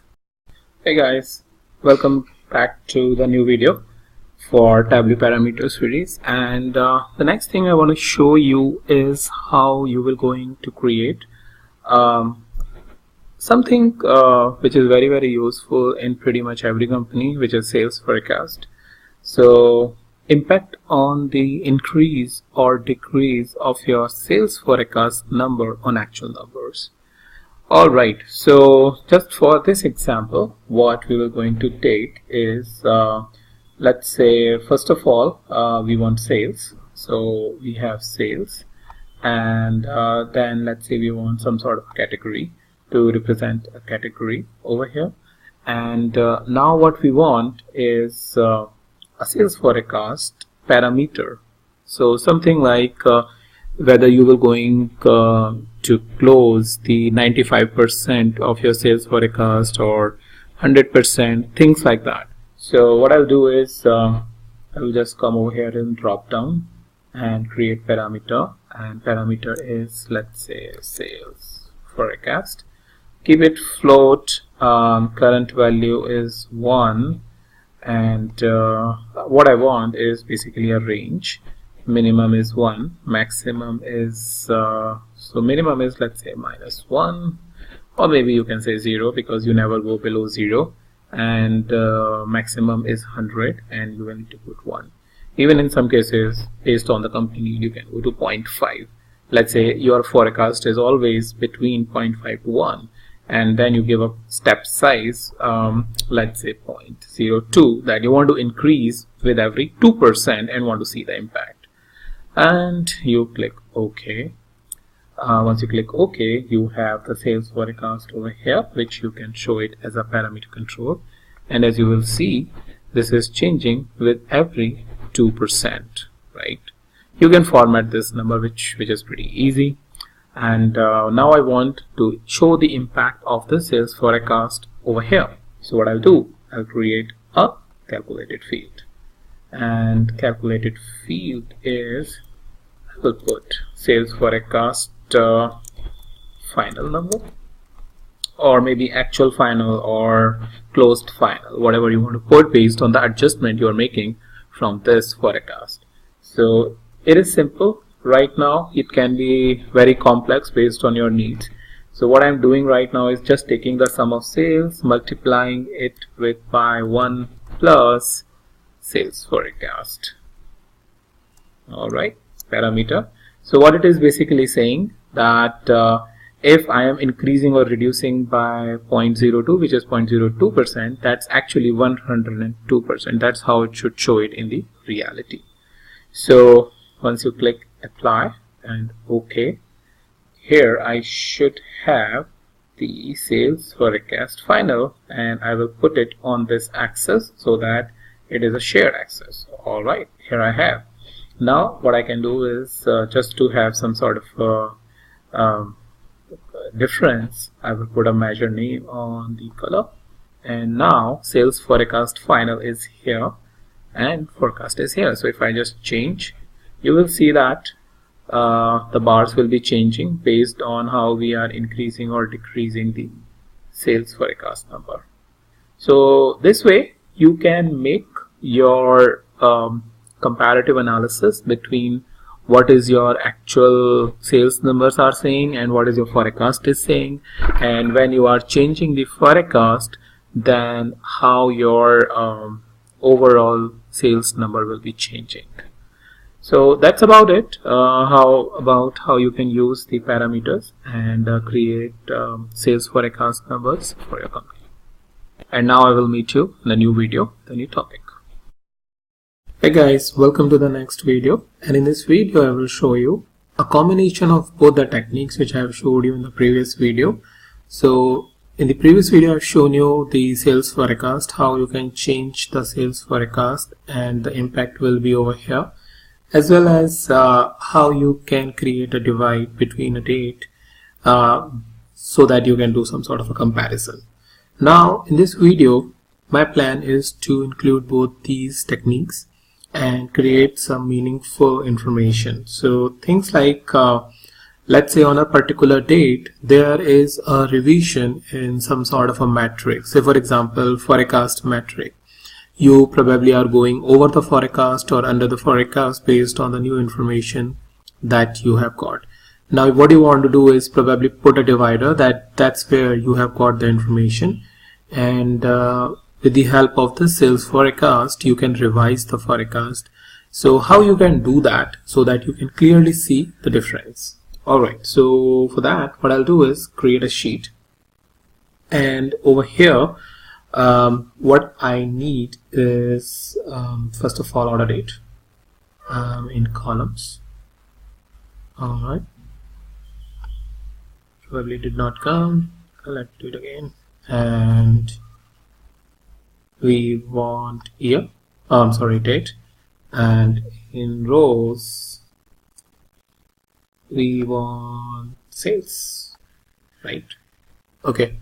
Speaker 3: Hey guys, welcome back to the new video for Tableau parameter series, and the next thing I want to show you is how you will going to create something which is very useful in pretty much every company, which is sales forecast. So impact on the increase or decrease of your sales forecast number on actual numbers. Alright, so just for this example, what we were going to take is, let's say, first of all, we want sales. So we have sales, and then let's say we want some sort of category to represent a category over here. And now what we want is a sales forecast parameter. So something like whether you will going to close the 95% of your sales forecast or 100%, things like that. So what I'll do is I will just come over here and drop down and create parameter, and parameter is, let's say, sales forecast. Keep it float. Current value is 1, and what I want is basically a range. Minimum is 1, maximum is so minimum is, let's say, -1, or maybe you can say 0 because you never go below 0, and maximum is 100, and you will need to put 1. Even in some cases, based on the company, you can go to 0.5. Let's say your forecast is always between 0.5 to 1, and then you give a step size, let's say 0.02, that you want to increase with every 2% and want to see the impact. And you click OK. Once you click OK, you have the sales forecast over here, which you can show it as a parameter control. And as you will see, this is changing with every 2%, right? You can format this number, which is pretty easy. And now I want to show the impact of the sales forecast over here. So what I'll do, I'll create a calculated field, and calculated field is, I will put sales forecast final number, or maybe actual final or closed final, whatever you want to put based on the adjustment you are making from this forecast. So it is simple. Right now it can be very complex based on your needs. So what I'm doing right now is just taking the sum of sales, multiplying it with by 1 plus sales forecast. Alright, parameter. So what it is basically saying that if I am increasing or reducing by 0.02, which is 0.02%, that's actually 102%. That's how it should show it in the reality. So once you click apply and OK, here I should have the sales forecast final, and I will put it on this axis so that it is a shared axis. Alright, here I have. Now what I can do is just to have some sort of difference, I will put a measure name on the color, and now sales forecast final is here and forecast is here. So if I just change, you will see that the bars will be changing based on how we are increasing or decreasing the sales forecast number. So this way you can make your comparative analysis between what is your actual sales numbers are saying and what is your forecast is saying, and when you are changing the forecast, then how your overall sales number will be changing. So that's about it. How you can use the parameters and create sales forecast numbers for your company. And now I will meet you in a new video, the new topic.
Speaker 2: Hey guys, welcome to the next video, and in this video I will show you a combination of both the techniques which I have showed you in the previous video. So in the previous video I've shown you the sales forecast, how you can change the sales forecast and the impact will be over here, as well as how you can create a divide between a date so that you can do some sort of a comparison. Now in this video my plan is to include both these techniques and create some meaningful information. So things like let's say on a particular date there is a revision in some sort of a metric. Say for example forecast metric. You probably are going over the forecast or under the forecast based on the new information that you have got. Now what you want to do is probably put a divider that's where you have got the information, and with the help of the sales forecast you can revise the forecast
Speaker 3: So how you can do that so that you can clearly see the difference? Alright, so for that what I'll do is create a sheet, and over here what I need is first of all order date in columns. Alright, probably did not come. Let's do it again, and we want year, date, and in rows we want sales, right? Okay,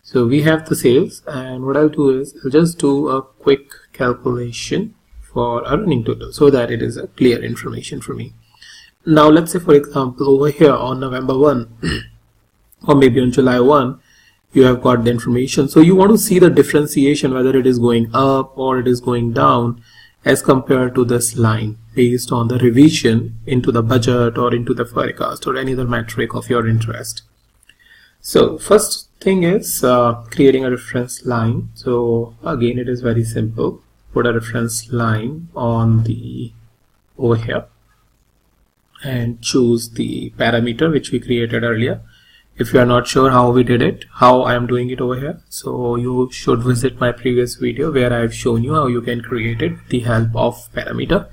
Speaker 3: so we have the sales, and what I'll do is I'll just do a quick calculation for a running total so that it is a clear information for me. Now let's say, for example, over here on November 1 or maybe on July 1 you have got the information, so you want to see the differentiation, whether it is going up or it is going down as compared to this line based on the revision into the budget or into the forecast or any other metric of your interest. So first thing is creating a reference line. So again, it is very simple. Put a reference line on the over here and choose the parameter which we created earlier. If you are not sure how we did it, how I am doing it over here, so you should visit my previous video where I have shown you how you can create it with the help of parameter.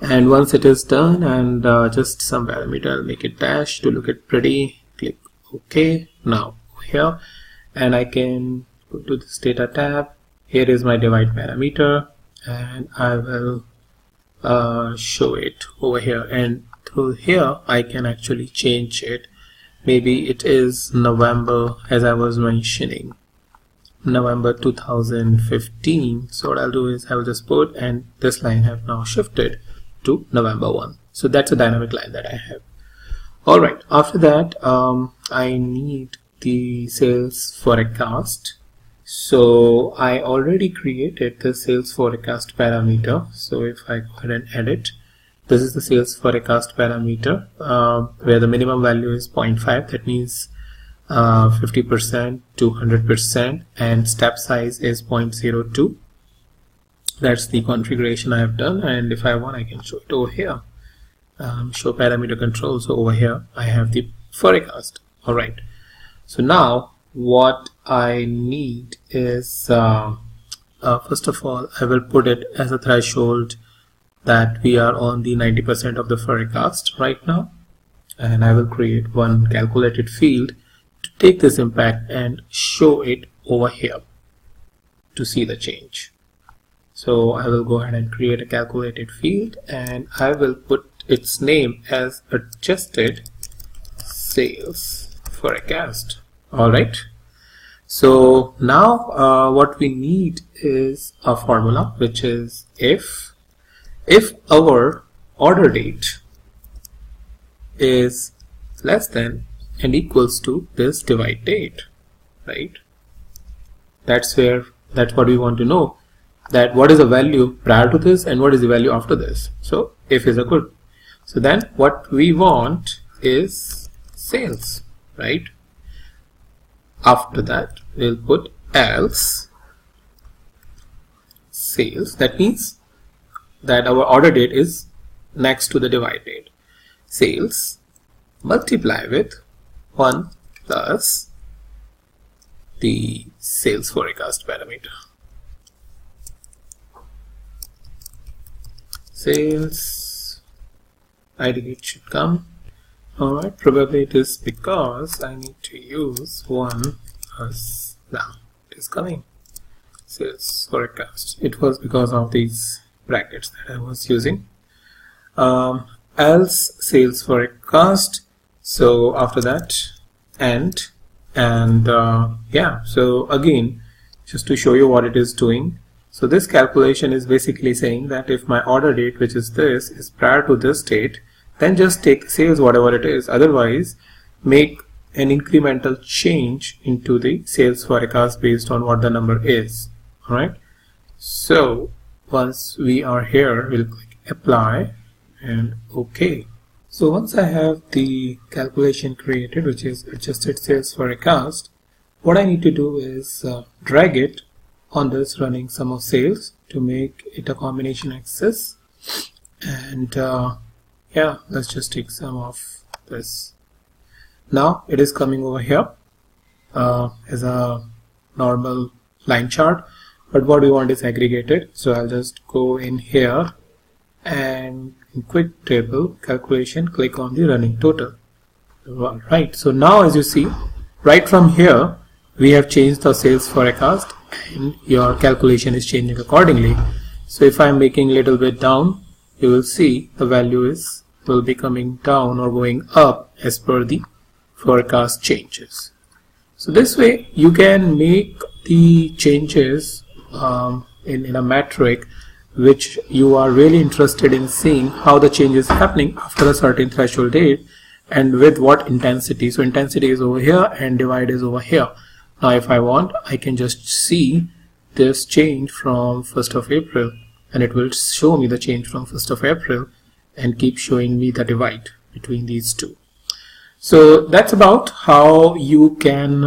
Speaker 3: And once it is done, and just some parameter, I'll make it dash to look it pretty. Click OK. Now here, and I can go to this data tab. Here is my divide parameter, and I will show it over here, and through here I can actually change it. Maybe it is November, as I was mentioning, November 2015. So what I'll do is I will just put, and this line have now shifted to November 1. So that's a dynamic line that I have. Alright, after that I need the sales forecast. So I already created the sales forecast parameter. So if I go ahead and edit, this is the sales forecast parameter where the minimum value is 0.5, that means 50% to 100%, and step size is 0.02. That's the configuration I have done, and if I want I can show it over here. Show parameter control. So over here I have the forecast. Alright, so now what I need is first of all I will put it as a threshold that we are on the 90% of the forecast right now, and I will create one calculated field to take this impact and show it over here to see the change. So I will go ahead and create a calculated field, and I will put its name as adjusted sales forecast. Alright, so now what we need is a formula, which is if our order date is less than and equals to this divide date, right? That's what we want to know, that what is the value prior to this and what is the value after this. So if is a good, so then what we want is sales, right? After that we'll put else sales. That means that our order date is next to the divide date. Sales multiply with 1 plus the sales forecast parameter. Sales, ideally it should come. Alright, probably it is because I need to use 1 plus, now it is coming. Sales forecast. It was because of these brackets that I was using. Else sales forecast. So after that and yeah, so again, just to show you what it is doing. So this calculation is basically saying that if my order date, which is this, is prior to this date, then just take sales whatever it is. Otherwise, make an incremental change into the sales forecast based on what the number is. Alright, so once we are here, we'll click apply and OK. So once I have the calculation created, which is adjusted sales forecast, what I need to do is drag it on this running sum of sales to make it a combination axis,
Speaker 2: and yeah, let's just take some of this. Now it is coming over here as a normal line chart, but what we want is aggregated. So I'll just go in here and in quick table calculation, click on the running total. Right, so now as you see, right from here we have changed the sales forecast and your calculation is changing accordingly. So if I'm making a little bit down, you will see the value will be coming down or going up as per the forecast changes. So this way you can make the changes in a metric which you are really interested in seeing how the change is happening after a certain threshold date and with what intensity. So intensity is over here and divide is over here. Now if I want, I can just see this change from 1st of April and it will show me the change from 1st of April and keep showing me the divide between these two. So that's about how you can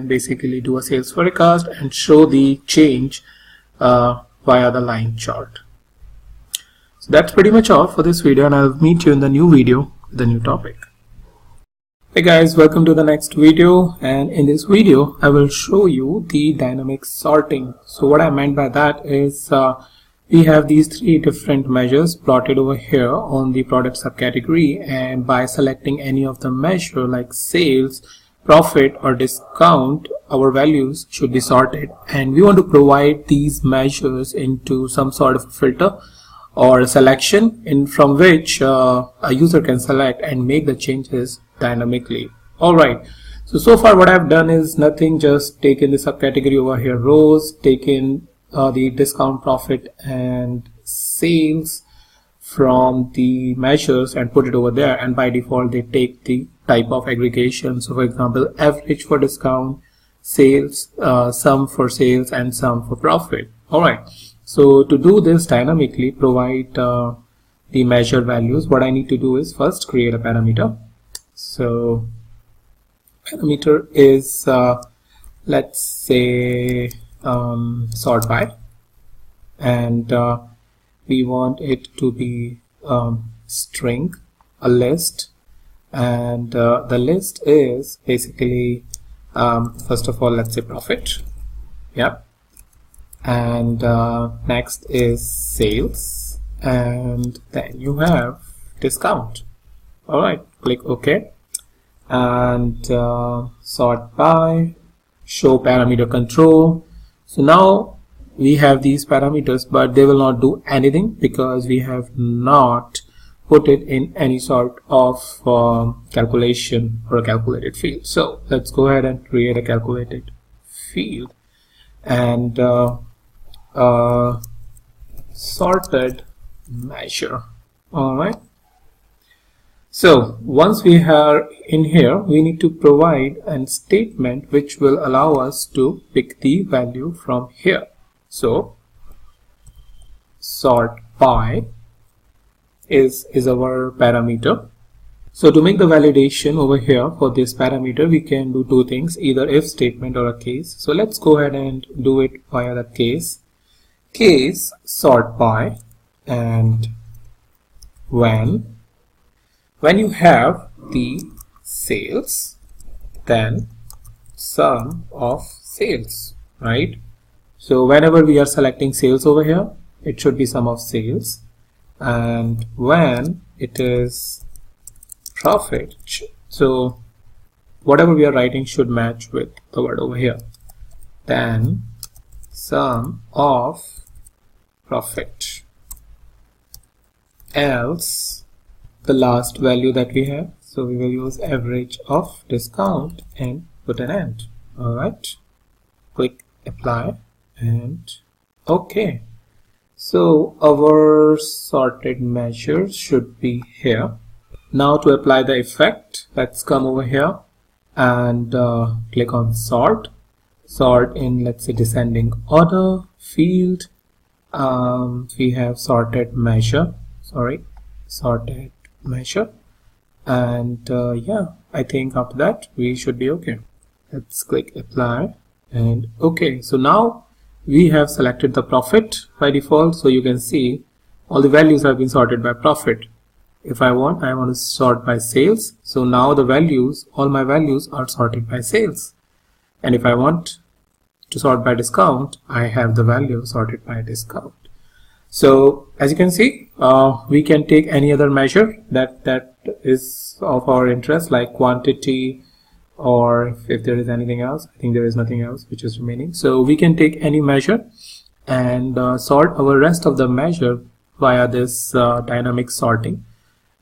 Speaker 2: basically do a sales forecast and show the change via the line chart. So that's pretty much all for this video, and I'll meet you in the new video with a new topic. Hey guys, welcome to the next video, and in this video I will show you the dynamic sorting. So what I meant by that is we have these three different measures plotted over here on the product subcategory, and by selecting any of the measure like sales, profit or discount, our values should be sorted, and we want to provide these measures into some sort of filter or a selection from which a user can select and make the changes dynamically. Alright, so far what I've done is nothing, just taken the subcategory over here, rows, taken the discount, profit and sales from the measures and put it over there, and by default they take the type of aggregation. So for example, average for discount, sales, sum for sales and sum for profit. Alright, so to do this dynamically, provide the measure values, what I need to do is first create a parameter. So parameter is let's say sort by, and we want it to be string, a list, and the list is basically first of all, let's say profit, yeah, and next is sales, and then you have discount. All right, click OK, and sort by, show parameter control. So now we have these parameters, but they will not do anything because we have not put it in any sort of calculation or a calculated field. So let's go ahead and create a calculated field, and sorted measure. All right, so once we are in here, we need to provide a statement which will allow us to pick the value from here. So sort by is our parameter. So to make the validation over here for this parameter, we can do two things, either if statement or a case. So let's go ahead and do it via the case sort by, and when you have the sales, then sum of sales, right? So whenever we are selecting sales over here, it should be sum of sales, and when it is profit, so whatever we are writing should match with the word over here, then sum of profit, else the last value that we have, so we will use average of discount and put an end. All right, click apply and OK. So our sorted measures should be here. Now to apply the effect, let's come over here and click on sort in, let's say, descending order field. We have sorted measure, and yeah, I think after that we should be okay. Let's click apply and OK. So now we have selected the profit by default, so you can see
Speaker 3: all the values have been sorted by profit. If I want to sort by sales. So now the values, all my values are sorted by sales. And if I want to sort by discount, I have the value sorted by discount. So as you can see, we can take any other measure that is of our interest, like quantity, or if there is anything else. I think there is nothing else which is remaining. So we can take any measure and sort our rest of the measure via this dynamic sorting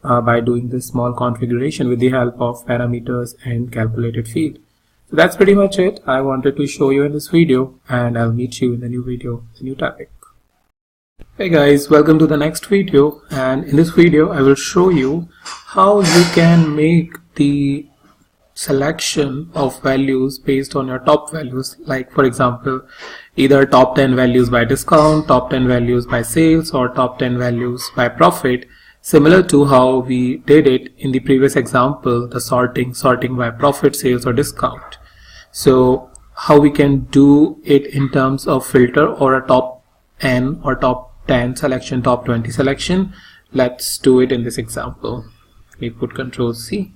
Speaker 3: by doing this small configuration with the help of parameters and calculated field. So that's pretty much it I wanted to show you in this video, and I'll meet you in the new video, the new topic. Hey guys, welcome to the next video, and in this video I will show you how you can make the selection of values based on your top values, like for example either top 10 values by discount, top 10 values by sales, or top 10 values by profit, similar to how we did it in the previous example, the sorting by profit, sales, or discount. So how we can do it in terms of filter or a top n or top 10 selection, top 20 selection, let's do it in this example. We put Control C,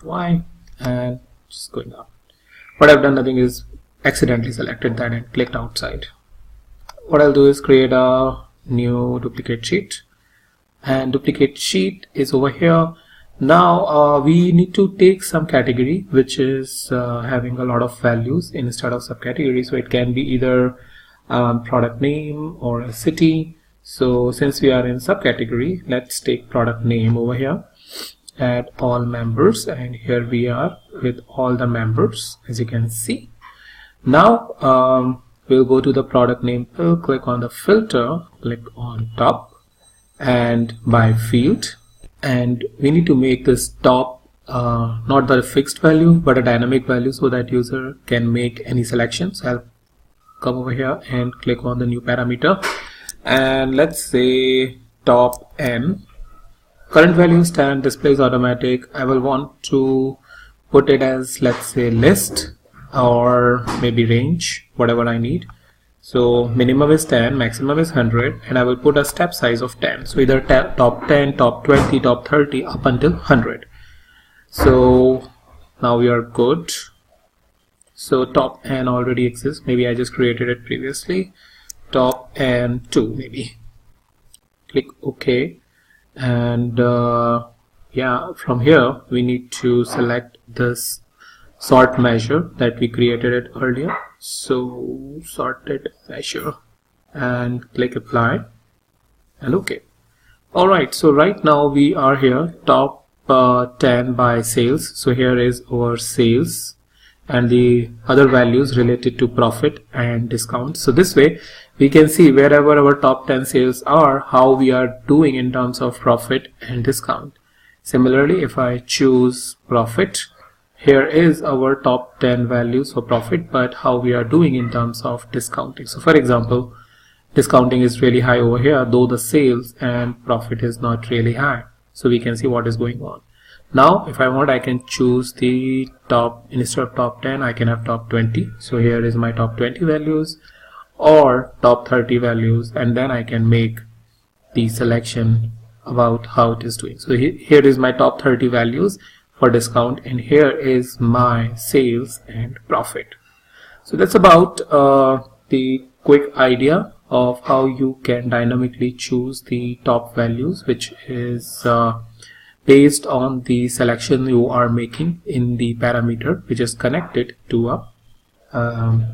Speaker 3: Y, and just going up. What I've done, nothing, is accidentally selected that and clicked outside. What I'll do is create a new duplicate sheet, and duplicate sheet is over here. Now we need to take some category which is having a lot of values instead of subcategory. So it can be either product name or a city. So since we are in subcategory, let's take product name over here, add all members, and here we are with all the members, as you can see. Now we'll go to the product name fill, click on the filter, click on top and by field, and we need to make this top not the fixed value but a dynamic value so that user can make any selections. I'll come over here and click on the new parameter, and let's say top n. Current value is 10, displays automatic. I will want to put it as, let's say, list or maybe range, whatever I need. So minimum is 10, maximum is 100, and I will put a step size of 10. So either top 10, top 20, top 30 up until 100. So now we are good. So top n already exists. Maybe I just created it previously. Top n 2 maybe. Click OK. And yeah, from here we need to select this sort measure that we created it earlier. So sorted measure, and click apply and OK. Alright, so right now we are here top 10 by sales. So here is our sales and the other values related to profit and discount. So this way we can see wherever our top 10 sales are, how we are doing in terms of profit and discount. Similarly, if I choose profit, here is our top 10 values for profit, but how we are doing in terms of discounting. So for example, discounting is really high over here, though the sales and profit is not really high. So we can see what is going on. Now if I want, I can choose the top, instead of top 10 I can have top 20. So here is my top 20 values or top 30 values, and then I can make the selection about how it is doing. So here is my top 30 values for discount, and here is my sales and profit. So that's about the quick idea of how you can dynamically choose the top values, which is based on the selection you are making in the parameter which is connected to a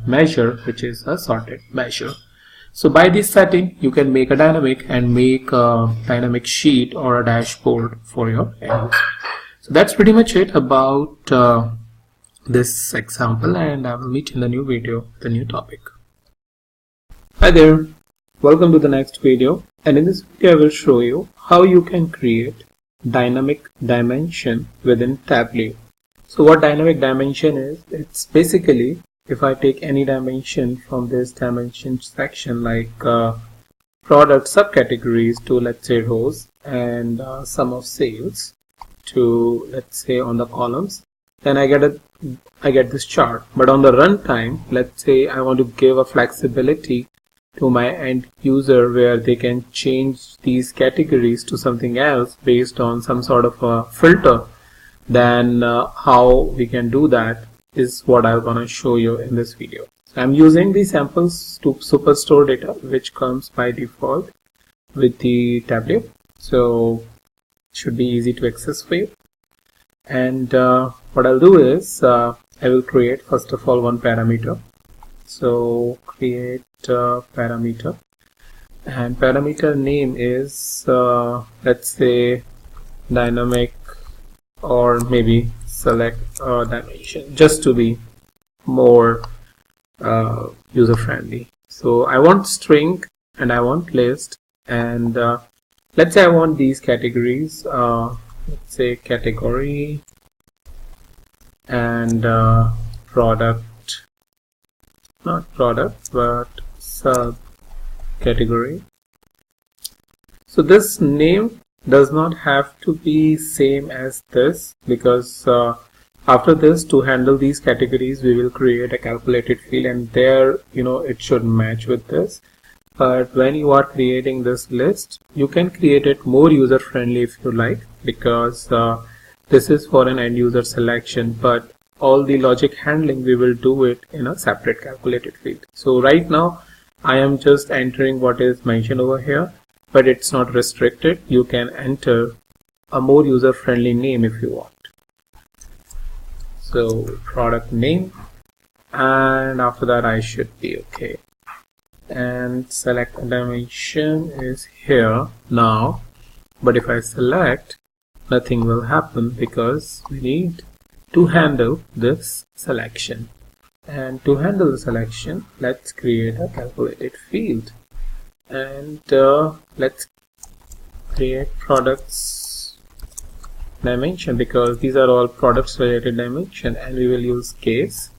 Speaker 3: measure, which is a sorted measure. So by this setting you can make a dynamic and make a dynamic sheet or a dashboard for your end. So that's pretty much it about this example, and I will meet you in the new video, the new topic. Hi there, welcome to the next video, and in this video I will show you how you can create dynamic dimension within Tableau. So what dynamic dimension is, it's basically if I take any dimension from this dimension section, like product subcategories to, let's say, rows, and sum of sales to, let's say, on the columns, then I get this chart. But on the runtime, let's say I want to give a flexibility to my end user where they can change these categories to something else based on some sort of a filter, then how we can do that is what I'm going to show you in this video. So I'm using the samples to superstore data which comes by default with the Tableau, so it should be easy to access for you. And what I'll do is I will create first of all one parameter. So create parameter, and parameter name is let's say dynamic, or maybe select dimension, just to be more user friendly. So I want string and I want list, and let's say I want these categories, let's say category and product, not product but sub category. So this name does not have to be same as this, because after this, to handle these categories, we will create a calculated field, and there it should match with this. But when you are creating this list, you can create it more user friendly if you like, because this is for an end user selection, but all the logic handling we will do it in a separate calculated field. So right now I am just entering what is mentioned over here, but it's not restricted. You can enter a more user friendly name if you want. So product name, and after that I should be okay, and select dimension is here now, but if I select, nothing will happen because we need to handle this selection. And to handle the selection, let's create a calculated field, and let's create products dimension, because these are all products related dimension, and we will use case.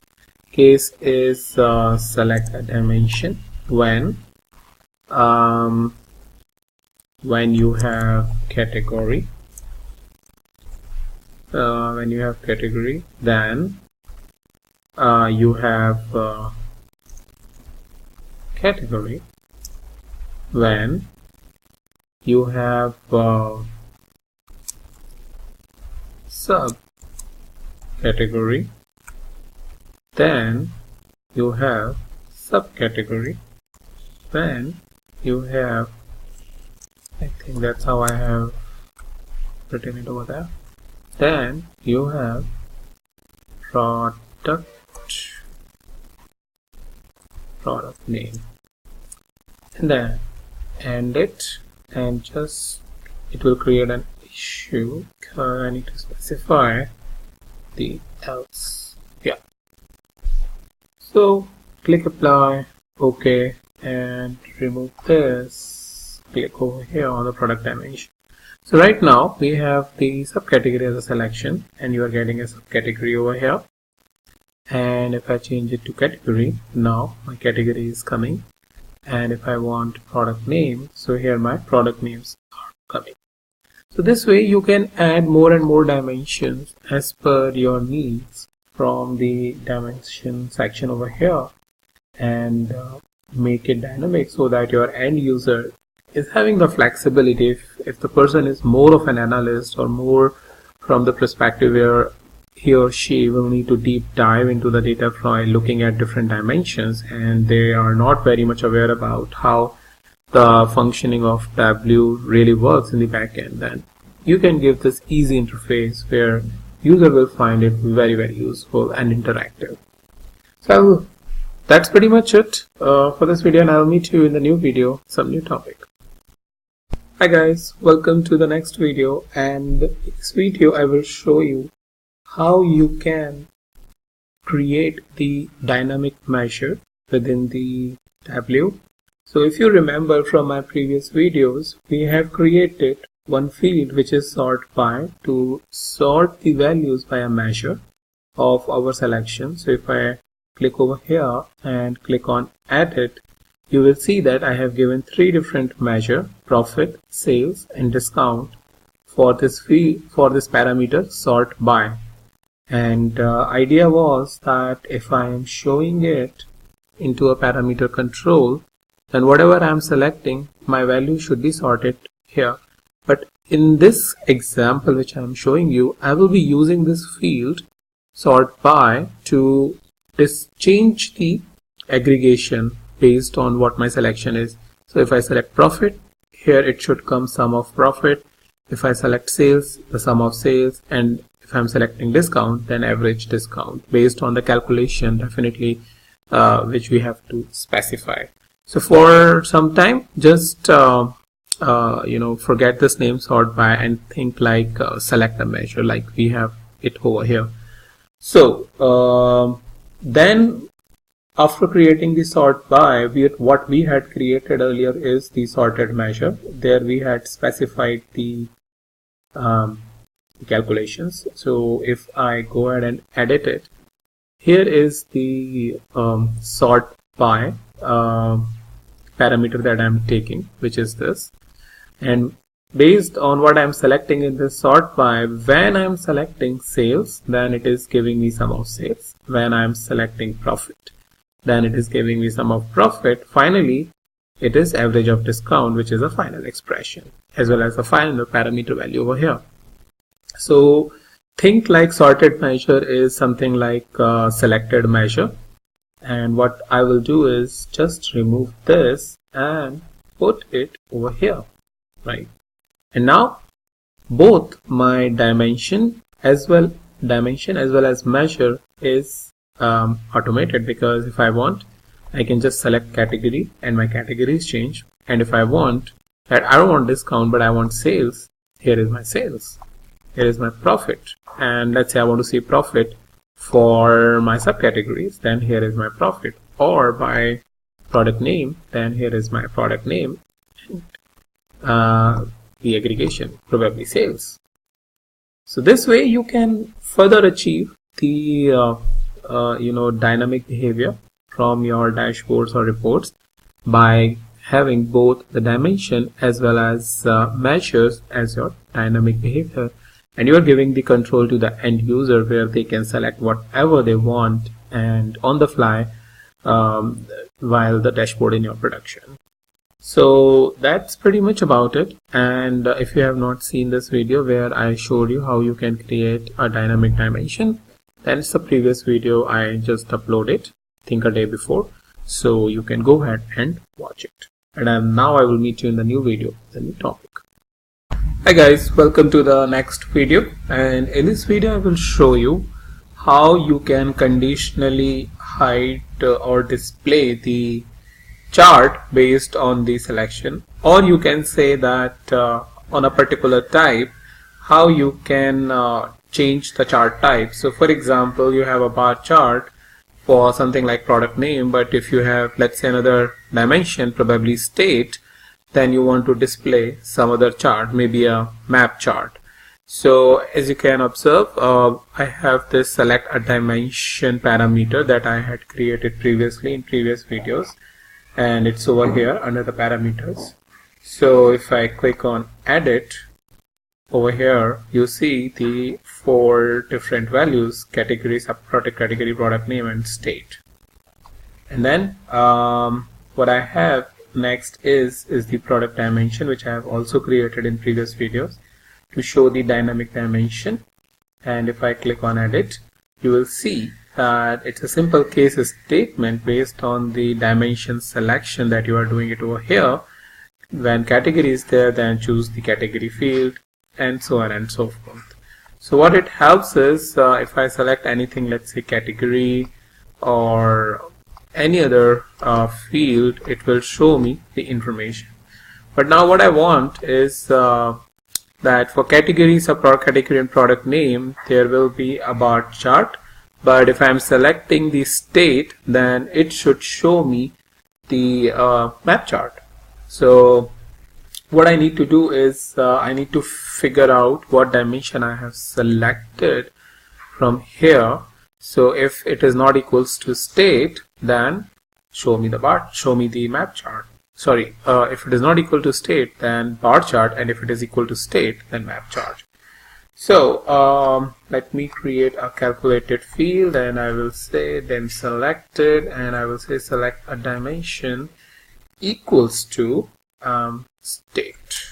Speaker 3: Case is select a dimension when you have category. When you have category, then you have category. When you have sub category, then you have subcategory. Then you have, I think that's how I have written it over there. Then you have product name, and then end it, and just it will create an issue. I need to specify the else. Yeah. So click apply, OK, and remove this. Click over here on the product dimension. So right now we have the subcategory as a selection, and you are getting a subcategory over here. And if I change it to category, now my category is coming. And if I want product name, so here my product names are coming. So this way you can add more and more dimensions as per your needs from the dimension section over here, and make it dynamic so that your end user is having the flexibility. If the person is more of an analyst, or more from the perspective where he or she will need to deep dive into the data by looking at different dimensions, and they are not very much aware about how the functioning of Tableau really works in the backend, then you can give this easy interface where user will find it very, very useful and interactive. So that's pretty much it for this video, and I'll meet you in the new video, some new topic. Hi guys, welcome to the next video, and in this video I will show you how you can create the dynamic measure within the Tableau. So if you remember from my previous videos, we have created one field which is sort by, to sort the values by a measure of our selection. So if I click over here and click on edit, you will see that I have given three different measure: profit, sales, and discount for this field, for this parameter sort by. And idea was that if I am showing it into a parameter control, and whatever I'm selecting, my value should be sorted here. But in this example which I'm showing you, I will be using this field sort by to change the aggregation based on what my selection is. So if I select profit, here it should come sum of profit. If I select sales, the sum of sales, and if I'm selecting discount, then average discount based on the calculation definitely which we have to specify. So for some time, just forget this name sort by and think like select a measure like we have it over here. So then after creating the sort by, what we had created earlier is the sorted measure. There we had specified the calculations. So if I go ahead and edit it, here is the sort by parameter that I'm taking, which is this, and based on what I'm selecting in this sort by, when I'm selecting sales, then it is giving me sum of sales. When I'm selecting profit, then it is giving me sum of profit. Finally, it is average of discount, which is a final expression, as well as the final parameter value over here. So think like sorted measure is something like selected measure, and what I will do is just remove this and put it over here, right? And now both my dimension as well as measure is automated, because if I want, I can just select category and my category is changed. And if I want that I don't want discount but I want sales, here is my sales, here is my profit. And let's say I want to see profit for my subcategories, then here is my profit. Or by product name, then here is my product name, the aggregation, probably sales. So this way you can further achieve the dynamic behavior from your dashboards or reports by having both the dimension as well as measures as your dynamic behavior, and you are giving the control to the end user where they can select whatever they want and on the fly while the dashboard in your production. So that's pretty much about it. And if you have not seen this video where I showed you how you can create a dynamic dimension, then it's the previous video I just uploaded, I think a day before, so you can go ahead and watch it. And now I will meet you in the new video, the new topic. Hi guys, welcome to the next video, and in this video I will show you how you can conditionally hide or display the chart based on the selection, or you can say that on a particular type, how you can change the chart type. So for example, you have a bar chart for something like product name, but if you have, let's say, another dimension, probably state, then you want to display some other chart, maybe a map chart. So as you can observe, I have this select a dimension parameter that I had created previously in previous videos, and it's over here under the parameters. So if I click on edit, over here you see the 4 different values: category, subproduct category, product name, and state. And then what I have next is the product dimension, which I have also created in previous videos to show the dynamic dimension. And if I click on edit, you will see that it's a simple case statement based on the dimension selection that you are doing it over here. When category is there, then choose the category field, and so on and so forth. So what it helps is if I select anything, let's say category or any other field, it will show me the information. But now what I want is that for category, subproduct category, and product name, there will be a bar chart. But if I'm selecting the state, then it should show me the map chart. So what I need to do is I need to figure out what dimension I have selected from here. So if it is not equals to state, then show me the map chart. Sorry, if it is not equal to state, then bar chart, and if it is equal to state, then map chart. So let me create a calculated field, and I will say then selected, and I will say select a dimension equals to state,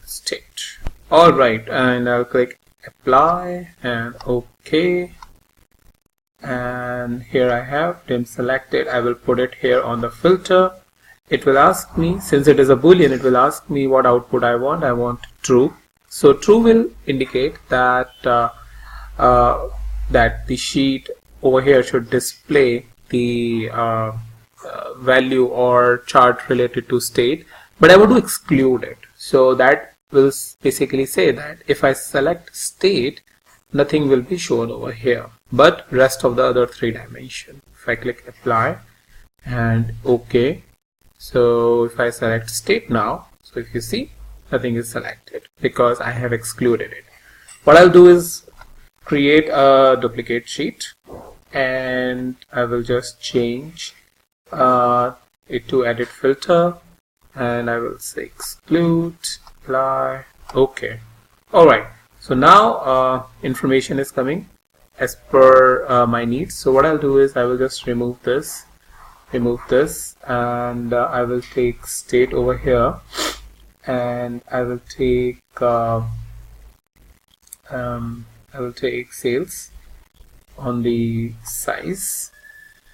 Speaker 3: state. All right, and I'll click apply and OK. And here I have dim selected. I will put it here on the filter. It will ask me, since it is a boolean, it will ask me what output I want. I want true. So true will indicate that that the sheet over here should display the value or chart related to state, but I want to exclude it. So that will basically say that if I select state, nothing will be shown over here, but rest of the other 3 dimensions. If I click apply and OK, so if I select state now, so if you see, nothing is selected because I have excluded it. What I'll do is create a duplicate sheet, and I will just change it to edit filter, and I will say exclude, apply, OK. Alright, so now information is coming as per my needs. So what I'll do is I will just remove this, and I will take state over here, and I will take sales on the size.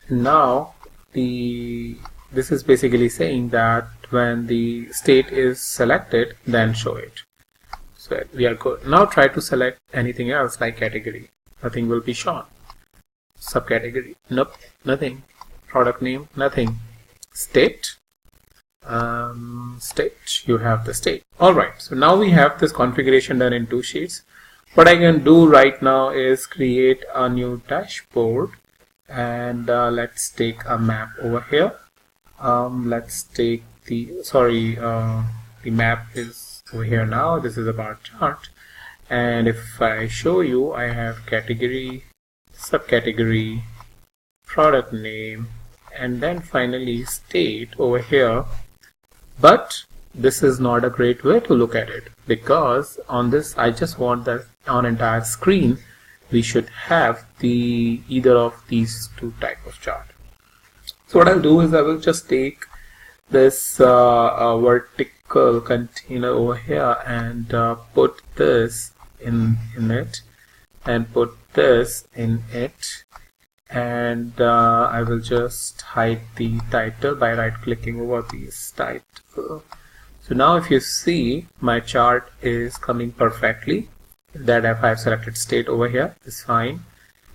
Speaker 3: Now this is basically saying that when the state is selected, then show it. So we are good. Now try to select anything else like category. Nothing will be shown. Subcategory, nope, nothing. Product name, nothing. State, state, you have the state. Alright, so now we have this configuration done in 2 sheets. What I can do right now is create a new dashboard, and let's take a map over here. Let's take the map is over here now. This is a bar chart, and if I show you, I have category, subcategory, product name, and then finally state over here. But this is not a great way to look at it, because on this I just want that on entire screen we should have the either of these 2 type of chart. So what I'll do is I will just take this vertical container over here and put this in it, and put this in it, and I will just hide the title by right clicking over this title. So now if you see, my chart is coming perfectly. That if I have selected state over here is fine,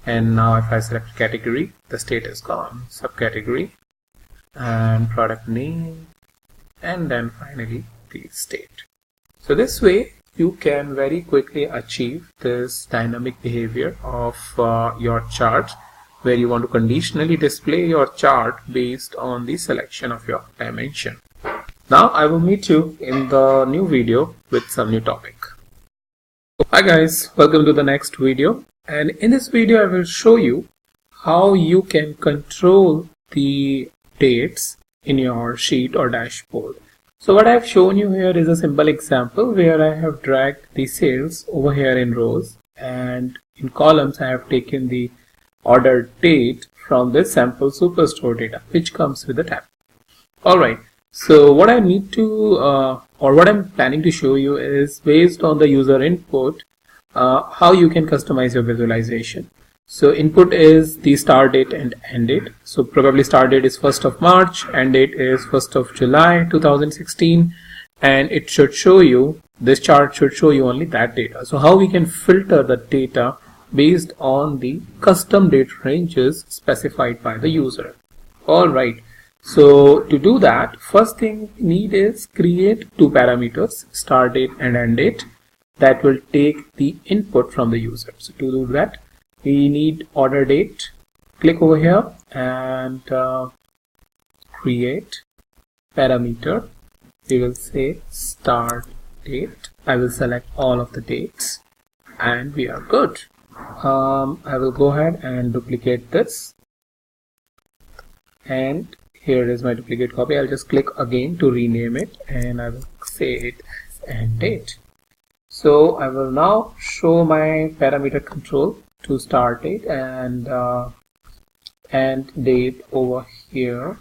Speaker 3: and now if I select category, the state is gone. Subcategory and product name, and then finally the state. So this way you can very quickly achieve this dynamic behavior of your chart, where you want to conditionally display your chart based on the selection of your dimension. Now I will meet you in the new video with some new topic. Hi guys, welcome to the next video, and in this video I will show you how you can control the dates in your sheet or dashboard. So what I have shown you here is a simple example where I have dragged the sales over here in rows, and in columns I have taken the order date from this sample superstore data which comes with the tab. Alright, so what I need to or what I'm planning to show you is, based on the user input, how you can customize your visualization. So input is the start date and end date. So probably start date is 1st of March, end date is 1st of July 2016, and it should show you, this chart should show you only that data. So how we can filter the data based on the custom date ranges specified by the user. Alright, so to do that, first thing we need is create 2 parameters, start date and end date, that will take the input from the user. So to do that, we need order date. Click over here and create parameter. We will say start date. I will select all of the dates, and we are good. I will go ahead and duplicate this, and here is my duplicate copy. I'll just click again to rename it, and I will say it as end date. So I will now show my parameter control to start date and date over here,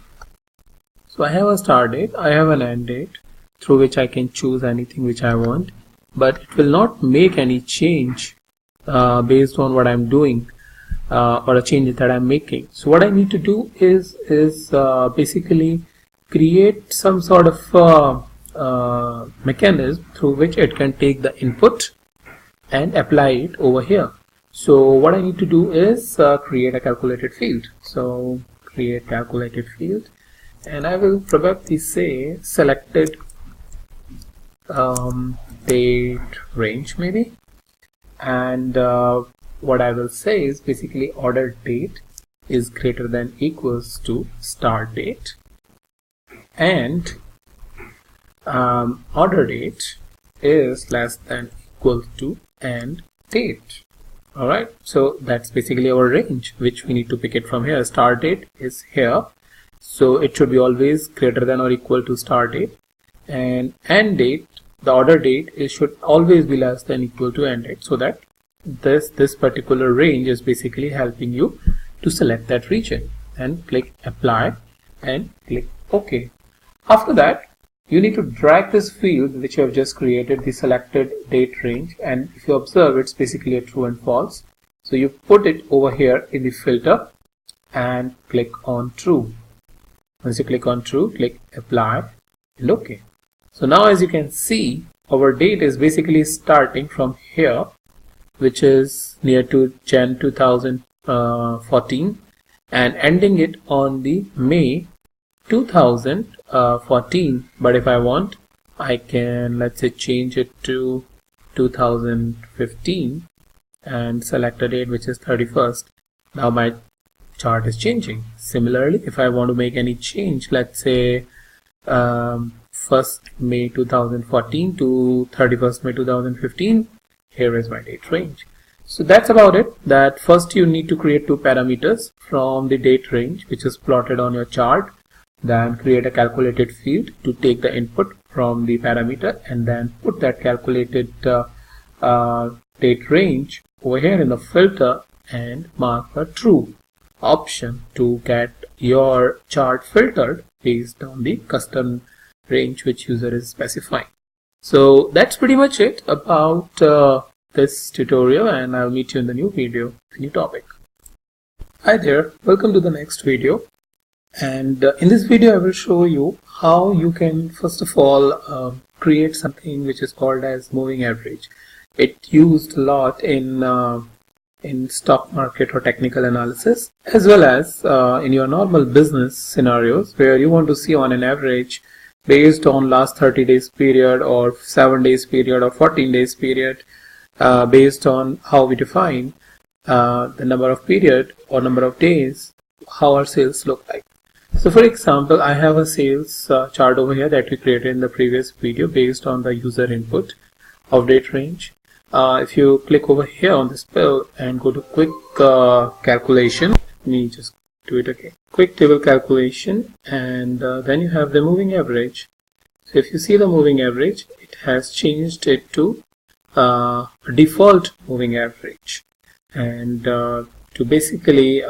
Speaker 3: So I have a start date, I have an end date through which I can choose anything which I want, but it will not make any change based on what I'm doing or a change that I'm making. So what I need to do is basically create some sort of mechanism through which it can take the input and apply it over here. So what I need to do is create a calculated field. So create calculated field, and I will probably say selected date range maybe, and what I will say is basically order date is greater than equals to start date, and order date is less than equal to end date. Alright, so that's basically our range which we need to pick it from here. Start date is here, so it should be always greater than or equal to start date, and end date, the order date, should always be less than equal to end date, so that this particular range is basically helping you to select that region, and click apply and click OK. After that, you need to drag this field which you have just created, the selected date range, and if you observe, it's basically a true and false. So you put it over here in the filter and click on true. Once you click on true, click apply and OK. So now as you can see, our date is basically starting from here, which is near to Jan 2014, and ending it on the May 2014. But if I want, I can, let's say, change it to 2015 and select a date which is 31st. Now my chart is changing. Similarly, if I want to make any change, let's say 1st May 2014 to 31st May 2015, here is my date range. So that's about it. That first you need to create two parameters from the date range which is plotted on your chart, then create a calculated field to take the input from the parameter, and then put that calculated date range over here in the filter and mark a true option to get your chart filtered based on the custom range which user is specifying. So that's pretty much it about this tutorial, and I'll meet you in the new video, the new topic. Hi there, welcome to the next video. And in this video I will show you how you can first of all create something which is called as moving average. It used a lot in stock market or technical analysis, as well as in your normal business scenarios where you want to see on an average based on last 30 days period or 7 days period or 14 days period, based on how we define the number of period or number of days, how our sales look like. So for example, I have a sales chart over here that we created in the previous video based on the user input of date range. If you click over here on this pill and go to quick calculation, let me just do it again. Quick table calculation, and then you have the moving average. So if you see the moving average, it has changed it to default moving average, and to basically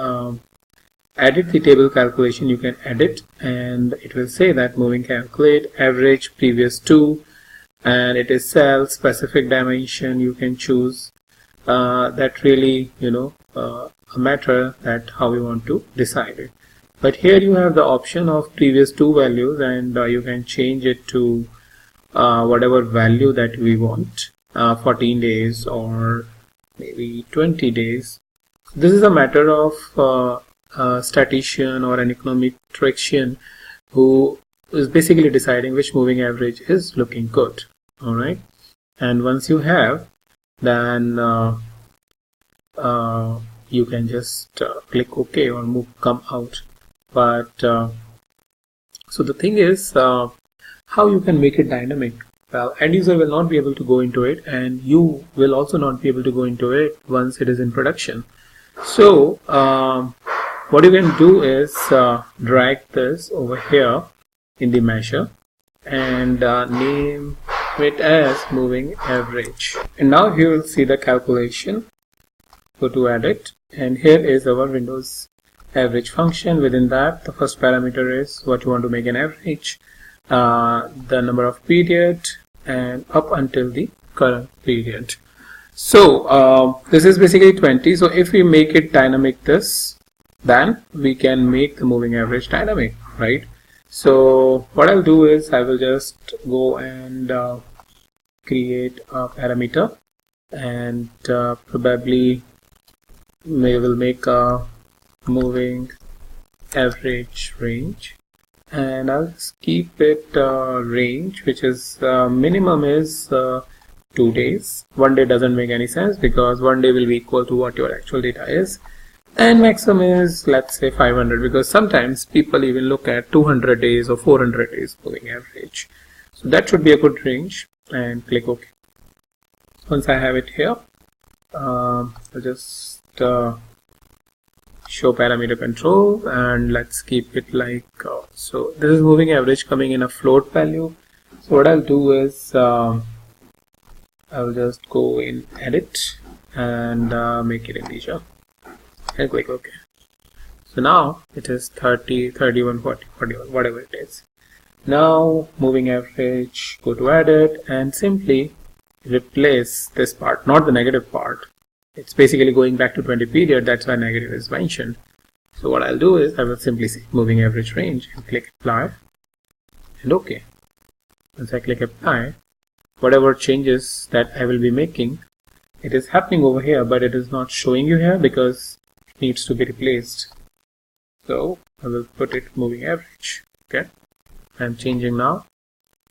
Speaker 3: edit the table calculation, you can edit, and it will say that moving calculate average previous to, and it is cell specific dimension. You can choose that really, a matter that how we want to decide it. But here you have the option of previous two values, and you can change it to whatever value that we want, 14 days or maybe 20 days. This is a matter of a statistician or an econometrician who is basically deciding which moving average is looking good. All right, and once you have, then you can just click OK or come out. But so the thing is, how you can make it dynamic. Well, end user will not be able to go into it, and you will also not be able to go into it once it is in production. So what you can do is drag this over here in the measure and name it as moving average. And now here you will see the calculation. Go to edit, and here is our Windows average function. Within that, the first parameter is what you want to make an average, the number of period, and up until the current period. So this is basically 20. So if we make it dynamic this, then we can make the moving average dynamic, right? So what I'll do is I will just go and create a parameter, and probably we will make a moving average range, and I'll just keep it range, which is minimum is 2 days. 1 day doesn't make any sense because 1 day will be equal to what your actual data is, and maximum is, let's say, 500, because sometimes people even look at 200 days or 400 days moving average. So that should be a good range, and click OK. Once I have it here, I'll just show parameter control, and let's keep it like so. This is moving average coming in a float value. So what I'll do is I'll just go in edit and make it integer and click OK. So now it is 30, 31, 40, 41, whatever it is. Now moving average, go to edit and simply replace this part, not the negative part. It's basically going back to 20 period, that's why negative is mentioned. So what I'll do is I will simply say moving average range and click apply and OK. Once I click apply, whatever changes that I will be making, it is happening over here, but it is not showing you here because it needs to be replaced. So I will put it moving average. Okay, I'm changing now.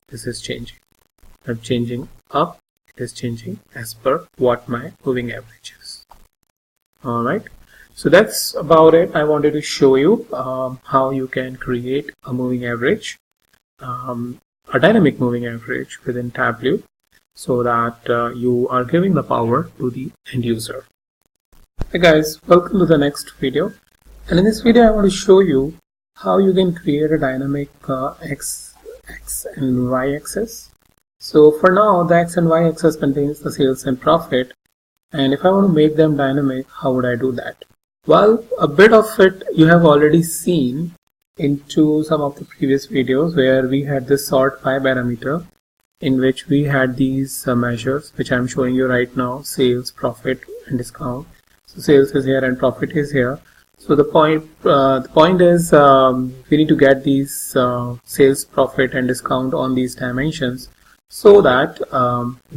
Speaker 3: This is changing. I'm changing up. It is changing as per what my moving average is. Alright, so that's about it. I wanted to show you how you can create a moving average, a dynamic moving average within Tableau, so that you are giving the power to the end user. Hey guys, welcome to the next video. And in this video I want to show you how you can create a dynamic X and Y axis. So for now, the X and Y axis contains the sales and profit, and if I want to make them dynamic, how would I do that? Well, a bit of it you have already seen into some of the previous videos where we had this sort by parameter, in which we had these measures which I'm showing you right now: sales, profit, and discount. So sales is here and profit is here. So the point is we need to get these sales, profit, and discount on these dimensions, so that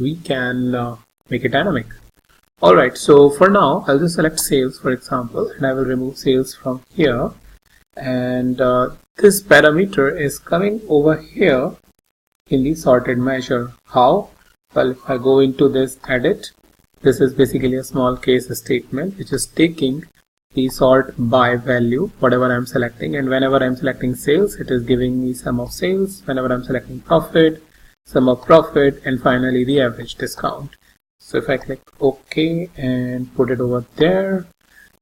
Speaker 3: we can make it dynamic. Alright, so for now I'll just select sales, for example, and I will remove sales from here, and this parameter is coming over here in the sorted measure. How? Well, if I go into this edit, this is basically a small case statement which is taking the sort by value, whatever I'm selecting, and whenever I'm selecting sales, it is giving me sum of sales. Whenever I'm selecting profit, sum of profit, and finally the average discount. So if I click OK and put it over there,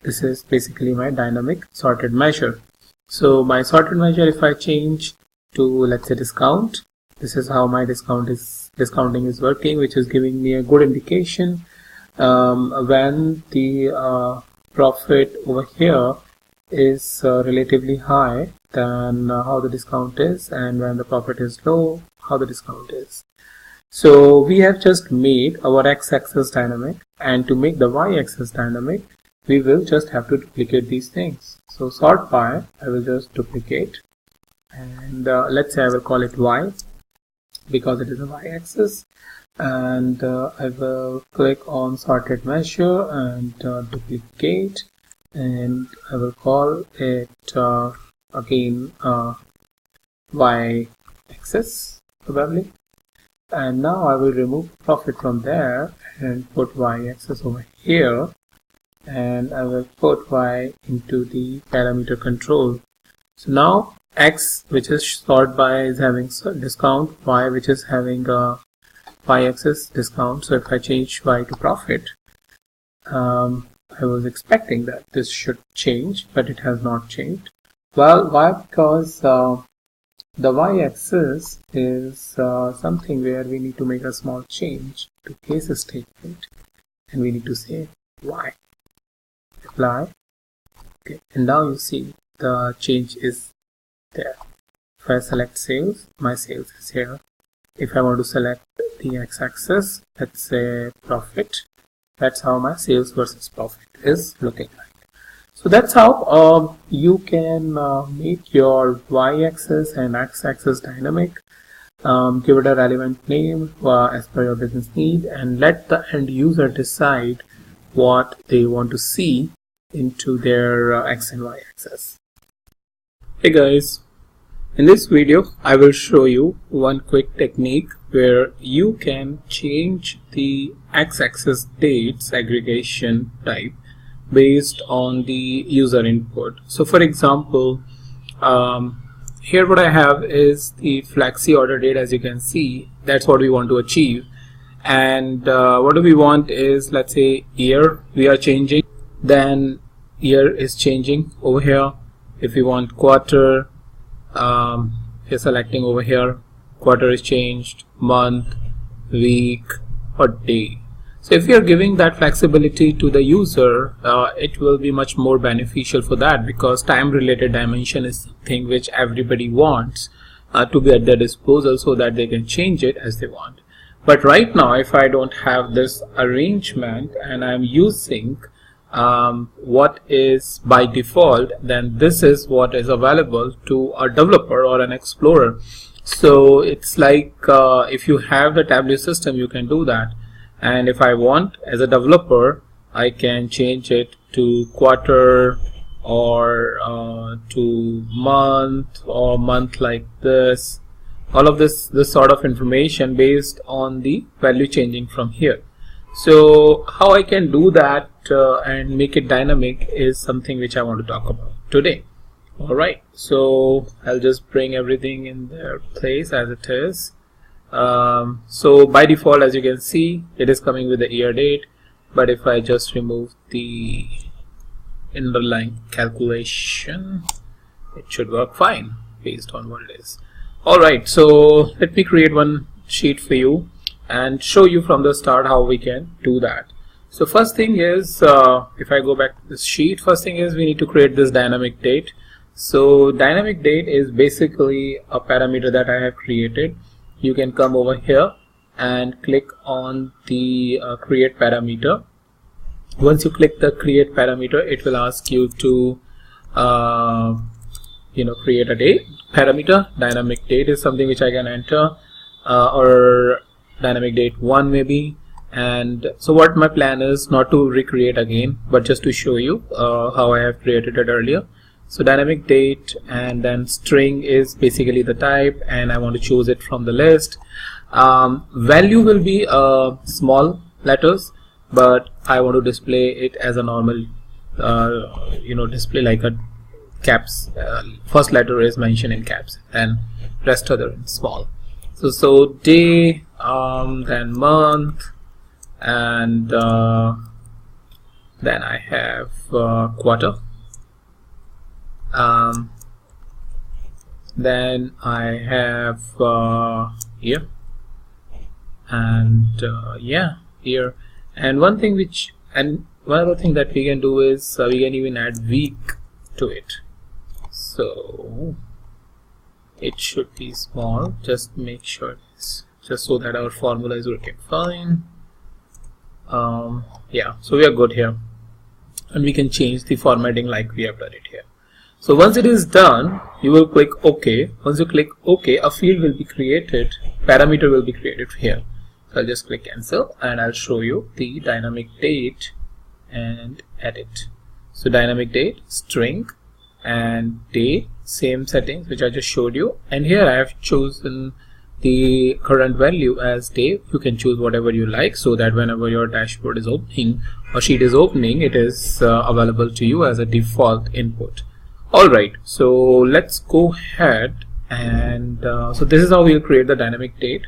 Speaker 3: this is basically my dynamic sorted measure. So my sorted measure, if I change to, let's say, discount, this is how my discounting is working, which is giving me a good indication when the profit over here is relatively high, then how the discount is, and when the profit is low, how the discount is. So we have just made our x-axis dynamic, and to make the y-axis dynamic, we will just have to duplicate these things. So sort by, I will just duplicate, and let's say I will call it y because it is a y-axis, and I will click on sorted measure and duplicate, and I will call it again y-axis probably. And now I will remove profit from there and put y-axis over here, and I will put y into the parameter control. So now x, which is sort by, is having discount, y, which is having a y-axis discount. So if I change y to profit, I was expecting that this should change, but it has not changed. Well, why? Because the y-axis is something where we need to make a small change to case statement, and we need to say y. Apply Okay, and now you see the change is there. If I select sales, my sales is here. If I want to select the x-axis, let's say profit, that's how my sales versus profit is looking like. So that's how you can make your y-axis and x-axis dynamic. Give it a relevant name as per your business need, and let the end user decide what they want to see into their x and y axis. Hey guys, in this video I will show you one quick technique where you can change the x-axis dates aggregation type based on the user input. So for example, here what I have is the flexi order date. As you can see, that's what we want to achieve. And what do we want is, let's say, year we are changing, then year is changing over here. If we want quarter, we're selecting over here, quarter is changed, month, week, or day. So if you are giving that flexibility to the user, it will be much more beneficial for that, because time related dimension is something which everybody wants to be at their disposal so that they can change it as they want. But right now, if I don't have this arrangement and I'm using what is by default, then this is what is available to a developer or an explorer. So it's like if you have the Tableau system, you can do that. And if I want, as a developer, I can change it to quarter or to month, or month like this. All of this sort of information based on the value changing from here. So how I can do that and make it dynamic is something which I want to talk about today. Alright, so I'll just bring everything in their place as it is. So by default, as you can see, it is coming with the year date, but if I just remove the underlying calculation, it should work fine based on what it is. Alright, so let me create one sheet for you and show you from the start how we can do that. So first thing is, if I go back to this sheet, first thing is we need to create this dynamic date. So dynamic date is basically a parameter that I have created. You can come over here and click on the create parameter. Once you click the create parameter, it will ask you to create a date parameter. Dynamic date is something which I can enter, or dynamic date 1 maybe. And so what my plan is, not to recreate again, but just to show you how I have created it earlier. So dynamic date, and then string is basically the type, and I want to choose it from the list. Value will be small letters, but I want to display it as a normal display, like a caps. First letter is mentioned in caps and rest other in small. So day, then month, and then I have quarter. Then I have year, and year. And one other thing that we can do is we can even add week to it. So it should be small. Just make sure it's just so that our formula is working fine. Yeah, so we are good here, and we can change the formatting like we have done it here. So once it is done, you will click OK. Once you click OK, a field will be created, parameter will be created here. So I'll just click cancel, and I'll show you the dynamic date and edit. So dynamic date, string, and day, same settings which I just showed you. And here I have chosen the current value as day. You can choose whatever you like, so that whenever your dashboard is opening or sheet is opening, it is available to you as a default input. Alright, so let's go ahead, and so this is how we'll create the dynamic date.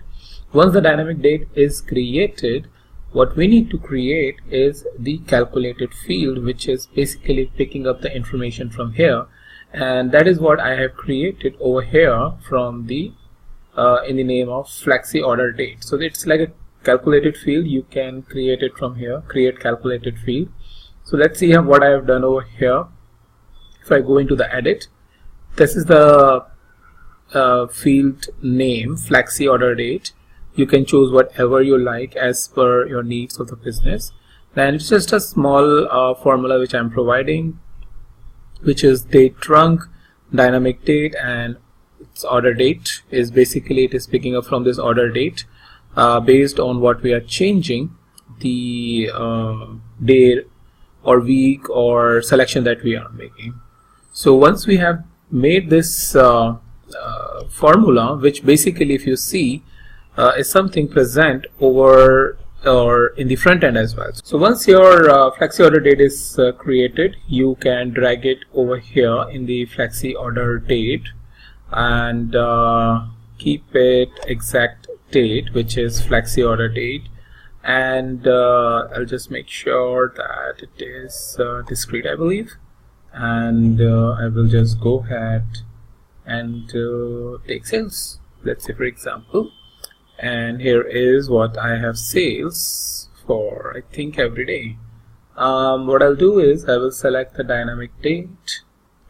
Speaker 3: Once the dynamic date is created, what we need to create is the calculated field, which is basically picking up the information from here, and that is what I have created over here from the in the name of flexi order date. So it's like a calculated field. You can create it from here, create calculated field. So let's see what I have done over here. If I go into the edit, this is the field name, flexi order date. You can choose whatever you like as per your needs of the business. Then it's just a small formula which I'm providing, which is date trunk, dynamic date, and its order date is basically, it is picking up from this order date based on what we are changing, the day or week or selection that we are making. So once we have made this formula, which basically, if you see, is something present over or in the front end as well. So once your flexi order date is created, you can drag it over here in the flexi order date and keep it exact date, which is flexi order date, and I'll just make sure that it is discrete, I believe, and I will just go ahead and take sales, let's say, for example, and here is what I have sales for, I think, every day. What I'll do is I will select the dynamic date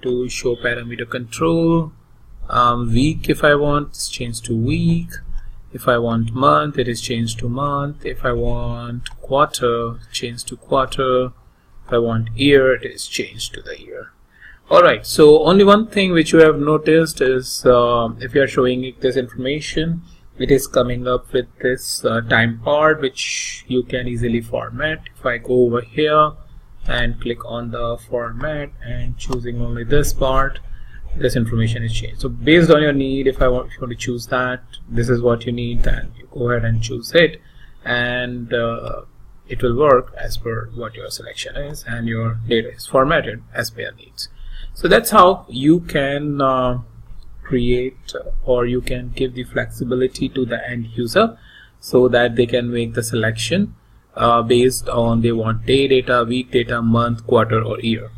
Speaker 3: to show parameter control. Week, if I want, it's changed to week. If I want month, it is changed to month. If I want quarter, changed to quarter. If I want year, it is changed to the year. Alright, so only one thing which you have noticed is if you are showing this information, it is coming up with this time part, which you can easily format. If I go over here and click on the format and choosing only this part, this information is changed. So based on your need, if you want to choose that, this is what you need, then you go ahead and choose it, and it will work as per what your selection is, and your data is formatted as per your needs. So that's how you can create, or you can give the flexibility to the end user so that they can make the selection based on they want day data, week data, month, quarter, or year.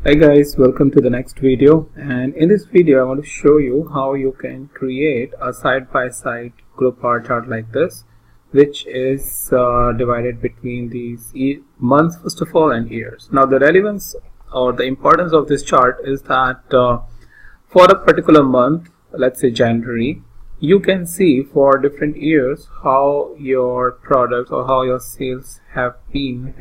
Speaker 3: Hi guys, welcome to the next video, and in this video I want to show you how you can create a side-by-side group bar chart like this, which is divided between these months first of all and years. Now the relevance or the importance of this chart is that for a particular month, let's say January, you can see for different years how your products or how your sales have been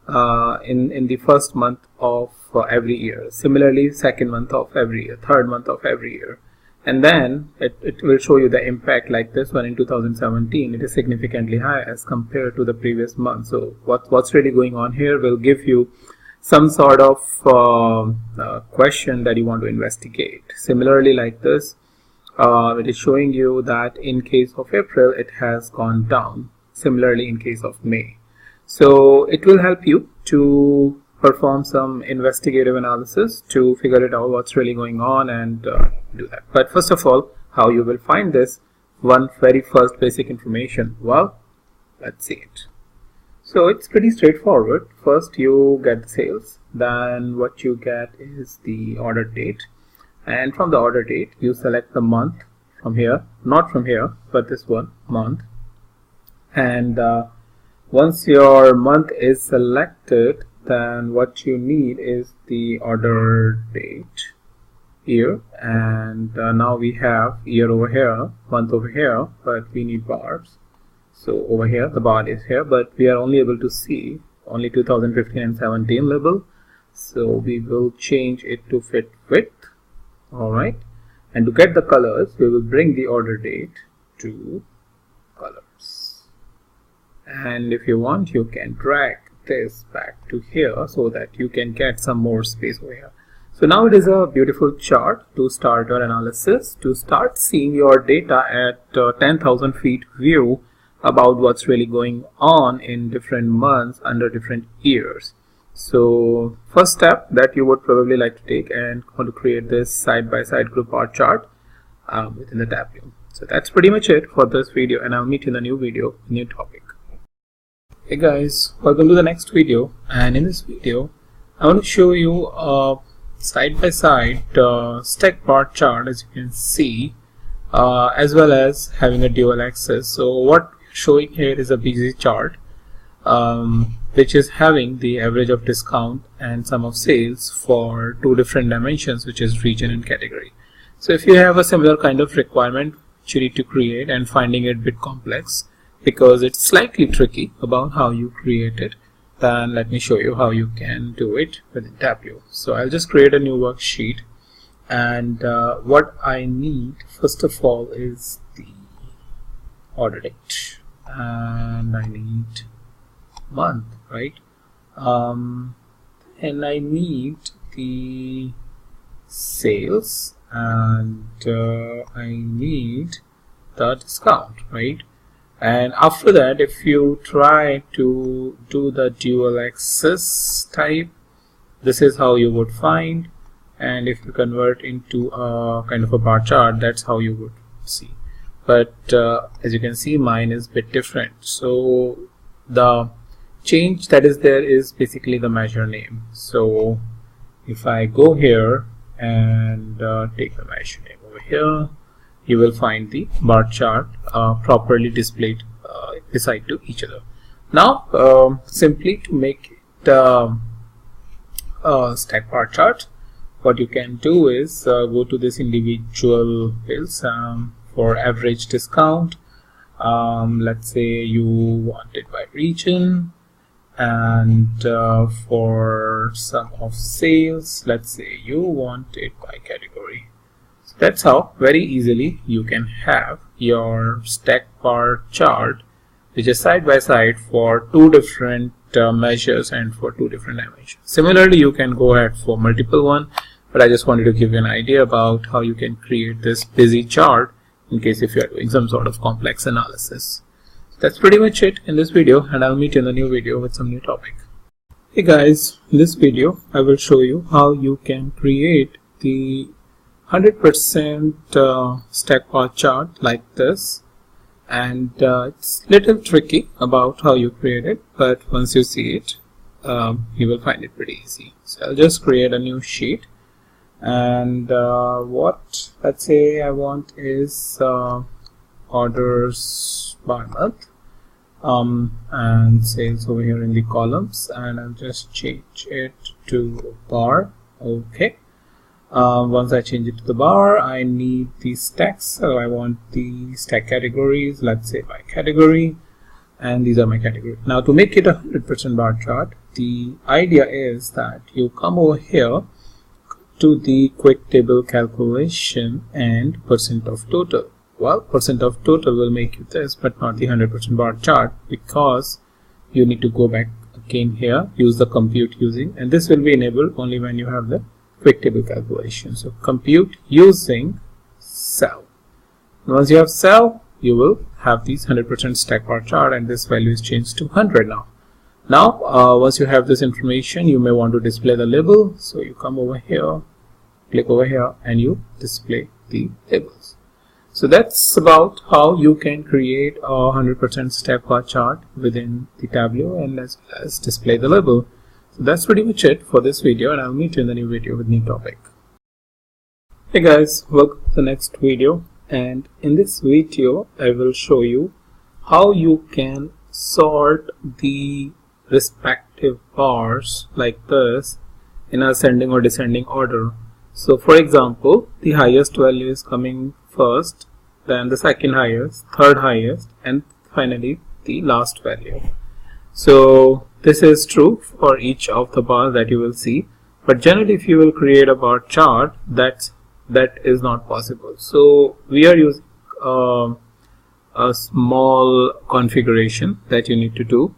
Speaker 3: in the first month of every year, similarly second month of every year, third month of every year, and then it will show you the impact. Like this one in 2017, it is significantly high as compared to the previous month. So what's really going on here will give you some sort of question that you want to investigate. Similarly, like this, it is showing you that in case of April it has gone down, similarly in case of May. So it will help you to perform some investigative analysis to figure it out what's really going on and do that. But first of all, how you will find this one very first basic information? Well, let's see it. So it's pretty straightforward. First you get the sales, then what you get is the order date, and from the order date you select the month from here, not from here but this one, month, and once your month is selected, then what you need is the order date, year, and now we have year over here, month over here, but we need bars. So over here the bar is here, but we are only able to see only 2015 and 17 label, so we will change it to fit width. Alright, and to get the colors we will bring the order date to colors, and if you want you can drag this back to here so that you can get some more space over here. So now it is a beautiful chart to start your analysis, to start seeing your data at 10,000 feet view about what's really going on in different months under different years. So first step that you would probably like to take and want to create this side-by-side group bar chart within the Tableau. So that's pretty much it for this video, and I'll meet you in a new video, new topic. Hey guys, welcome to the next video, and in this video I want to show you a side-by-side stack bar chart, as you can see, as well as having a dual axis. So what we're showing here is a busy chart.
Speaker 2: which is having the average of discount and sum of sales for two different dimensions, which is region and category. So if you have a similar kind of requirement which you need to create and finding it a bit complex because it's slightly tricky about how you create it, then let me show you how you can do it within Tableau. So I'll just create a new worksheet, and what I need first of all is the order date, and I need month, right? And I need the sales, and I need the discount, right? And after that, if you try to do the dual axis type, this is how you would find, and if you convert into a kind of a bar chart, that's how you would see. But as you can see, mine is a bit different. So the change that is there is basically the measure name. So if I go here and take the measure name over here, you will find the bar chart properly displayed beside to each other. Now simply to make it stack bar chart, what you can do is go to this individual bills for average discount. Let's say you want it by region, and for sum of sales, let's say you want it by category. So that's how very easily you can have your stack bar chart, which is side by side for two different measures and for two different dimensions. Similarly, you can go ahead for multiple one, but I just wanted to give you an idea about how you can create this busy chart in case if you are doing some sort of complex analysis. That's pretty much it in this video, and I'll meet you in the new video with some new topic. Hey guys, in this video I will show you how you can create the 100% stack bar chart like this, and it's little tricky about how you create it, but once you see it you will find it pretty easy. So I'll just create a new sheet, and what let's say I want is orders by month, and sales over here in the columns, and I'll just change it to bar. Okay. Once I change it to the bar, I need the stacks, so I want the stack categories, let's say by category, and these are my categories. Now to make it a 100% bar chart, the idea is that you come over here to the quick table calculation and percent of total. Well, percent of total will make you this, but not the 100% bar chart, because you need to go back again here, use the compute using, and this will be enabled only when you have the quick table calculation. So compute using cell. Once you have cell, you will have these 100% stack bar chart, and this value is changed to 100 now. Now once you have this information, you may want to display the label, so you come over here, click over here, and you display the labels. So that's about how you can create a 100% stack bar chart within the Tableau, and as well as display the label. So that's pretty much it for this video, and I'll meet you in the new video with new topic. Hey guys, welcome to the next video, and in this video I will show you how you can sort the respective bars like this in ascending or descending order. So for example, the highest value is coming first, then the second highest, third highest, and finally the last value. So this is true for each of the bars that you will see, but generally if you will create a bar chart, that is not possible. So we are using a small configuration that you need to do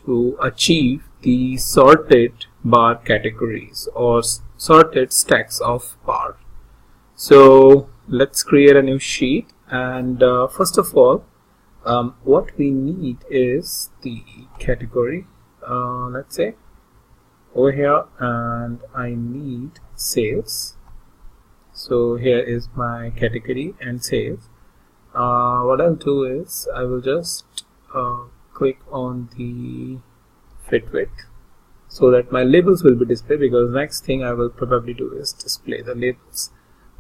Speaker 2: to achieve the sorted bar categories or sorted stacks of bar. So let's create a new sheet, and first of all what we need is the category, let's say over here, and I need sales. So here is my category and sales. What I'll do is I will just click on the fit width so that my labels will be displayed, because next thing I will probably do is display the labels.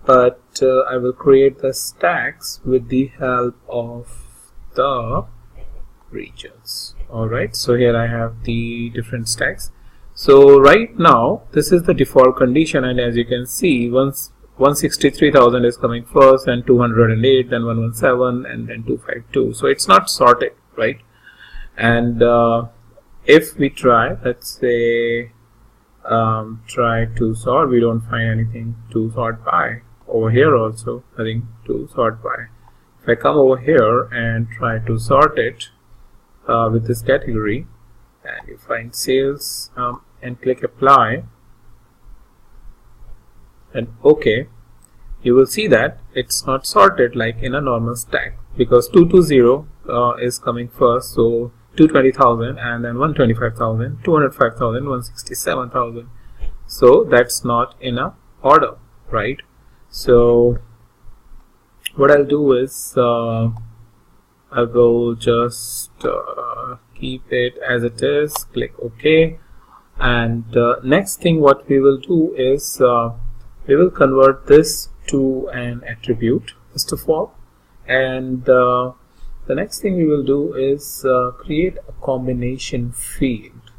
Speaker 2: But I will create the stacks with the help of the
Speaker 3: regions. Alright, so here I have the different stacks. So right now this is the default condition, and as you can see, once 163,000 is coming first, and 208, then 117, and then 252. So it's not sorted, right? And if we try, let's say try to sort, we don't find anything to sort by. Over here also nothing to sort by. If I come over here and try to sort it with this category, and you find sales and click apply and OK, you will see that it's not sorted like in a normal stack, because 220 is coming first, so 220,000, and then 125,000, 205,000, 167,000. So that's not in a order, right? So what I'll do is I will just keep it as it is, click OK, and next thing what we will do is we will convert this to an attribute first of all, and the next thing we will do is create a combination field.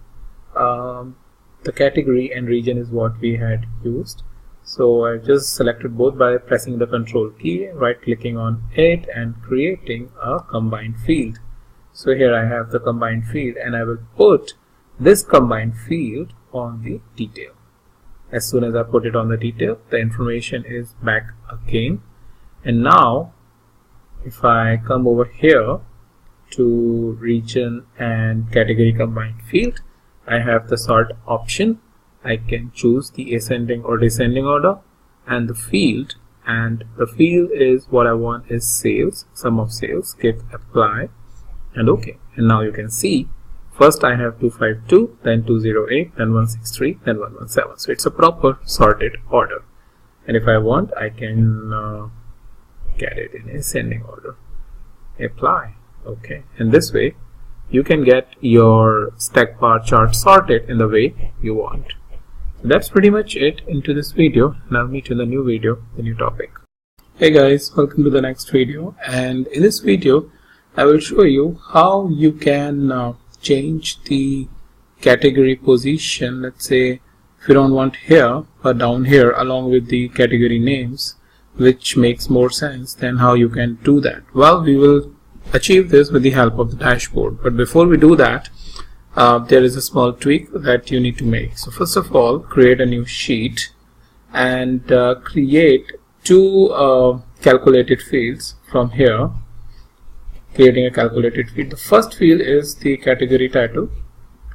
Speaker 3: The category and region is what we had used, so I just selected both by pressing the control key, right clicking on it, and creating a combined field. So here I have the combined field, and I will put this combined field on the detail. As soon as I put it on the detail, the information is back again. And now if I come over here to region and category combined field, I have the sort option. I can choose the ascending or descending order, and the field is what I want is sales, sum of sales. Click apply and OK, and now you can see first I have 252, then 208, then 163, then 117. So it's a proper sorted order, and if I want, I can get it in ascending order. Apply. Okay, and this way you can get your stack bar chart sorted in the way you want. So that's pretty much it into this video, and I'll meet you in the new video, the new topic.
Speaker 2: Hey guys, welcome to the next video, and in this video I will show you how you can change the category position. Let's say if you don't want here but down here along with the category names, which makes more sense, then how you can do that? Well, we will achieve this with the help of the dashboard, but before we do that, there is a small tweak that you need to make. So first of all, create a new sheet and create two calculated fields from here. Creating a calculated field. The first field is the category title.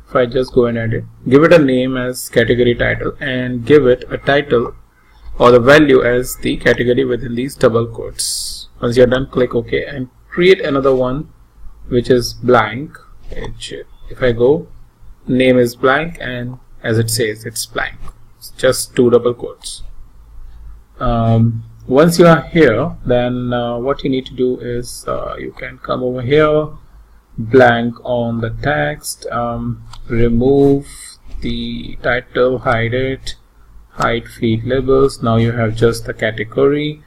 Speaker 2: If I just go and edit, give it a name as category title, and give it a title or the value as the category within these double quotes. Once you're done, click OK, and create another one which is blank. If I go, name is blank, and as it says, it's blank. It's just two double quotes. Once you are here, then what you need to do is you can come over here, blank on the text, remove the title, hide it, hide field labels. Now you have just the category.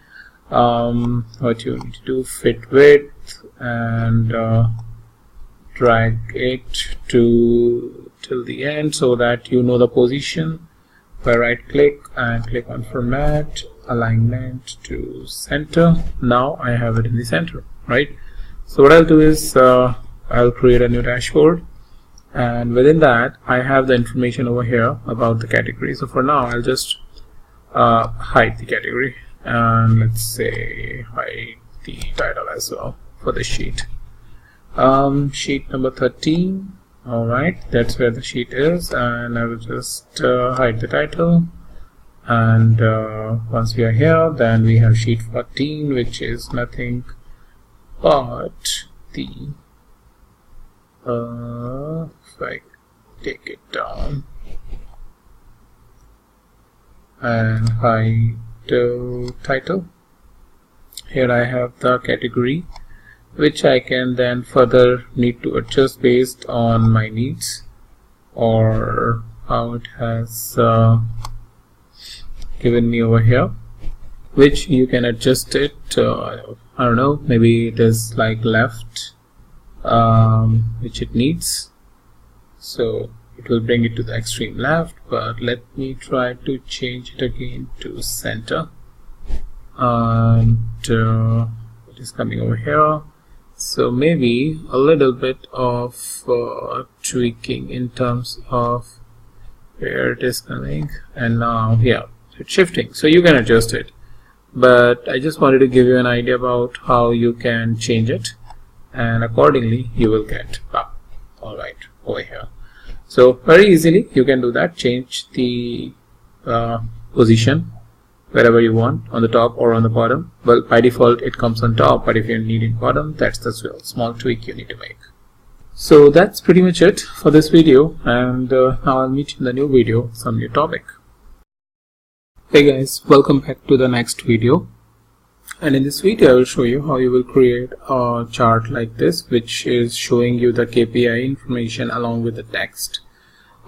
Speaker 2: What you need to do, fit width, and drag it to till the end so that you know the position. By right click and click on format, alignment to center. Now I have it in the center, right? So what I'll do is I'll create a new dashboard, and within that I have the information over here about the category. So for now I'll just hide the category, and let's say hide the title as well for the sheet. Sheet number 13. Alright, that's where the sheet is, and I will just hide the title. And once we are here, then we have sheet 14, which is nothing but the if I take it down and hide the title, here I have the category, which I can then further need to adjust based on my needs or how it has given me over here, which you can adjust it. I don't know, maybe it is like left
Speaker 3: which it needs. So it will bring it to the extreme left, but let me try to change it again to center, and it is coming over here. So maybe a little bit of tweaking in terms of where it is coming, and now here it's shifting, so you can adjust it, but I just wanted to give you an idea about how you can change it, and accordingly you will get all right over here. So very easily you can do that. Change the position wherever you want, on the top or on the bottom. Well, by default it comes on top, but if you're needing bottom, that's the small tweak you need to make. So that's pretty much it for this video, and now I'll meet you in the new video, some new topic. Hey guys, welcome back to the next video, and in this video I will show you how you will create a chart like this, which is showing you the KPI information along with the text.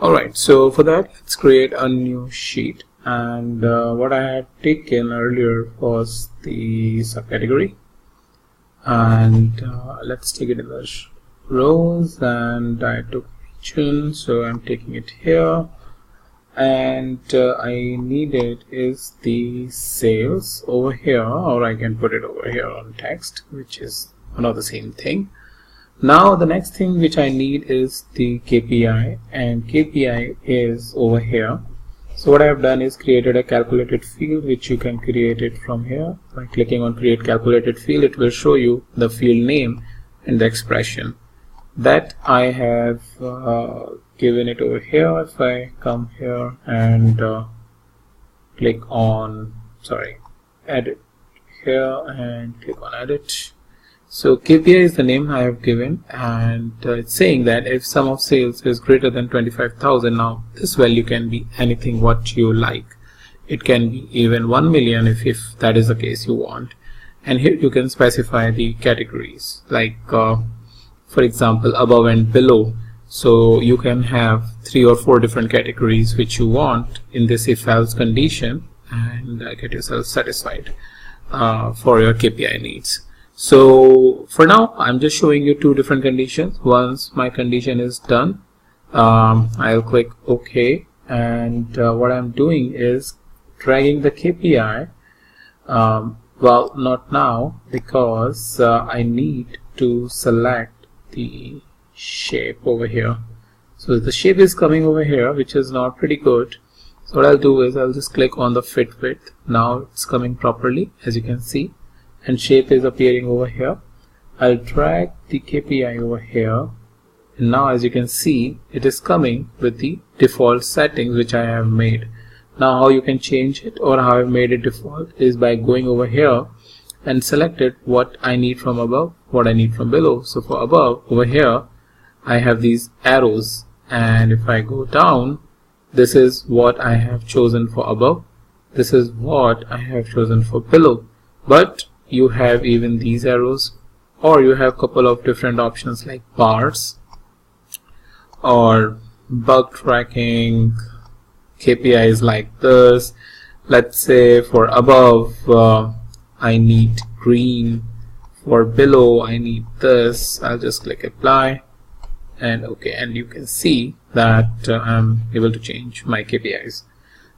Speaker 3: Alright, so for that let's create a new sheet, and what I had taken earlier was the subcategory, and let's take it in the rows, and I took region, so I'm taking it here, and I needed is the sales over here, or I can put it over here on text, which is one of the same thing. Now the next thing which I need is the KPI, and KPI is over here. So what I have done is created a calculated field, which you can create it from here by clicking on create calculated field. It will show you the field name and the expression that I have given it over here. If I come here and click on edit here and click on edit, so KPI is the name I have given, and it's saying that if sum of sales is greater than 25,000, now this value can be anything what you like. It can be even 1 million if that is the case you want, and here you can specify the categories, like for example above and below. So you can have 3 or 4 different categories which you want in this if else condition, and get yourself satisfied for your KPI needs. So for now I'm just showing you 2 different conditions. Once my condition is done, I'll click OK, and what I'm doing is dragging the KPI. Well, not now, because I need to select the shape over here. So the shape is coming over here, which is not pretty good. So what I'll do is I'll just click on the fit width. Now it's coming properly, as you can see, and shape is appearing over here. I'll drag the KPI over here, and now as you can see it is coming with the default settings which I have made. Now how you can change it, or how I've made it default, is by going over here and selected what I need from above, what I need from below. So for above, over here I have these arrows, and if I go down, this is what I have chosen for above, this is what I have chosen for below. But you have even these arrows, or you have couple of different options like bars or bug tracking KPIs like this. Let's say for above I need green, for below I need this. I'll just click apply and OK, and you can see that I'm able to change my KPIs.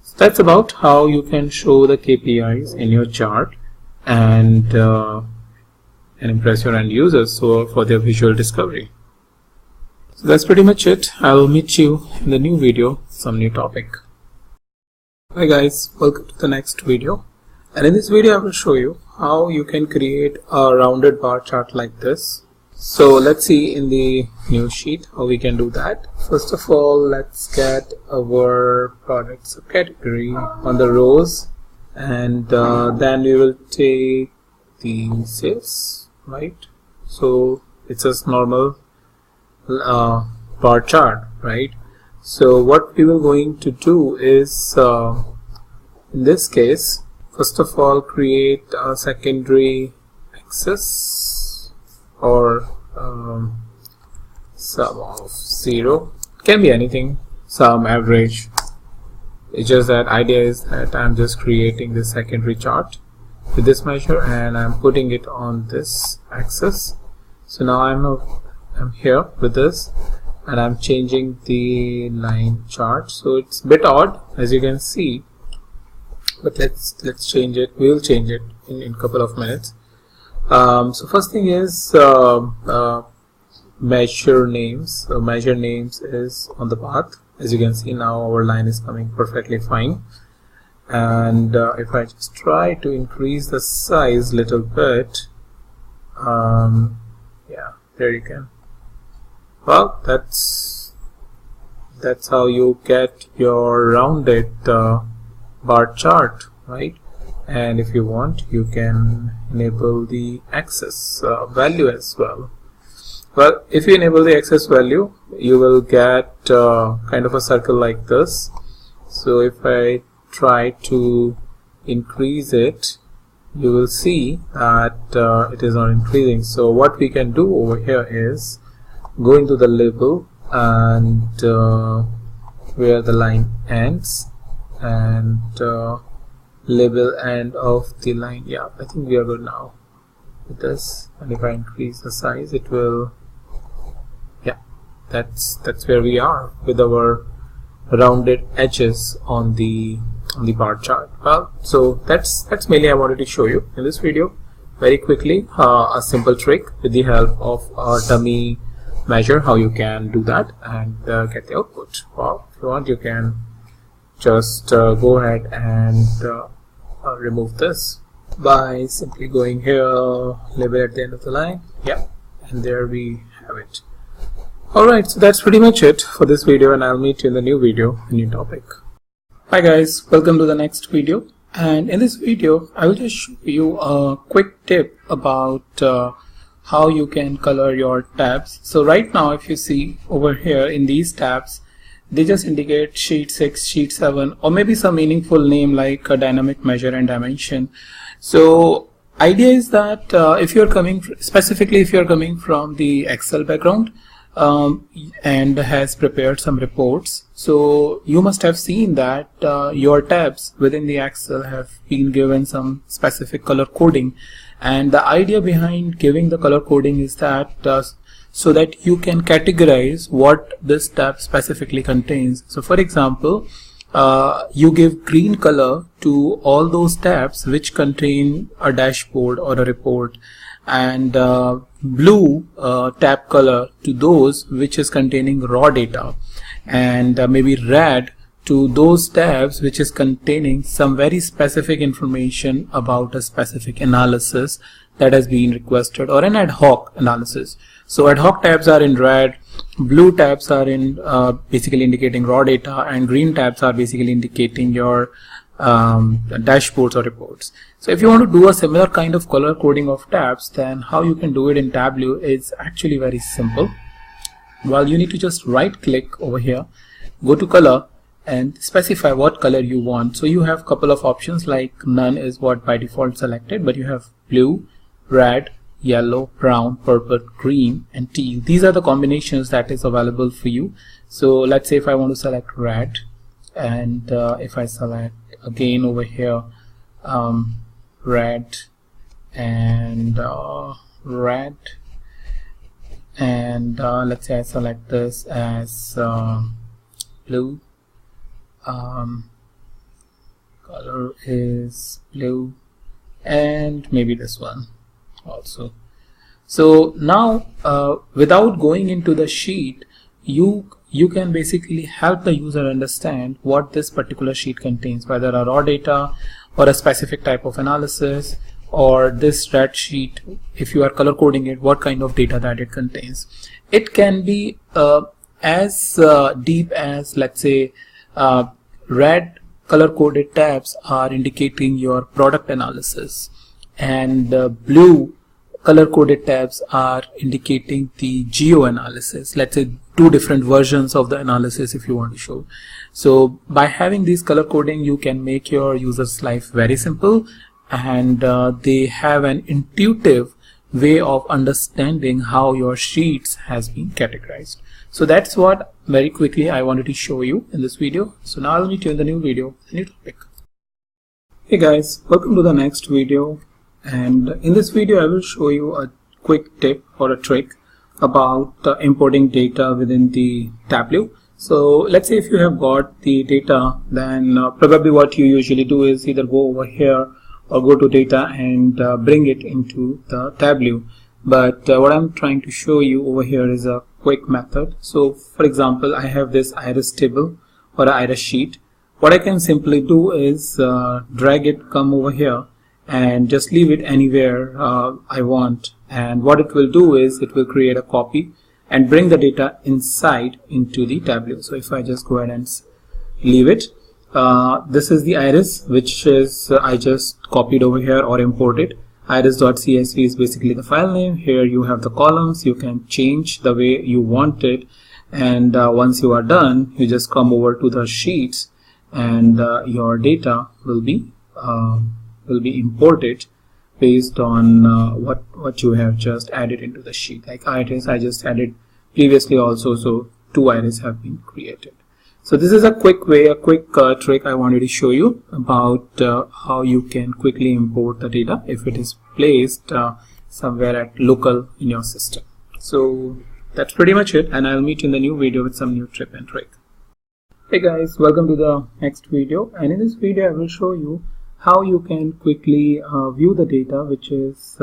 Speaker 3: So that's about how you can show the KPIs in your chart and impress your end users for their visual discovery. So that's pretty much it. I will meet you in the new video, some new topic. Hi guys, welcome to the next video, and in this video I will show you how you can create a rounded bar chart like this. So let's see in the new sheet how we can do that. First of all, let's get our product subcategory on the rows, and then we will take the sales, right? So it's a normal bar chart, right? So what we were going to do is in this case, first of all, create a secondary axis, or sum of 0, can be anything, sum, average. It's just that idea is that I'm just creating this secondary chart with this measure, and I'm putting it on this axis. So now I'm
Speaker 2: I'm here with this, and I'm changing the line chart. So it's a bit odd, as you can see, but let's change it. We'll change it in a couple of minutes. So first thing is measure names. So measure names is on the path. As you can see, now our line is coming perfectly fine. And if I just try to increase the size a little bit, yeah, there you can. Well, that's how you get your rounded bar chart, right? And if you want, you can enable the axis value as well. Well, if you enable the axis value, you will get kind of a circle like this. So if I try to increase it, you will see that it is not increasing. So what we can do over here is go into the label and where the line ends, and label end of the line. Yeah, I think we are good now with this. And if I increase the size, it will, yeah, that's where we are with our rounded edges on the bar chart. Well, so that's mainly I wanted to show you in this video very quickly, a simple trick with the help of a dummy measure, how you can do that and get the output. Well, if you want, you can just go ahead and remove this by simply going here, label at the end of the line. Yeah, and there we have it. Alright, so that's pretty much it for this video, and I'll meet you in the new video, a new topic. Hi guys, welcome to the next video. And in this video, I will just show you a quick tip about how you can color your tabs. So right now, if you see over here in these tabs, they just indicate sheet 6, sheet 7, or maybe some meaningful name like a dynamic measure and dimension. So idea is that if you're coming, specifically if you're coming from the Excel background, and has prepared some reports, so you must have seen that your tabs within the Excel have been given some specific color coding, and the idea behind giving the color coding is that so that you can categorize what this tab specifically contains. So for example, you give green color to all those tabs which contain a dashboard or a report, and blue tab color to those which is containing raw data, and maybe red to those tabs which is containing some very specific information about a specific analysis that has been requested, or an ad hoc analysis. So ad hoc tabs are in red, blue tabs are in basically indicating raw data, and green tabs are basically indicating your dashboards or reports. So if you want to do a similar kind of color coding of tabs, then how you can do it in Tableau is actually very simple. Well, you need to just right click over here, go to color and specify what color you want. So you have a couple of options, like none is what by default selected, but you have blue, red, yellow, brown, purple, green and teal. These are the combinations that is available for you. So let's say if I want to select red, and if I select again over here red and red, and let's say I select this as blue, color is blue, and maybe this one also. So now without going into the sheet, you can basically help the user understand what this particular sheet contains, whether a raw data or a specific type of analysis, or this red sheet, if you are color coding it, what kind of data that it contains. It can be as deep as, let's say, red color coded tabs are indicating your product analysis, and blue color coded tabs are indicating the geo analysis, let's say 2 different versions of the analysis if you want to show. So by having these color coding, you can make your users life very simple, and they have an intuitive way of understanding how your sheets has been categorized. So that's what very quickly I wanted to show you in this video. So now I'll meet you in the new video, a new topic. Hey guys, welcome to the next video, and in this video I will show you a quick tip or a trick about importing data within the Tableau. So let's say if you have got the data, then probably what you usually do is either go over here or go to data and bring it into the Tableau. But what I'm trying to show you over here is a quick method. So for example, I have this iris table or iris sheet. What I can simply do is drag it, come over here and just leave it anywhere I want, and what it will do is it will create a copy and bring the data inside into the Tableau. So if I just go ahead and leave it, this is the iris which is I just copied over here or imported. Iris.csv is basically the file name. Here you have the columns, you can change the way you want it, and once you are done, you just come over to the sheets and your data will be imported based on what you have just added into the sheet. Like iris, I just added previously also, so 2 iris have been created. So this is a quick way, a quick trick I wanted to show you about how you can quickly import the data if it is placed somewhere at local in your system. So that's pretty much it, and I'll meet you in the new video with some new tip and trick. Hey guys, welcome to the next video, and in this video I will show you how you can quickly view the data which is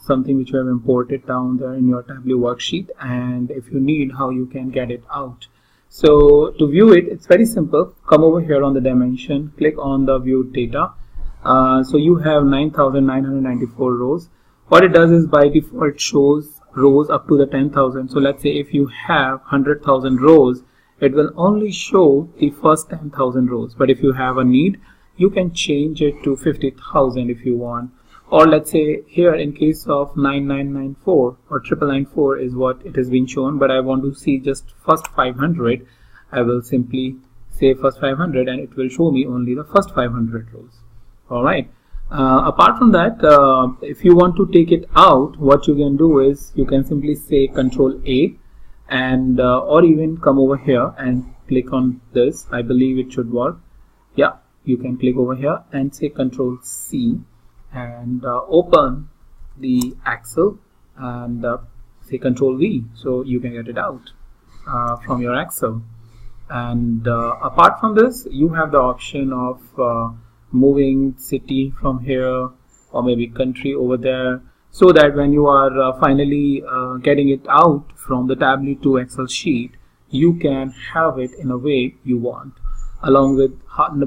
Speaker 2: something which you have imported down there in your Tableau worksheet, and if you need, how you can get it out. So to view it, it's very simple. Come over here on the dimension, click on the view data. So you have 9,994 rows. What it does is by default shows rows up to the 10,000. So let's say if you have 100,000 rows, it will only show the first 10,000 rows. But if you have a need, you can change it to 50,000 if you want. Or let's say here in case of 9994 or 9994 is what it has been shown, but I want to see just first 500, I will simply say first 500 and it will show me only the first 500 rows. Alright. Apart from that, if you want to take it out, what you can do is you can simply say Control A and or even come over here and click on this. I believe it should work. Yeah, you can click over here and say Control C and open the Excel and say Control V, so you can get it out from your Excel. And apart from this, you have the option of moving city from here or maybe country over there, so that when you are finally getting it out from the Tableau to Excel sheet, you can have it in a way you want, along with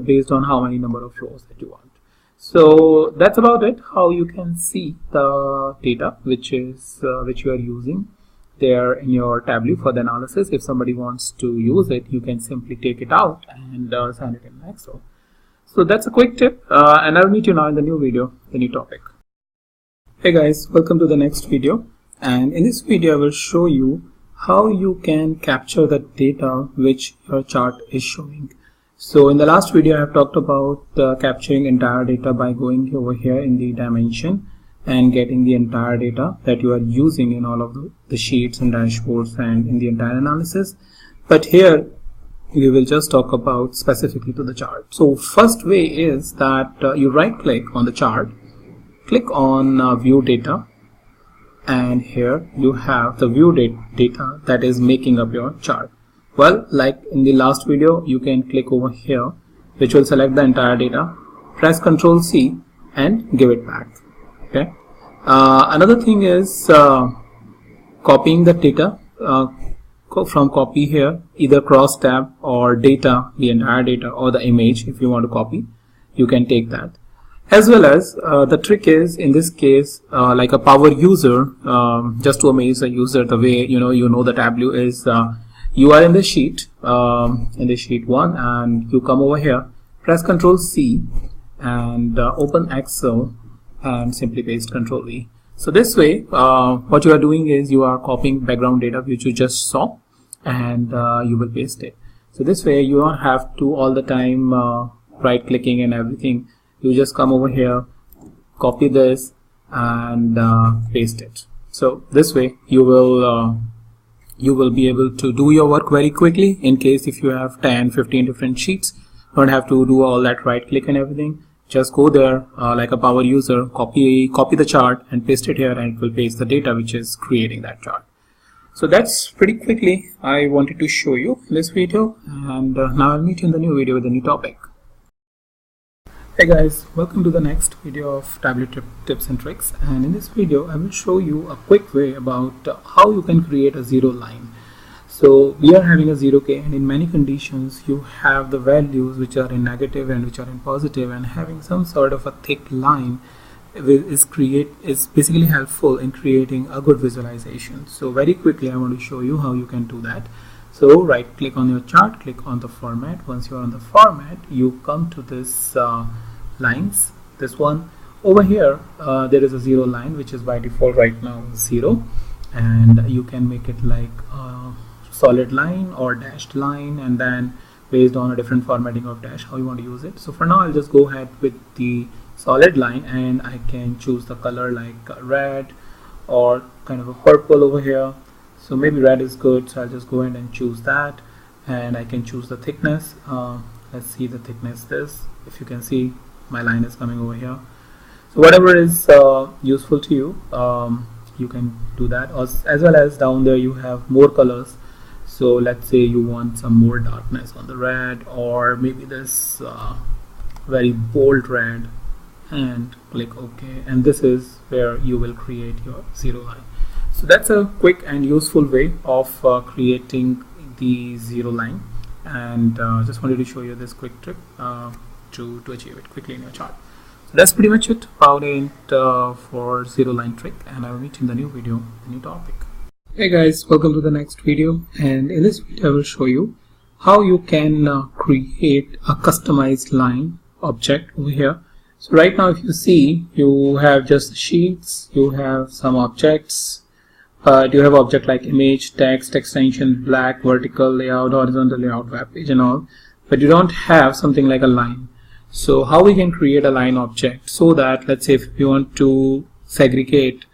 Speaker 2: based on how many number of rows that you want. So that's about it, how you can see the data which you are using there in your Tableau for the analysis. If somebody wants to use it, you can simply take it out and send it in Excel. So that's a quick tip, and I'll meet you now in the new video, the new topic. Hey guys, welcome to the next video, and in this video I will show you how you can capture the data which your chart is showing. So in the last video I have talked about capturing entire data by going over here in the dimension and getting the entire data that you are using in all of the sheets and dashboards and in the entire analysis. But here we will just talk about specifically to the chart. So first way is that you right click on the chart, click on view data, and here you have the view data that is making up your chart. Well, like in the last video, you can click over here, which will select the entire data, press Ctrl C and give it back. Okay. Another thing is copying the data from copy here, either cross tab or data, the entire data, or the image. If you want to copy, you can take that. As well as the trick is in this case, like a power user, just to amaze the user, the way you know the Tableau is. You are in the sheet 1, and you come over here, press Ctrl C and open Excel and simply paste Ctrl V. So this way what you are doing is you are copying background data which you just saw, and you will paste it. So this way you don't have to all the time right clicking and everything. You just come over here, copy this and paste it. So this way you will be able to do your work very quickly. In case if you have 10-15 different sheets, you don't have to do all that right click and everything.
Speaker 3: just go there like a power user, copy the chart and paste it here, and it will paste the data which is creating that chart. So that's pretty quickly I wanted to show you in this video, and now I'll meet you in the new video with a new topic. Hey guys, welcome to the next video of Tableau tips and tricks, and in this video I will show you a quick way about how you can create a zero line. So we are having a 0k, and in many conditions you have the values which are in negative and which are in positive, and having some sort of a thick line is basically helpful in creating a good visualization. So very quickly I want to show you how you can do that. So right click on your chart, click on the format. Once you are on the format, you come to this lines, this one over here. There is a zero line which is by default right now 0, and you can make it like a solid line or dashed line, and then based on a different formatting of dash how you want to use it. So for now I'll just go ahead with the solid line, and I can choose the color like red or kind of a purple over here. So maybe red is good, so I'll just go ahead and choose that, and I can choose the thickness. Let's see the thickness. This, if you can see, my line is coming over here. So whatever is useful to you, you can do that. As well as down there you have more colors. So let's say you want some more darkness on the red, or maybe this very bold red, and click OK, and this is where you will create your zero line. So that's a quick and useful way of creating the zero line, and just wanted to show you this quick trick to achieve it quickly in your chart. So that's pretty much it about it for zero line trick, and I will meet you in the new video, the new topic. Hey guys, welcome to the next video, and in this video I will show you how you can create a customized line object over here. So right now if you see, you have just sheets, you have some objects, you have object like image, text, extension, black, vertical layout, horizontal layout, web page and all, but you don't have something like a line. So how we can create a line object, so that let's say if you want to segregate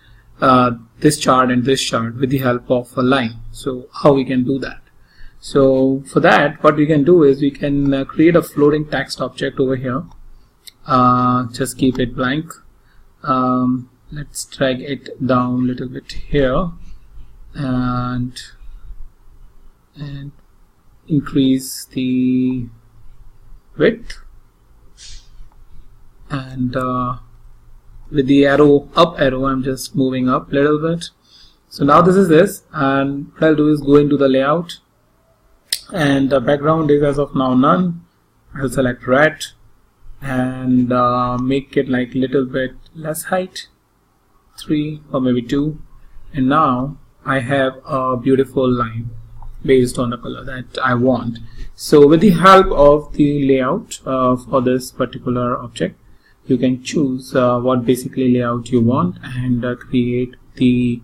Speaker 3: this chart and this chart with the help of a line, so how we can do that? So for that, what we can do is we can create a floating text object over here. Just keep it blank. Let's drag it down a little bit here, and increase the width, and with the up arrow I'm just moving up a little bit. So now this is this, and what I'll do is go into the layout, and the background is as of now none. I'll select red and make it like little bit less height, 3 or maybe 2, and now I have a beautiful line based on the color that I want. So with the help of the layout for this particular object, you can choose what basically layout you want, and create the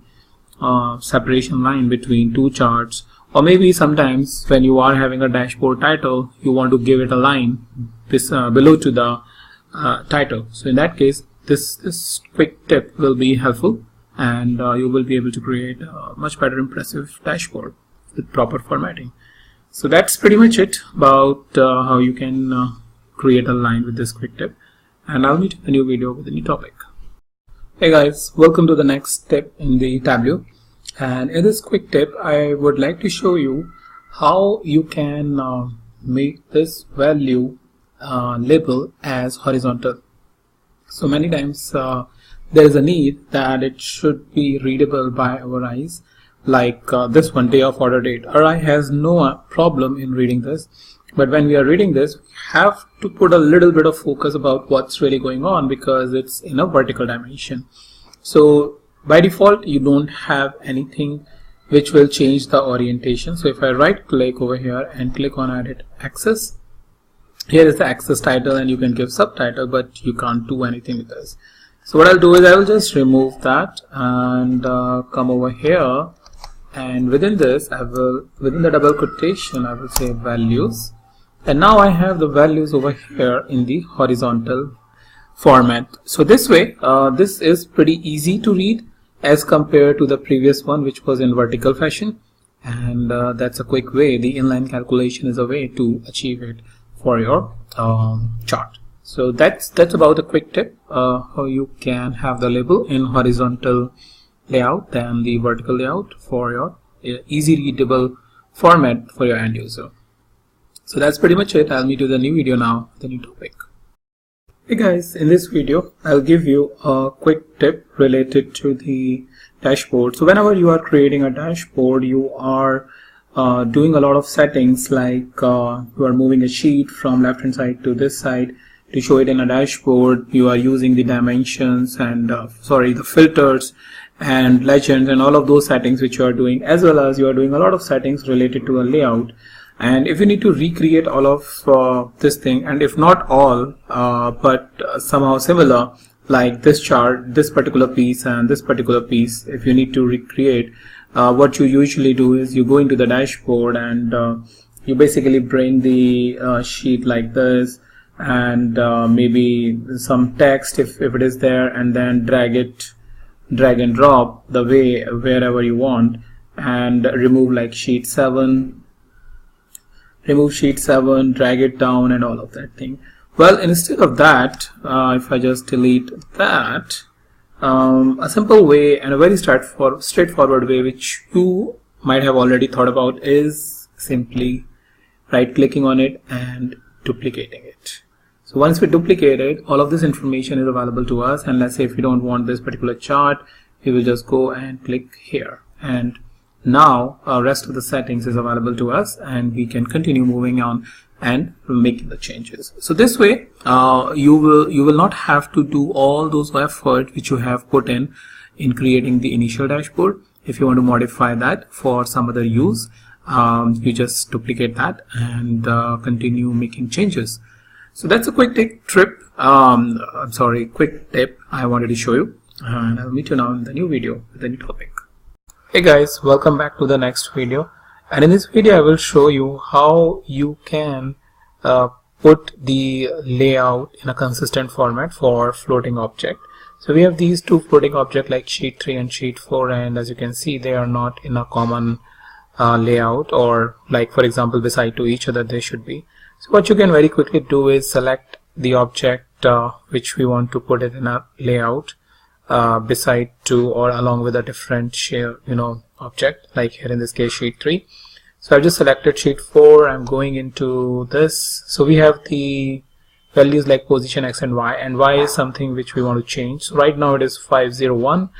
Speaker 3: separation line between two charts. Or maybe sometimes when you are having a dashboard title, you want to give it a line below to the title. So in that case, this quick tip will be helpful, and you will be able to create a much better impressive dashboard with proper formatting. So that's pretty much it about how you can create a line with this quick tip, and I'll meet you in a new video with a new topic. Hey guys, welcome to the next tip in the Tableau. And in this quick tip, I would like to show you how you can make this value label as horizontal. So many times there is a need that it should be readable by our eyes, like this one, day of order date. Our eye has no problem in reading this, but when we are reading this, we have to put a little bit of focus about what's really going on, because it's in a vertical dimension. So by default you don't have anything which will change the orientation. So if I right click over here and click on edit axis, here is the axis title, and you can give subtitle, but you can't do anything with this. So what I'll do is I will just remove that and come over here, and within this I will, within the double quotation, I will say values, and now I have the values over here in the horizontal format. So this way this is pretty easy to read as compared to the previous one which was in vertical fashion, and that's a quick way. The inline calculation is a way to achieve it for your chart.
Speaker 2: So that's about a quick tip how you can have the label in horizontal layout than the vertical layout for your easy readable format for your end user. So that's pretty much it. I'll meet you in the new video now, the new topic. Hey guys, in this video I'll give you a quick tip related to the dashboard. So whenever you are creating a dashboard, you are doing a lot of settings, like you are moving a sheet from left hand side to this side to show it in a dashboard. You are using the dimensions and the filters and legends and all of those settings which you are doing, as well as you are doing a lot of settings related to a layout. And if you need to recreate all of this thing, and if not all but somehow similar, like this chart, this particular piece and this particular piece, if you need to recreate, what you usually do is you go into the dashboard and you basically bring the sheet like this, and maybe some text if it is there, and then drag and drop the way wherever you want, and remove like sheet 7, drag it down and all of that thing. Well, instead of that, if I just delete that, a simple way and a very straightforward way which you might have already thought about is simply right clicking on it and duplicating it. So once we duplicate it, all of this information is available to us, and let's say if we don't want this particular chart, we will just go and click here, and now rest of the settings is available to us, and we can continue moving on and making the changes. So this way you will not have to do all those effort which you have put in creating the initial dashboard. If you want to modify that for some other use, you just duplicate that and continue making changes. So that's a quick tip I wanted to show you, and I'll meet you now in the new video with the new topic. Hey guys, welcome back to the next video, and in this video I will show you how you can put the layout in a consistent format for floating object. So we have these two floating objects like sheet 3 and sheet 4, and as you can see, they are not in a common layout, or like for example beside to each other they should be. So what you can very quickly do is select the object which we want to put it in a layout beside to or along with a different object, like here in this case sheet 3. So I've just selected sheet 4. I'm going into this. So we have the values like position X and Y is something which we want to change. So right now it is 501,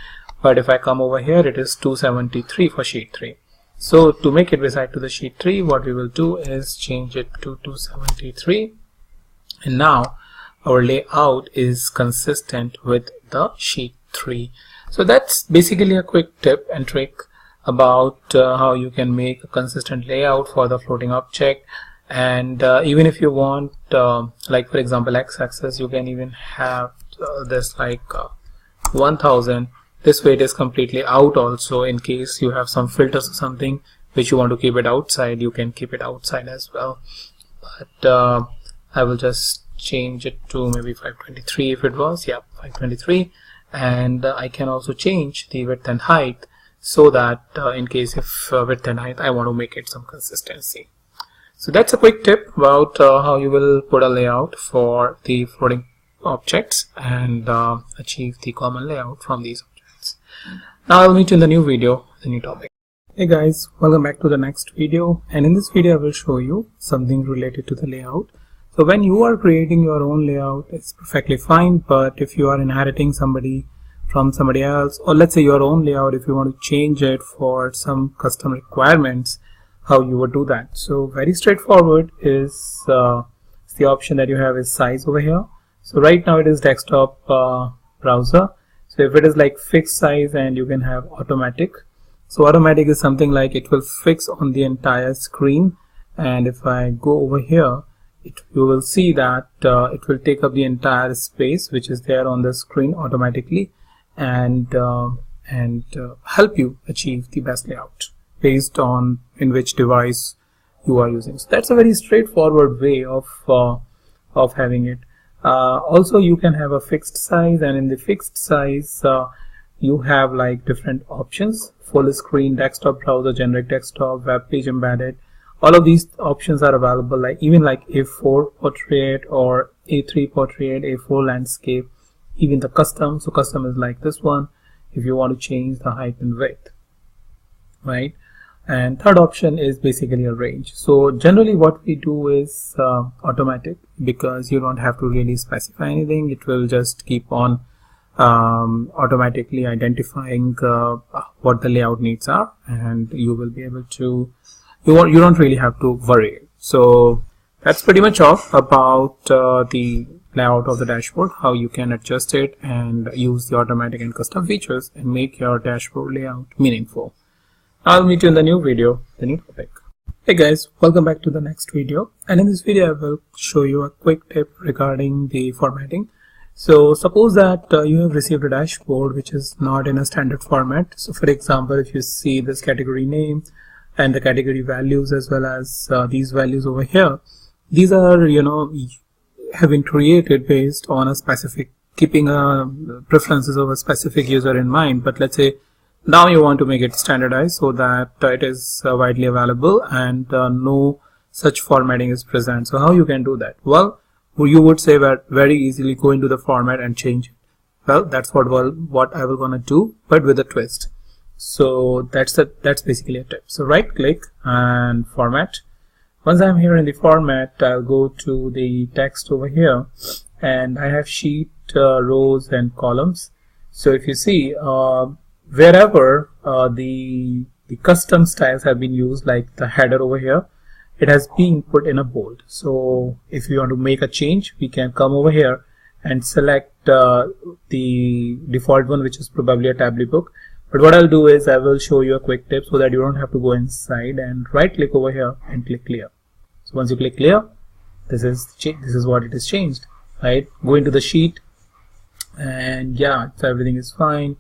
Speaker 2: but if I come over here, it is 273 for sheet 3. So to make it beside to the sheet 3, what we will do is change it to 273, and now our layout is consistent with the sheet 3. So that's basically a quick tip and trick about how you can make a consistent layout for the floating object. And even if you want like for example x-axis, you can even have this like 1000. This way it is completely out. Also, in case you have some filters or something which you want to keep it outside, you can keep it outside as well. But I will just change it to maybe 523 if it was, 523, and I can also change the width and height, so that in case if width and height I want to make it some consistency. So that's a quick tip about how you will put a layout for the floating objects and achieve the common layout from these objects. Now I'll meet you in the new video, the new topic. Hey guys, welcome back to the next video, and in this video I will show you something related to the layout. So when you are creating your own layout, it's perfectly fine, but if you are inheriting from somebody else, or let's say your own layout, if you want to change it for some custom requirements, how you would do that. So very straightforward is the option that you have is size over here. So right now it is desktop browser. So if it is like fixed size, and you can have automatic. So automatic is something like it will fix on the entire screen, and if I go over here, you will see that it will take up the entire space which is there on the screen automatically, and help you achieve the best layout based on in which device you are using. So that's a very straightforward way of having it. Also you can have a fixed size, and in the fixed size you have like different options: full screen, desktop browser, generic desktop, web page embedded. All of these options are available, like even like A4 portrait or A3 portrait, A4 landscape, even the custom. So custom is like this one if you want to change the height and width, right? And third option is basically a range. So generally what we do is automatic, because you don't have to really specify anything. It will just keep on automatically identifying what the layout needs are, and you will be able to, you don't really have to worry. So that's pretty much all about the layout of the dashboard, how you can adjust it and use the automatic and custom features and make your dashboard layout meaningful. I'll meet you in the new video, the new topic. Hey guys, welcome back to the next video, and in this video I will show you a quick tip regarding the formatting. So suppose that you have received a dashboard which is not in a standard format. So for example, if you see this category name and the category values as well as these values over here, these are, have been created based on a specific, keeping preferences of a specific user in mind. But let's say now you want to make it standardized so that it is widely available and no such formatting is present. So how you can do that? Well, you would say that very easily go into the format and change it. Well, that's what I will gonna do, but with a twist. So that's basically a tip. So right click and format. Once I'm here in the format, I'll go to the text over here, and I have sheet, rows and columns. So if you see, wherever the custom styles have been used, like the header over here, it has been put in a bold. So if you want to make a change, we can come over here and select the default one, which is probably a Tableau book. But what I'll do is I will show you a quick tip so that you don't have to go inside, and right click over here and click clear. So once you click clear, this is what it is changed, right? Go into the sheet, and yeah, so everything is fine.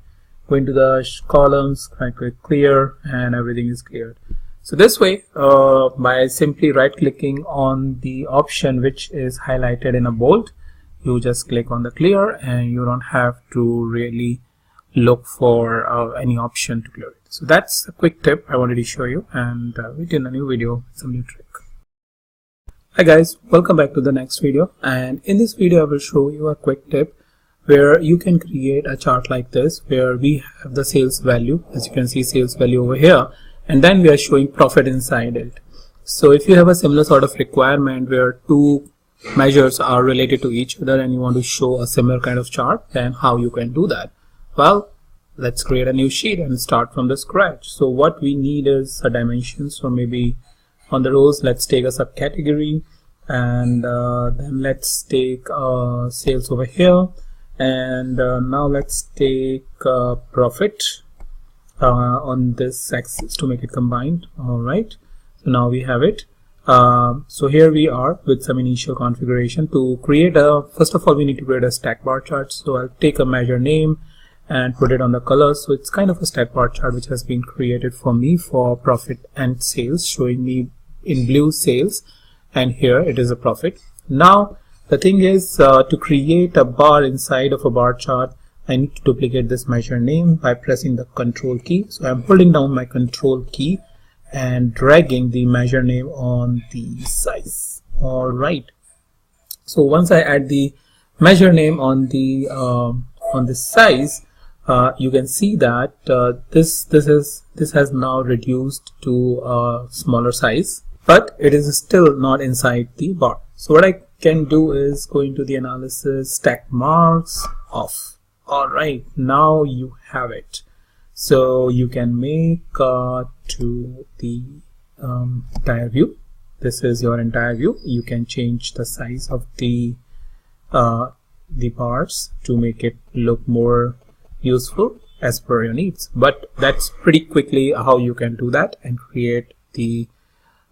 Speaker 2: Go into the columns, click clear, and everything is cleared. So this way, by simply right clicking on the option which is highlighted in a bold, you just click on the clear and you don't have to really look for any option to clear it. So that's a quick tip I wanted to show you, and we'll do in a new video with some new trick. Hi guys, welcome back to the next video, and in this video I will show you a quick tip where you can create a chart like this, where we have the sales value, as you can see sales value over here, and then we are showing profit inside it. So if you have a similar sort of requirement where two measures are related to each other and you want to show a similar kind of chart, then how you can do that? Well, let's create a new sheet and start from the scratch. So what we need is a dimension. So maybe on the rows, let's take a subcategory, and then let's take sales over here. And now let's take profit on this axis to make it combined. All right, so now we have it. So here we are with some initial configuration. To create first of all, we need to create a stack bar chart. So I'll take a measure name and put it on the color. So it's kind of a stack bar chart which has been created for me for profit and sales, showing me in blue sales, and here it is a profit. Now the thing is, to create a bar inside of a bar chart, I need to duplicate this measure name by pressing the control key. So I'm holding down my control key and dragging the measure name on the size. All right. So once I add the measure name on the size, you can see that this has now reduced to a smaller size, but it is still not inside the bar. So what I can do is go into the analysis, stack marks off. All right, now you have it. So you can make to the entire view. This is your entire view. You can change the size of the bars to make it look more useful as per your needs. But that's pretty quickly how you can do that and create the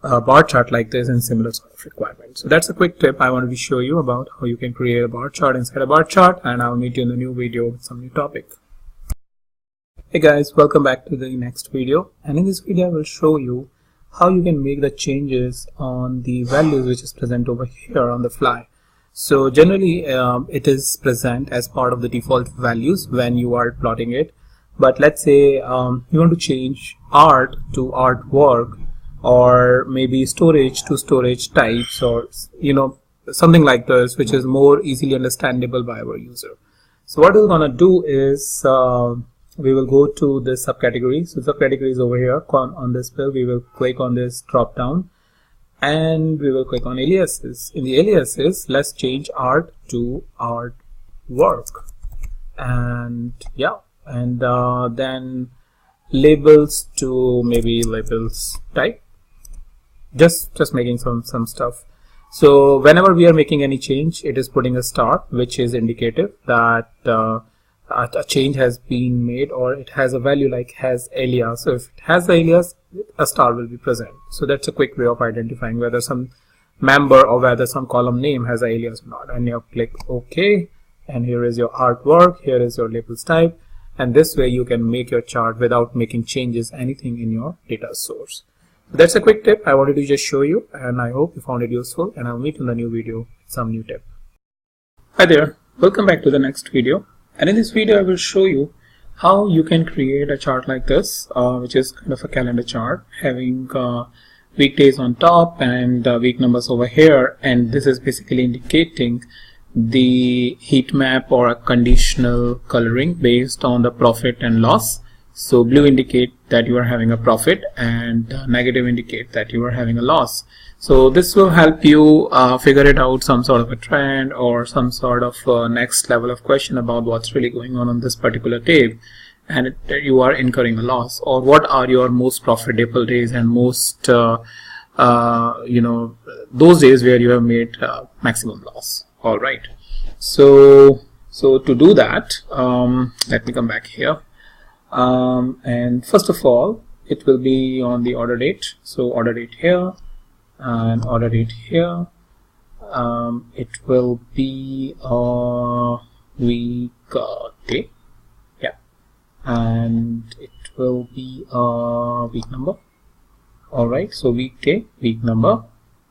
Speaker 2: bar chart like this in similar sort of requirements. So that's a quick tip I wanted to show you about how you can create a bar chart inside a bar chart, and I'll meet you in the new video with some new topic. Hey guys, welcome back to the next video, and in this video I will show you how you can make the changes on the values which is present over here on the fly. So generally it is present as part of the default values when you are plotting it, but let's say you want to change art to artwork, or maybe storage to storage types, or something like this, which is more easily understandable by our user. So what we're gonna do is we will go to this subcategory. So subcategory is over here on this bill. We will click on this drop down and we will click on aliases. In the aliases, let's change art to artwork, and yeah, and then labels to maybe labels type. Just making some stuff. So whenever we are making any change, it is putting a star, which is indicative that a change has been made, or it has a value like has alias. So if it has the alias, a star will be present. So that's a quick way of identifying whether some member or whether some column name has an alias or not. And you click OK, and here is your artwork, here is your labels type, and this way you can make your chart without making changes anything in your data source. That's a quick tip I wanted to just show you, and I hope you found it useful, and I'll meet you in the new video with some new tip. Hi there, welcome back to the next video. And in this video I will show you how you can create a chart like this, which is kind of a calendar chart having weekdays on top and week numbers over here, and this is basically indicating the heat map or a conditional coloring based on the profit and loss. So blue indicate that you are having a profit, and negative indicate that you are having a loss. So this will help you figure it out, some sort of a trend or some sort of next level of question about what's really going on this particular day, and you are incurring a loss, or what are your most profitable days and most those days where you have made maximum loss. All right, so to do that, let me come back here. And first of all, it will be on the order date. So order date here and order date here. It will be a weekday, yeah, and it will be a week number. All right, so weekday, week number,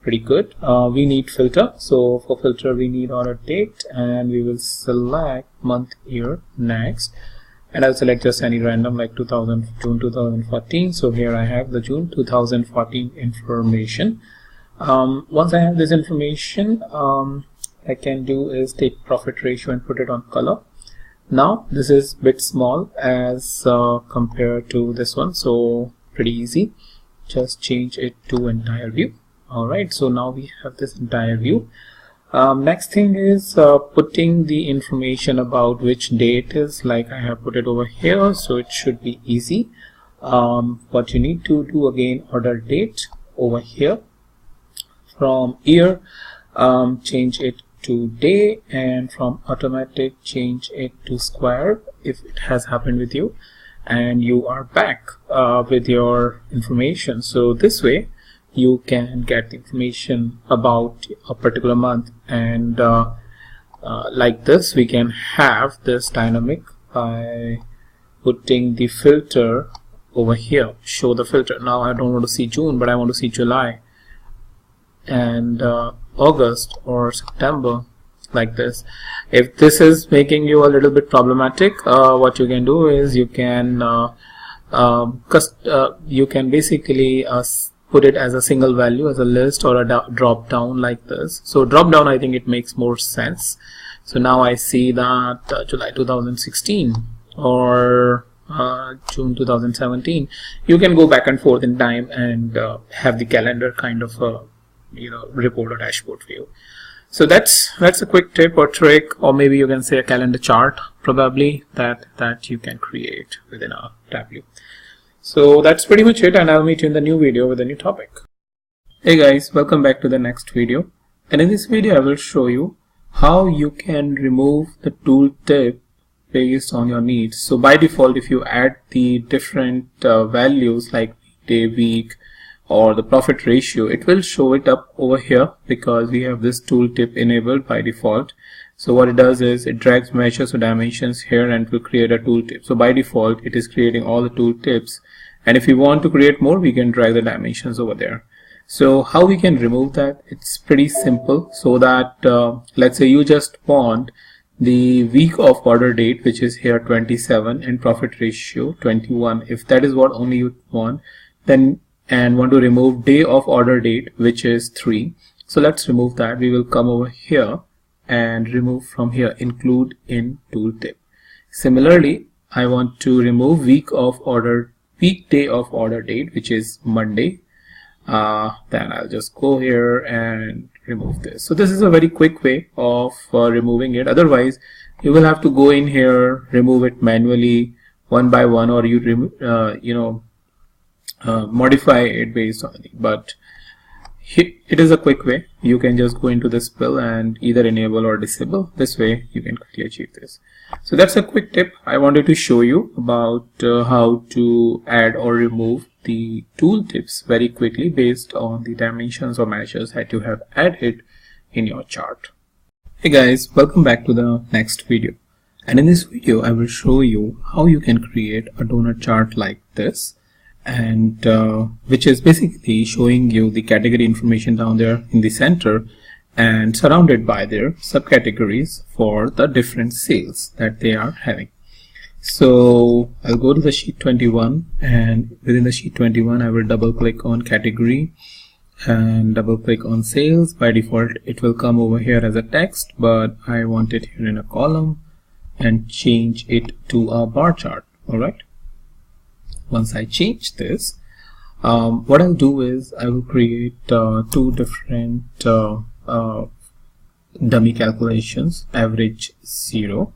Speaker 2: pretty good. We need filter. So for filter we need order date, and we will select month, year, next. And I'll select just any random like June 2014. So here I have the June 2014 information. Once I have this information, I can do is take profit ratio and put it on color. Now this is a bit small as compared to this one, so pretty easy. Just change it to entire view. Alright, so now we have this entire view. Next thing is putting the information about which day it is, like I have put it over here, so it should be easy. What you need to do again, order date over here. From year, change it to day, and from automatic change it to square if it has happened with you, and you are back with your information. So this way you can get information about a particular month, and like this we can have this dynamic by putting the filter over here. Show the filter. Now I don't want to see June, but I want to see July and August or September, like this. If this is making you a little bit problematic, what you can do is you can basically put it as a single value, as a list or a drop down like this. So drop down, I think it makes more sense. So now I see that July 2016 or June 2017. You can go back and forth in time and have the calendar kind of report or dashboard for you. So that's a quick tip or trick, or maybe you can say a calendar chart probably that you can create within a Tableau. So that's pretty much it, and I'll meet you in the new video with a new topic. Hey guys, welcome back to the next video. And in this video I will show you how you can remove the tooltip based on your needs. So by default, if you add the different values like day, week, or the profit ratio, it will show it up over here because we have this tooltip enabled by default. So what it does is it drags measures or dimensions here and will create a tooltip. So by default it is creating all the tooltips, and if we want to create more, we can drag the dimensions over there. So how we can remove that? It's pretty simple. So that let's say you just want the week of order date, which is here 27, and profit ratio 21. If that is what only you want, then and want to remove day of order date, which is 3.
Speaker 3: So let's remove that. We will come over here and remove from here include in tooltip. Similarly, I want to remove weekday of order date, which is Monday. Then I'll just go here and remove this. So this is a very quick way of removing it. Otherwise, you will have to go in here, remove it manually one by one, or you modify it based on it. But it is a quick way. You can just go into this pill and either enable or disable. This way you can quickly achieve this. So that's a quick tip. I wanted to show you about how to add or remove the tooltips very quickly based on the dimensions or measures that you have added in your chart. Hey guys, welcome back to the next video. And in this video I will show you how you can create a donut chart like this, and which is basically showing you the category information down there in the center and surrounded by their subcategories for the different sales that they are having. So I'll go to the sheet 21, and within the sheet 21 I will double click on category and double click on sales. By default it will come over here as a text, but I want it here in a column and change it to a bar chart. Alright, once I change this, what I'll do is I will create two different dummy calculations, average 0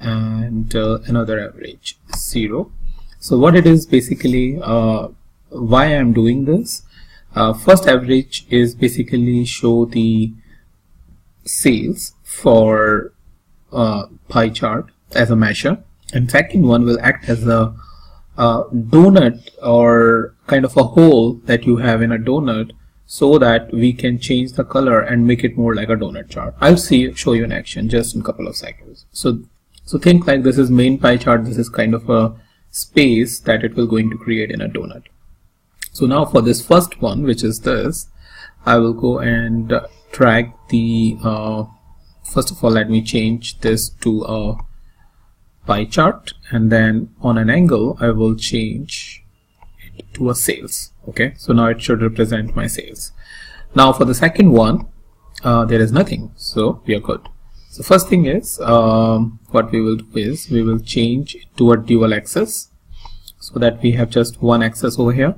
Speaker 3: and another average 0. So what it is basically, why I'm doing this, first average is basically show the sales for pie chart as a measure, and second one will act as a donut or kind of a hole that you have in a donut, so that we can change the color and make it more like a donut chart. I'll show you in action just in a couple of seconds. So think like this is main pie chart. This is kind of a space that it will going to create in a donut. So now for this first one, which is this, I will go and drag the first of all, let me change this to a pie chart, and then on an angle I will change it to a sales. Okay, so now it should represent my sales. Now for the second one, there is nothing, so we are good. So first thing is, what we will do is we will change it to a dual axis, so that we have just one axis over here.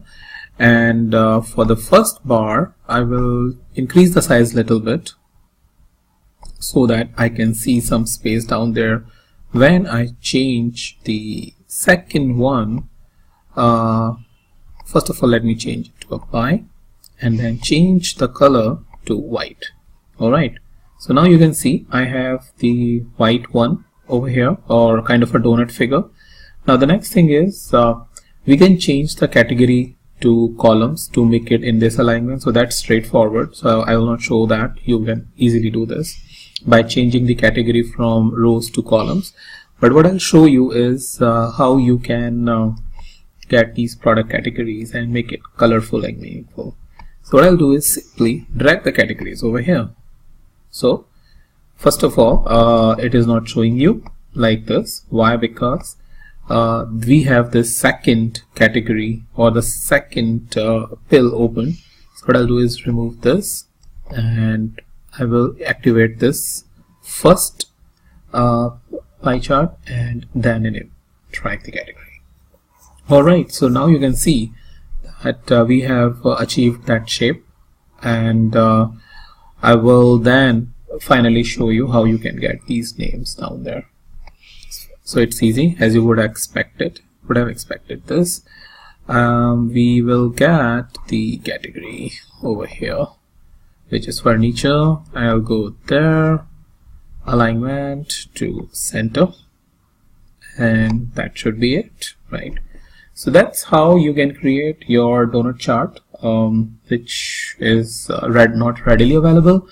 Speaker 3: And for the first bar I will increase the size a little bit so that I can see some space down there. When I change the second one, first of all let me change it to a pie and then change the color to white. Alright, so now you can see I have the white one over here, or kind of a donut figure. Now the next thing is we can change the category to columns to make it in this alignment, so that's straightforward. So I will not show that. You can easily do this by changing the category from rows to columns. But what I'll show you is how you can get these product categories and make it colorful and meaningful. So what I'll do is simply drag the categories over here. So first of all, it is not showing you like this. Why? Because we have this second category or the second pill open. So what I'll do is remove this, and I will activate this first pie chart and then drag the category. Alright, so now you can see that we have achieved that shape, and I will then finally show you how you can get these names down there. So it's easy, as you would have expected this. We will get the category over here, which is furniture. I'll go there, alignment to center, and that should be it, right? So that's how you can create your donut chart, which is not readily available,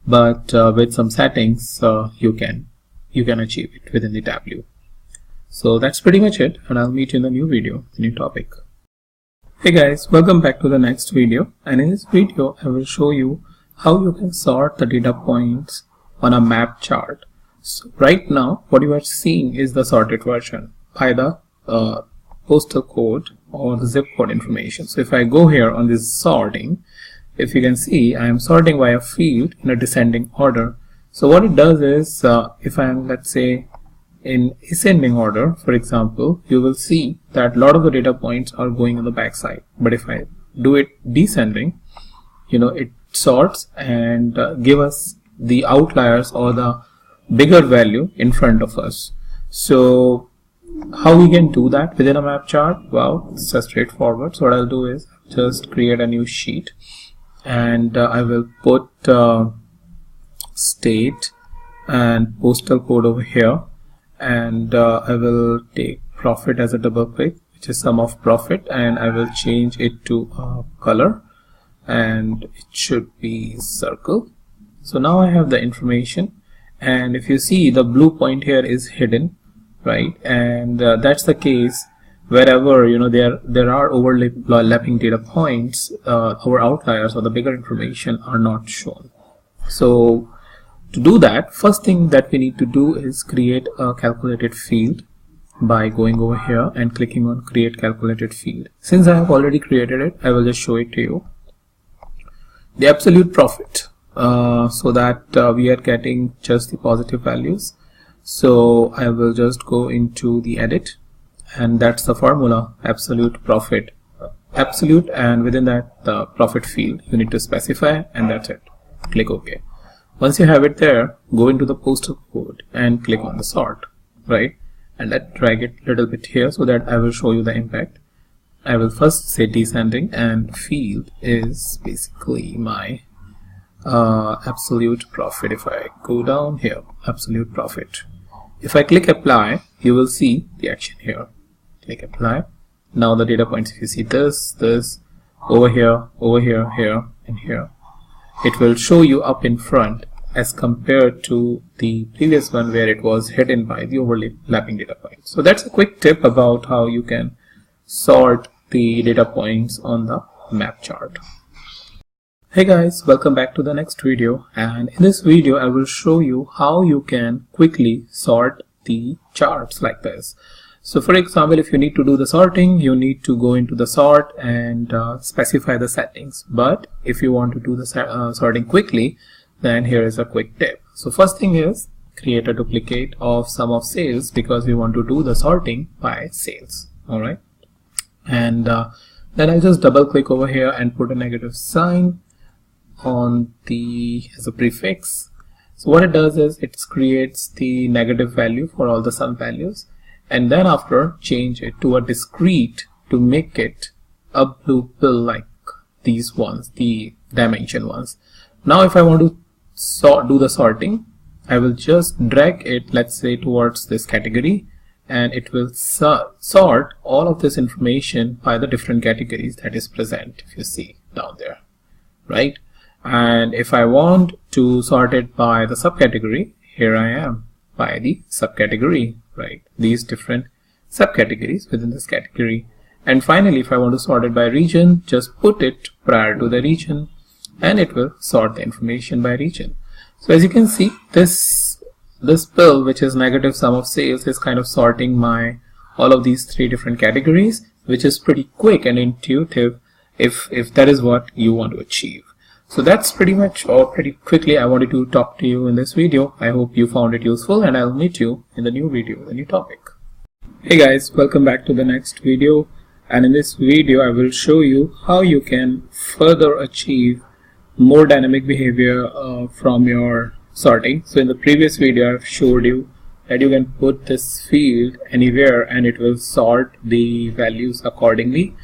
Speaker 3: but with some settings you can achieve it within the Tableau. So that's pretty much it, and I'll meet you in the new video, the new topic. Hey guys, welcome back to the next video, and in this video I will show you how you can sort the data points on a map chart. So right now what you are seeing is the sorted version by the postal code or the zip code information. So if I go here on this sorting,
Speaker 2: if you can see, I am sorting by a field in a descending order. So what it does is, if I am, let's say, in ascending order, for example, you will see that a lot of the data points are going on the back side. But if I do it descending, it sorts and give us the outliers or the bigger value in front of us. So how we can do that within a map chart? Well, it's just straightforward. So what I'll do is just create a new sheet, and I will put state and postal code over here, and I will take profit as a double click, which is sum of profit, and I will change it to color, and it should be circle. So now I have the information, and if you see, the blue point here is hidden, right? And that's the case wherever there are overlapping data points, our outliers or the bigger information are not shown. So to do that, first thing that we need to do is create a calculated field by going over here and clicking on create calculated field. Since I have already created it, I will just show it to you. The absolute profit, so that we are getting just the positive values. So I will just go into the edit, and that's the formula, absolute profit, absolute, and within that the profit field you need to specify, and that's it. Click OK. Once you have it there, go into the postal code and click on the sort, right? And let's drag it a little bit here so that I will show you the impact. I will first say descending, and field is basically my absolute profit. If I go down here, absolute profit. If I click apply, you will see the action here. Click apply. Now the data points, if you see this, over here, here, and here, it will show you up in front as compared to the previous one where it was hidden by the overlapping data points. So that's a quick tip about how you can sort the data points on the map chart. Hey guys, welcome back to the next video, and in this video I will show you how you can quickly sort the charts like this. So for example, if you need to do the sorting, you need to go into the sort and specify the settings. But if you want to do the sorting quickly, then here is a quick tip. So first thing is create a duplicate of sum of sales, because we want to do the sorting by sales. Alright, and then I'll just double click over here and put a negative sign on the as a prefix. So what it does is it creates the negative value for all the sum values, and then after change it to a discrete to make it a blue pill like these ones, the dimension ones. Now if I want to do the sorting, I will just drag it, let's say, towards this category, and it will sort all of this information by the different categories that is present, if you see down there, right? And if I want to sort it by the subcategory, here I am by the subcategory, right? These different subcategories within this category. And finally, if I want to sort it by region, just put it prior to the region, and it will sort the information by region. So as you can see, this pill, which is negative sum of sales, is kind of sorting all of these three different categories, which is pretty quick and intuitive if that is what you want to achieve. So that's pretty much, or pretty quickly, I wanted to talk to you in this video. I hope you found it useful, and I'll meet you in the new video, the new topic. Hey guys, welcome back to the next video, and in this video I will show you how you can further achieve more dynamic behavior from your sorting. So in the previous video I've showed you that you can put this field anywhere and it will sort the values accordingly.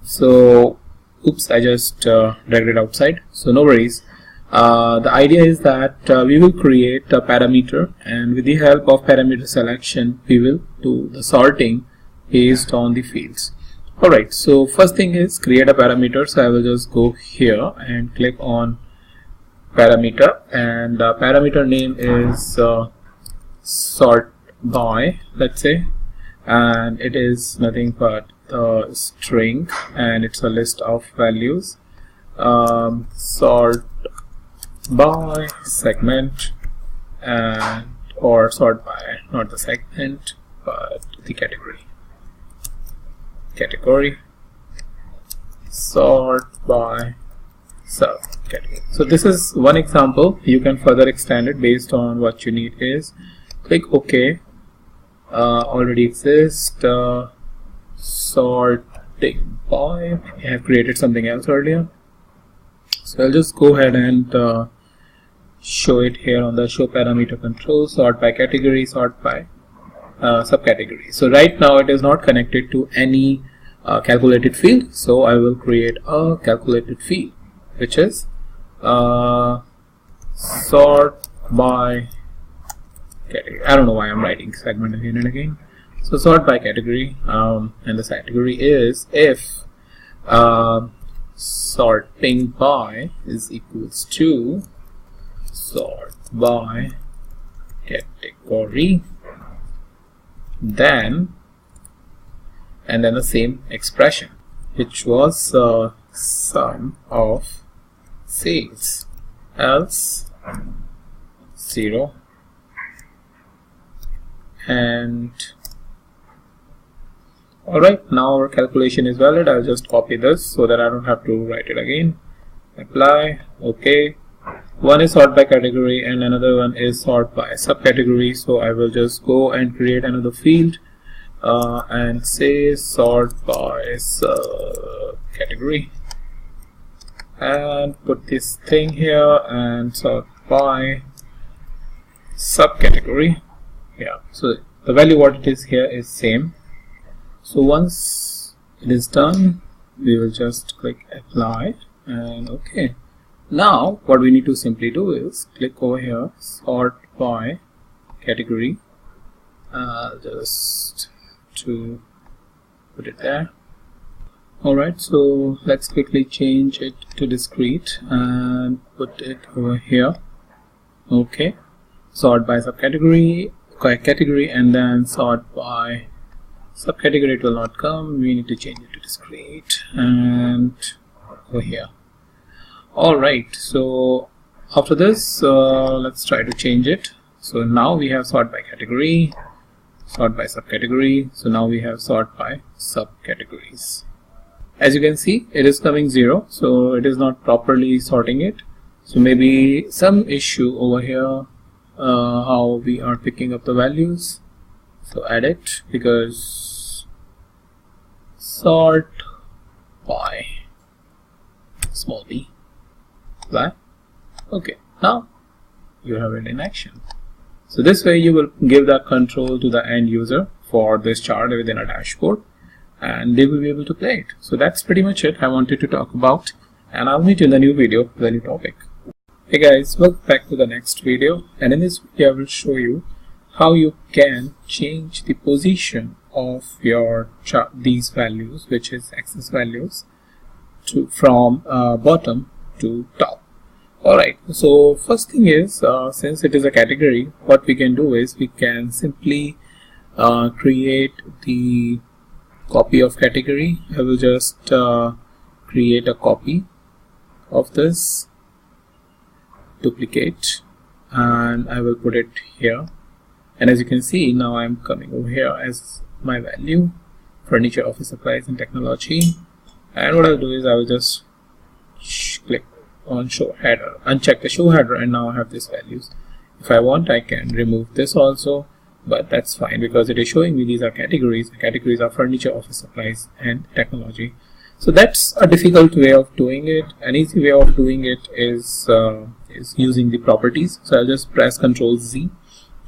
Speaker 2: So oops, I just dragged it outside, so no worries. The idea is that we will create a parameter, and with the help of parameter selection we will do the sorting based on the fields. Alright, so first thing is create a parameter. So I will just go here and click on parameter, and parameter name is sort by, let's say, and it is nothing but the string, and it's a list of values. Sort by segment, and or sort by not the segment but the category. Sort by
Speaker 3: subcategory. So this is one example. You can further extend it based on what you need is. Click OK. Already exists. Sorting by. I have created something else earlier. So I'll just go ahead and show it here on the show parameter control. Sort by category, sort by subcategory. So right now it is not connected to any calculated field. So I will create a calculated field, which is sort by category. I don't know why I'm writing segment again and again. So sort by category, and the category is if sorting by is equals to sort by category, then and then the same expression, which was sum of sales, else 0, and alright, now our calculation is valid. I'll just copy this so that I don't have to write it again. Apply, OK. One is sort by category and another one is sort by subcategory. So I will just go and create another field and say sort by subcategory, and put this thing here and sort by subcategory. Yeah, so the value what it is here is same. So once it is done, we will just click apply and OK. Now what we need to simply do is click over here, sort by category, just to put it there. Alright, so let's quickly change it to discrete and put it over here. OK, sort by subcategory, category, and then sort by subcategory. It will not come. We need to change it to discrete and over here. Alright, so after this let's try to change it. So now we have sort by category, sort by subcategory. So now we have sort by subcategories. As you can see, it is coming 0, so it is not properly sorting it. So maybe some issue over here how we are picking up the values. So add it, because sort by small b. Apply. Okay, now you have it in action. So this way you will give that control to the end user for this chart within a dashboard, and they will be able to play it. So that's pretty much it I wanted to talk about, and I'll meet you in the new video with a new topic. Hey guys, welcome back to the next video, and in this video I will show you how you can change the position of your chart, these values, which is axis values, to from bottom to top. Alright, so first thing is, since it is a category, what we can do is we can simply create the copy of category. I will just create a copy of this, duplicate, and I will put it here. And as you can see, now I'm coming over here as my value, furniture, office supplies and technology. And what I'll do is I will just click on show header, uncheck the show header, and now I have these values. If I want, I can remove this also, but that's fine because it is showing me these are categories. The categories are furniture, office supplies and technology. So that's a difficult way of doing it. An easy way of doing it is using the properties. So I'll just press Ctrl Z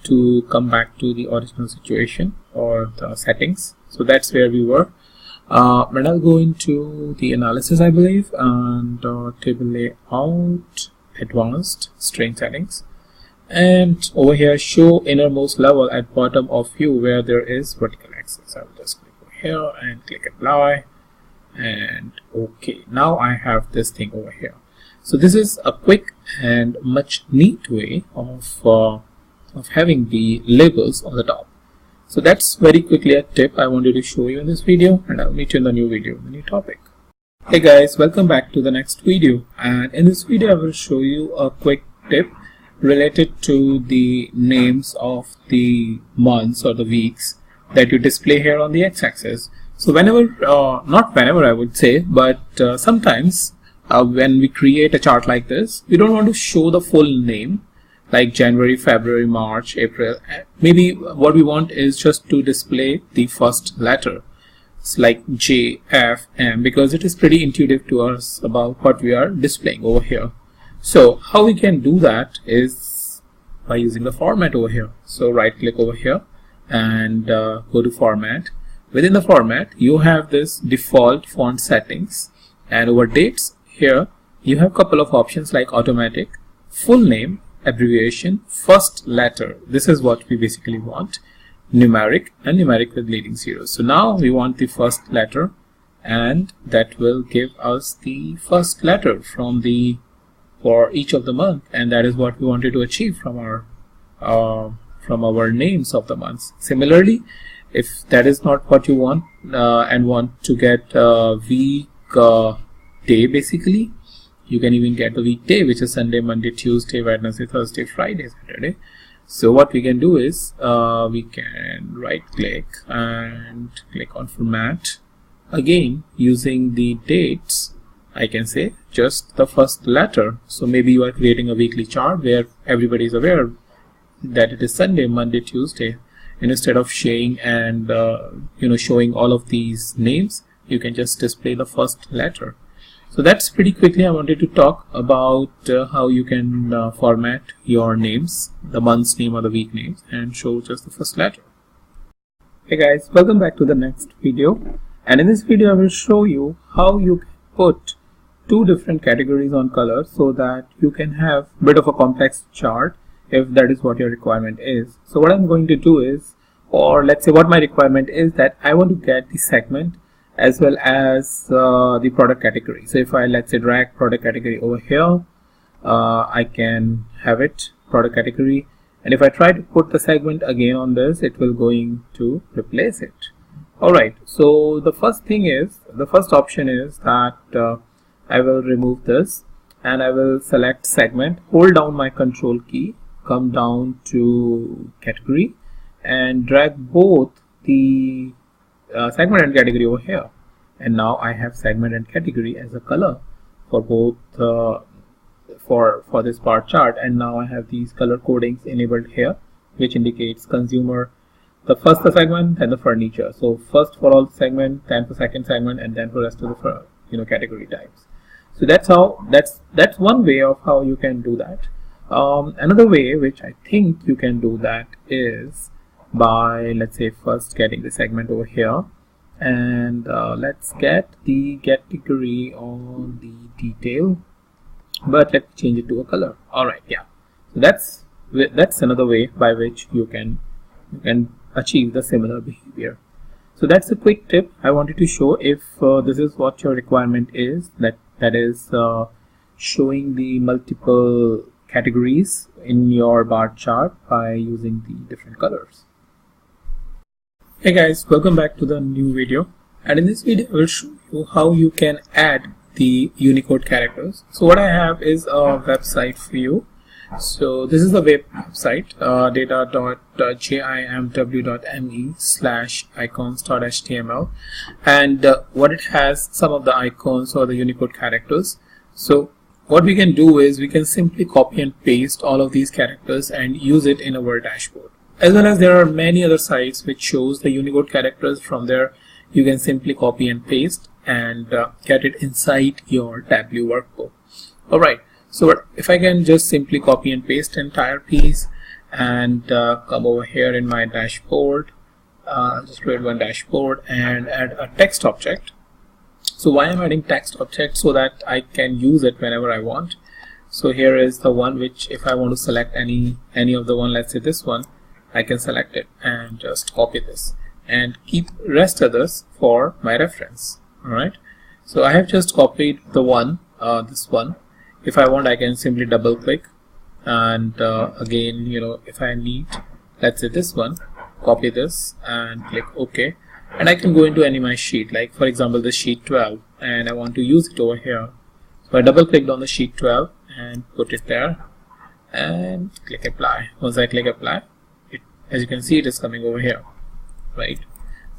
Speaker 3: to come back to the original situation or the settings. So that's where we were. But I'll go into the analysis, I believe, and table layout, advanced, string settings, and over here show innermost level at bottom of view where there is vertical axis. I will just click over here and click apply and OK. Now I have this thing over here. So this is a quick and much neat way of having the labels on the top. So that's very quickly a tip I wanted to show you in this video, and I'll meet you in the new video with a new topic. Hey guys, welcome back to the next video, and in this video I will show you a quick tip related to the names of the months or the weeks that you display here on the x-axis. So whenever, not whenever I would say, but sometimes when we create a chart like this, we don't want to show the full name like January, February, March, April. Maybe what we want is just to display the first letter. It's like J, F, M, because it is pretty intuitive to us about what we are displaying over here. So how we can do that is by using the format over here. So right click over here and go to format. Within the format, you have this default font settings, and over dates here you have a couple of options like automatic, full name, abbreviation, first letter. This is what we basically want. Numeric, and numeric with leading zeros. So now we want the first letter, and that will give us the first letter for each of the month, and that is what we wanted to achieve from our names of the months. Similarly, if that is not what you want and want to get week day, basically you can even get the weekday, which is Sunday, Monday, Tuesday, Wednesday, Thursday, Friday, Saturday. So what we can do is we can right click and click on format. Again, using the dates, I can say just the first letter. So maybe you are creating a weekly chart where everybody is aware that it is Sunday, Monday, Tuesday, and instead of showing and showing all of these names, you can just display the first letter. So that's pretty quickly I wanted to talk about how you can format your names, the month's name or the week names, and show just the first letter. Hey guys, welcome back to the next video, and in this video I will show you how you can put two different categories on color so that you can have a bit of a complex chart if that is what your requirement is. So what I'm going to do is, or let's say what my requirement is, that I want to get the segment as well as the product category. So if I, let's say, drag product category over here, I can have it product category, and if I try to put the segment again on this, it will going to replace it. Alright, so the first option is that I will remove this and I will select segment, hold down my control key, come down to category and drag both the segment and category over here, and now I have segment and category as a color for both for this bar chart, and now I have these color codings enabled here, which indicates consumer, the first the segment, then the furniture. So first for all segment, then for second segment, and then for rest of the category types. So that's one way of how you can do that. Another way which I think you can do that is by, let's say, first getting the segment over here, and let's get the category on the detail, but let's change it to a color. Alright, yeah, so that's another way by which you can achieve the similar behavior. So that's a quick tip I wanted to show. If this is what your requirement is, that is showing the multiple categories in your bar chart by using the different colors. Hey guys, welcome back to the new video, and in this video I will show you how you can add the Unicode characters. So what I have is a website for you. So this is a website, data.jimw.me/icons.html, and what it has, some of the icons or the Unicode characters. So what we can do is we can simply copy and paste all of these characters and use it in our dashboard. As well as there are many other sites which shows the Unicode characters. From there you can simply copy and paste and get it inside your Tableau workbook. Alright, so if I can just simply copy and paste entire piece and come over here in my dashboard, just create one dashboard and add a text object. So why I'm adding text object? So that I can use it whenever I want. So here is the one which, if I want to select any of the one, let's say this one, I can select it and just copy this and keep rest others for my reference. Alright, so I have just copied the one, this one. If I want, I can simply double click and again, if I need, let's say this one, copy this and click OK, and I can go into any my sheet, like for example the sheet 12, and I want to use it over here. So I double clicked on the sheet 12 and put it there and click apply. Once I click apply, as you can see, it is coming over here, right?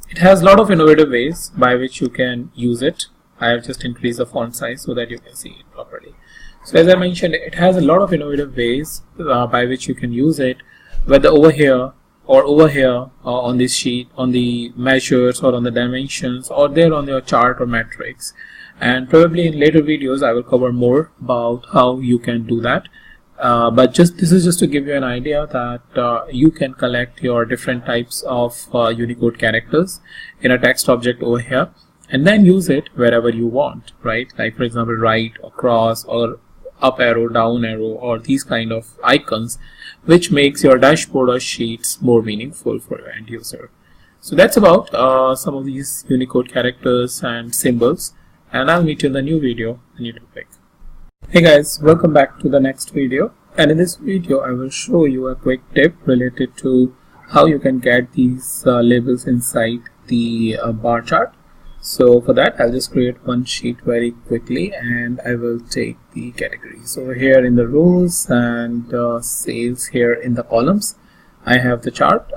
Speaker 3: It has a lot of innovative ways by which you can use it.
Speaker 2: I have just increased the font size so that you can see it properly. So as I mentioned, it has a lot of innovative ways by which you can use it, whether over here or over here on this sheet, on the measures or on the dimensions, or there on your chart or matrix. And probably in later videos I will cover more about how you can do that. But this is just to give you an idea that you can collect your different types of Unicode characters in a text object over here, and then use it wherever you want, right? Like for example, right or cross or up arrow, down arrow, or these kind of icons, which makes your dashboard or sheets more meaningful for your end user. So that's about some of these Unicode characters and symbols, and I'll meet you in the new video, the new topic. Hey guys, welcome back to the next video, and in this video I will show you a quick tip related to how you can get these labels inside the bar chart. So for that I'll just create one sheet very quickly, and I will take the categories over here in the rows and sales here in the columns. I have the chart.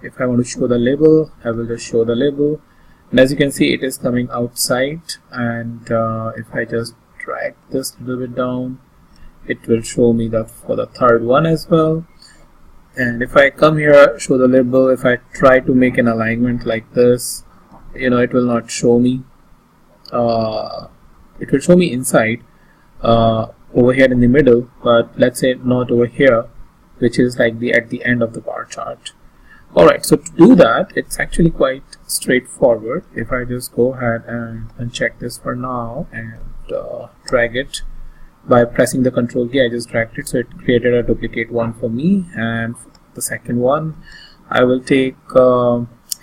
Speaker 2: If I want to show the label, I will just show the label, and as you can see it is coming outside, and if I just drag this a little bit down, it will show me that for the third one as well. And if I come here, show the label, if I try to make an alignment like this, it will not show me. It will show me inside over here in the middle, but let's say not over here, which is like at the end of the bar chart. Alright, so to do that, it's actually quite straightforward. If I just go ahead and uncheck this for now and drag it by pressing the control key, I just dragged it, so it created a duplicate one for me. And for the second one, I will take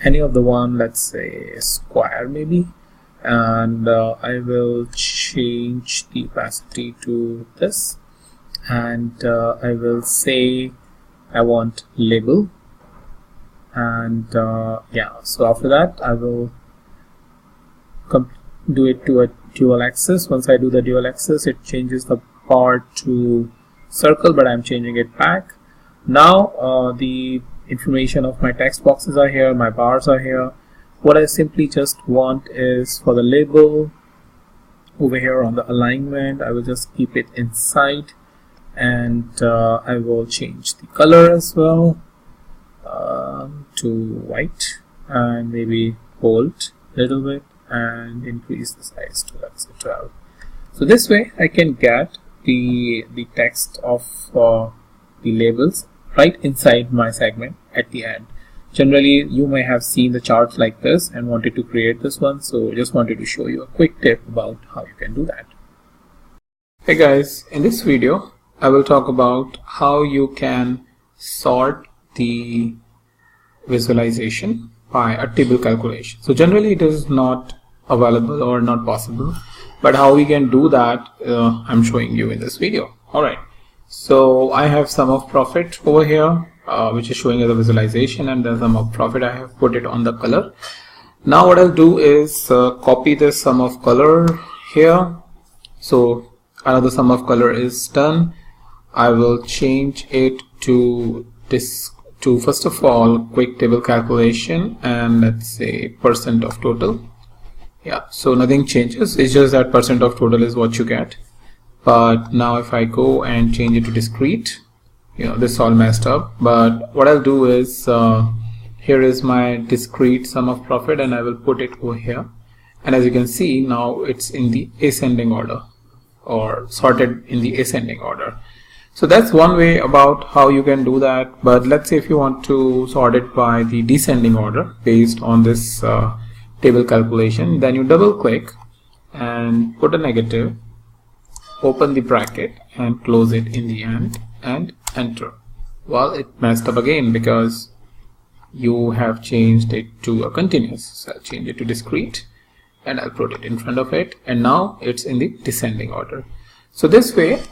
Speaker 2: any of the one, let's say square maybe, and I will change the opacity to this, and I will say I want label, and yeah, so after that I will do it to a dual axis. Once I do the dual axis, it changes the bar to circle, but I'm changing it back. Now the information of my text boxes are here, my bars are here. What I simply just want is for the label over here on the alignment, I will just keep it inside, and I will change the color as well to white, and maybe bold a little bit, and increase the size to, let's say, 12. So this way I can get the text of the labels right inside my segment at the end. Generally you may have seen the charts like this and wanted to create this one, so just wanted to show you a quick tip about how you can do that.
Speaker 1: Hey guys, in this video I will talk about how you can sort the visualization by a table calculation. So generally it is not available or not possible, but how we can do that I'm showing you in this video. Alright, so I have sum of profit over here, which is showing as a visualization, and the sum of profit I have put it on the color. Now what I'll do is copy this sum of color here. So another sum of color is done. I will change it to this, to first of all quick table calculation, and let's say percent of total. Yeah, so nothing changes, it's just that percent of total is what you get. But now if I go and change it to discrete, this is all messed up. But what I'll do is here is my discrete sum of profit, and I will put it over here, and as you can see now it's in the ascending order, or sorted in the ascending order. So that's one way about how you can do that. But let's say if you want to sort it by the descending order based on this table calculation, then you double click and put a negative, open the bracket and close it in the end and enter. Well, it messed up again because you have changed it to a continuous. So I'll change it to discrete and I'll put it in front of it, and now it's in the descending order. So this way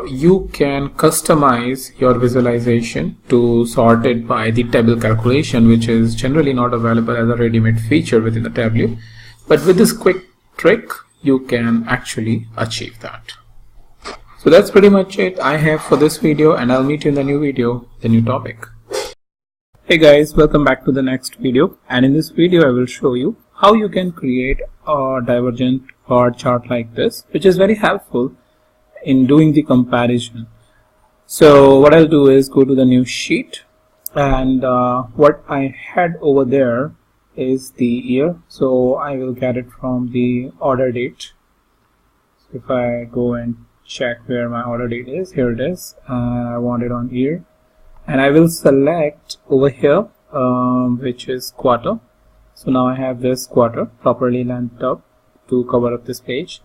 Speaker 1: you can customize your visualization to sort it by the table calculation, which is generally not available as a ready-made feature within the Tableau. But with this quick trick you can actually achieve that. So that's pretty much it I have for this video, and I'll meet you in the new video, the new topic.
Speaker 2: Hey guys, welcome back to the next video, and in this video I will show you how you can create a divergent bar chart like this, which is very helpful in doing the comparison. So what I'll do is go to the new sheet, and what I had over there is the year, so I will get it from the order date. So if I go and check where my order date is, here it is, I want it on year, and I will select over here which is quarter. So now I have this quarter properly lined up to cover up this page,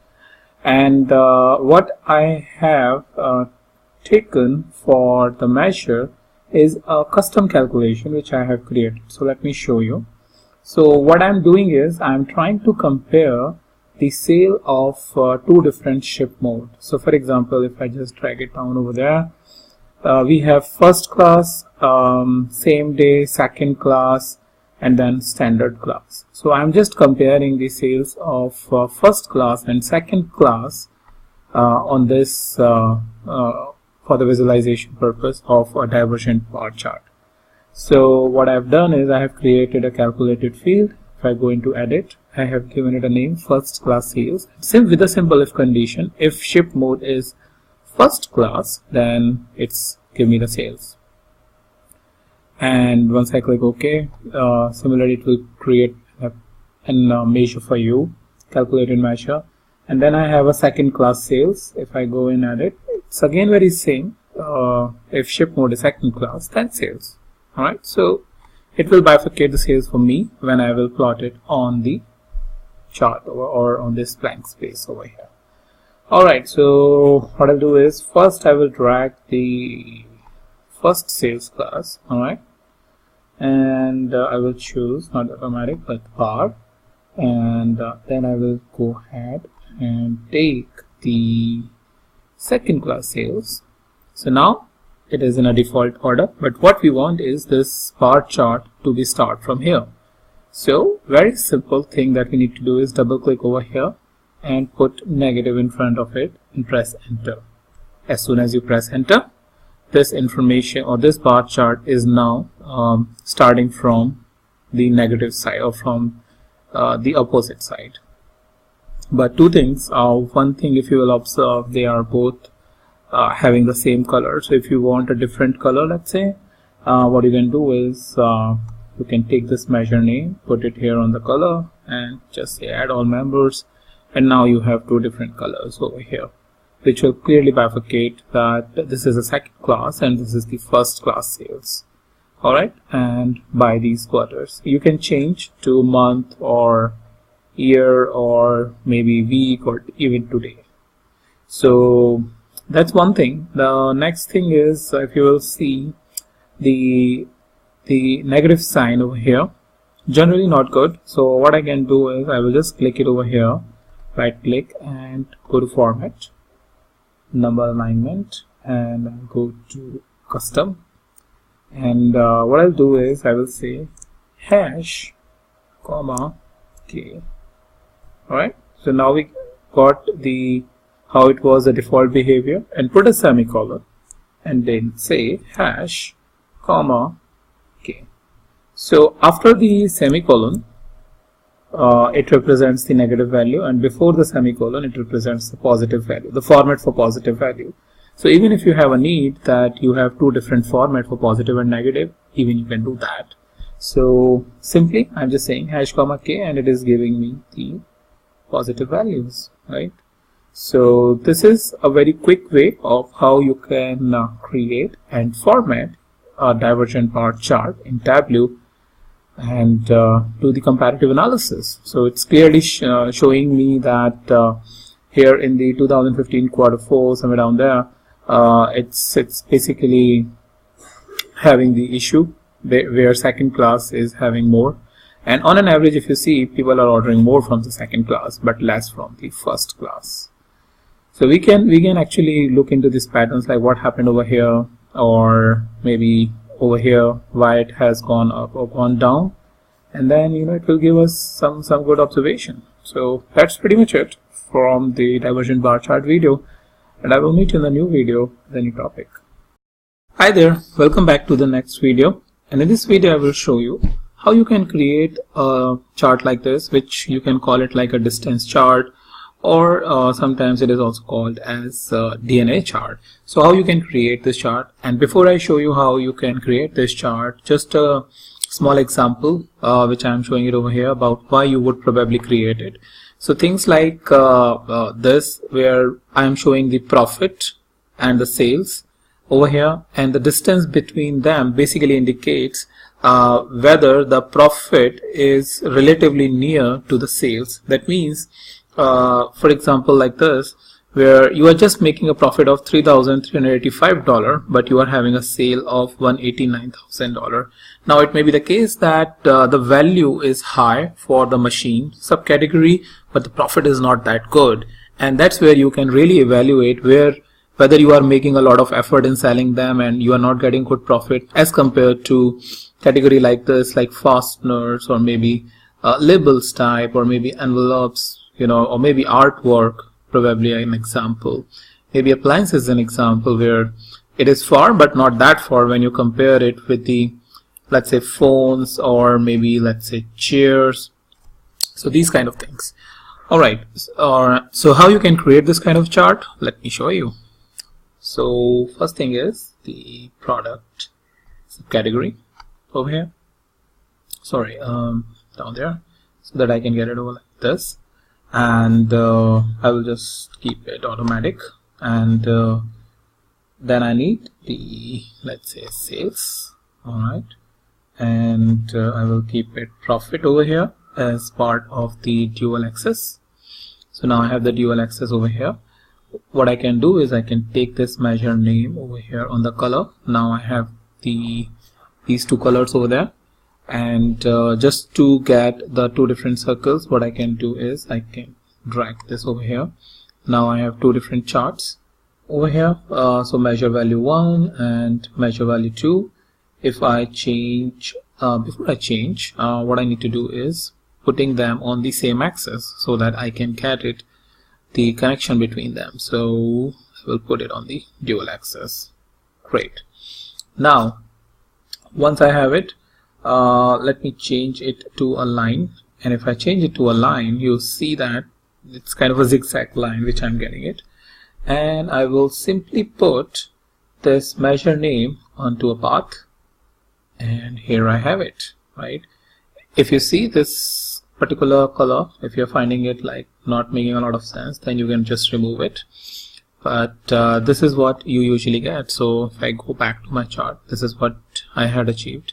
Speaker 2: and what I have taken for the measure is a custom calculation which I have created. So let me show you. So what I'm doing is I'm trying to compare the sale of two different ship mode. So for example, if I just drag it down over there, we have first class, same day, second class, and then standard class. So I'm just comparing the sales of first class and second class on this for the visualization purpose of a divergent bar chart. So what I've done is I have created a calculated field. If I go into edit, I have given it a name, first class sales, with a simple if condition. If ship mode is first class, then it's give me the sales. And once I click OK, similarly it will create a measure for you, calculated measure. And then I have a second class sales. If I go in edit, it's again very same. If ship mode is second class, then sales. Alright, so it will bifurcate the sales for me when I will plot it on the chart or on this blank space over here. Alright, so what I'll do is first I will drag the first sales class, alright, and I will choose not automatic but bar, and then I will go ahead and take the second class sales. So now it is in a default order, but what we want is this bar chart to be start from here. So very simple thing that we need to do is double click over here and put negative in front of it and press enter. As soon as you press enter, this information or this bar chart is now starting from the negative side or from the opposite side. But two things, one thing, if you will observe, they are both having the same color. So if you want a different color, let's say, what you can do is you can take this measure name, put it here on the color, and just say add all members, and now you have two different colors over here, which will clearly bifurcate that this is a second class and this is the first class sales. Alright, and by these quarters you can change to month or year or maybe week or even today. So that's one thing. The next thing is, if you will see the negative sign over here, generally not good. So what I can do is I will just click it over here, right click and go to format, number alignment, and go to custom, and what I'll do is I will say hash comma k. Alright, so now we got the how it was the default behavior, and put a semicolon and then say hash comma k. So after the semicolon it represents the negative value, and before the semicolon it represents the positive value, the format for positive value. So even if you have a need that you have two different format for positive and negative, even you can do that. So simply I'm just saying hash comma k, and it is giving me the positive values, right? So this is a very quick way of how you can create and format a divergent bar chart in Tableau and do the comparative analysis. So it's clearly showing me that here in the 2015 Q4, somewhere down there, it's basically having the issue where second class is having more, and on an average, if you see, people are ordering more from the second class but less from the first class. So we can actually look into these patterns, like what happened over here, or maybe over here, why it has gone up or gone down, and then it will give us some good observation. So that's pretty much it from the divergent bar chart video, and I will meet you in the new video with a new topic. Hi there, welcome back to the next video, and in this video I will show you how you can create a chart like this, which you can call it like a distance chart, or sometimes it is also called as DNA chart. So how you can create this chart. And before I show you how you can create this chart, just a small example which I am showing it over here about why you would probably create it. So things like this, where I am showing the profit and the sales over here, and the distance between them basically indicates whether the profit is relatively near to the sales. That means for example like this, where you are just making a profit of $3,385, but you are having a sale of $189,000. Now it may be the case that the value is high for the machine subcategory, but the profit is not that good, and that's where you can really evaluate whether you are making a lot of effort in selling them and you are not getting good profit as compared to category like this, like fasteners, or maybe labels type, or maybe envelopes, or maybe artwork, probably an example. Maybe appliances is an example where it is far but not that far when you compare it with the, let's say, phones, or maybe let's say chairs. So these kind of things. Alright, so how you can create this kind of chart, let me show you. So first thing is the product subcategory over here, sorry, down there, so that I can get it over like this. And I will just keep it automatic, and then I need the, let's say, sales. Alright, and I will keep it profit over here as part of the dual axis. So now I have the dual axis over here. What I can do is I can take this measure name over here on the color. Now I have these two colors over there. And just to get the two different circles, what I can do is I can drag this over here. Now I have two different charts over here. So measure value 1 and measure value 2. If I change, before I change, what I need to do is putting them on the same axis so that I can get it, the connection between them. So I will put it on the dual axis. Great. Now once I have it, let me change it to a line, and if I change it to a line, you'll see that it's kind of a zigzag line which I'm getting it, and I will simply put this measure name onto a path, and here I have it. Right, if you see this particular color, if you're finding it like not making a lot of sense, then you can just remove it, but this is what you usually get. So if I go back to my chart, this is what I had achieved.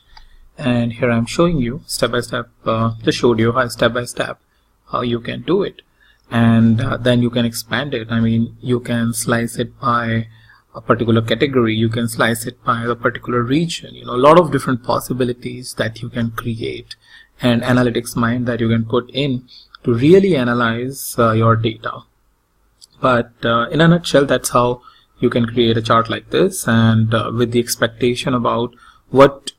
Speaker 2: And here I'm showing you step by step, just showed you how step by step how you can do it, and then you can expand it. I mean, you can slice it by a particular category, you can slice it by a particular region, a lot of different possibilities that you can create, and analytics mind that you can put in to really analyze your data. But in a nutshell, that's how you can create a chart like this, and with the expectation about what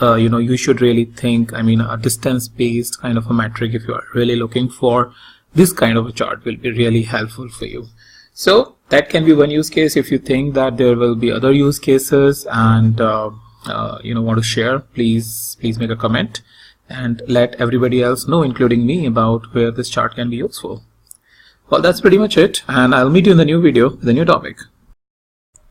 Speaker 2: you should really think. I mean, a distance based kind of a metric, if you are really looking for this kind of a chart, will be really helpful for you. So that can be one use case. If you think that there will be other use cases and want to share, please make a comment and let everybody else know, including me, about where this chart can be useful. Well, that's pretty much it, and I'll meet you in the new video with a new topic.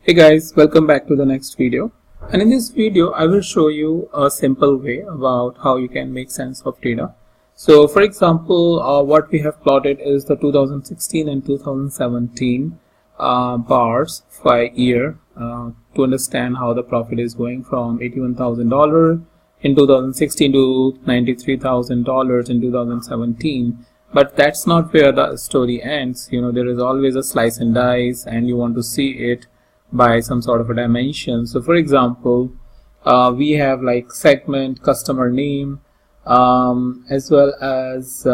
Speaker 2: Hey guys, welcome back to the next video. And in this video, I will show you a simple way about how you can make sense of data. So for example, what we have plotted is the 2016 and 2017 bars by year to understand how the profit is going from $81,000 in 2016 to $93,000 in 2017. But that's not where the story ends. There is always a slice and dice, and you want to see it by some sort of a dimension. So for example, we have like segment, customer name, as well as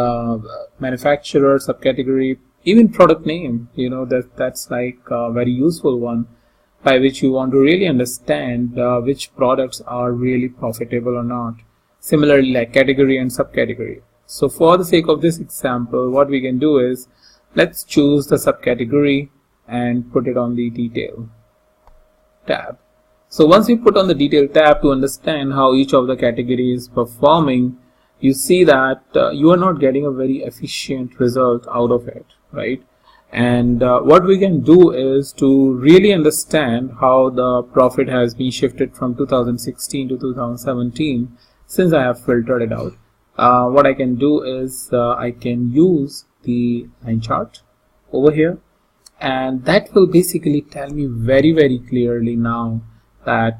Speaker 2: manufacturer, subcategory, even product name. That's like a very useful one, by which you want to really understand which products are really profitable or not. Similarly, like category and subcategory. So for the sake of this example, what we can do is, let's choose the subcategory and put it on the detail tab.
Speaker 3: So once you put on the detail tab to understand how each of the category is performing, you see that you are not getting a very efficient result out of it, right? And what we can do is to really understand how the profit has been shifted from 2016 to 2017 since I have filtered it out. What I can do is I can use the line chart over here, and that will basically tell me very clearly now that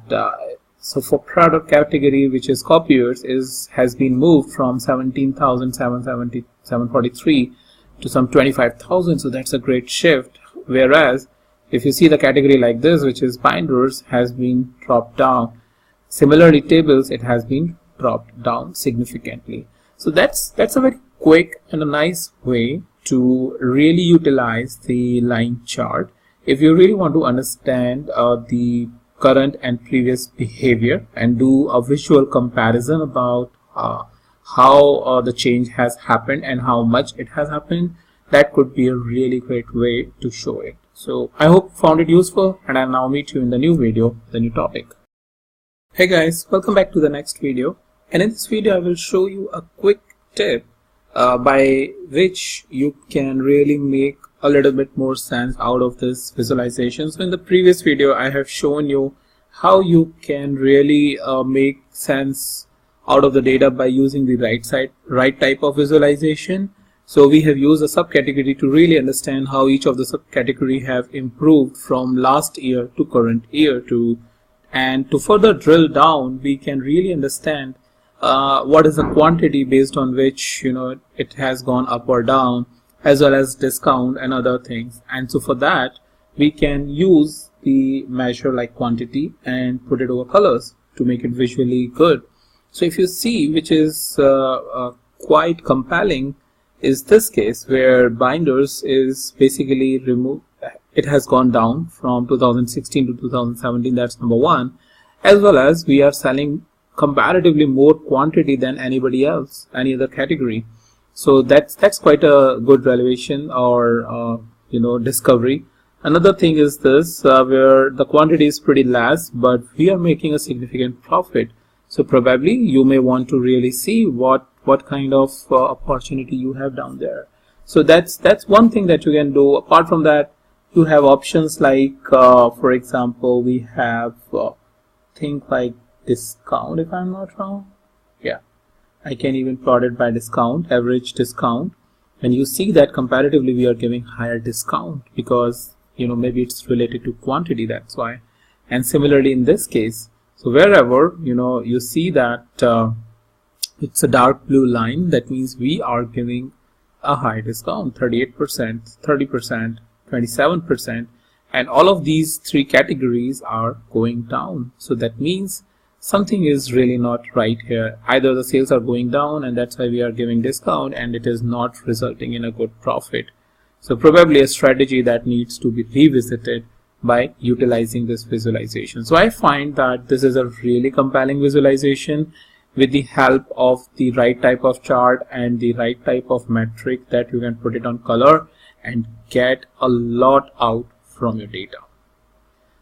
Speaker 3: so for product category, which is copiers, has been moved from 17,743 to some 25,000. So that's a great shift. Whereas if you see the category like this, which is binders, has been dropped down. Similarly, tables, it has been dropped down significantly. So that's a very quick and a nice way to really utilize the line chart if you really want to understand the current and previous behavior and do a visual comparison about how the change has happened and how much it has happened. That could be a really great way to show it. So I hope you found it useful, and I'll now meet you in the new video, the new topic. Hey guys, welcome back to the next video. And in this video I will show you a quick tip by which you can really make a little bit more sense out of this visualization. So in the previous video I have shown you how you can really make sense out of the data by using the right type of visualization. So we have used a subcategory to really understand how each of the subcategory have improved from last year to current year and to further drill down, we can really understand what is the quantity based on which it has gone up or down, as well as discount and other things. And so for that we can use the measure like quantity and put it over colors to make it visually good. So if you see, which is quite compelling, is this case where binders is basically removed. It has gone down from 2016 to 2017. That's number one, as well as we are selling comparatively more quantity than anybody else, any other category. So that's quite a good valuation or discovery. Another thing is this where the quantity is pretty less, but we are making a significant profit. So probably you may want to really see what kind of opportunity you have down there. So that's one thing that you can do. Apart from that, you have options like for example, we have things like discount, if I'm not wrong. Yeah, I can even plot it by discount, average discount, and you see that comparatively we are giving higher discount because maybe it's related to quantity, that's why. And similarly in this case, so wherever you see that it's a dark blue line, that means we are giving a high discount, 38%, 30%, 27%, and all of these three categories are going down. So that means something is really not right here. Either the sales are going down and that's why we are giving discount, and it is not resulting in a good profit. So probably a strategy that needs to be revisited by utilizing this visualization. So I find that this is a really compelling visualization with the help of the right type of chart and the right type of metric that you can put it on color and get a lot out from your data.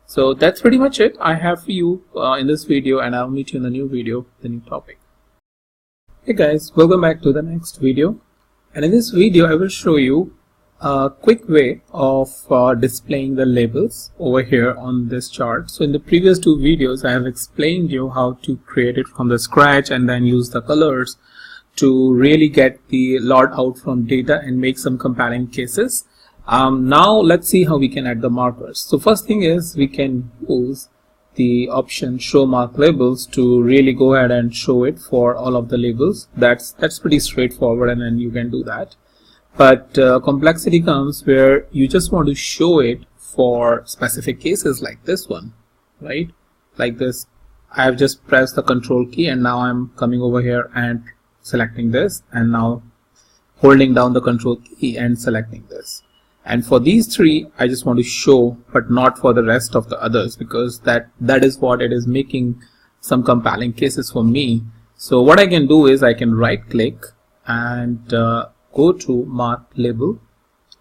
Speaker 3: So that's pretty much it I have for you in this video, and I'll meet you in the new video, the new topic. Hey guys, welcome back to the next video, and in this video I will show you a quick way of displaying the labels over here on this chart. So in the previous two videos I have explained you how to create it from the scratch and then use the colors to really get the lot out from data and make some compelling cases. Now let's see how we can add the markers. So first thing is we can use the option show mark labels to really go ahead and show it for all of the labels. That's pretty straightforward, and then you can do that. But complexity comes where you just want to show it for specific cases like this one, right? Like this, I have just pressed the control key and now I'm coming over here and selecting this, and now holding down the control key and selecting this. And for these three I just want to show, but not for the rest of the others, because that is what it is making some compelling cases for me. So what I can do is I can right click and go to mark label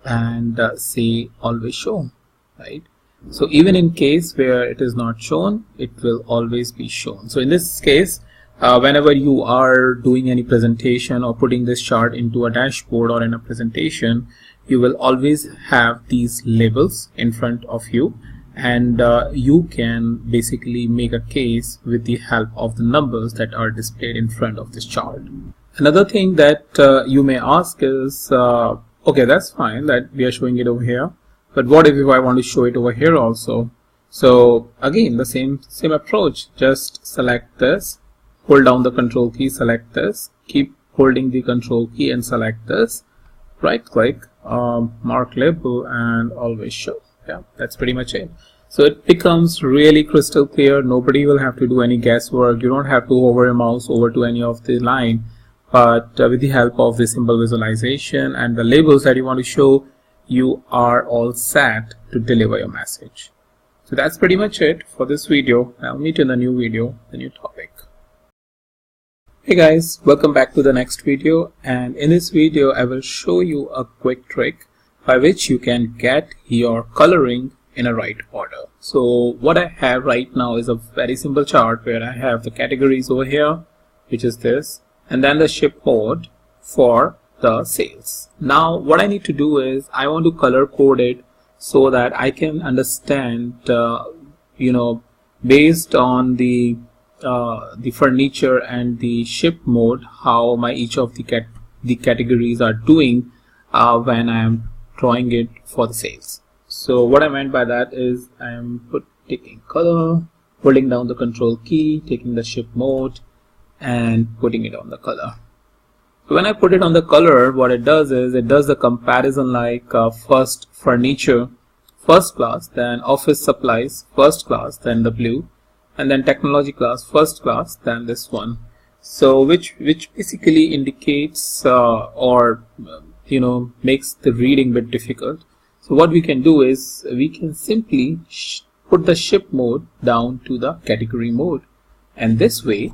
Speaker 3: and say always show, right?
Speaker 2: So even in case where it is not shown, it will always be shown. So in this case, whenever you are doing any presentation or putting this chart into a dashboard or in a presentation, you will always have these labels in front of you, and you can basically make a case with the help of the numbers that are displayed in front of this chart. Another thing that you may ask is, okay, that's fine that we are showing it over here, but what if I want to show it over here also? So again, the same approach. Just select this, hold down the control key, select this, keep holding the control key and select this, right click, mark label, and always show. Yeah, that's pretty much it. So it becomes really crystal clear. Nobody will have to do any guesswork. You don't have to hover your mouse over to any of the line, but with the help of the symbol visualization and the labels that you want to show, you are all set to deliver your message. So that's pretty much it for this video. I'll meet you in the new video, the new topic. Hey guys, welcome back to the next video, and in this video I will show you a quick trick by which you can get your coloring in a right order. So what I have right now is a very simple chart where I have the categories over here, which is this, and then the ship mode for the sales. Now what I need to do is I want to color code it so that I can understand based on the furniture and the ship mode how each of the categories are doing when I am drawing it for the sales. So what I meant by that is I am taking color, holding down the control key, taking the ship mode and putting it on the color. So when I put it on the color, what it does is it does the comparison like first furniture first class, then office supplies first class, then the blue, and then technology class first class, then this one. So which basically indicates makes the reading a bit difficult. So what we can do is we can simply put the ship mode down to the category mode, and this way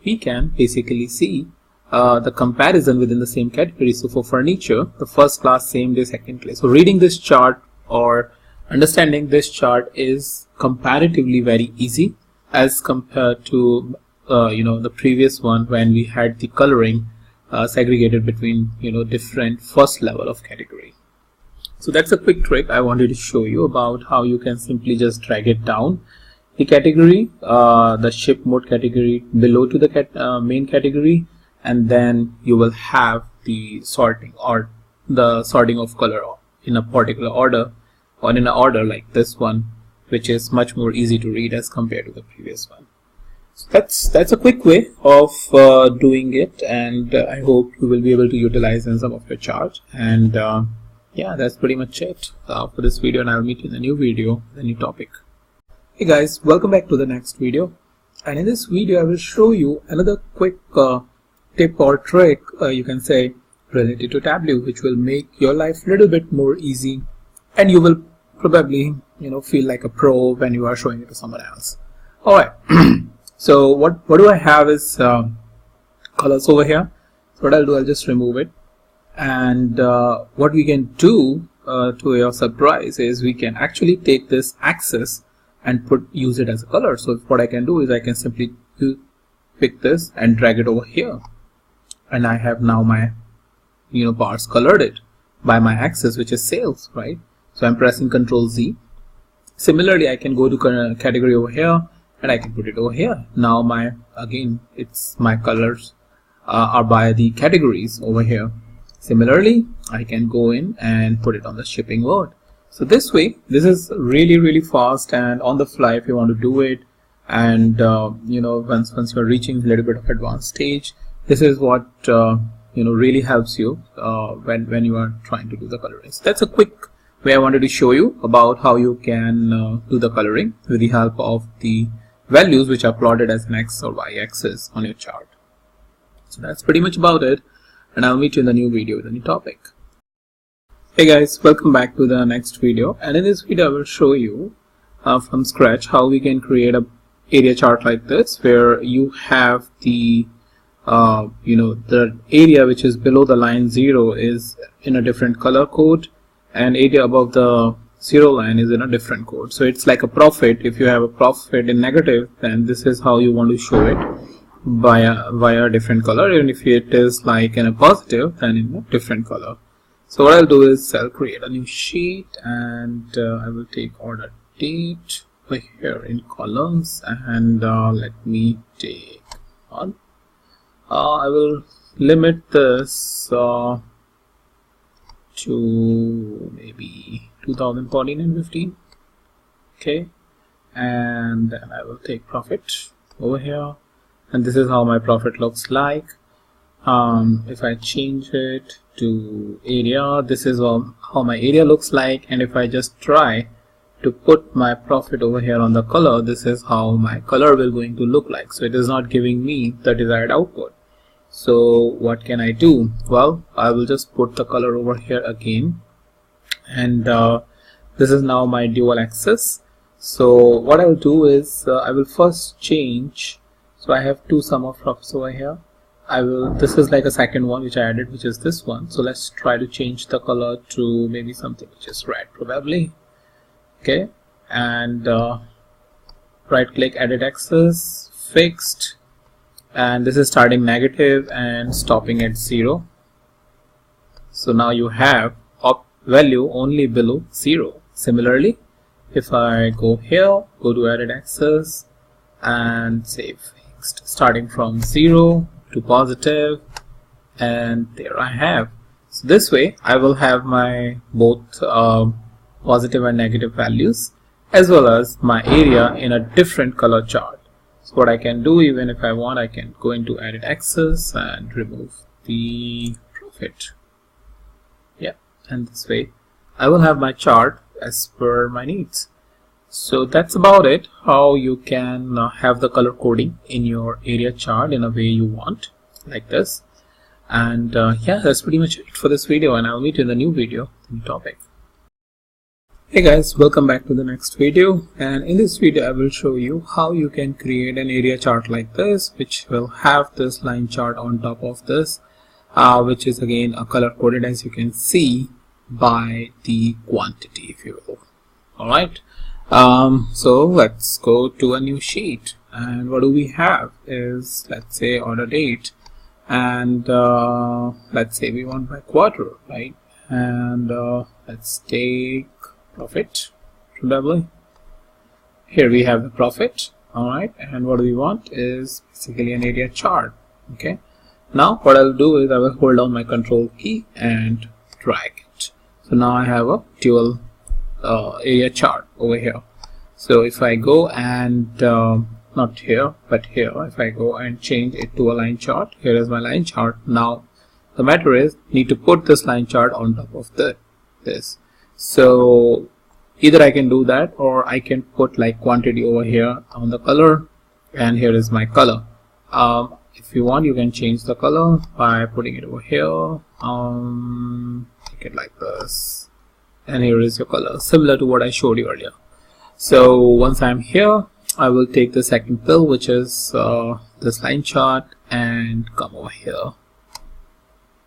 Speaker 2: we can basically see the comparison within the same category. So for furniture, the first class, same day, second class. So reading this chart or understanding this chart is comparatively very easy as compared to the previous one when we had the coloring segregated between different first level of category. So that's a quick trick I wanted to show you about how you can simply just drag it down the category, the ship mode category below to the main category, and then you will have the sorting or the sorting of color in a particular order or in an order like this one, which is much more easy to read as compared to the previous one. So that's a quick way of doing it, and I hope you will be able to utilize in some of your chart. And yeah, that's pretty much it for this video, and I'll meet you in the new video, the new topic. Hey guys, welcome back to the next video, and in this video I will show you another quick tip or trick you can say related to Tableau, which will make your life a little bit more easy, and you will probably feel like a pro when you are showing it to someone else. Alright, so what do I have is colors over here. So what I'll do, I'll just remove it, and what we can do to your surprise is we can actually take this axis and use it as a color. So what I can do is I can simply pick this and drag it over here, and I have now my bars colored it by my axis, which is sales, right? So I'm pressing Ctrl Z. Similarly, I can go to category over here and I can put it over here. Now my colors are by the categories over here. Similarly, I can go in and put it on the shipping mode. So this way, this is really fast and on the fly if you want to do it. And once you're reaching a little bit of advanced stage, this is what really helps you when you are trying to do the coloring. So that's a quick way I wanted to show you about how you can do the coloring with the help of the values which are plotted as an X or Y axis on your chart. So that's pretty much about it, and I'll meet you in the new video with a new topic. Hey guys, welcome back to the next video, and in this video I will show you from scratch how we can create a area chart like this, where you have the the area which is below the line 0 is in a different color code, and area above the zero line is in a different code. So it's like a profit. If you have a profit in negative, then this is how you want to show it, via a different color. And if it is like in a positive, then in a different color. So what I'll do is I'll create a new sheet, and I will take order date over here in columns, and let me take on. I will limit this to maybe 2014 and 15. Okay, and then I will take profit over here, and this is how my profit looks like. If I change it to area, this is how my area looks like. And if I just try to put my profit over here on the color, this is how my color will going to look like. So it is not giving me the desired output. So what can I do? Well, I will just put the color over here again, and this is now my dual axis. So what I will do is I will first change. So I have two sum of profits over here. This is like a second one which I added, which is this one. So let's try to change the color to maybe something which is red probably. Okay, and right click, edit axis, fixed, and this is starting negative and stopping at 0. So now you have value only below 0. Similarly, if I go here, go to edit axis and say fixed, starting from 0 to positive, and there I have. So this way I will have my both positive and negative values, as well as my area in a different color chart. So what I can do, even if I want, I can go into edit axis and remove the profit. Yeah, and this way I will have my chart as per my needs. So that's about it, how you can have the color coding in your area chart in a way you want, like this. And yeah, that's pretty much it for this video, and I'll meet you in the new video, new topic. Hey guys, welcome back to the next video, and in this video I will show you how you can create an area chart like this, which will have this line chart on top of this, which is again a color coded, as you can see, by the quantity, if you will. Alright, so let's go to a new sheet, and what do we have is, let's say, order date, and let's say we want by quarter, right? And let's take profit probably. Here we have the profit. Alright, and what we want is basically an area chart. Okay, now what I'll do is I will hold down my control key and drag it. So now I have a dual area chart over here. So if I go and not here but here, if I go and change it to a line chart, here is my line chart. Now the matter is, need to put this line chart on top of this. So either I can do that, or I can put like quantity over here on the color, and here is my color. If you want, you can change the color by putting it over here. Make it like this, and here is your color, similar to what I showed you earlier. So once I'm here, I will take the second pill, which is this line chart, and come over here,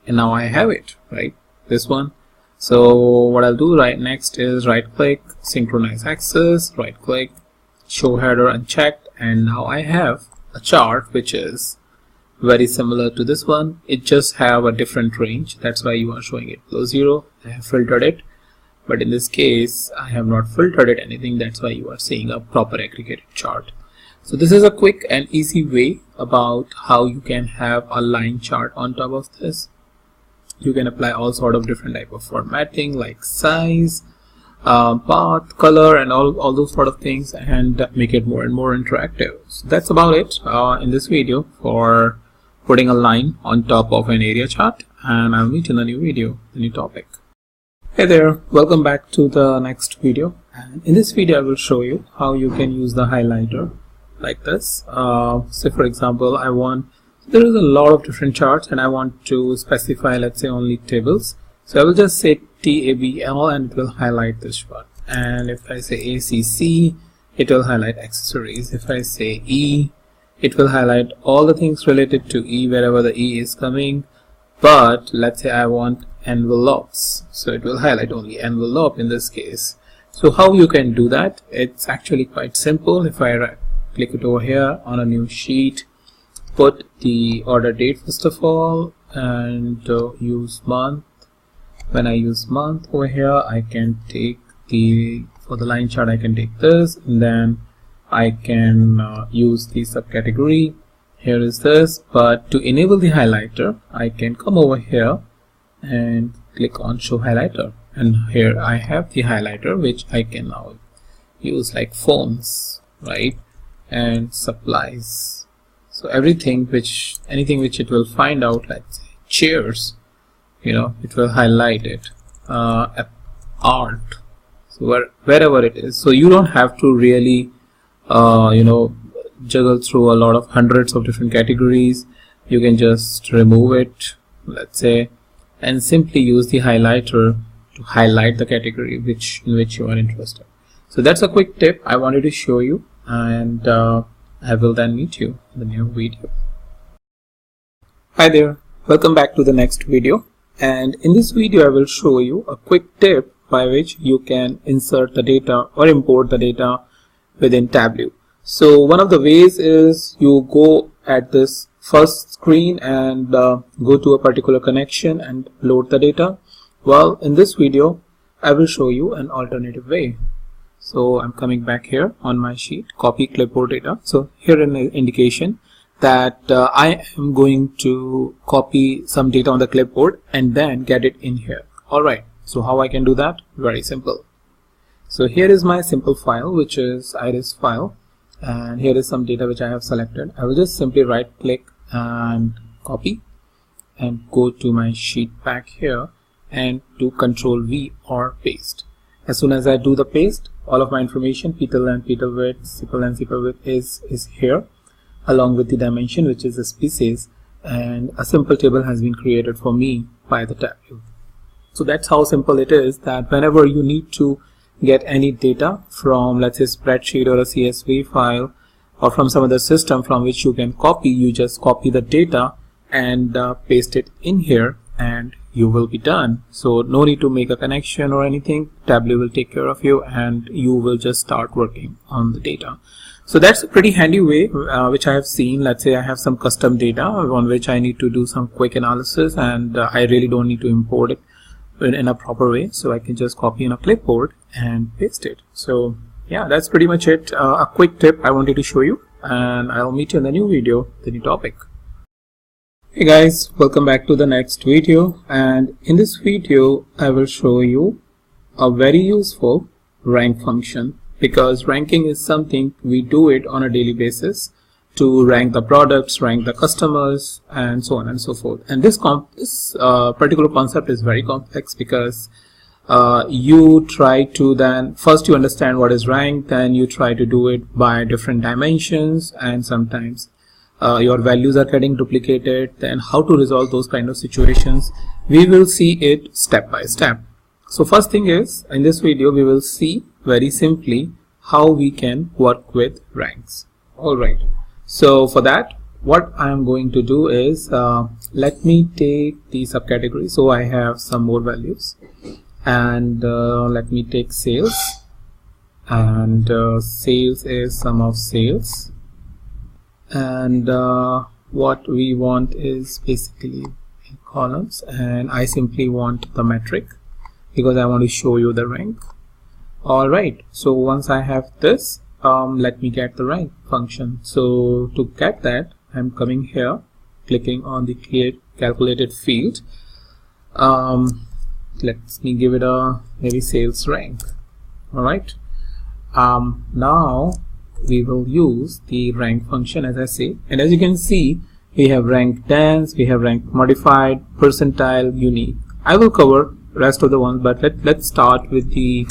Speaker 2: and now I have it, right, this one. So what I'll do right next is right click, synchronize axis, right click, show header unchecked, and now I have a chart which is very similar to this one. It just have a different range, that's why you are showing it below 0. I have filtered it, but in this case I have not filtered it anything, that's why you are seeing a proper aggregated chart. So this is a quick and easy way about how you can have a line chart on top of this. You can apply all sort of different type of formatting like size, path, color, and all those sort of things, and make it more and more interactive. So that's about it in this video for putting a line on top of an area chart, and I'll meet you in the new video, the new topic. Hey there, welcome back to the next video, and in this video I will show you how you can use the highlighter like this. Say for example, there is a lot of different charts and I want to specify, let's say, only tables. So I will just say TABL and it will highlight this chart. And if I say ACC, it will highlight accessories. If I say E, it will highlight all the things related to E, wherever the E is coming. But let's say I want envelopes, so it will highlight only envelope in this case. So how you can do that? It's actually quite simple. If I click it over here on a new sheet, put the order date first of all, and use month. When I use month over here, I can take for the line chart I can take this, and then I can use the subcategory. Here is this, but to enable the highlighter, I can come over here and click on show highlighter, and here I have the highlighter which I can now use, like phones, right, and supplies. So anything which it will find out, let's say chairs, it will highlight it. Art, so wherever it is. So you don't have to really juggle through a lot of hundreds of different categories. You can just remove it, let's say, and simply use the highlighter to highlight the category in which you are interested. So that's a quick tip I wanted to show you, and I will then meet you in the new video. Hi there, welcome back to the next video, and in this video I will show you a quick tip by which you can insert the data or import the data within Tableau. So one of the ways is you go at this first screen and go to a particular connection and load the data. Well, in this video I will show you an alternative way. So I'm coming back here on my sheet, copy clipboard data. So here in the indication that I am going to copy some data on the clipboard and then get it in here. Alright, so how I can do that? Very simple. So here is my simple file, which is iris file, and here is some data which I have selected. I will just simply right click and copy and go to my sheet back here and do Control V or paste. As soon as I do the paste, all of my information, petal and petal width, sepal and sepal width is here, along with the dimension, which is the species, and a simple table has been created for me by the Tableau. So that's how simple it is, that whenever you need to get any data from, let's say, spreadsheet or a CSV file, or from some other system from which you can copy, you just copy the data and paste it in here, and you will be done. So no need to make a connection or anything. Tableau will take care of you, and you will just start working on the data. So that's a pretty handy way which I have seen. Let's say I have some custom data on which I need to do some quick analysis, and I really don't need to import it in a proper way, so I can just copy in a clipboard and paste it. So yeah, that's pretty much it. A quick tip I wanted to show you, and I'll meet you in the new video, the new topic. Hey guys, welcome back to the next video, and in this video I will show you a very useful rank function, because ranking is something we do it on a daily basis to rank the products, rank the customers, and so on and so forth. And this particular concept is very complex, because you try to then first you understand what is rank, then you try to do it by different dimensions, and sometimes your values are getting duplicated. Then how to resolve those kind of situations, we will see it step by step. So first thing is, in this video we will see very simply how we can work with ranks. Alright, so for that, what I am going to do is, let me take the subcategory. So I have some more values, and let me take sales, and sales is sum of sales, and what we want is basically in columns, and I simply want the metric because I want to show you the rank. Alright, so once I have this, let me get the rank function. So to get that, I'm coming here, clicking on the create calculated field. Let me give it a maybe sales rank. Alright, now we will use the rank function, as I say, and as you can see, we have rank dense, we have rank modified, percentile, unique. I will cover rest of the ones, but let's start with the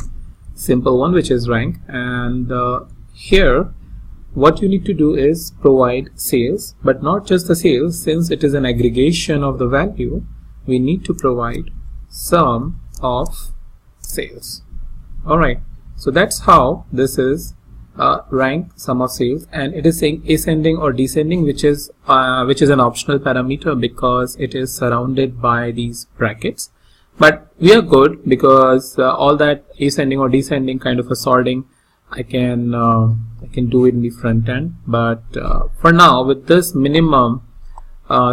Speaker 2: simple one, which is rank. And here what you need to do is provide sales, but not just the sales. Since it is an aggregation of the value, we need to provide sum of sales. Alright, so that's how this is rank sum of sales, and it is saying ascending or descending, which is an optional parameter because it is surrounded by these brackets.
Speaker 3: But we are good because all that ascending or descending kind of a sorting I can do it in the front end. But for now, with this minimum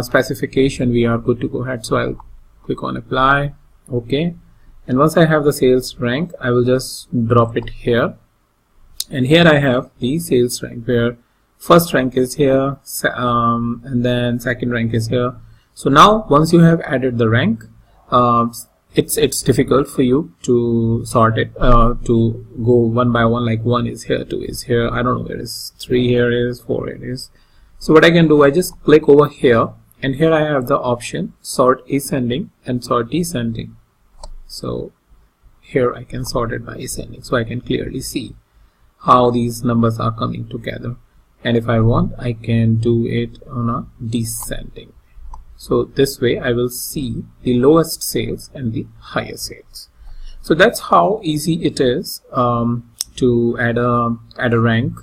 Speaker 3: specification, we are good to go ahead. So I'll click on apply, okay, and once I have the sales rank, I will just drop it here, and here I have the sales rank where first rank is here, and then second rank is here. So now once you have added the rank, it's difficult for you to sort it, to go one by one, like 1 is here, 2 is here, I don't know where is 3 here is, 4 it is. So what I can do, I just click over here, and here I have the option sort ascending and sort descending. So here I can sort it by ascending, so I can clearly see how these numbers are coming together, and if I want, I can do it on a descending. So this way I will see the lowest sales and the highest sales. So that's how easy it is to add a rank.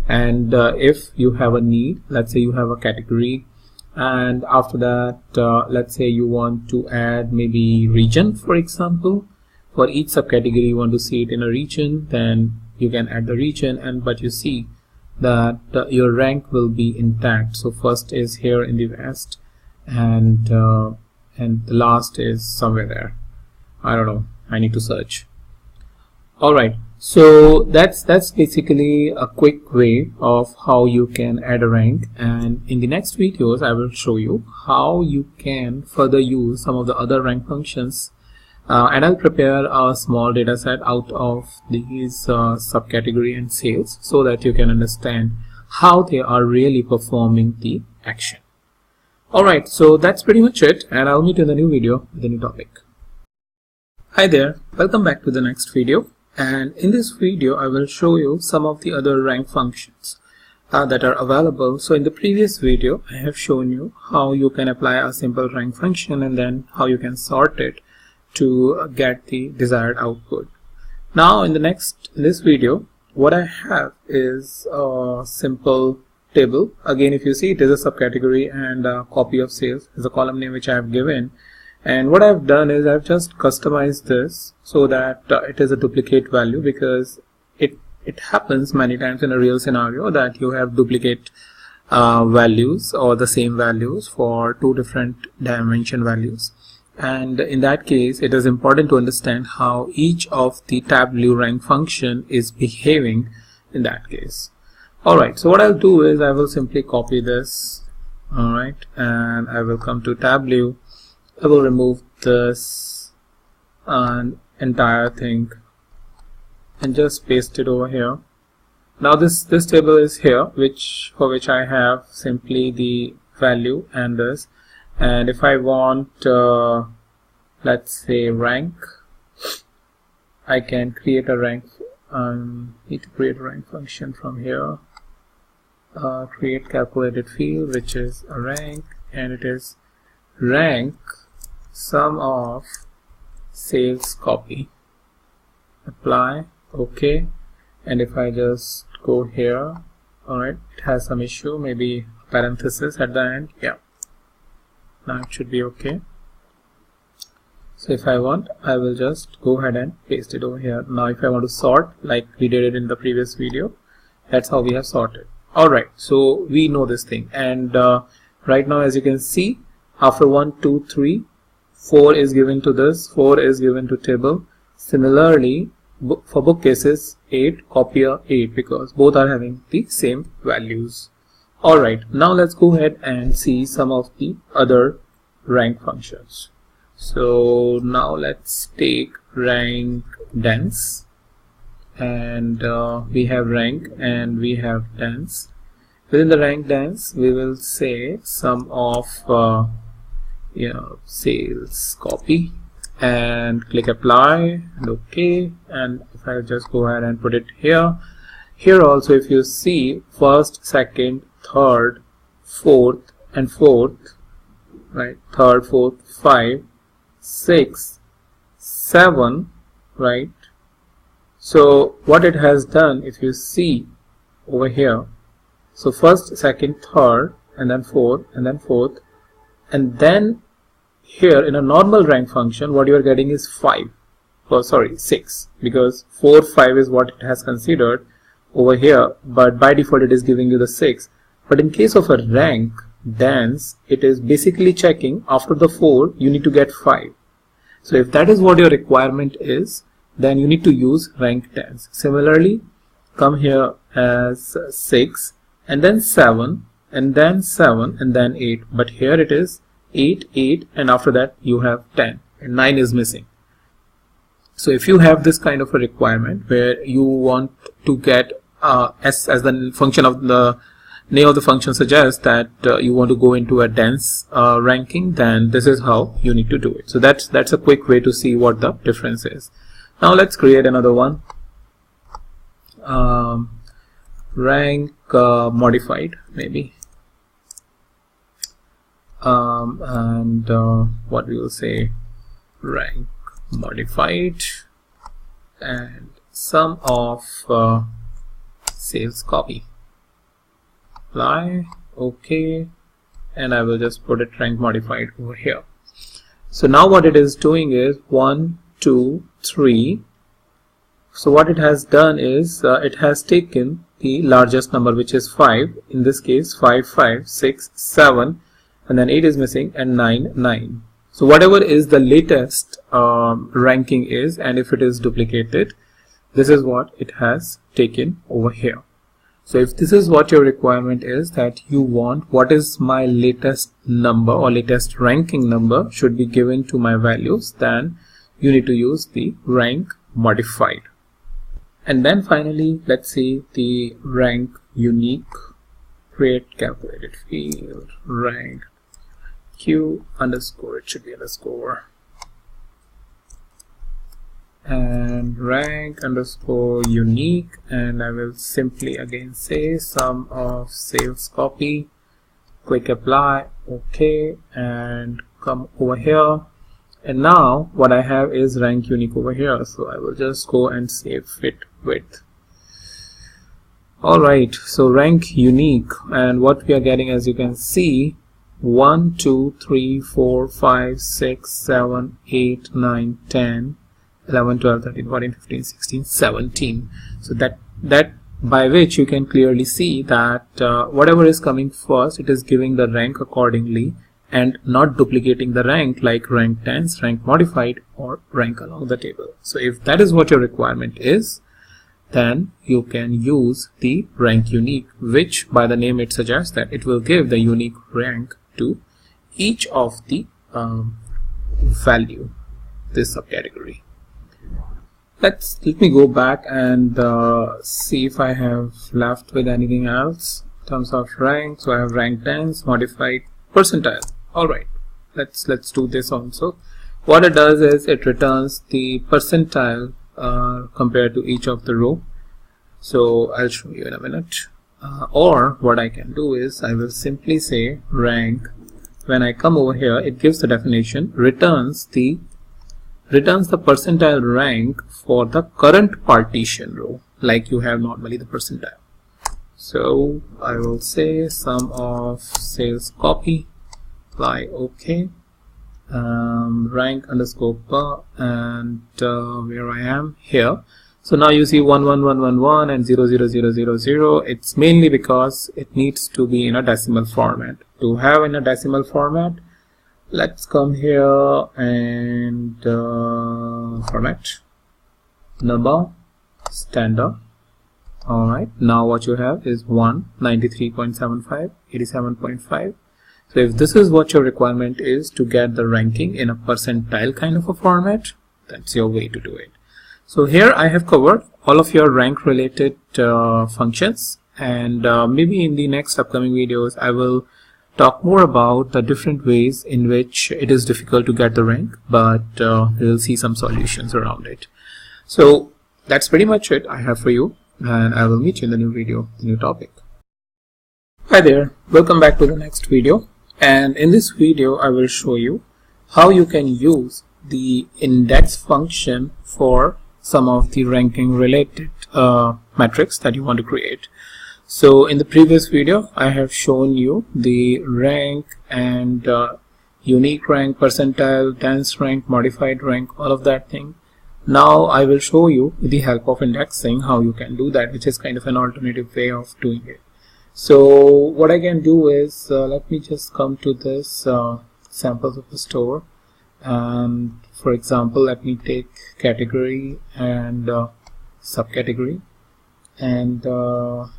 Speaker 3: And if you have a need, let's say you have a category, and after that let's say you want to add maybe region, for example, for each subcategory you want to see it in a region, then you can add the region, and but you see that your rank will be intact. So first is here in the west, and the last is somewhere there, I don't know, I need to search. Alright, so that's basically a quick way of how you can add a rank, and in the next videos I will show you how you can further use some of the other rank functions, and I'll prepare a small data set out of these subcategory and sales so that you can understand how they are really performing the action. Alright, so that's pretty much it, and I'll meet you in the new video with a new topic. Hi there, welcome back to the next video, and in this video I will show you some of the other rank functions that are available. So in the previous video I have shown you how you can apply a simple rank function and then how you can sort it to get the desired output. Now in this video what I have is a simple table. Again, if you see, it is a subcategory and a copy of sales is a column name which I have given, and what I've done is I've just customized this so that it is a duplicate value, because it happens many times in a real scenario that you have duplicate values or the same values for two different dimension values, and in that case it is important to understand how each of the Tableau rank function is behaving in that case. Alright, so what I'll do is I will simply copy this, alright, and I will come to Tableau. I will remove this and entire thing and just paste it over here. Now this table is here, for which I have simply the value and this, and if I want let's say rank, I can create a rank. Need to create a rank function from here. Create calculated field, which is a rank, and it is rank sum of sales copy. Apply, okay, and if I just go here, alright, it has some issue, maybe parenthesis at the end. Yeah, now it should be okay. So if I want, I will just go ahead and paste it over here. Now if I want to sort like we did it in the previous video, that's how we have sorted. Alright, so we know this thing, and right now as you can see, after 1, 2, 3, 4 is given to this, 4 is given to table. Similarly, for bookcases 8, copier 8, because both are having the same values. Alright, now let's go ahead and see some of the other rank functions. So now let's take rank dense, and we have rank and we have dense. Within the rank dense we will say sum of sales copy, and click apply and okay, and if I just go ahead and put it here also, if you see, first, second, third, fourth and fourth, right, third, fourth, 5, 6, 7, right. So what it has done, if you see over here, so first, second, third, and then fourth, and then fourth, and then here in a normal rank function, what you are getting is 5. Oh, sorry, 6, because 4, 5 is what it has considered over here, but by default it is giving you the 6. But in case of a rank dance, it is basically checking after the 4 you need to get 5. So if that is what your requirement is, then you need to use rank dance. Similarly, come here as 6 and then 7 and then 7 and then 8, but here it is 8, 8, and after that you have 10 and 9 is missing. So if you have this kind of a requirement where you want to get S as the function of the name of the function suggests that you want to go into a dense ranking, then this is how you need to do it. So that's a quick way to see what the difference is. Now let's create another one. Rank modified maybe, and what we will say, rank modified and sum of sales copy. Apply, okay, and I will just put it rank modified over here. So now what it is doing is 1, 2, 3. So what it has done is it has taken the largest number, which is 5, in this case 5, 5, 6, 7, and then 8 is missing, and 9, 9. So whatever is the latest ranking is, and if it is duplicated, this is what it has taken over here. So if this is what your requirement is, that you want what is my latest number or latest ranking number should be given to my values, then you need to use the rank modified. And then finally, let's see the rank unique, create calculated field, rank q underscore, it should be underscore, and rank underscore unique, and I will simply again say sum of sales copy, click apply, okay, and come over here. And now what I have is rank unique over here, so I will just go and save it with. Alright, so rank unique, and what we are getting, as you can see, 1, 2, 3, 4, 5, 6, 7, 8, 9, 10, 11, 12, 13, 14, 15, 16, 17. So that by which you can clearly see that whatever is coming first, it is giving the rank accordingly and not duplicating the rank like rank dense, rank modified, or rank along the table. So if that is what your requirement is, then you can use the rank unique, which by the name it suggests that it will give the unique rank to each of the value, this subcategory. Let me go back and see if I have left with anything else in terms of rank. So I have rank dense, modified, percentile. Alright, let's do this also. What it does is it returns the percentile compared to each of the row. So I'll show you in a minute. Or what I can do is I will simply say rank. When I come over here, it gives the definition, returns the percentile rank for the current partition row, like you have normally the percentile. So I will say sum of sales copy, apply, okay, rank underscore per, and where I am here. So now you see 1, 1, 1, 1, 1 and 0, 0, 0, 0, 0. It's mainly because it needs to be in a decimal format. To have in a decimal format, let's come here and format number standard. Alright, now what you have is 1, 93.75, 87.5. So if this is what your requirement is to get the ranking in a percentile kind of a format, that's your way to do it. So here I have covered all of your rank related functions, and maybe in the next upcoming videos I will talk more about the different ways in which it is difficult to get the rank, but we'll see some solutions around it. So that's pretty much it I have for you, and I will meet you in the new video, the new topic. Hi there, welcome back to the next video, and in this video I will show you how you can use the index function for some of the ranking related metrics that you want to create. So in the previous video I have shown you the rank and
Speaker 2: unique rank, percentile, dense rank, modified rank, all of that thing. Now I will show you with the help of indexing how you can do that, which is kind of an alternative way of doing it. So what I can do is let me just come to this samples of the store, and for example let me take category and subcategory, and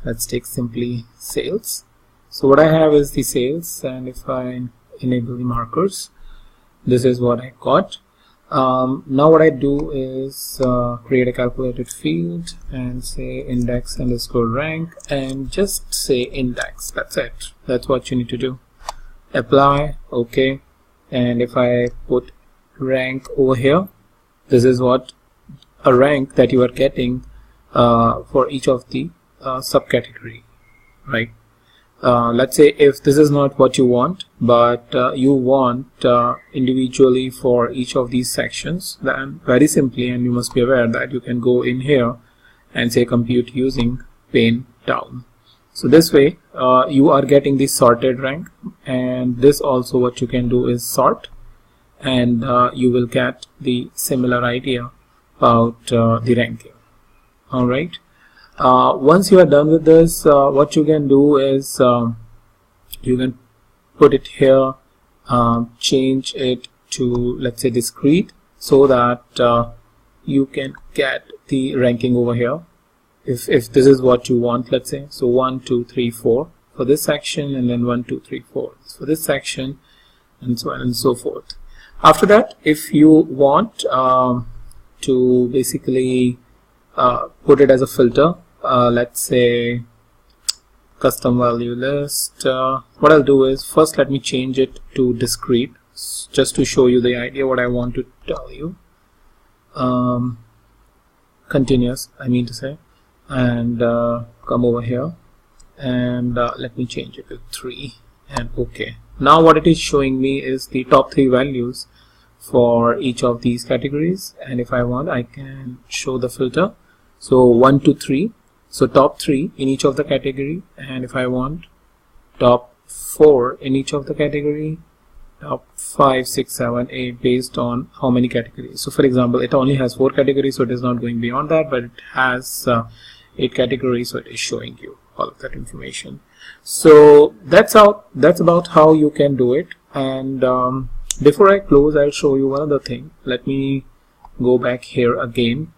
Speaker 2: let's take simply sales. So what I have is the sales, and if I enable the markers, this is what I got. Now what I do is create a calculated field and say index underscore rank and just say index. That's it. That's what you need to do. Apply, okay, and if I put rank over here, this is what a rank that you are getting for each of the subcategory, right? Let's say if this is not what you want, but you want individually for each of these sections, then very simply, and you must be aware that you can go in here and say compute using pane down. So this way you are getting the sorted rank, and this also what you can do is sort, and you will get the similar idea about the ranking. All right. Once you are done with this, what you can do is you can put it here, change it to, let's say, discrete, so that you can get the ranking over here if this is what you want. Let's say, so 1 2 3 4 for this section, and then 1 2 3 4 for this section, and so on and so forth. After that, if you want to basically put it as a filter, let's say custom value list, what I'll do is first let me change it to discrete just to show you the idea what I want to tell you. Continuous, I mean to say, and come over here and let me change it to 3 and okay. Now what it is showing me is the top 3 values for each of these categories, and if I want I can show the filter. So 1 2 3, so top 3 in each of the category, and if I want top 4 in each of the category, top 5 6 7 8 based on how many categories. So for example, it only has 4 categories, so it is not going beyond that, but it has 8 categories, so it is showing you all of that information. So that's about how you can do it. And before I close, I'll show you one other thing. Let me go back here again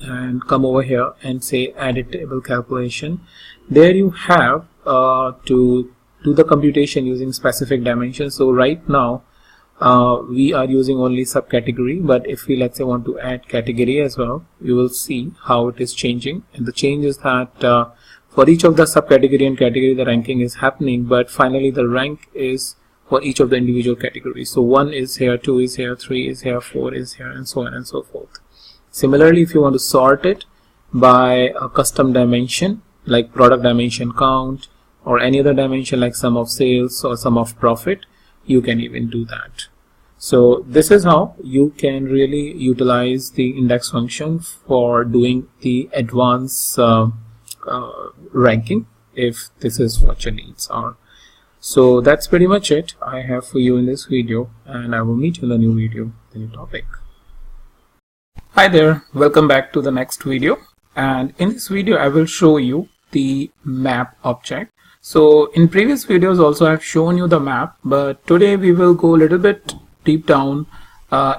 Speaker 2: and come over here and say edit table calculation. There you have to do the computation using specific dimensions. So right now we are using only subcategory, but if we, let's say, want to add category as well, you will see how it is changing. And the change is that for each of the subcategory and category the ranking is happening, but finally the rank is for each of the individual categories. So 1 is here, 2 is here, 3 is here, 4 is here, and so on and so forth. Similarly, if you want to sort it by a custom dimension like product dimension count or any other dimension like sum of sales or sum of profit, you can even do that. So this is how you can really utilize the index function for doing the advanced ranking, if this is what your needs are. So that's pretty much it I have for you in this video, and I will meet you in the new video, the new topic.
Speaker 1: Hi there, welcome back to the next video, and in this video I will show you the map object. So in previous videos also I've shown you the map, but today we will go a little bit deep down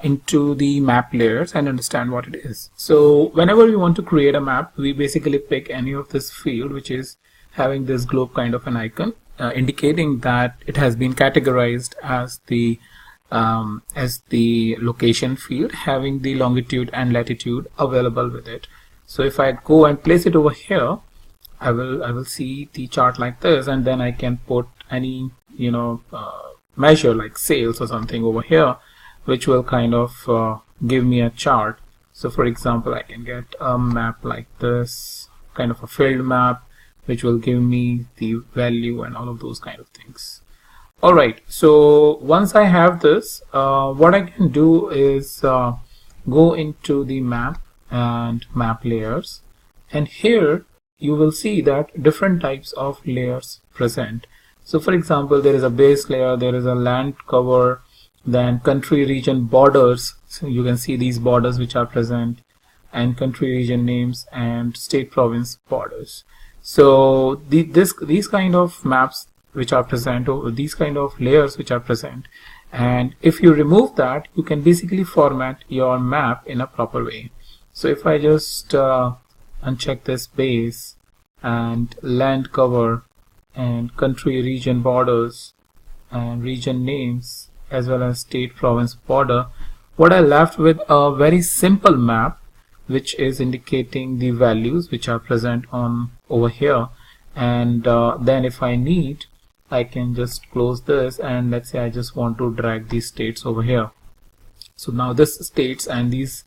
Speaker 1: into the map layers and understand what it is. So whenever we want to create a map, we basically pick any of this field which is having this globe kind of an icon, indicating that it has been categorized as the location field, having the longitude and latitude available with it. So if I go and place it over here, I will see the chart like this, and then I can put any measure like sales or something over here, which will kind of give me a chart. So for example, I can get a map like this, kind of a field map, which will give me the value and all of those kind of things. Alright, so once I have this, what I can do is go into the map and map layers, and here you will see that different types of layers present.
Speaker 2: So for example, there is a base layer, there is a land cover, then country region borders. So you can see these borders which are present, and country region names and state province borders. So these kind of maps which are present, or these kind of layers which are present, and if you remove that, you can basically format your map in a proper way. So if I just uncheck this base and land cover and country region borders and region names as well as state province border, what I left with a very simple map which is indicating the values which are present on over here. And then if I need, I can just close this, and let's say I just want to drag these states over here. So now this states and these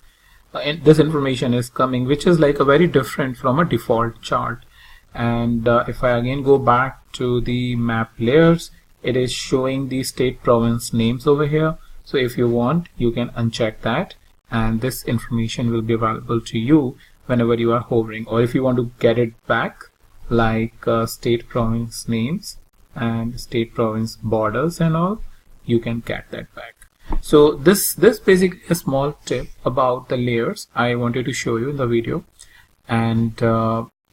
Speaker 2: this information is coming, which is like a very different from a default chart. And if I again go back to the map layers, it is showing the state province names over here. So if you want, you can uncheck that, and this information will be available to you whenever you are hovering. Or if you want to get it back, like state province names and state province borders and all, you can get that back. So this basically a small tip about the layers I wanted to show you in the video. And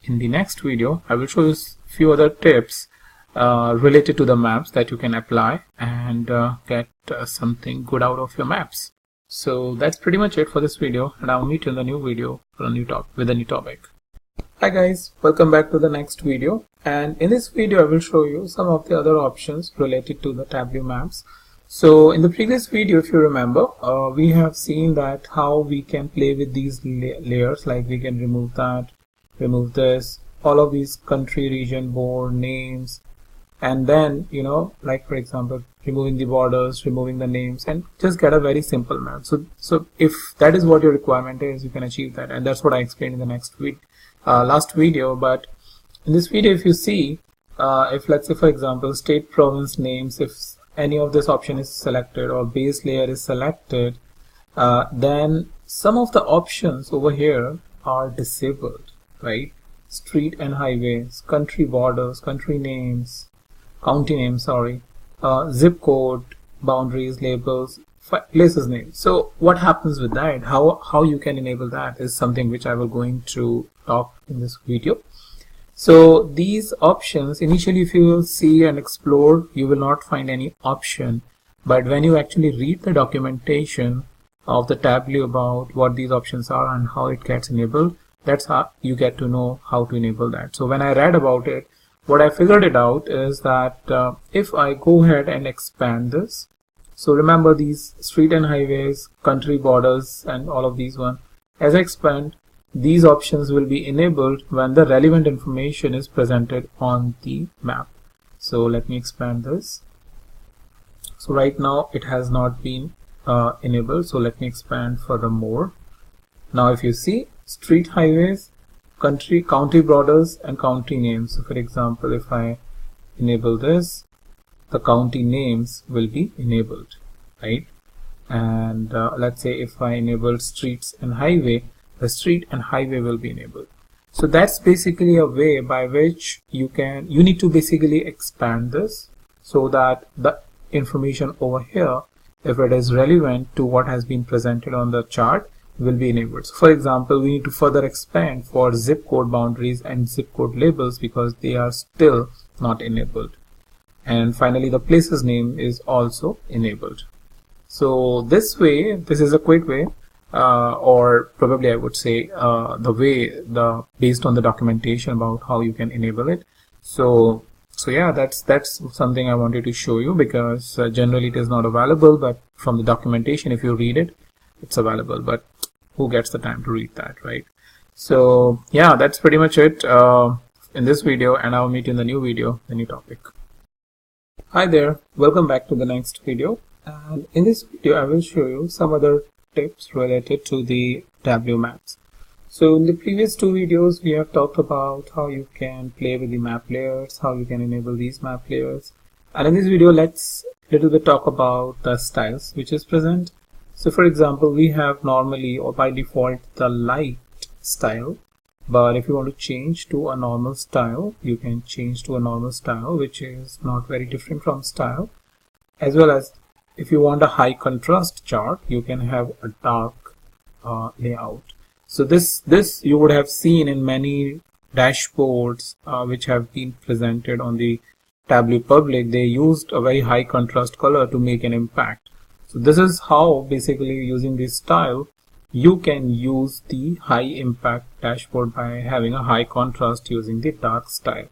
Speaker 2: in the next video, I will show you a few other tips related to the maps that you can apply and get something good out of your maps. So that's pretty much it for this video, and I'll meet you in the new video for a new with a new topic. Hi guys, welcome back to the next video, and in this video I will show you some of the other options related to the Tableau maps. So in the previous video, if you remember, we have seen that how we can play with these layers, like we can remove that, remove this, all of these country, region, board, names, and then, you know, like for example, removing the borders, removing the names, and just get a very simple map. So if that is what your requirement is, you can achieve that, and that's what I explained in the next last video. But in this video, if you see, if let's say for example state province names, if any of this option is selected or base layer is selected, then some of the options over here are disabled, right? Street and highways, country borders, country names, county names, sorry, zip code, boundaries, labels, places names. So what happens with that, how you can enable that, is something which I will going to talk in this video. So these options, initially if you will see and explore, you will not find any option, but when you actually read the documentation of the Tableau about what these options are and how it gets enabled, that's how you get to know how to enable that. So when I read about it, what I figured it out is that if I go ahead and expand this, so remember these street and highways, country borders, and all of these one, as I expand, these options will be enabled when the relevant information is presented on the map. So let me expand this. So right now it has not been enabled, so let me expand furthermore. Now if you see street, highways, country, county borders, and county names. So for example, if I enable this, the county names will be enabled, right? And let's say if I enable streets and highway, the street and highway will be enabled. So that's basically a way by which you need to basically expand this so that the information over here, if it is relevant to what has been presented on the chart, will be enabled. So for example, we need to further expand for zip code boundaries and zip code labels because they are still not enabled. And finally, the places name is also enabled. So this way, this is a quick way, or probably I would say based on the documentation about how you can enable it. So yeah, that's something I wanted to show you, because generally it is not available, but from the documentation, if you read it, it's available. But who gets the time to read that, right? So yeah, that's pretty much it in this video, and I'll meet you in the new video, the new topic. Hi there, welcome back to the next video, and in this video I will show you some other tips related to the Tableau maps. So in the previous two videos we have talked about how you can play with the map layers, how you can enable these map layers, and in this video let's little bit talk about the styles which is present. So for example, we have normally or by default the light style, But if you want to change to a normal style, you can change to a normal style, which is not very different from style. As well as if you want a high contrast chart, you can have a dark layout. So this you would have seen in many dashboards which have been presented on the Tableau public. They used a very high contrast color to make an impact. So this is how, basically, using this style, you can use the high impact dashboard by having a high contrast using the dark style.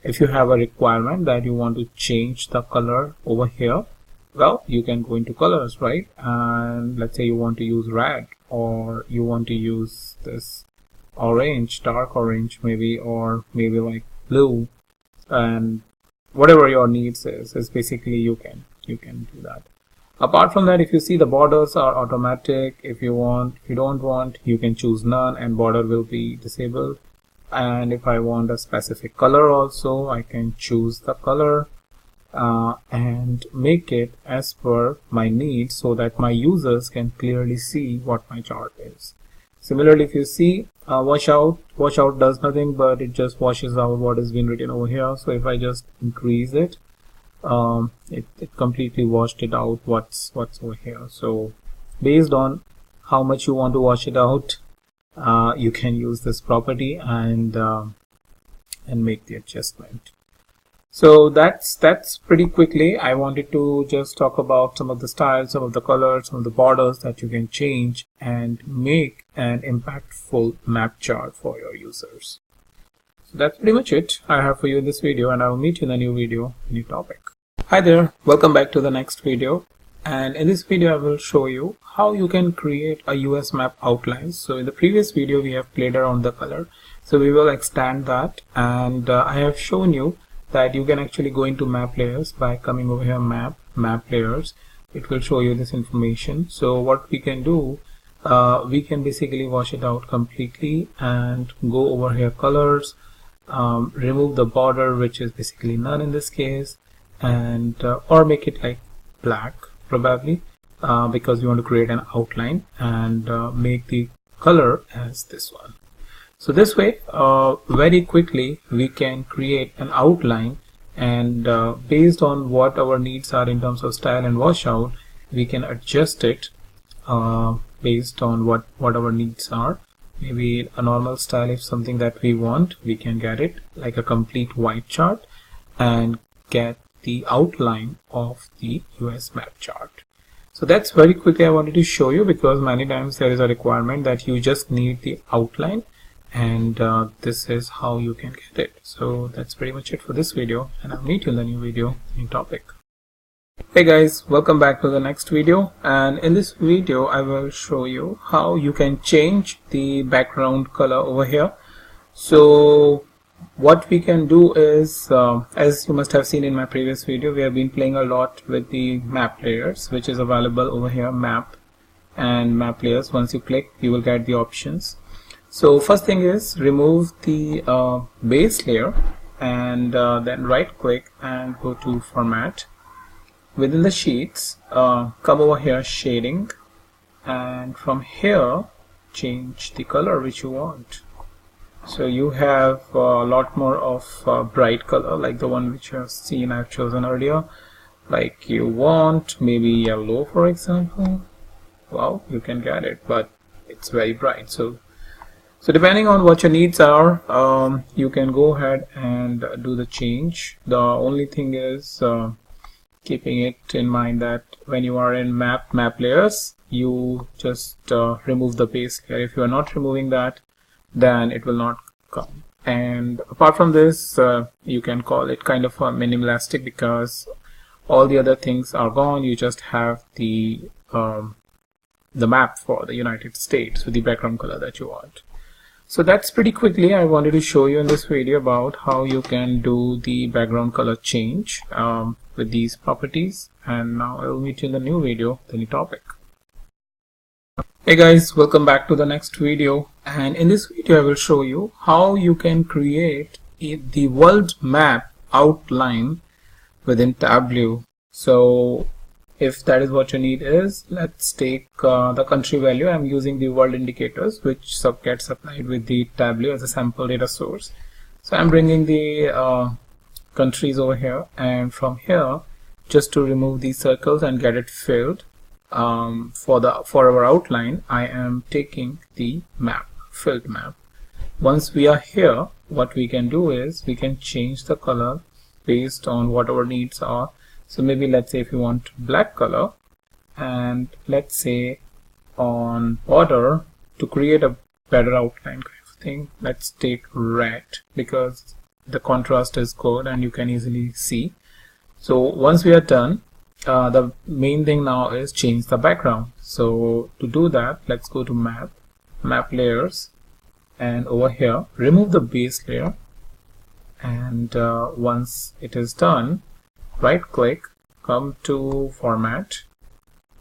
Speaker 2: If you have a requirement that you want to change the color over here, well, you can go into colors, right? And let's say you want to use red, or you want to use this orange, dark orange maybe, or maybe like blue, and whatever your needs is basically you can do that. Apart from that, if you see, the borders are automatic. If you don't want, you can choose none and border will be disabled. And if I want a specific color also, I can choose the color and make it as per my needs so that my users can clearly see what my chart is. Similarly, if you see wash out does nothing, but it just washes out what has been written over here. So if I just increase it, it completely washed it out what's over here. So based on how much you want to wash it out, you can use this property and make the adjustment. So that's pretty quickly. I wanted to just talk about some of the styles, some of the colors, some of the borders that you can change and make an impactful map chart for your users. So that's pretty much it I have for you in this video, and I will meet you in the new video, new topic. Hi there, welcome back to the next video. And in this video I will show you how you can create a US map outline. So in the previous video we have played around the color, so we will extend that, and I have shown you that you can actually go into map layers by coming over here, map layers. It will show you this information. So what we can do, we can basically wash it out completely and go over here, colors, remove the border, which is basically none in this case, and or make it like black probably, because we want to create an outline, and make the color as this one. So this way, very quickly we can create an outline, and based on what our needs are in terms of style and washout, we can adjust it based on what our needs are. Maybe a normal style, if something that we want, we can get it like a complete white chart and get the outline of the US map chart. So that's very quickly I wanted to show you, because many times there is a requirement that you just need the outline, and this is how you can get it. So that's pretty much it for this video, and I'll meet you in the new video, new topic. Hey guys, welcome back to the next video, and in this video I will show you how you can change the background color over here. So what we can do is, as you must have seen in my previous video, we have been playing a lot with the map layers, which is available over here, map and map layers. Once you click, you will get the options. So first thing is remove the base layer, and then right click and go to format. Within the sheets, come over here, shading, and from here change the color which you want. So you have a lot more of bright color, like the one which you have seen I've chosen earlier. Like you want maybe yellow, for example. Well, you can get it, but it's very bright. So depending on what your needs are, you can go ahead and do the change. The only thing is keeping it in mind that when you are in map layers, you just remove the base layer. If you are not removing that, then it will not come. And apart from this, you can call it kind of a minimalistic, because all the other things are gone. You just have the map for the United States with the background color that you want. So that's pretty quickly I wanted to show you in this video about how you can do the background color change with these properties. And now I will meet you in the new video, the new topic. Hey guys, welcome back to the next video, and in this video I will show you how you can create the world map outline within Tableau. So If that is what your need is, let's take the country value. I'm using the world indicators, which gets supplied with the Tableau as a sample data source. So I'm bringing the countries over here, and from here, just to remove these circles and get it filled, for our outline, I am taking the map, filled map. Once we are here, what we can do is we can change the color based on what our needs are. So maybe let's say if you want black color, and let's say on border, to create a better outline kind of thing, let's take red because the contrast is good and you can easily see. So once we are done, the main thing now is change the background. So to do that, let's go to map layers, and over here remove the base layer, and once it is done, right click, come to format,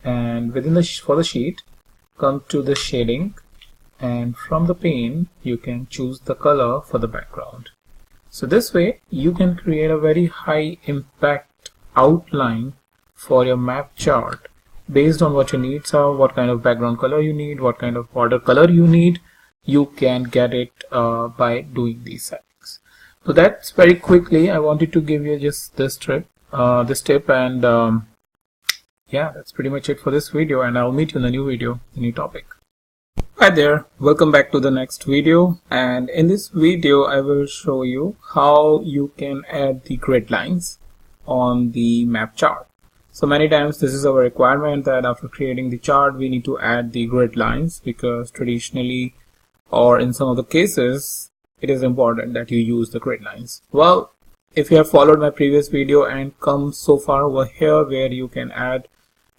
Speaker 2: and within the for the sheet, come to the shading, and from the pane you can choose the color for the background. So this way you can create a very high impact outline for your map chart based on what your needs are, what kind of background color you need, what kind of border color you need. You can get it by doing these settings. So that's very quickly. I wanted to give you just this tip, and yeah, that's pretty much it for this video, and I'll meet you in the new video, the new topic. Hi there, welcome back to the next video, and in this video I will show you how you can add the grid lines on the map chart. So many times this is our requirement that after creating the chart we need to add the grid lines, because traditionally or in some of the cases it is important that you use the grid lines. Well, if you have followed my previous video and come so far over here where you can add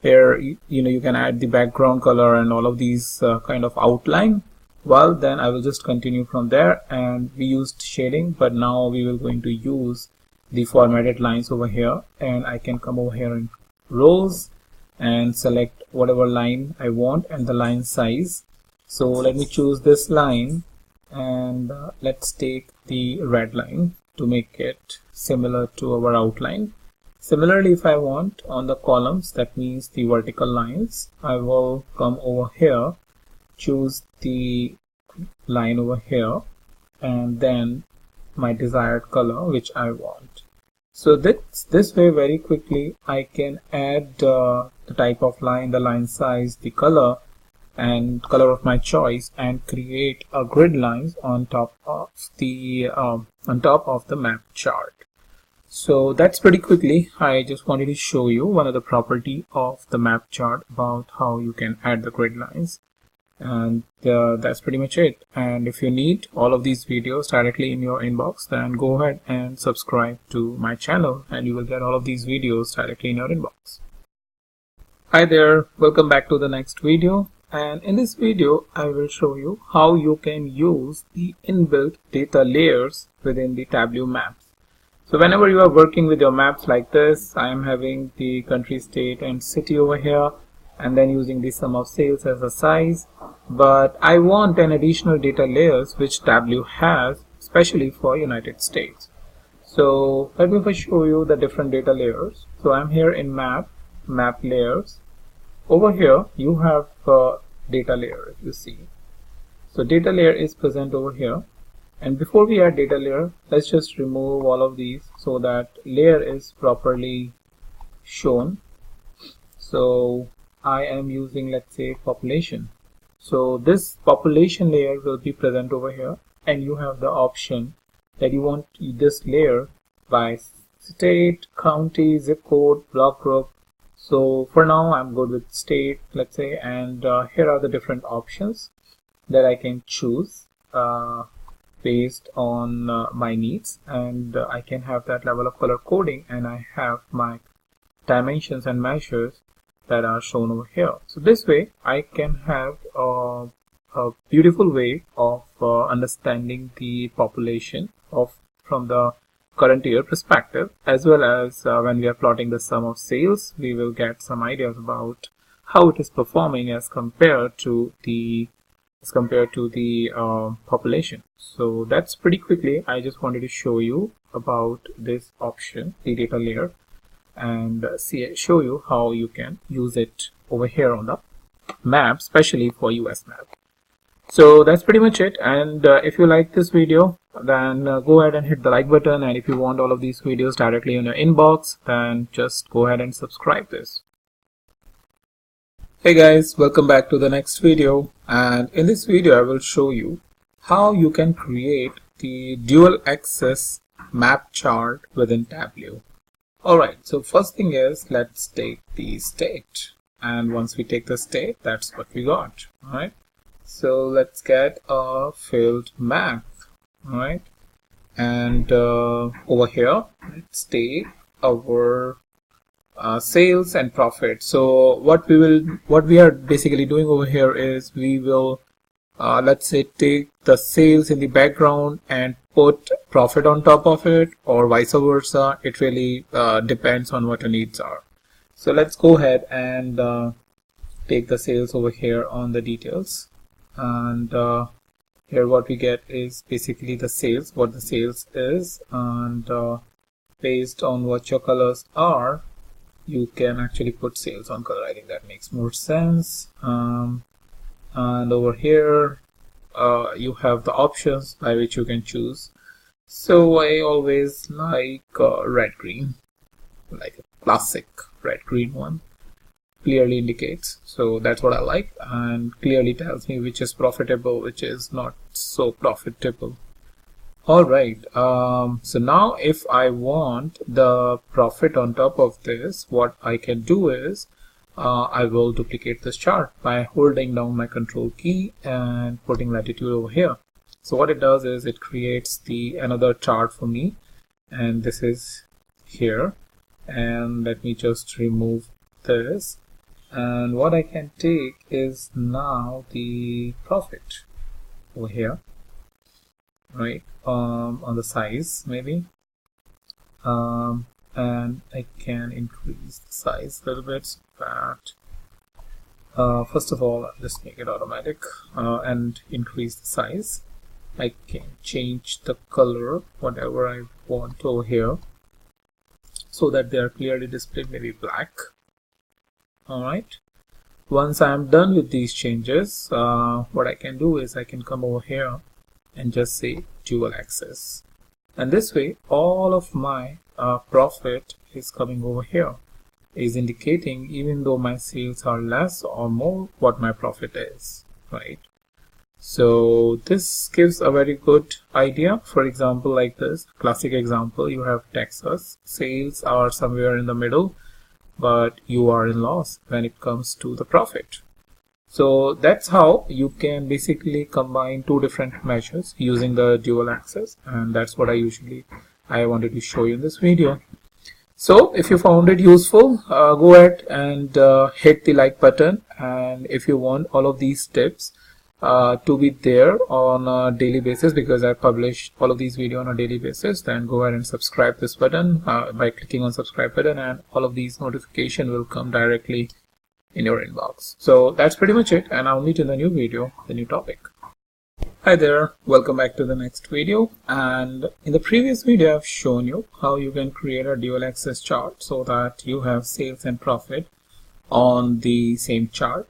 Speaker 2: you can add the background color and all of these kind of outline, well then I will just continue from there. And we used shading, but now we will going to use the formatted lines over here, and I can come over here in rows and select whatever line I want and the line size. So let me choose this line, and let's take the red line to make it similar to our outline. Similarly, if I want on the columns, that means the vertical lines, I will come over here, choose the line over here, and then my desired color which I want. So this way very quickly I can add the type of line, the line size, the color and color of my choice, and create a grid lines on top of the map chart. So that's pretty quickly. I just wanted to show you one of the property of the map chart about how you can add the grid lines, and that's pretty much it. And if you need all of these videos directly in your inbox, then go ahead and subscribe to my channel and you will get all of these videos directly in your inbox. Hi there, welcome back to the next video. And in this video I will show you how you can use the inbuilt data layers within the Tableau maps. So whenever you are working with your maps like this, I am having the country, state and city over here, and then using the sum of sales as a size, but I want an additional data layers which Tableau has especially for United States. So let me first show you the different data layers. So I'm here in map layers. Over here you have data layer, if you see. So data layer is present over here, and before we add data layer, let's just remove all of these so that layer is properly shown. So I am using, let's say, population. So this population layer will be present over here, and you have the option that you want this layer by state, county, zip code, block group. So for now I'm good with state, let's say, and here are the different options that I can choose based on my needs, and I can have that level of color coding, and I have my dimensions and measures that are shown over here. So this way I can have a beautiful way of understanding the population from the current year perspective, as well as when we are plotting the sum of sales, we will get some ideas about how it is performing as compared to the population. So that's pretty quickly. I just wanted to show you about this option, the data layer. and show you how you can use it over here on the map, especially for US map. So that's pretty much it, and if you like this video, then go ahead and hit the like button, and if you want all of these videos directly in your inbox, then just go ahead and subscribe this. Hey guys, welcome back to the next video, and in this video I will show you how you can create the dual axis map chart within Tableau. Alright, so first thing is, let's take the state, and once we take the state, that's what we got. Alright, so let's get a filled map. Alright, and over here let's take our sales and profit. So what we are basically doing over here is we will let's say take the sales in the background and put profit on top of it, or vice versa. It really depends on what your needs are. So let's go ahead and take the sales over here on the details, and here what we get is basically the sales, what the sales is, and based on what your colors are, you can actually put sales on color. I think that makes more sense. And over here you have the options by which you can choose. So I always like red green, like a classic red green one. Clearly indicates, so that's what I like, and clearly tells me which is profitable, which is not so profitable. Alright, so now if I want the profit on top of this, what I can do is I will duplicate this chart by holding down my control key and putting latitude over here. So what it does is it creates another chart for me, and this is here, and let me just remove this, and what I can take is now the profit over here, right, on the size maybe, and I can increase the size a little bit so that first of all, just make it automatic and increase the size. I can change the color whatever I want over here so that they are clearly displayed, maybe black. Alright, once I am done with these changes, what I can do is I can come over here and just say dual axis, and this way all of my profit is coming over here, is indicating even though my sales are less or more, what my profit is, right? So this gives a very good idea. For example, like this classic example, you have Texas, sales are somewhere in the middle, but you are in loss when it comes to the profit. So that's how you can basically combine two different measures using the dual axis, and that's what I wanted to show you in this video. So if you found it useful, go ahead and hit the like button, and if you want all of these tips to be there on a daily basis, because I publish all of these videos on a daily basis, then go ahead and subscribe this button by clicking on subscribe button, and all of these notifications will come directly in your inbox. So that's pretty much it, and I'll meet you in the new video, the new topic. Hi there, welcome back to the next video, and in the previous video I've shown you how you can create a dual axis chart so that you have sales and profit on the same chart.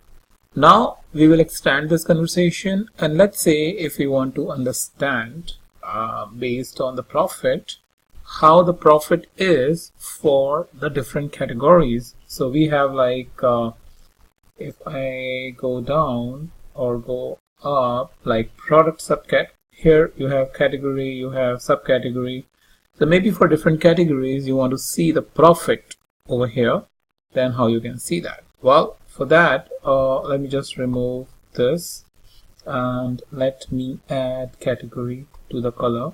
Speaker 2: Now we will extend this conversation, and let's say if we want to understand based on the profit, how the profit is for the different categories. So we have like if I go down or go up, like product subcat, here you have category, you have subcategory. So maybe for different categories you want to see the profit over here, then how you can see that? Well, for that let me just remove this and let me add category to the color.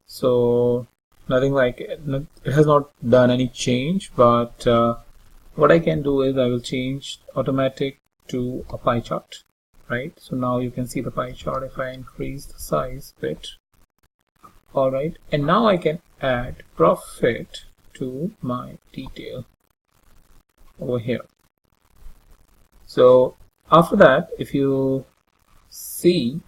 Speaker 2: So nothing like it has not done any change, but what I can do is I will change automatic to a pie chart, right? So now you can see the pie chart if I increase the size a bit. Alright, and now I can add profit to my detail over here. So after that, if you see,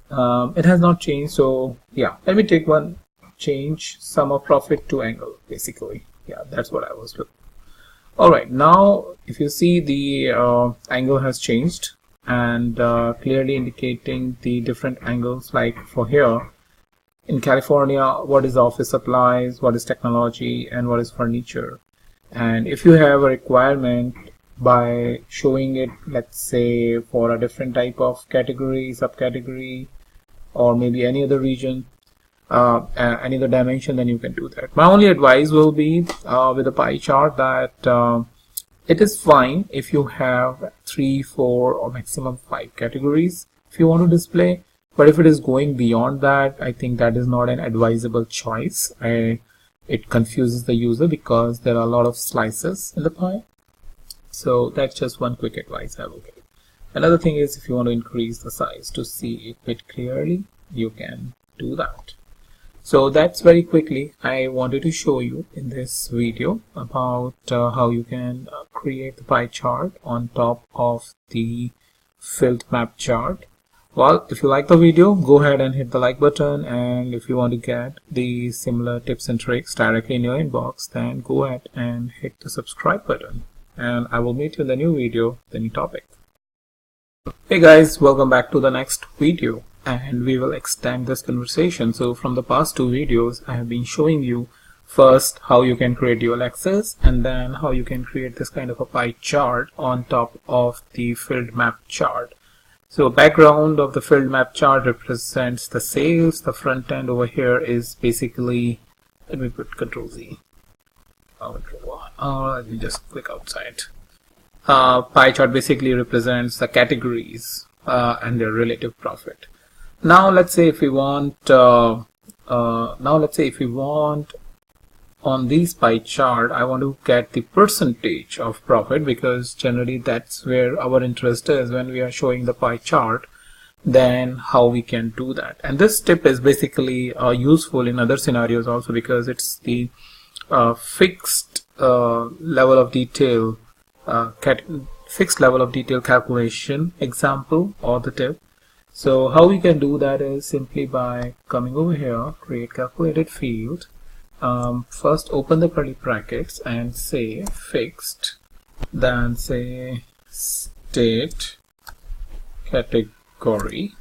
Speaker 2: it has not changed. So yeah, let me take one change sum of profit to angle, basically. Yeah, that's what I was looking. All right, now if you see, the angle has changed, and clearly indicating the different angles. Like for here in California, what is office supplies, what is technology, and what is furniture. And if you have a requirement by showing it, let's say for a different type of category, subcategory, or maybe any other region, any other dimension, then you can do that. My only advice will be with a pie chart that it is fine if you have 3, 4, or maximum 5 categories if you want to display. But if it is going beyond that, I think that is not an advisable choice. It confuses the user because there are a lot of slices in the pie. So that's just one quick advice I will give. Another thing is, if you want to increase the size to see it a bit clearly, you can do that. So that's very quickly I wanted to show you in this video about how you can create the pie chart on top of the filled map chart. Well, if you like the video, go ahead and hit the like button, and if you want to get the similar tips and tricks directly in your inbox, then go ahead and hit the subscribe button, and I will meet you in the new video, the new topic. Hey guys, welcome back to the next video, and we will extend this conversation. So from the past 2 videos, I have been showing you first how you can create dual axis, and then how you can create this kind of a pie chart on top of the filled map chart. So background of the filled map chart represents the sales. The front end over here is basically, let me put Control Z. Let me just click outside. Pie chart basically represents the categories and their relative profit. Now let's say if we want on this pie chart, I want to get the percentage of profit, because generally that's where our interest is when we are showing the pie chart. Then how we can do that, and this tip is basically useful in other scenarios also, because it's the fixed level of detail calculation example or the tip. So how we can do that is simply by coming over here, create calculated field. First open the curly brackets and say fixed, then say state category,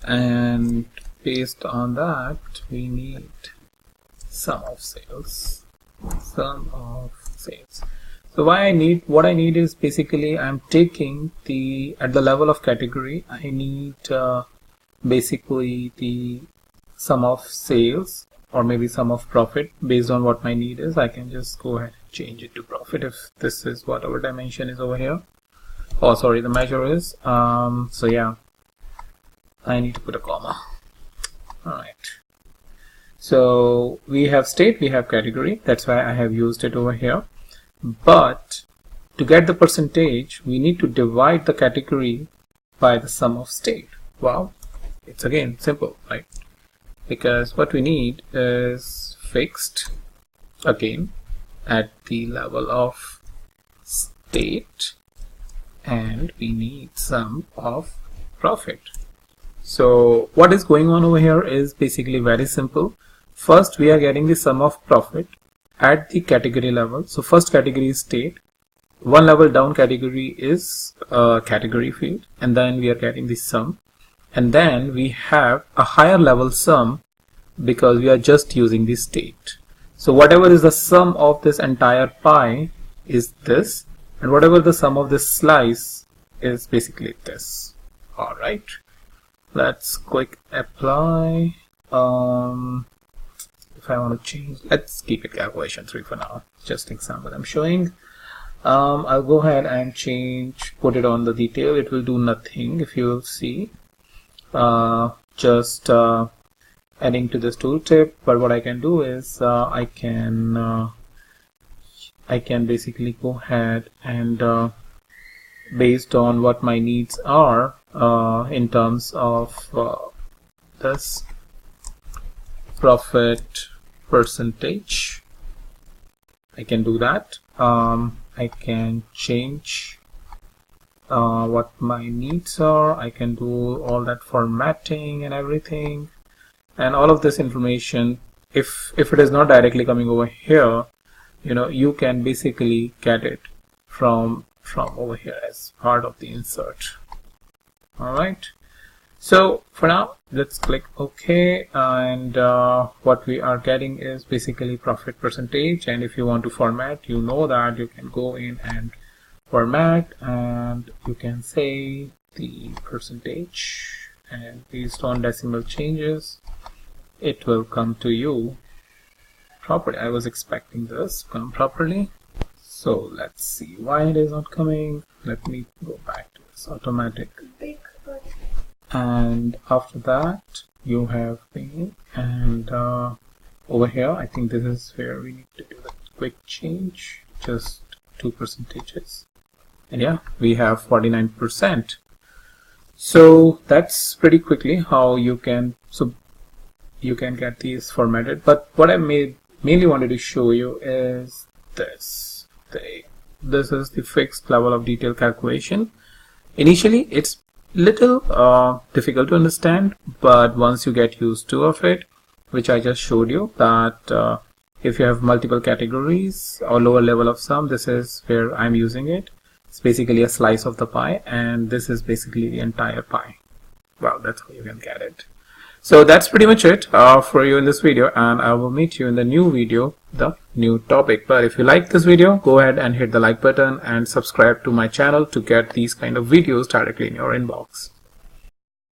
Speaker 2: and based on that we need sum of sales. So what I need is basically, I'm taking at the level of category, I need basically the sum of sales, or maybe sum of profit. Based on what my need is, I can just go ahead and change it to profit if this is what our dimension is over here. Oh, sorry, the measure is. So yeah, I need to put a comma. Alright. So we have state, we have category. That's why I have used it over here. But to get the percentage, we need to divide the category by the sum of state. Wow, it's again simple, right? Because what we need is fixed again at the level of state, and we need sum of profit. So what is going on over here is basically very simple. First we are getting the sum of profit at the category level. So first category is state, one level down category is category field, and then we are getting the sum. And then we have a higher level sum because we are just using the state. So whatever is the sum of this entire pie is this, and whatever the sum of this slice is basically this. Alright, let's quick apply. If I want to change, let's keep it calculation 3 for now, just example I'm showing. I'll go ahead and put it on the detail. It will do nothing if you will see. Just adding to this tooltip, but what I can do is I can basically go ahead and based on what my needs are in terms of this profit percentage, I can do that. I can change what my needs are. I can do all that formatting and everything, and all of this information if it is not directly coming over here, you can basically get it from over here as part of the insert. All right, so for now let's click OK, and what we are getting is basically profit percentage. And if you want to format, that you can go in and format, and you can say the percentage, and based on decimal changes it will come to you properly. I was expecting this to come properly, so let's see why it is not coming. Let me go back to this automatic, and after that you have been, and over here I think this is where we need to do the quick change, just 2 percentages, and yeah, we have 49%. So that's pretty quickly how you can get these formatted. But what I mainly wanted to show you is this. This is the fixed level of detail calculation. Initially it's little difficult to understand, but once you get used to it, which I just showed you, that if you have multiple categories or lower level of sum, this is where I'm using it. It's basically a slice of the pie, and this is basically the entire pie. Well, that's how you can get it. So that's pretty much it for you in this video, and I will meet you in the new video, the new topic. But if you like this video, go ahead and hit the like button and subscribe to my channel to get these kind of videos directly in your inbox.